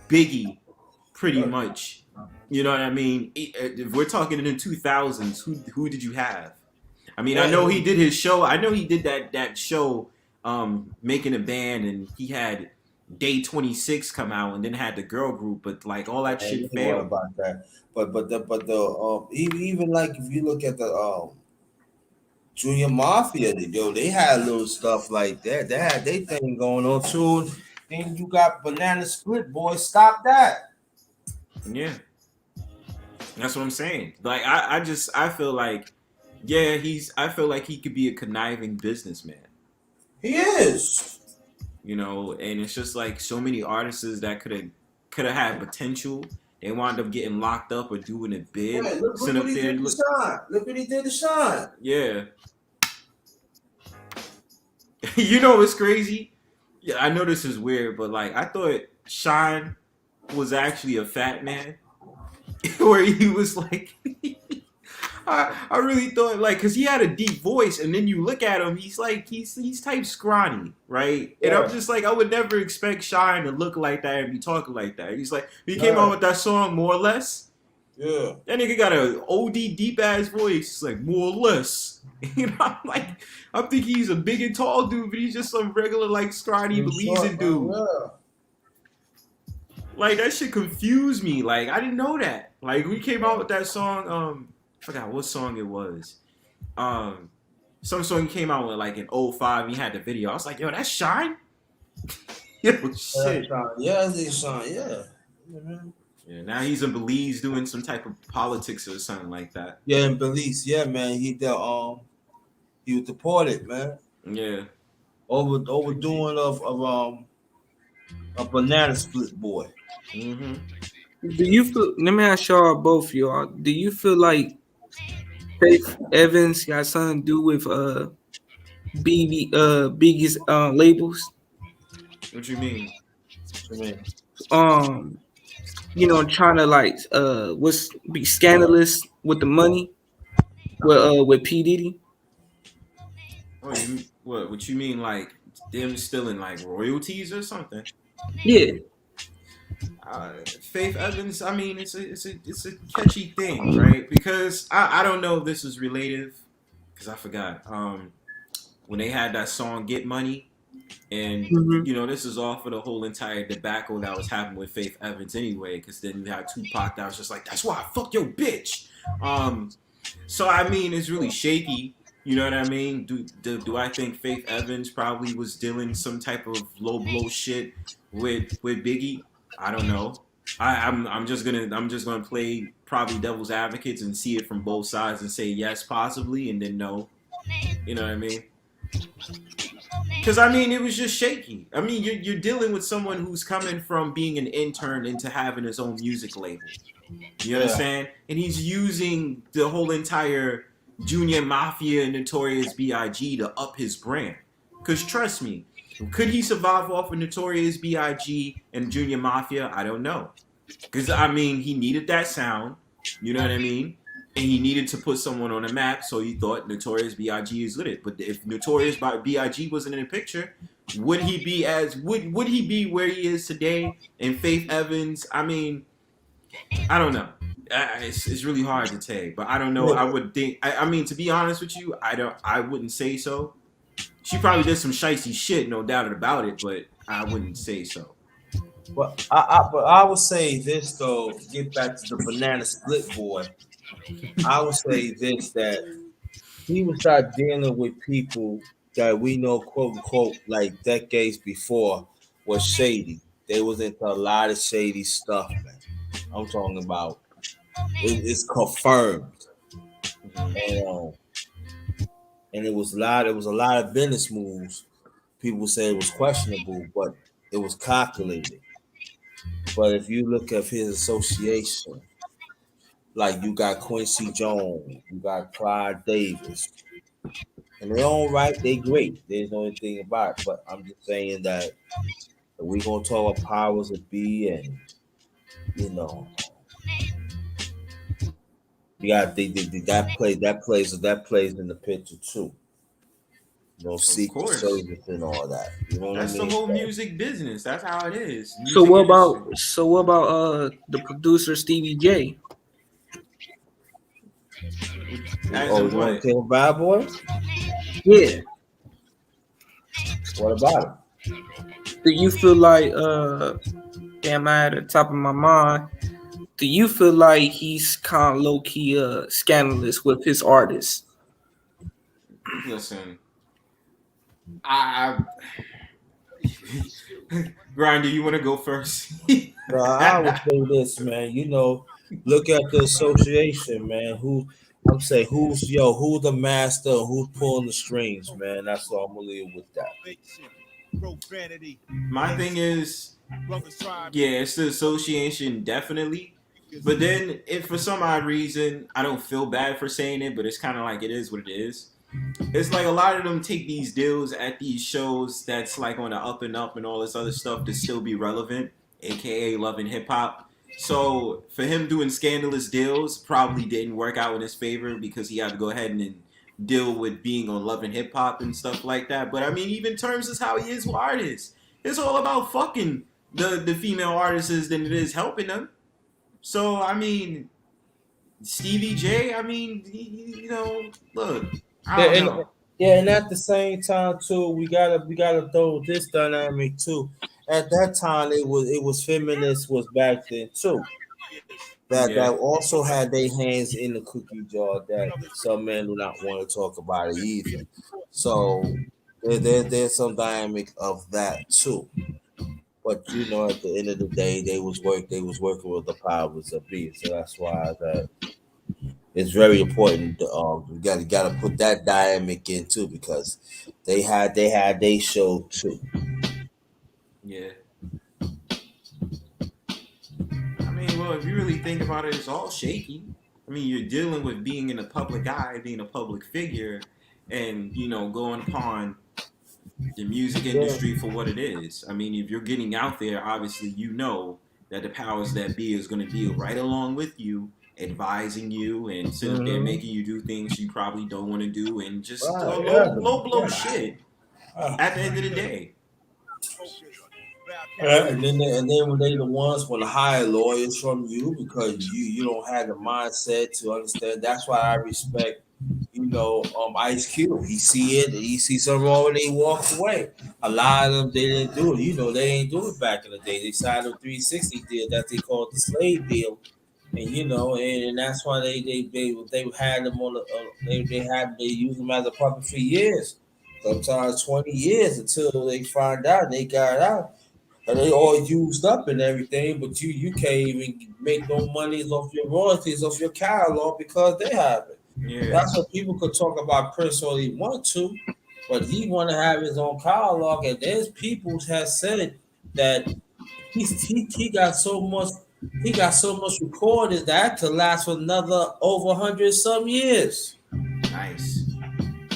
Biggie? Pretty much, you know what I mean. If we're talking in the 2000s, who did you have? I mean, I know he did his show. I know he did that show, making a band, and he had Day 26 come out, and then had the girl group. But like all that shit failed. About that, but even like if you look at the Junior Mafia, they had little stuff like that. They had their thing going on too. Then you got Banana Split, boy. Stop that. Yeah, that's what I'm saying. Like I feel like, yeah, I feel like he could be a conniving businessman. He is. You know, and it's just like so many artists that could have had potential. They wound up getting locked up or doing a bid. Yeah, look what he did to Sean. Look what he did to Sean. Yeah. You know what's crazy? Yeah, I know this is weird, but like I thought Sean was actually a fat man. Where he was like I really thought like because he had a deep voice, and then you look at him, he's type scrawny, right? Yeah. And I'm just like, I would never expect Sean to look like that and be talking like that. He's like, he came out with that song More or Less. Yeah, that nigga got an OD deep ass voice. It's like More or Less. You know, I'm thinking he's a big and tall dude, but he's just some regular like scrawny Belizean dude. Yeah. Like that shit confused me. Like I didn't know that. Like we came out with that song. I forgot what song it was. Some song he came out with like in 05. He had the video. I was like, yo, that's Shine. Yo, shit. Yeah, it's Shine. Yeah. Yeah. Now he's in Belize doing some type of politics or something like that. Yeah, in Belize. Yeah, man. He was deported, man. Yeah. Overdoing of a Banana Split boy. Mm-hmm. Do you feel? Let me ask y'all both, y'all. Do you feel like Faith Evans got something to do with Biggie's labels? What you mean? trying to like what's be scandalous with the money with P Diddy. Oh, what you mean like them stealing like royalties or something? Yeah. Faith Evans, I mean, it's a catchy thing, right? Because I don't know if this is related, because I forgot. When they had that song "Get Money," and this is all for the whole entire debacle that was happening with Faith Evans anyway. Because then you had Tupac that was just like, "That's why I fuck your bitch." So I mean, it's really shaky. You know what I mean? Do I think Faith Evans probably was dealing some type of low blow shit with Biggie? I don't know. I'm just gonna play probably devil's advocates and see it from both sides and say yes, possibly, and then no. You know what I mean? Because I mean, it was just shaky. I mean, you're dealing with someone who's coming from being an intern into having his own music label. You understand? And he's using the whole entire Junior Mafia and Notorious B.I.G. to up his brand. Because trust me, could he survive off of Notorious B.I.G. and Junior Mafia? I don't know. Because, I mean, he needed that sound. You know what I mean? And he needed to put someone on the map, so he thought Notorious B.I.G. is with it. But if Notorious B.I.G. wasn't in the picture, would he be would he be where he is today? And Faith Evans, I mean, I don't know. It's really hard to take, but I don't know. I would think. I mean, to be honest with you, I wouldn't say so. She probably did some shicey shit, no doubt about it, but I wouldn't say so. But I would say this though. Get back to the banana split boy. I would say this, that he would start dealing with people that we know, quote unquote, like decades before was shady. They was into a lot of shady stuff, man. I'm talking about it's confirmed. And it was a lot of business moves. People say it was questionable, but it was calculated. But if you look at his association, like you got Quincy Jones, you got Clyde Davis, and they're all right, they great. There's no anything about it. But I'm just saying that we're gonna talk about powers that be, and you got that plays in the picture too. Secret Service and all that. You know That's what I mean? the whole music business. That's how it is. So what about the producer Stevie J? You want to kill Bad Boy? Yeah. What about him? Do you feel like damn, I at the top of my mind? Do you feel like he's kind of low key scandalous with his artists? Listen, Brian, do you want to go first? I would say this, man. Look at the association, man. Who's the master? Who's pulling the strings, man? That's all I'm gonna leave with that. My thing is, yeah, it's the association, definitely. But then, if for some odd reason, I don't feel bad for saying it, but it's kind of like it is what it is. It's like a lot of them take these deals at these shows that's like on the up and up and all this other stuff to still be relevant, aka Love and Hip Hop. So for him doing scandalous deals probably didn't work out in his favor because he had to go ahead and deal with being on Love and Hip Hop and stuff like that. But I mean, even in terms of how he is with artists, it's all about fucking the female artists than it is helping them. So I mean, Stevie J, I mean, look. And at the same time too, we gotta throw this dynamic too. At that time, it was feminists was back then too. That also had their hands in the cookie jar that some men do not want to talk about it either. So there's some dynamic of that too. But at the end of the day, they was working with the powers that be. So that's why that it's very important. You gotta put that dynamic in too, because they had their show too. Yeah. I mean, well, if you really think about it, it's all shaky. I mean, you're dealing with being in the public eye, being a public figure, and going upon the music industry for what it is. I mean, if you're getting out there, obviously that the powers that be is going to be right along with you, advising you and sitting there making you do things you probably don't want to do, and just low blow shit. At the end of the day. And then they the ones want to hire lawyers from you because you don't have the mindset to understand. That's why I respect, Ice Cube. He see it, he see something wrong, and he walks away. A lot of them they didn't do it. They ain't do it back in the day. They signed a 360 deal that they called the slave deal, and and that's why they had them on they used them as a puppet for years, sometimes 20 years until they find out they got out. And they all used up and everything, but you can't even make no money off your royalties off your catalog because they have it. Yeah. That's what people could talk about Prince all he want to, but he want to have his own catalog. And there's people has said that he got so much recorded that to last for another over 100 some years. Nice.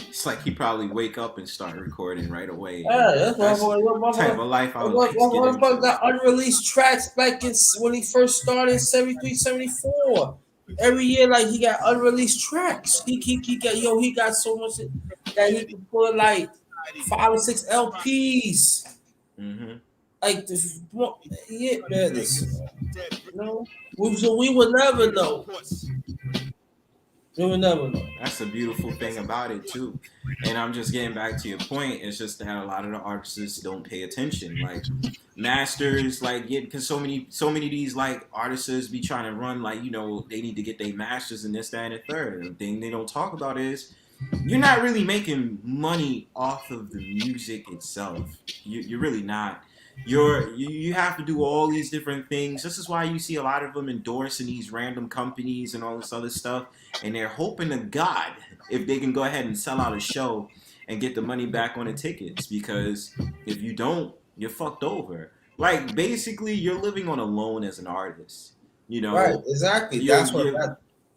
It's like he probably wake up and start recording right away. Yeah, that's the type of life I would like to get into. Got unreleased tracks back when he first started in 73, 74. Every year, like he got unreleased tracks. He got so much that he could put like 5 or 6 LPs. Mm-hmm. Like man. So we would never know. You will never know. That's the beautiful thing about it too. And I'm just getting back to your point. It's just that a lot of the artists don't pay attention. Like masters, like because so many of these like artists be trying to run like they need to get their masters and this, that, and the third. And the thing they don't talk about is you're not really making money off of the music itself. You're really not. You have to do all these different things. This is why you see a lot of them endorsing these random companies and all this other stuff, and they're hoping to God if they can go ahead and sell out a show and get the money back on the tickets, because if you don't, you're fucked over. Like basically you're living on a loan as an artist, Right, exactly. That's what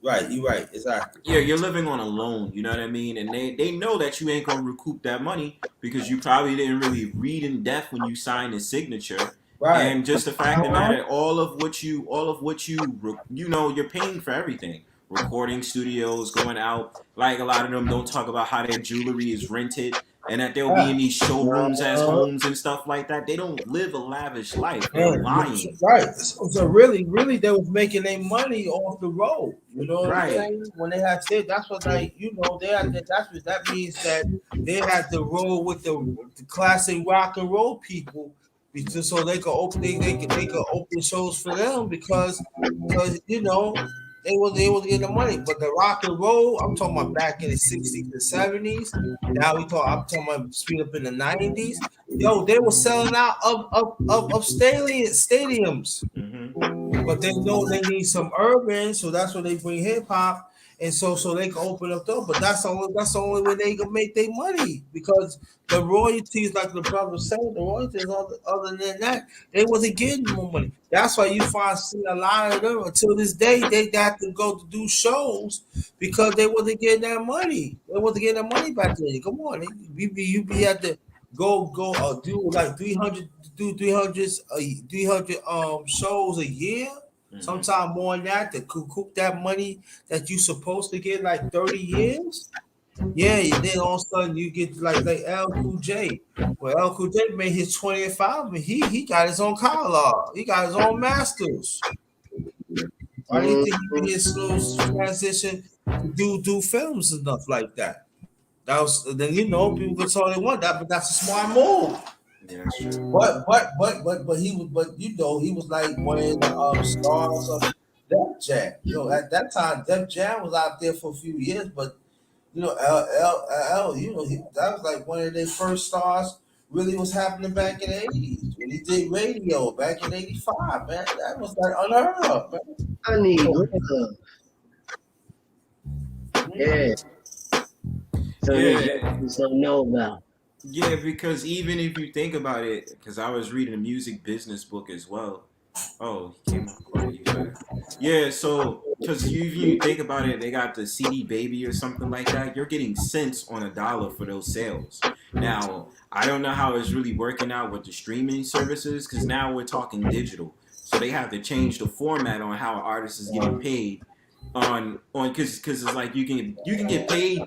right, you're right, exactly. Yeah, you're living on a loan, you know what I mean? And they know that you ain't gonna recoup that money because you probably didn't really read in depth when you signed the signature. Right. And just the fact of the matter, all of what you you're paying for everything. Recording studios, going out. Like a lot of them don't talk about how their jewelry is rented and that they'll be in these showrooms as homes and stuff like that. They don't live a lavish life. They're lying. Right. So really, they was making their money off the road. You know what I'm saying? When they had said that's what they had that means that they had to roll with the classic rock and roll people. Just so they could open they could open shows for them because they was getting the money. But the rock and roll, I'm talking about back in the 60s and 70s. Now I'm talking about speed up in the 90s. They were selling out of stadiums. Mm-hmm. But they know they need some urban, so that's why they bring hip hop. And so they can open up though, but that's the only way they can make their money, because the royalties, like the brother said, the royalties other than that, they wasn't getting more money. That's why you see a lot of them until this day they got to go to do shows because they wasn't getting that money. They wasn't getting that money back then. Come on, you be at the go do like 300 shows a year. Sometimes more than that to cook that money that you supposed to get like 30 years. Yeah, and then all of a sudden you get like L Cool J. Well, L Cool J made his 25, and he got his own catalog. He got his own masters. Why do you think he made his slow transition to do films and stuff like that? That was then people could tell they want that, but that's a smart move. Yeah, that's true. But he was like one of the stars of Def Jam. At that time Def Jam was out there for a few years, but that was like one of their first stars. Really was happening back in the 80s when he did radio back in 85, man. That was like unheard of, man. I need love. Yeah. So know about. Yeah, because even if you think about it, because I was reading a music business book as well. Oh, he came up. Yeah, so because you think about it, they got the CD Baby or something like that. You're getting cents on $1 for those sales. Now, I don't know how it's really working out with the streaming services, because now we're talking digital. so they have to change the format on how an artist is getting paid on because it's like you can get paid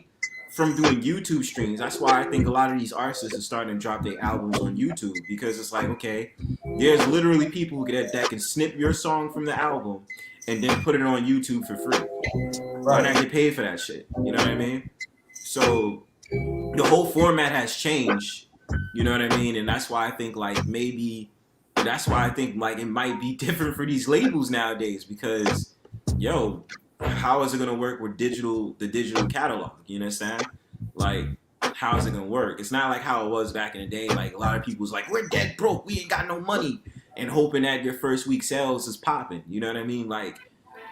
from doing YouTube streams. That's why I think a lot of these artists are starting to drop their albums on YouTube, because it's like, okay, there's literally people that can snip your song from the album and then put it on YouTube for free. Why not get paid for that shit? You know what I mean? So the whole format has changed. You know what I mean? And that's why I think like it might be different for these labels nowadays, because yo, how is it gonna work with the digital catalog? You understand? Like, how is it gonna work? It's not like how it was back in the day. Like, a lot of people was like, we're dead broke, we ain't got no money, and hoping that your first week sales is popping. You know what I mean? Like,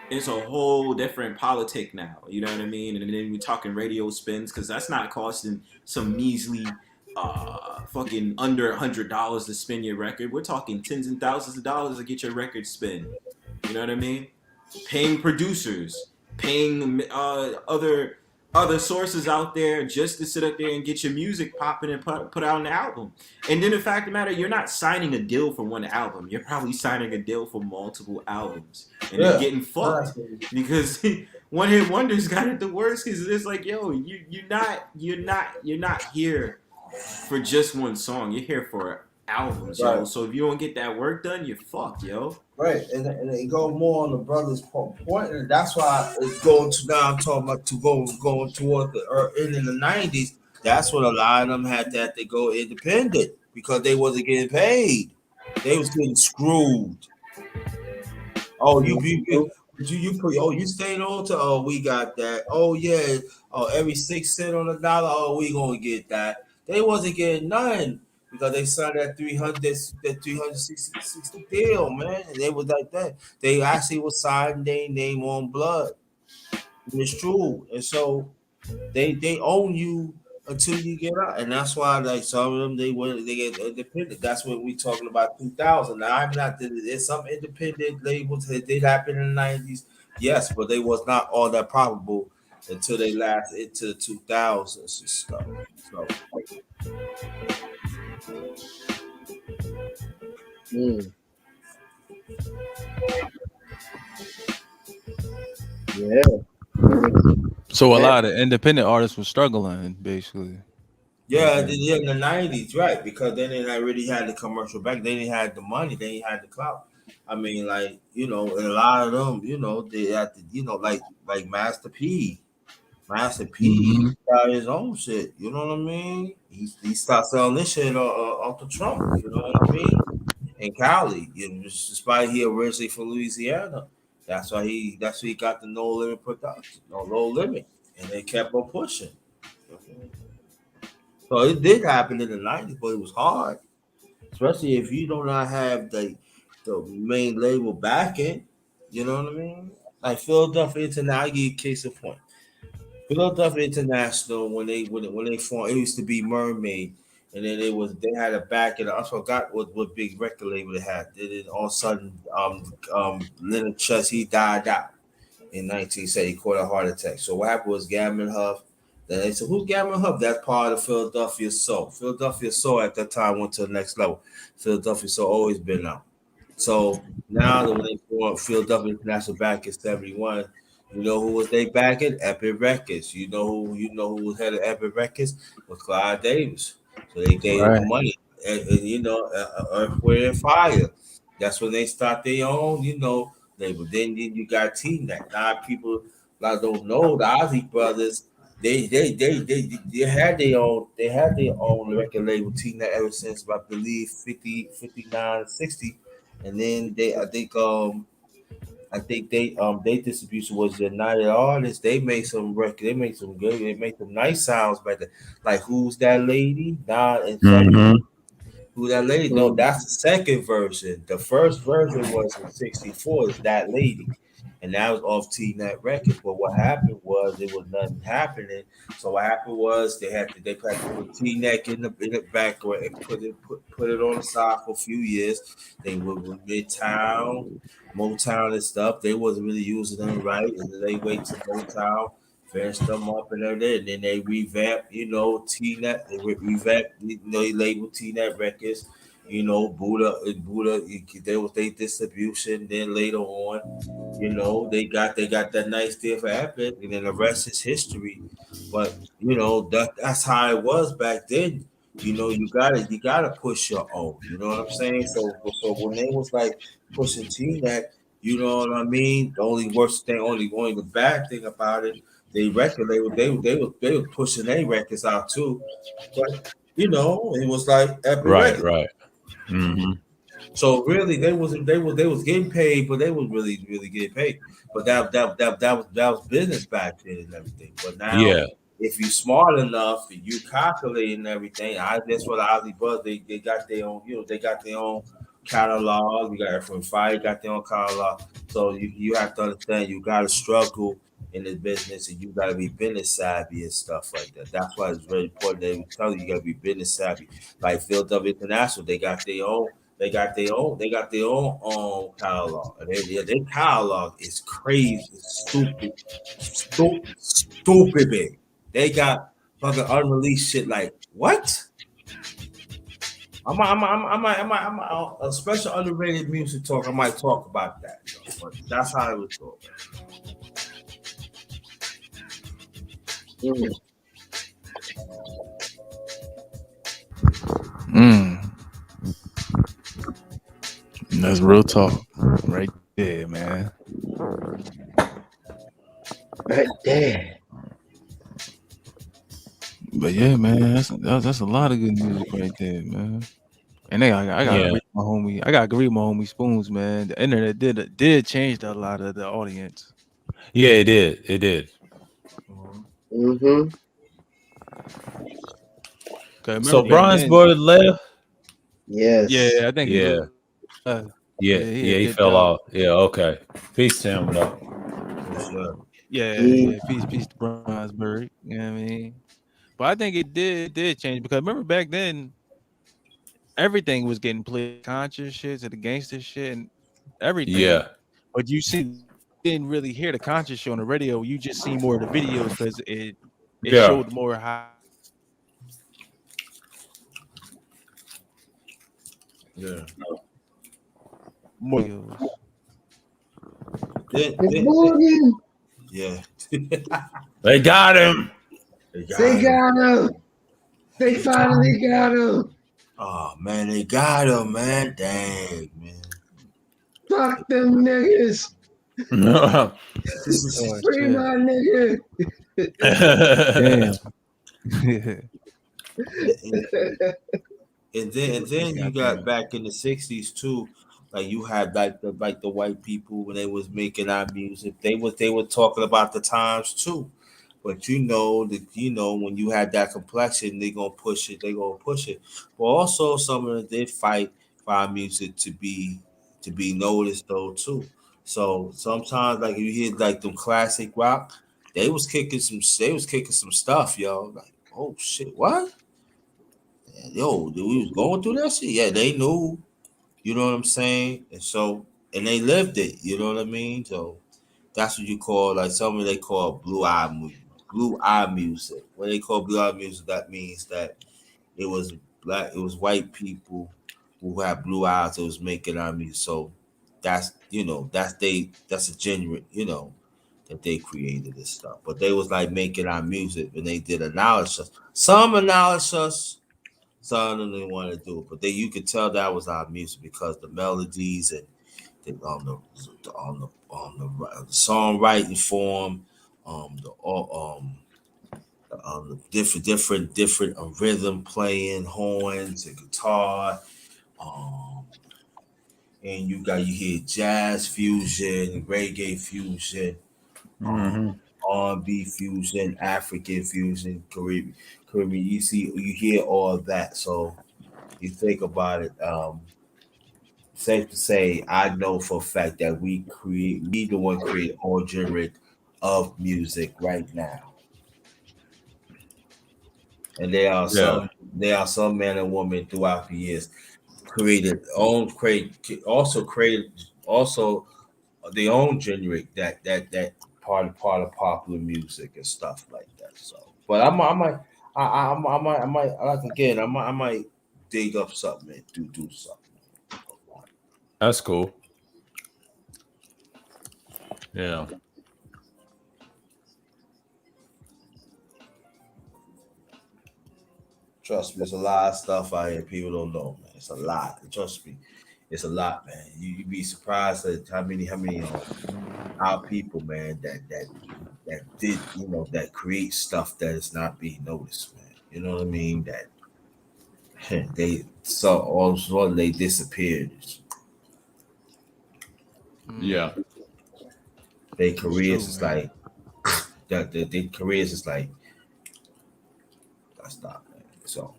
it's a whole different politic now. You know what I mean? And then we're talking radio spins, because that's not costing some measly fucking under $100 to spin your record. We're talking tens and thousands of dollars to get your record spin. You know what I mean? Paying producers, paying other sources out there just to sit up there and get your music popping and put out an album. And then the fact of the matter, you're not signing a deal for one album. You're probably signing a deal for multiple albums, and you're getting fucked because one hit wonders got it the worst. Because it's like, yo, you're not here for just one song. You're here for albums, yo. So if you don't get that work done, you're fucked, yo. Right, and it go more on the brother's point, and that's why it's going to now. I'm talking about going toward the in the '90s. That's what a lot of them had to go independent, because they wasn't getting paid. They was getting screwed. Oh, you stayed on to? Oh, we got that. Oh yeah. Oh, every 6 cents on the dollar. Oh, we gonna get that. They wasn't getting none, because they signed that 360 deal, man. And they was like that. They actually was signing their name on blood. And it's true. And so they own you until you get out. And that's why, like, some of them, they get independent. That's what we talking about 2000. Now, I'm not, there's some independent labels that did happen in the 90s. Yes, but they was not all that probable until they last into the 2000s and stuff. So yeah. So a lot of independent artists were struggling, basically. Yeah, in the 90s, right? Because then they not really had the commercial back. They didn't have the money. They didn't have the clout. I mean, like, you know, and a lot of them, you know, they had to, you know, like Master P. Master P got his own shit. You know what I mean? He started selling this shit off the trunk. You know what I mean? In Cali, you know, despite he originally from Louisiana, that's why he got the No Limit production, No Limit, and they kept on pushing. So it did happen in the 90s, but it was hard, especially if you do not have the main label backing. You know what I mean? Like Philadelphia International, I give you a case in point. Philadelphia International, when they formed, it used to be Mermaid, and then they had a back, and I forgot what big record label they had. Then all of a sudden, Leonard Chess, he died out in 1970. He caught a heart attack. So what happened was Gammon Huff. Then they said, "Who's Gammon Huff?" That's part of Philadelphia Soul. Philadelphia Soul at that time went to the next level. Philadelphia Soul always been out. So now when they formed Philadelphia International back in '71. You know who was they backing? Epic Records. You know who was head of Epic Records? Was Clyde Davis. So they gave him money, and you know, Earth, Wind, and Fire. That's when they start their own, you know, label. Then you got T-Net. Now people don't know the Ozzy Brothers. They had their own record label, T-Net, ever since I believe 59, 60, and then I think their distribution was United Artists. They made some records. They made some good. They made some nice sounds back there. Like Who's That Lady? Who That Lady? No, that's the second version. The first version was in '64. Is That Lady, and that was off T-Net Records. But what happened was there was nothing happening. So what happened was they had to put T-Net in the back and put it on the side for a few years. They were with Midtown, Motown and stuff. They wasn't really using them right, and then they wait till Motown finished them up and everything, and then they revamped, you know, T-Net. They revamped, you know, they labeled T-Net Records, You know, Buddha, they was their distribution. Then later on, you know, they got that nice deal for Epic, and then the rest is history. But you know, that's how it was back then. You know, you gotta push your own. You know what I'm saying? So when they was like pushing T-Net, you know what I mean? The only worst thing, only the bad thing about it, they record they were pushing their records out too. But you know, it was like Epic Right, Records. right. Mm-hmm. So really, they was getting paid, but they was really getting paid. But that was business back then and everything. But now, Yeah. if you smart enough and you calculating everything, that's what Ozzy Buzz they got their own. You know, they got their own catalog. You got from Fire got their own catalog. So you have to understand you got to struggle in this business and you got to be business savvy and stuff like that. That's why it's very important. They tell you got to be business savvy. Like Philadelphia International, they got their own. They got their own catalog. And their catalog is crazy, stupid big. They got fucking unreleased shit like what? I'm a special underrated music talk. I might talk about that, but that's how it was going. That's real talk right there, man. Right there. But yeah, man, that's a lot of good music right there, man. And I gotta Yeah. agree with my homie. I gotta agree with my homie Spoons, man. The internet did change a lot of the audience. Yeah, it did. It did. Mm-hmm. So Bronzeborn left. Yes. Yeah, I think he Yeah. He dipped fell out. off. Yeah, okay. Peace to him though. Yeah, peace to Bronzeberg. You know what I mean? But I think it did change because remember back then everything was getting played conscious shit to the gangster shit and everything. Yeah. But didn't really hear the conscious shit on the radio. You just see more of the videos because it Yeah. showed more how. Yeah. More. Yeah. They got him. They got him. They finally got him. Oh man, they got him, man. Dang, man. Fuck them niggas. Free my nigga. Damn. And then you got back in the 60s too, like you had like the white people when they was making our music, they were talking about the times too. But you know when you had that complexion, they're gonna push it. But also some of them did fight for our music to be noticed though too. So sometimes like you hear like them classic rock, they was kicking some stuff, yo. Like, oh shit, what? Yo, we was going through that shit. Yeah, they knew. You know what I'm saying? And they lived it. You know what I mean? So that's what you call like something they call blue eye music. When they call blue eye music, that means that it was white people who had blue eyes that was making our music. So that's a genuine, that they created this stuff. But they was like making our music and they did analysis. Some analysis. Some of them didn't want to do it, but you could tell that was our music because the melodies and on the songwriting form, the different rhythm playing, horns and guitar, and you hear jazz fusion, reggae fusion, R&B fusion, African fusion, Caribbean. You hear all of that. So you think about it. Safe to say, I know for a fact that we the one create all genre of music right now. And there are some men and women throughout the years created their own genre that part of popular music and stuff like that. So, but I might dig up something and do something. That's cool. Yeah. Trust me, there's a lot of stuff out here people don't know, man. It's a lot. Trust me, it's a lot, man. You'd be surprised at how many our people, man, that did, you know, that create stuff that is not being noticed, man. You know what I mean? That they saw all of a sudden they disappeared. Yeah. Their careers true, is man. like that. Their careers is like that's not, man. So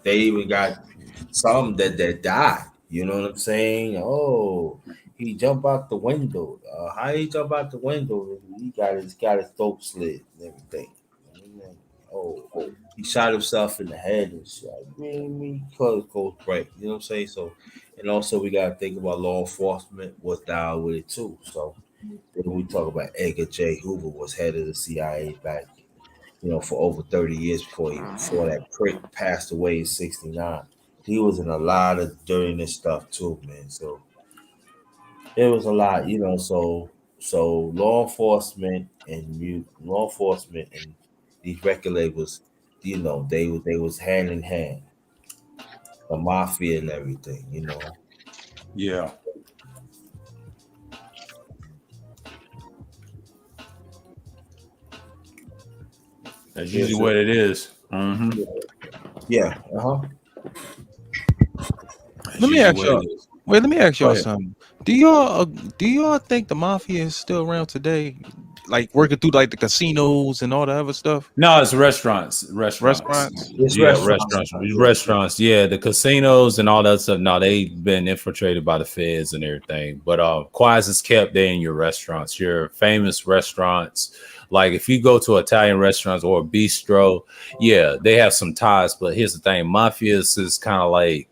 they even got some that died. You know what I'm saying? Oh, he jumped out the window. How he jump out the window? He got his throat slit and everything. Oh, he shot himself in the head and shit. I mean, close break. You know what I'm saying? So, and also we gotta think about law enforcement was down with it too. So when we talk about Edgar J. Hoover was head of the CIA back, you know, for over 30 years before that prick passed away in '69. He was in a lot of dirtiness stuff too, man. So it was a lot, you know. So law enforcement and these record labels, you know, they was hand in hand, the mafia and everything, you know. Yeah. That's usually what it is. Mm-hmm. Yeah. Let me ask y'all. Wait, let me ask y'all something. Do y'all think the mafia is still around today? Like working through like the casinos and all the other stuff? No, it's restaurants. Restaurants? It's Yeah, restaurants. restaurants. Yeah, the casinos and all that stuff. No, they've been infiltrated by the feds and everything. But quiet is kept there in your restaurants, your famous restaurants. Like if you go to Italian restaurants or a bistro, yeah, they have some ties. But here's the thing: mafias is kind of like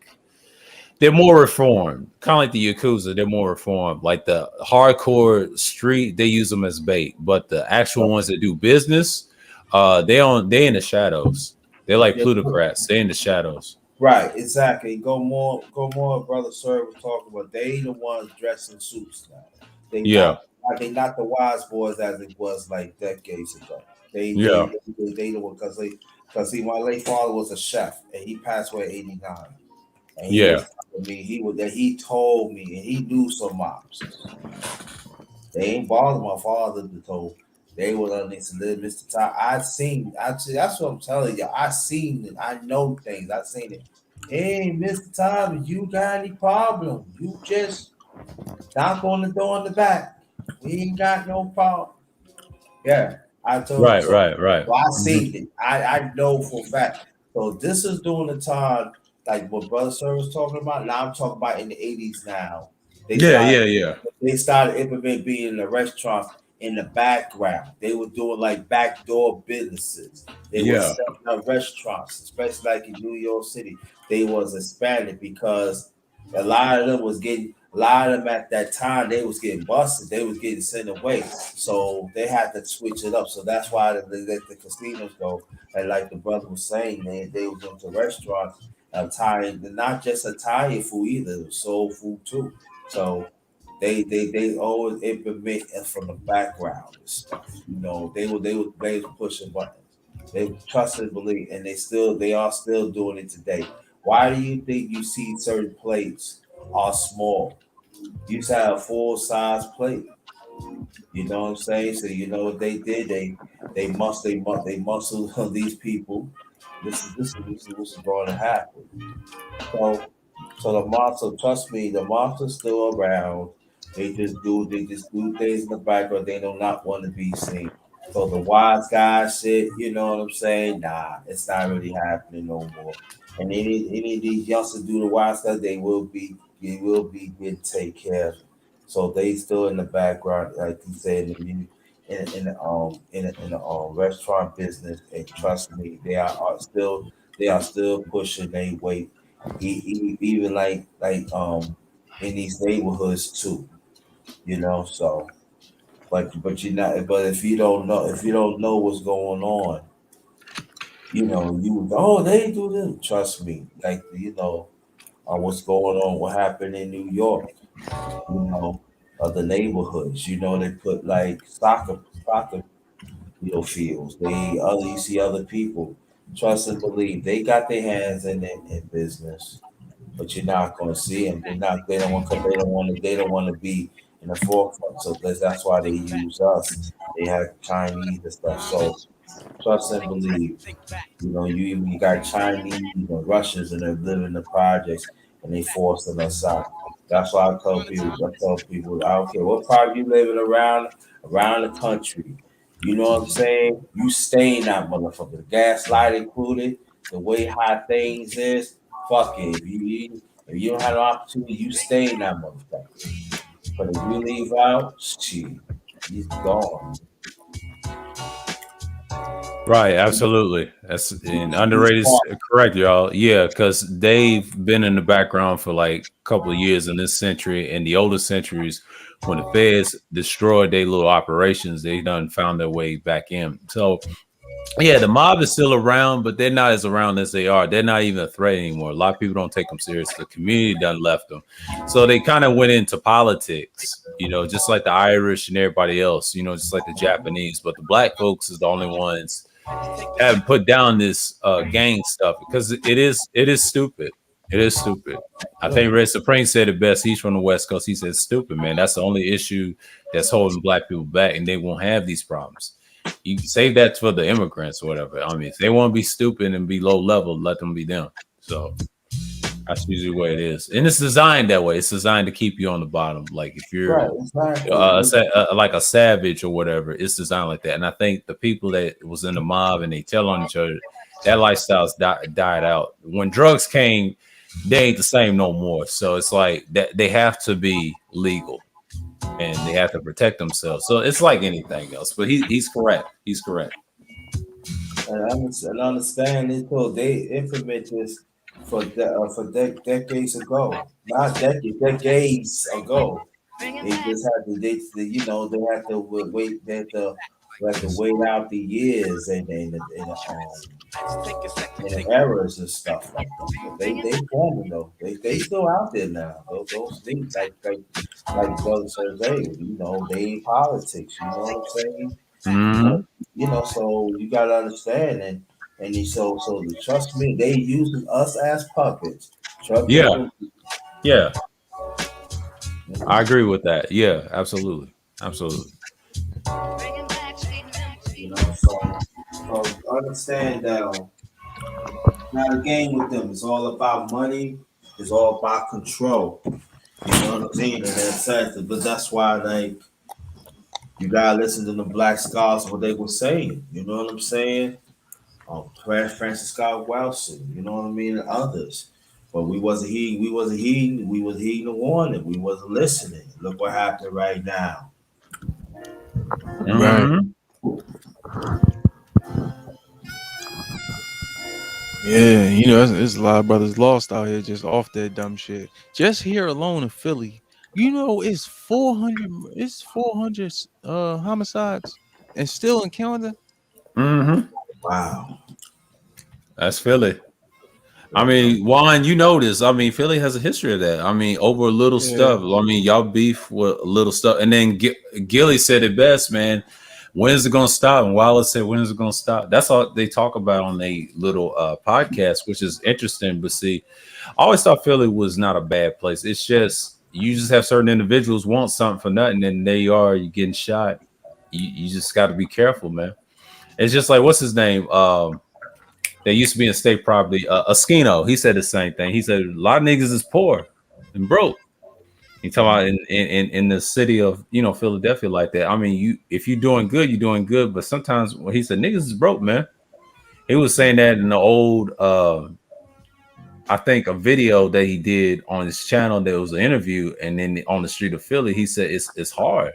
they're more reformed, kind of like the Yakuza. They're more reformed. Like the hardcore street, they use them as bait. But the actual ones that do business, they in the shadows. They're like plutocrats. They're in the shadows. Right, exactly. Go more, brother. Sir was talking about. They the ones dressed in suits now. They not the wise boys as it was like decades ago. They the one because my late father was a chef and he passed away at 89. And he told me and he knew some mops. They ain't bothered my father to told. They were underneath to live, Mr. Ty. That's what I'm telling you. I seen it. I know things. I seen it. Hey, Mr. Ty, you got any problem? You just knock on the door in the back. We ain't got no problem. Yeah, I told you. Right. So I seen it. I know for a fact. So this is during the time like what Brother Sir was talking about. Now I'm talking about in the 80s now. They started implementing being in the restaurant in the background. They were doing like backdoor businesses. They were setting up restaurants, especially like in New York City. They was expanding because a lot of them at that time they was getting busted. They was getting sent away. So they had to switch it up. So that's why they let the casinos go. And like the brother was saying, they was into restaurants. Italian, not just Italian food either, soul food too. So they always implement from the background and stuff. You know, they were pushing buttons. They trusted, believe, and they are still doing it today. Why do you think you see certain plates are small? You used to have a full size plate. You know what I'm saying? So you know what they did? They muscled these people. This is what's going to happen. So the monster, trust me, the monster's still around. They just do things in the background. They do not want to be seen. So the wise guy shit, you know what I'm saying? Nah, it's not really happening no more. And any of these youngsters do the wise stuff, they will be getting taken care of. So they still in the background, like you said, in the restaurant business. And trust me, they are still pushing their weight, even like in these neighborhoods too. You know, so but if you don't know what's going on, you know, they do this. Trust me, like what's going on, what happened in New York, the neighborhoods. They put like soccer fields. You see other people. Trust and believe they got their hands in business, but you're not going to see them. They don't want because they don't want to be in the forefront. So that's why they use us. They have Chinese and stuff. So trust and believe. You got Chinese and Russians and they live in the projects and they forcing us out. That's why I tell people, I don't care what part you living around the country. You know what I'm saying? You stay in that motherfucker. The gaslight included, the way how things is, fuck it. If you don't have an opportunity, you stay in that motherfucker. But if you leave out, shit, he's gone. Right, absolutely. That's and underrated. Correct, y'all. Yeah, because they've been in the background for like a couple of years in this century. In the older centuries, when the feds destroyed their little operations, they done found their way back in. So, yeah, the mob is still around, but they're not as around as they are. They're not even a threat anymore. A lot of people don't take them serious. The community done left them. So they kind of went into politics, just like the Irish and everybody else, just like the Japanese. But the black folks is the only ones haven't put down this gang stuff because it is stupid. It is stupid. I think Red Supreme said it best. He's from the West Coast. He said, stupid, man. That's the only issue that's holding black people back, and they won't have these problems. You can save that for the immigrants or whatever. I mean, if they want to be stupid and be low level, let them be them. So that's usually the way it is. And it's designed that way. It's designed to keep you on the bottom. Like if you're like a savage or whatever, it's designed like that. And I think the people that was in the mob and they tell on each other, that lifestyle's died out. When drugs came, they ain't the same no more. So it's like that they have to be legal. And they have to protect themselves. So it's like anything else. But he's correct. He's correct. And understand this, they implement this for decades ago. Not decades ago. They just had to they have to wait. They have to wait out the years and errors and stuff like that. They formed though. They still out there now. Those things like Brother Sergey, they in politics. You know what I'm saying? Mm-hmm. So you gotta understand and so trust me, they using us as puppets. Yeah. I agree with that. Yeah, absolutely. So understand that not a game with them. It's all about money. It's all about control. You know what I'm saying? And that's but that's why you gotta listen to the Black Scholars what they were saying. You know what I'm saying? Francis Scott Wilson. You know what I mean? And others. But we wasn't heeding the warning. We wasn't listening. Look what happened right now. Mm-hmm. Yeah, there's a lot of brothers lost out here just off that dumb shit. Just here alone in Philly, it's 400 homicides and still in counting. Mm-hmm. Wow. That's Philly. I mean, Juan, this. I mean, Philly has a history of that. I mean, over a little stuff. I mean, y'all beef with a little stuff. And then Gilly said it best, man. When is it going to stop? And Wallace said, when is it going to stop? That's all they talk about on a little podcast, which is interesting. But see, I always thought Philly was not a bad place. It's just, you just have certain individuals want something for nothing, and there you are, you're getting shot. You just got to be careful, man. It's just like, what's his name? They used to be in state property. Askino, he said the same thing. He said a lot of niggas is poor and broke. You talking about in the city of Philadelphia like that. I mean, if you're doing good, you're doing good. But sometimes when he said niggas is broke, man, he was saying that in the old I think a video that he did on his channel. There was an interview, and then on the street of Philly, he said it's hard.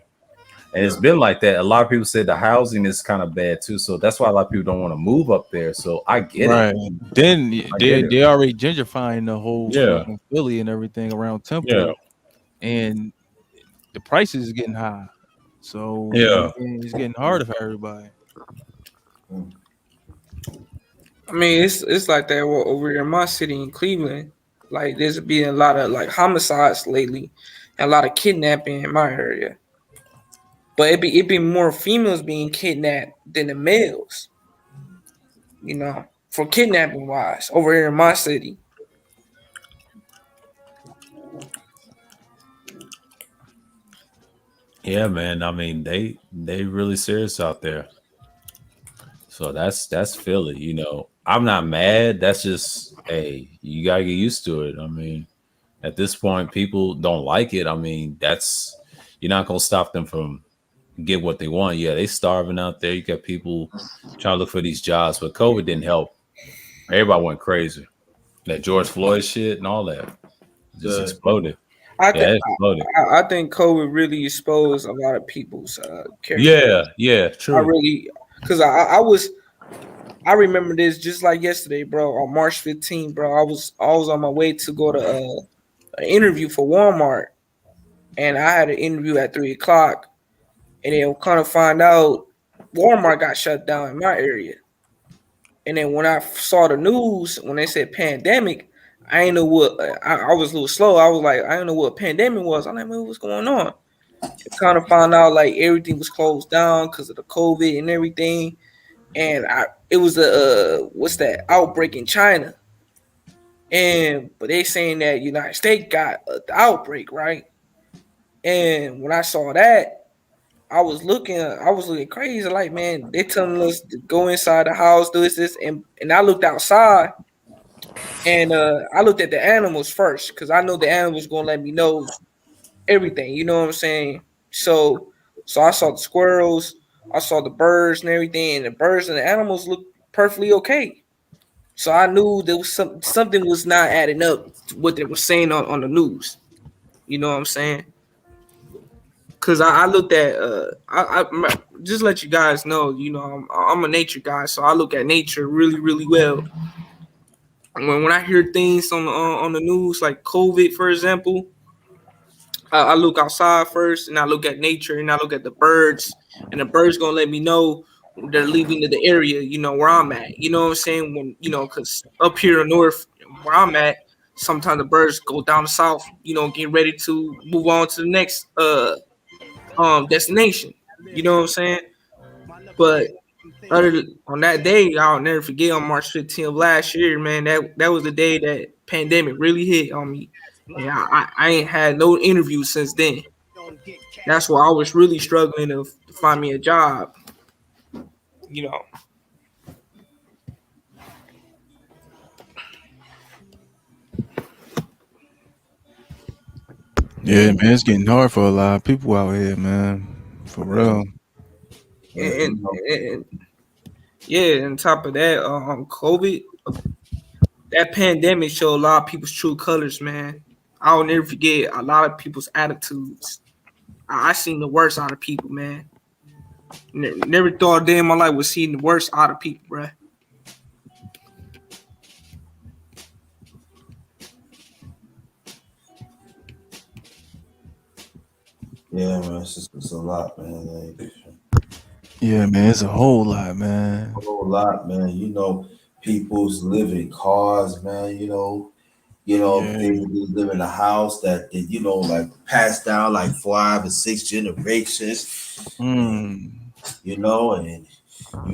And it's been like that. A lot of people said the housing is kind of bad too. So that's why a lot of people don't want to move up there. So I get it. Then they already gentrifying the whole Philly and everything around Temple. Yeah. And the prices is getting high. So it's getting harder for everybody. I mean, it's like that over here in my city in Cleveland. Like, there's been a lot of like homicides lately, and a lot of kidnapping in my area. But it be more females being kidnapped than the males. You know, for kidnapping wise, over here in my city. Yeah, man. I mean, they really serious out there. So that's Philly. You know, I'm not mad. That's just hey, you gotta get used to it. I mean, at this point, people don't like it. I mean, that's you're not gonna stop them from get what they want. Yeah, they starving out there. You got people trying to look for these jobs, but COVID didn't help. Everybody went crazy. That George Floyd shit and all that just exploded. I Yeah, think it exploded. I think COVID really exposed a lot of people's character. Yeah, I true. really, because I remember this just like yesterday, bro. On March 15th, bro, I was on my way to go to an interview for Walmart, and I had an interview at 3 o'clock, and then kind of find out Walmart got shut down in my area. And then when I saw the news, when they said pandemic, I ain't know what I was a little slow. I was like, I didn't know what pandemic was. I'm like, man, what's going on? Kind of found out like everything was closed down because of the COVID and everything. And it was a what's that outbreak in China, but they saying that United States got the outbreak, right? And when I saw that, I was looking crazy. Like, man, they telling us to go inside the house, do this, and I looked outside, and I looked at the animals first because I know the animals gonna let me know everything. You know what I'm saying? So I saw the squirrels, I saw the birds and everything, and the birds and the animals looked perfectly okay. So I knew there was something was not adding up to what they were saying on the news. You know what I'm saying? Cause I looked at I just let you guys know, I'm a nature guy, so I look at nature really, really well. When I hear things on the news like COVID, for example, I look outside first, and I look at nature, and I look at the birds, and the birds gonna let me know they're leaving the area, where I'm at. You know what I'm saying? When because up here in north where I'm at, sometimes the birds go down south, get ready to move on to the next destination. You know what I'm saying? But on that day, I'll never forget, on March 15th of last year, man, that was the day that pandemic really hit on me. And I ain't had no interviews since then. That's why I was really struggling to find me a job. Yeah, man, it's getting hard for a lot of people out here, man. For real. And yeah, on top of that, COVID, that pandemic showed a lot of people's true colors, man. I'll never forget a lot of people's attitudes. I seen the worst out of people, man. Never thought a day in my life was seeing the worst out of people, bruh. Yeah, man, it's a lot, man. Like, Yeah, man, it's a whole lot, man. a whole lot, man. People's living cars, man. They live in a house that they, like passed down like 5 or 6 generations. And you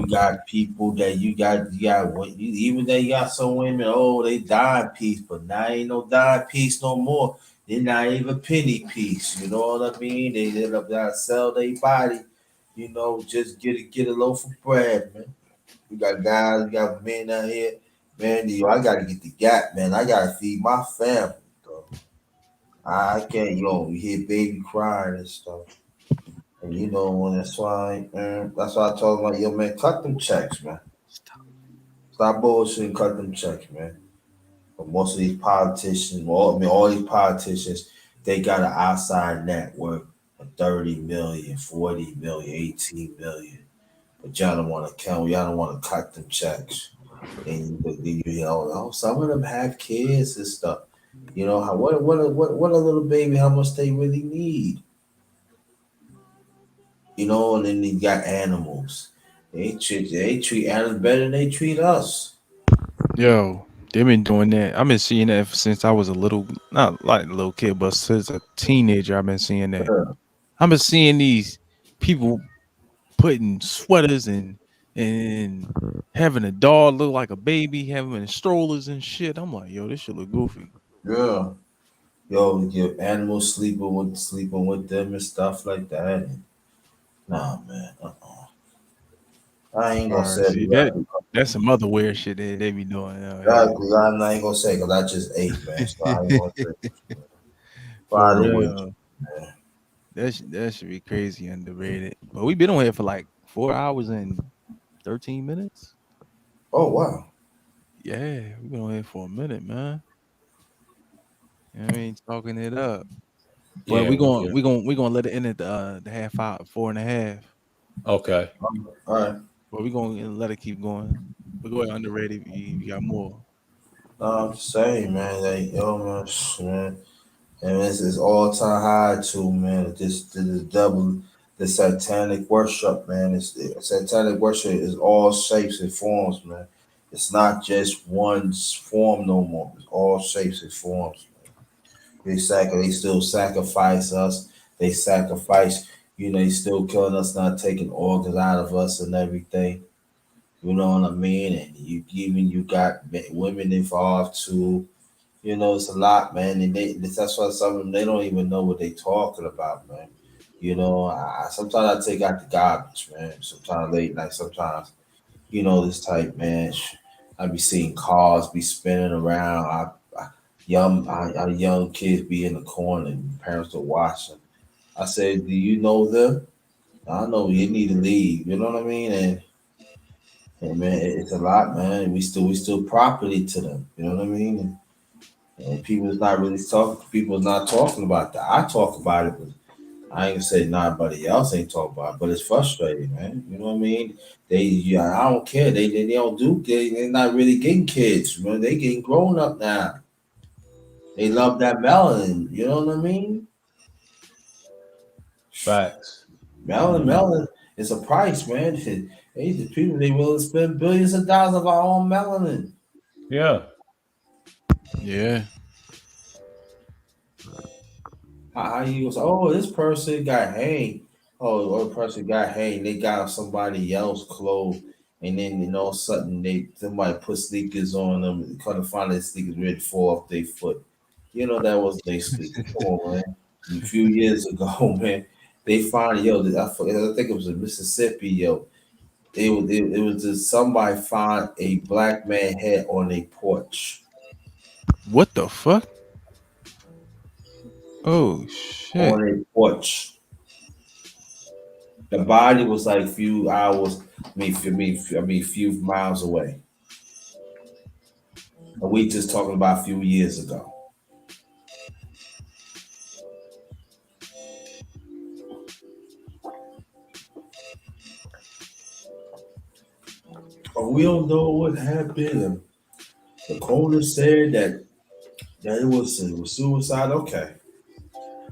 got people that you got even they got some women, they die in peace, but now ain't no die in peace no more. They're not even penny piece, you know what I mean? They end up there sell their body, just get a loaf of bread, man. We got guys, we got men out here, man. I gotta get the gap, man. I gotta feed my family, though. I can't, you hear baby crying and stuff. And that's why, man, that's why I told him, like, yo, man, cut them checks, man. Stop bullshitting, cut them checks, man. But most of these politicians, all these politicians, they got an outside network of 30 million, 40 million, 18 million. But y'all don't want to count, y'all don't want to cut them checks. And some of them have kids and stuff. What a little baby, how much they really need. And then you got animals. They treat animals better than they treat us. Yo, they've been doing that. I've been seeing that since I was a little, not like a little kid, but since a teenager, I've been seeing that. I've been seeing these people putting sweaters and having a dog look like a baby, having strollers and shit. I'm like, yo, this shit look goofy. Yeah. Yo, your animals sleeping with them and stuff like that. Nah, man. I ain't gonna say See, that's some other weird shit they be doing. exactly. I'm not gonna say because I just ate, man. So I ain't gonna say. For By the way, real. That should be crazy underrated. But we've been on here for like 4 hours and 13 minutes. Oh wow. Yeah, we've been on here for a minute, man. You know what I mean, talking it up. But Yeah, we gonna let it end at the half hour, 4.5. Okay. All right. But we're gonna let it keep going. We're going underrated. You got more. I'm just saying, man. Like, yo, man. And it's all time high too, man. This double, the satanic worship, man. Satanic worship is all shapes and forms, man. It's not just one form no more. It's all shapes and forms. They still sacrifice us. They sacrifice, they still killing us, not taking organs out of us and everything. You know what I mean? And you got women involved too. It's a lot, man. And that's why some of them, they don't even know what they talking about, man. Sometimes I take out the garbage, man. Sometimes late night, sometimes, this type, man. I be seeing cars be spinning around. Our young kids be in the corner and parents are watching. I say, do you know them? I know you need to leave. You know what I mean? And man, it's a lot, man. We still property to them. You know what I mean? And people's not really talking. People's not talking about that. I talk about it, but I ain't gonna say nobody else ain't talking about it. But it's frustrating, man. You know what I mean? I don't care. They don't do. They're not really getting kids. Man. They getting grown up now. They love that melanin. You know what I mean? Facts. Melanin is a price, man. The people they willing to spend billions of dollars of our own melanin. Yeah. Yeah. How you go? Oh, this person got hanged. Oh, the person got hanged. They got somebody else clothes, and then sudden somebody put sneakers on them. Couldn't find their sneakers ready to fall off their foot. That was their sneakers. Come on, man. A few years ago, man, they found I think it was in Mississippi, yo. It was just somebody found a black man head on a porch. What the fuck? Oh shit! On a porch. The body was like a few hours, few miles away. And we just talking about a few years ago. We don't know what happened. The coroner said that it was suicide. Okay.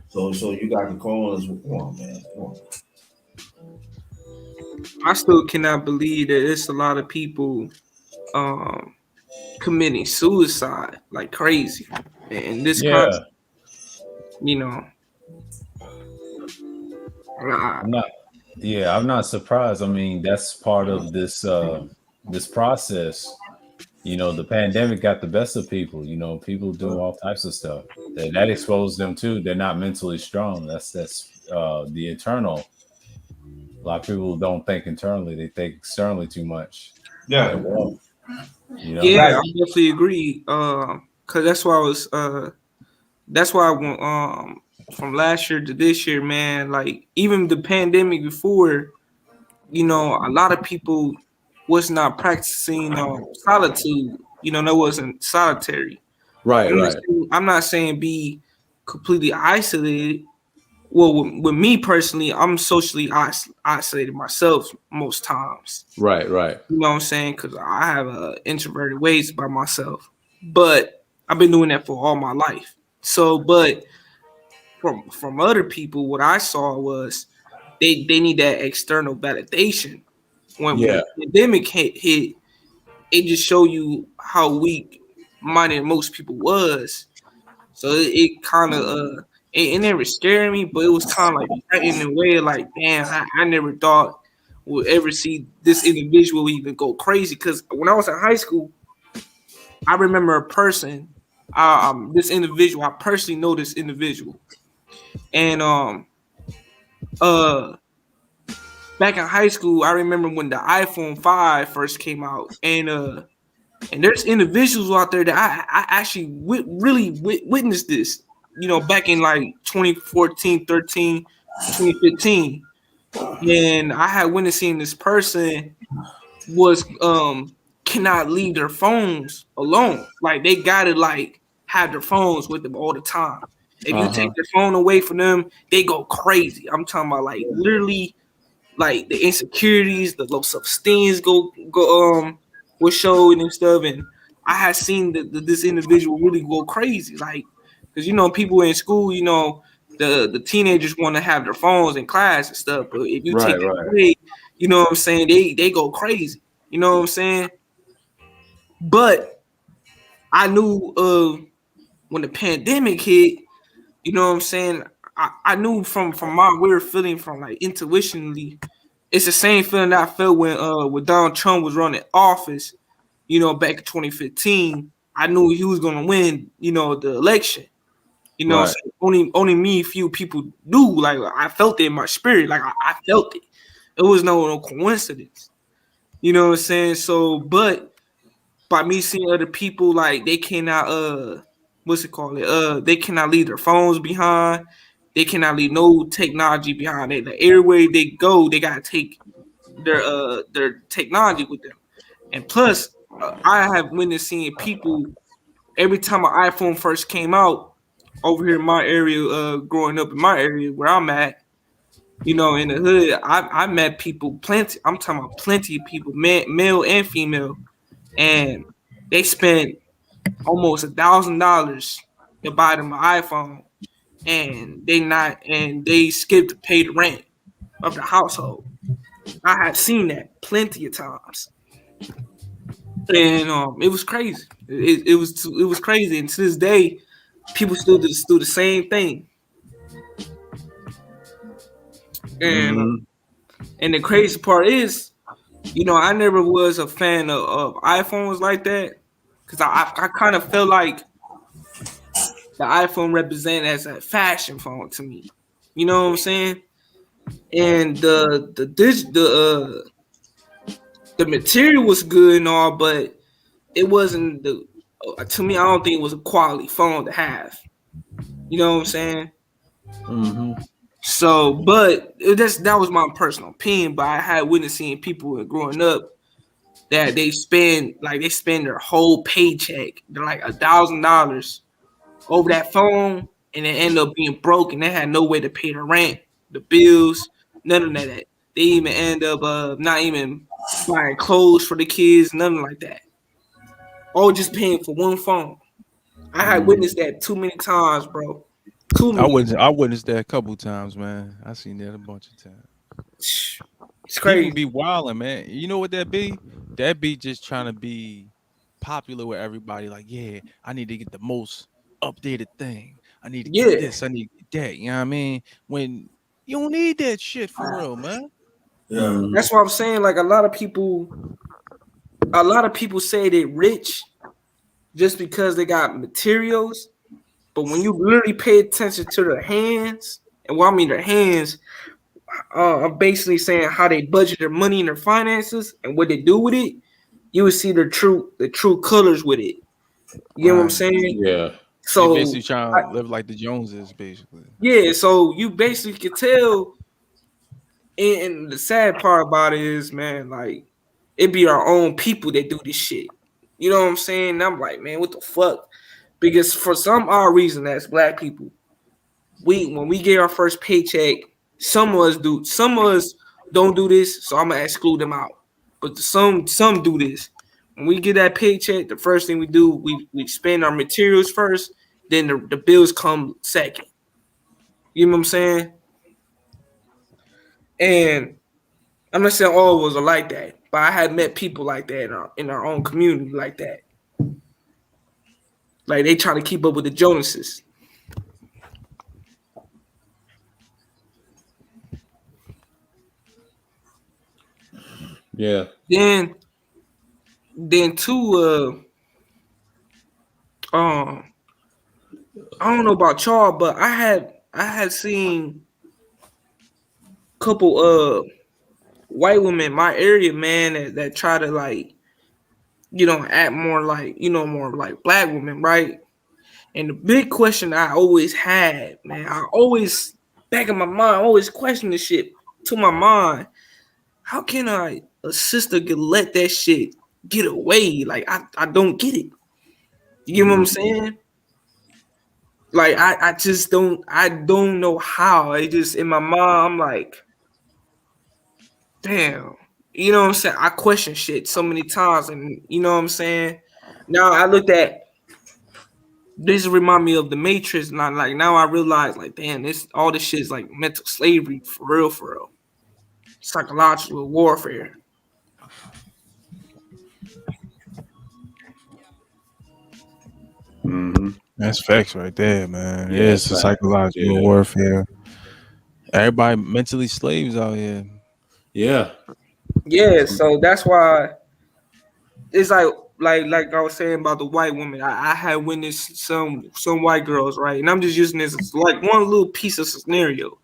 So you got the coroners. Come on, man. Come on. I still cannot believe that it's a lot of people committing suicide like crazy. And this country, I'm not surprised. I mean, that's part of this this process. The pandemic got the best of people. People doing all types of stuff that exposed them too. They're not mentally strong. That's the internal. A lot of people don't think internally; they think externally too much. Yeah, yeah, I definitely agree. Cause that's why I was. That's why I went from last year to this year, man. Like even the pandemic before, a lot of people was not practicing solitude. That wasn't solitary. Right, I'm not saying be completely isolated. Well, with me personally, I'm socially isolated myself most times. Right. You know what I'm saying? Because I have introverted ways by myself. But I've been doing that for all my life. So, but from other people, what I saw was they need that external validation. When the pandemic hit, it just show you how weak minded most people was. So it kind of it never scared me, but it was kind of like in a way like, damn, I never thought would ever see this individual even go crazy. Because when I was in high school, I remember a person, this individual. I personally know this individual, and back in high school, I remember when the iPhone 5 first came out, and there's individuals out there that I actually really witnessed this, back in like 2014, 13, 2015. And I had witnessing this person was cannot leave their phones alone. Like they gotta like have their phones with them all the time. If you take their phone away from them, they go crazy. I'm talking about like literally like the insecurities, the low self-esteem was showing and stuff. And I had seen this individual really go crazy. Like, because people in school, the teenagers want to have their phones in class and stuff. But if you take it away, you know what I'm saying, they go crazy. You know what I'm saying? But I knew when the pandemic hit, you know what I'm saying, I knew from my weird feeling, from like intuitionally, it's the same feeling that I felt when Donald Trump was running office, back in 2015. I knew he was gonna win, the election. So only me, few people do. Like I felt it in my spirit. Like I felt it. It was no coincidence. You know what I'm saying? So, but by me seeing other people, like they cannot they cannot leave their phones behind. They cannot leave no technology behind. Everywhere they go, they gotta take their technology with them. And plus, I have witnessed seeing people every time an iPhone first came out over here in my area, growing up in my area where I'm at, in the hood, I met people plenty. I'm talking about plenty of people, male and female, and they spent almost $1,000 to buy them an iPhone, and they skipped to pay the rent of the household. I have seen that plenty of times, and it was crazy. It was crazy, and to this day, people still do the same thing. And and the crazy part is, I never was a fan of iPhones like that, because I kind of felt like the iPhone represented as a fashion phone to me. You know what I'm saying? And the material was good and all, but it wasn't to me. I don't think it was a quality phone to have. You know what I'm saying? So, but that was my personal opinion. But I had witnessing people growing up that they spend their whole paycheck, they're like $1,000 over that phone, and they end up being broke, and they had no way to pay the rent, the bills, none of that. They even end up not even buying clothes for the kids, nothing like that. All just paying for one phone. I had witnessed that too many times, bro. I witnessed that a couple times, man. I seen that a bunch of times. It's crazy. People be wilding, man. You know what that be? That be just trying to be popular with everybody. Like, yeah, I need to get the most updated thing. I need to get this. I need to get that. You know what I mean? When you don't need that shit for real, man. Yeah, that's what I'm saying. Like a lot of people say they're rich just because they got materials. But when you literally pay attention to their hands, and what I mean their hands, I'm basically saying how they budget their money and their finances and what they do with it, you would see the true colors with it. You know what I'm saying? Yeah. So they basically trying to live like the Joneses, basically. Yeah, so you basically can tell. And the sad part about it is, man, like it be our own people that do this shit. You know what I'm saying? And I'm like, man, what the fuck? Because for some odd reason, as black people, when we get our first paycheck, some of us don't do this, so I'm gonna exclude them out. But some do this. When we get that paycheck, the first thing we do, we spend our materials first, then the bills come second. You know what I'm saying? And I'm not saying all of us are like that, but I had met people like that in our own community like that. Like they trying to keep up with the Jonases. Yeah. Then too, I don't know about y'all, but I had seen a couple white women in my area, man, that try to like, act more like, more like black women, right? And the big question I always had, man, I always back in my mind, I always question this shit to my mind. How can a sister could let that shit get away? Like I don't get it. You get what I'm saying? Like I just don't know how. I just in my mind, I'm like, damn. You know what I'm saying? I question shit so many times, and you know what I'm saying? Now I looked at this remind me of the Matrix, and now I realize like, damn, all this shit is like mental slavery for real. Psychological warfare. That's facts right there, man. Yeah, It's a facts. psychological Yeah. warfare. Everybody mentally slaves out here. Yeah. Yeah, so that's why it's like I was saying about the white woman. I had witnessed some white girls, right? And I'm just using this as like one little piece of scenario.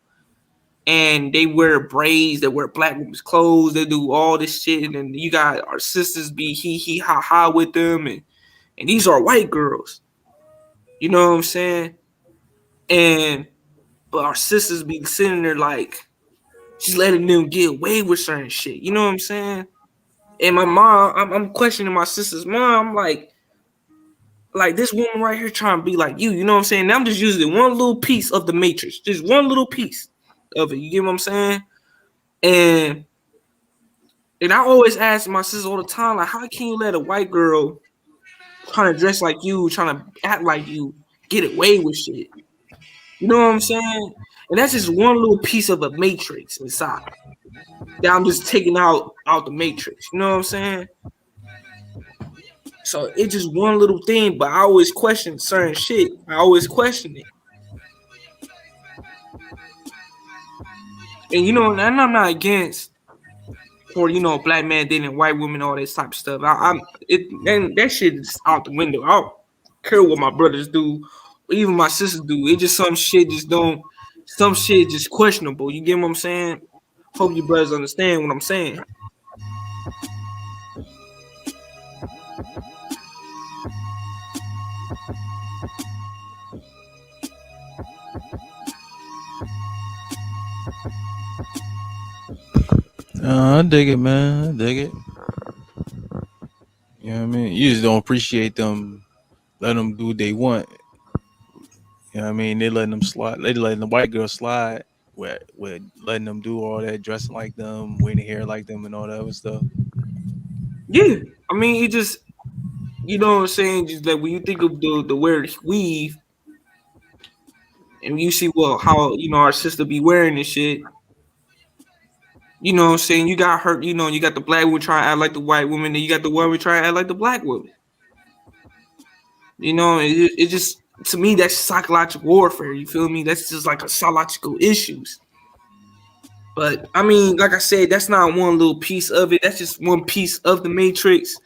And they wear braids, they wear black women's clothes, they do all this shit, and then you got our sisters be he ha ha with them, and these are white girls. You know what I'm saying? But our sisters be sitting there like she's letting them get away with certain shit. You know what I'm saying? And my mom, I'm questioning my sister's mom. I'm like this woman right here trying to be like you. You know what I'm saying? Now I'm just using one little piece of the Matrix, just one little piece of it. You get what I'm saying? And I always ask my sister all the time, like, how can you let a white girl trying to dress like you, trying to act like you, get away with shit? You know what I'm saying? And that's just one little piece of a matrix inside that I'm just taking out the matrix. You know what I'm saying? So it's just one little thing, but I always question certain shit. I always question it. And and I'm not against for black man dating white women, all this type of stuff. And that shit is out the window. I don't care what my brothers do, or even my sisters do. It just some shit just questionable. You get what I'm saying? Hope you brothers understand what I'm saying. I dig it, man. I dig it. You know what I mean? You just don't appreciate them. Let them do what they want. You know what I mean? They letting them slide. They letting the white girl slide. With letting them do all that, dressing like them, wearing hair like them, and all that other stuff. Yeah, I mean, it just, you know what I'm saying? Just like when you think of the word weave, and you see how our sister be wearing this shit. You know what I'm saying? You got her, you got the black woman trying to act like the white woman, then you got the white woman trying to act like the black woman. It just, to me, that's psychological warfare. You feel me? That's just like a psychological issues. But I mean, like I said, that's not one little piece of it. That's just one piece of the matrix.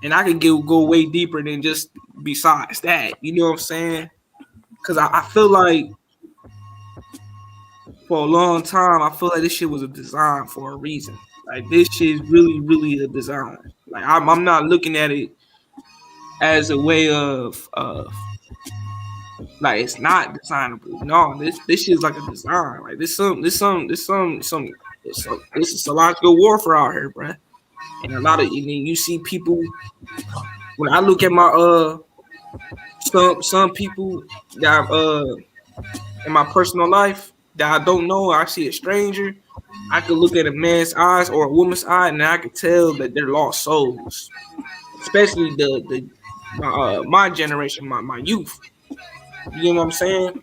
And I can go way deeper than just besides that. You know what I'm saying? Because I feel like for a long time, I feel like this shit was a design for a reason. Like this shit is really, really a design. Like I'm not looking at it as a way of like it's not designable. No, this shit is like a design. Like this is psychological warfare out here, bro. And a lot of you see people. When I look at my some people that in my personal life that I don't know, I see a stranger. I could look at a man's eyes or a woman's eye, and I could tell that they're lost souls. Especially my generation, my youth. You know what I'm saying?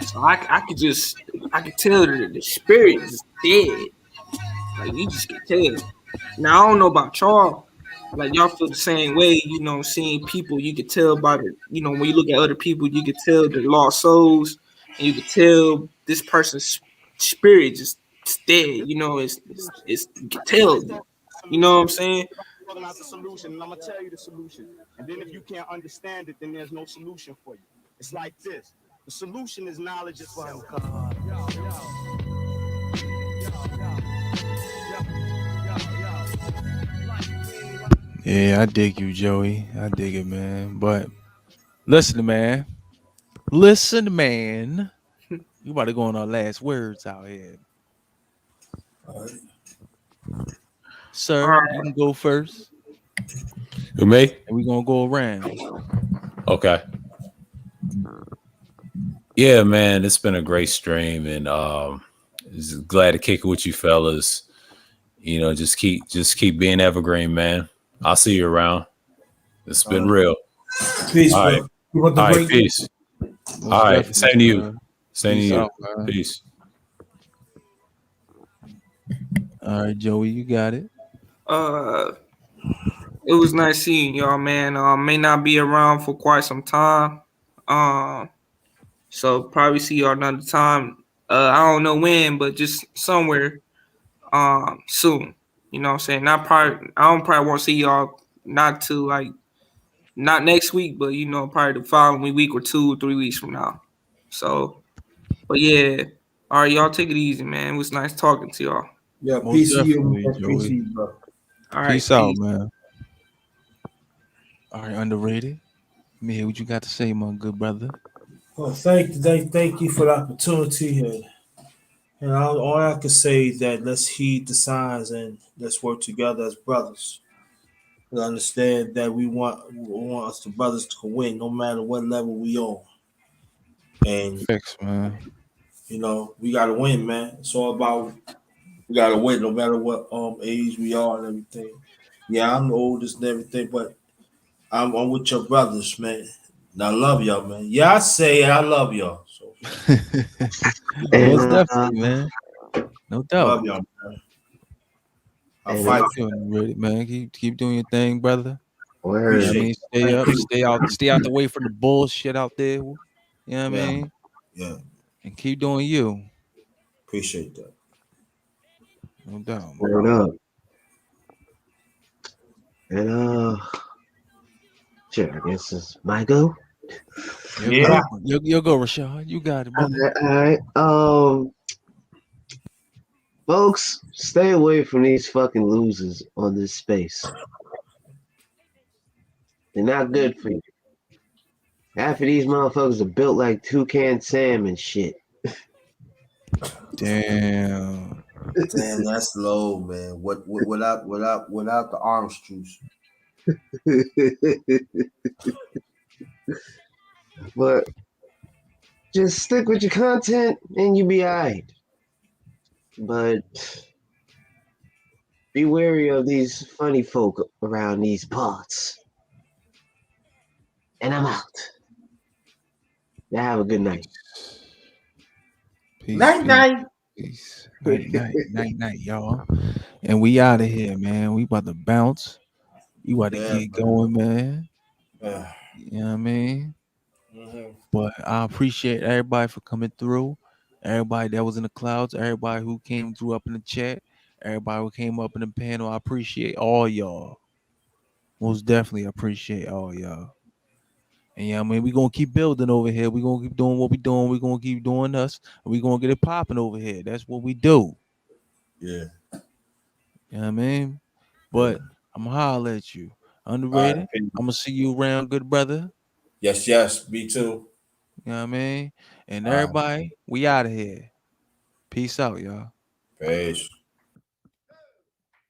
So I could tell that the spirit is dead. Like you just can tell. Now I don't know about y'all. Like y'all feel the same way, you know, seeing people, you can tell by the, you know, when you look at other people, you can tell the lost souls, and you can tell this person's spirit just dead, you know, it's you can tell, you know what I'm saying? Talking about the solution, and I'm gonna tell you the solution. And then if you can't understand it, then there's no solution for you. It's like this. The solution is knowledge itself. Yeah, I dig you, Joey. I dig it, man. But listen, man. Listen, man. You about to go on our last words out here. Sir, you can go first. Who, me? And we're gonna go around. Okay. Yeah, man, it's been a great stream, and just glad to kick it with you fellas. You know, just keep being evergreen, man. I'll see you around. It's been real. Peace, all right. bro. All right, peace. All right, same to you. Same to Peace you. out, man. Peace. All right, Joey, you got it. It was nice seeing y'all, man. May not be around for quite some time. So probably see y'all another time. I don't know when, but just somewhere soon. You know what I'm saying? I don't probably want to see y'all not next week, but you know, probably the following week or 2 or 3 weeks from now. So, but yeah. All right, y'all take it easy, man. It was nice talking to y'all. Yeah, Most peace to you, definitely, man. Joey. Peace to you, bro. All right, Peace out, peace. man. All right, underrated. Let me hear what you got to say, my good brother. Well, thank you for the opportunity. And all I can say is that let's heed the signs and let's work together as brothers. And understand that we want us the brothers to win, no matter what level we on. And Fix, man. you know, we gotta win, man. It's all about we gotta win, no matter what age we are and everything. Yeah, I'm the oldest and everything, but I'm with your brothers, man. And I love y'all, man. Yeah, I say I love y'all. So Most definitely, man. No doubt. love y'all, man. I'll And fight. you underrated, man. Keep doing your thing, brother. You know Word. what I mean? Stay up, stay out the way from the bullshit out there. You know what I mean? Yeah. And keep doing you. Appreciate that. No doubt, man. Word up. And shit, I guess it's my go. You'll go, Rashad. You got it, brother. All right. Folks, stay away from these fucking losers on this space. They're not good for you. Half of these motherfuckers are built like Toucan Sam and shit. Damn. Damn, that's low, man. Without the arms truce. But just stick with your content and you'll be alright. But be wary of these funny folk around these parts. And I'm out. Now have a good night. Peace, Night. Peace. Night, y'all. And we out of here, man. We about to bounce. We about to get going, man. You know what I mean? But I appreciate everybody for coming through. Everybody that was in the clouds, everybody who came through up in the chat, everybody who came up in the panel. I appreciate all y'all. Most definitely appreciate all y'all. And yeah, I mean, we're gonna keep building over here. We're gonna keep doing what we're doing. We're gonna keep doing us. We're gonna get it popping over here. That's what we do. Yeah. You know what I mean? But I'm gonna holler at you. Underrated. I'm gonna see you around, good brother. Yes. Me too. You know what I mean? And everybody, we out of here. Peace out, y'all. Peace.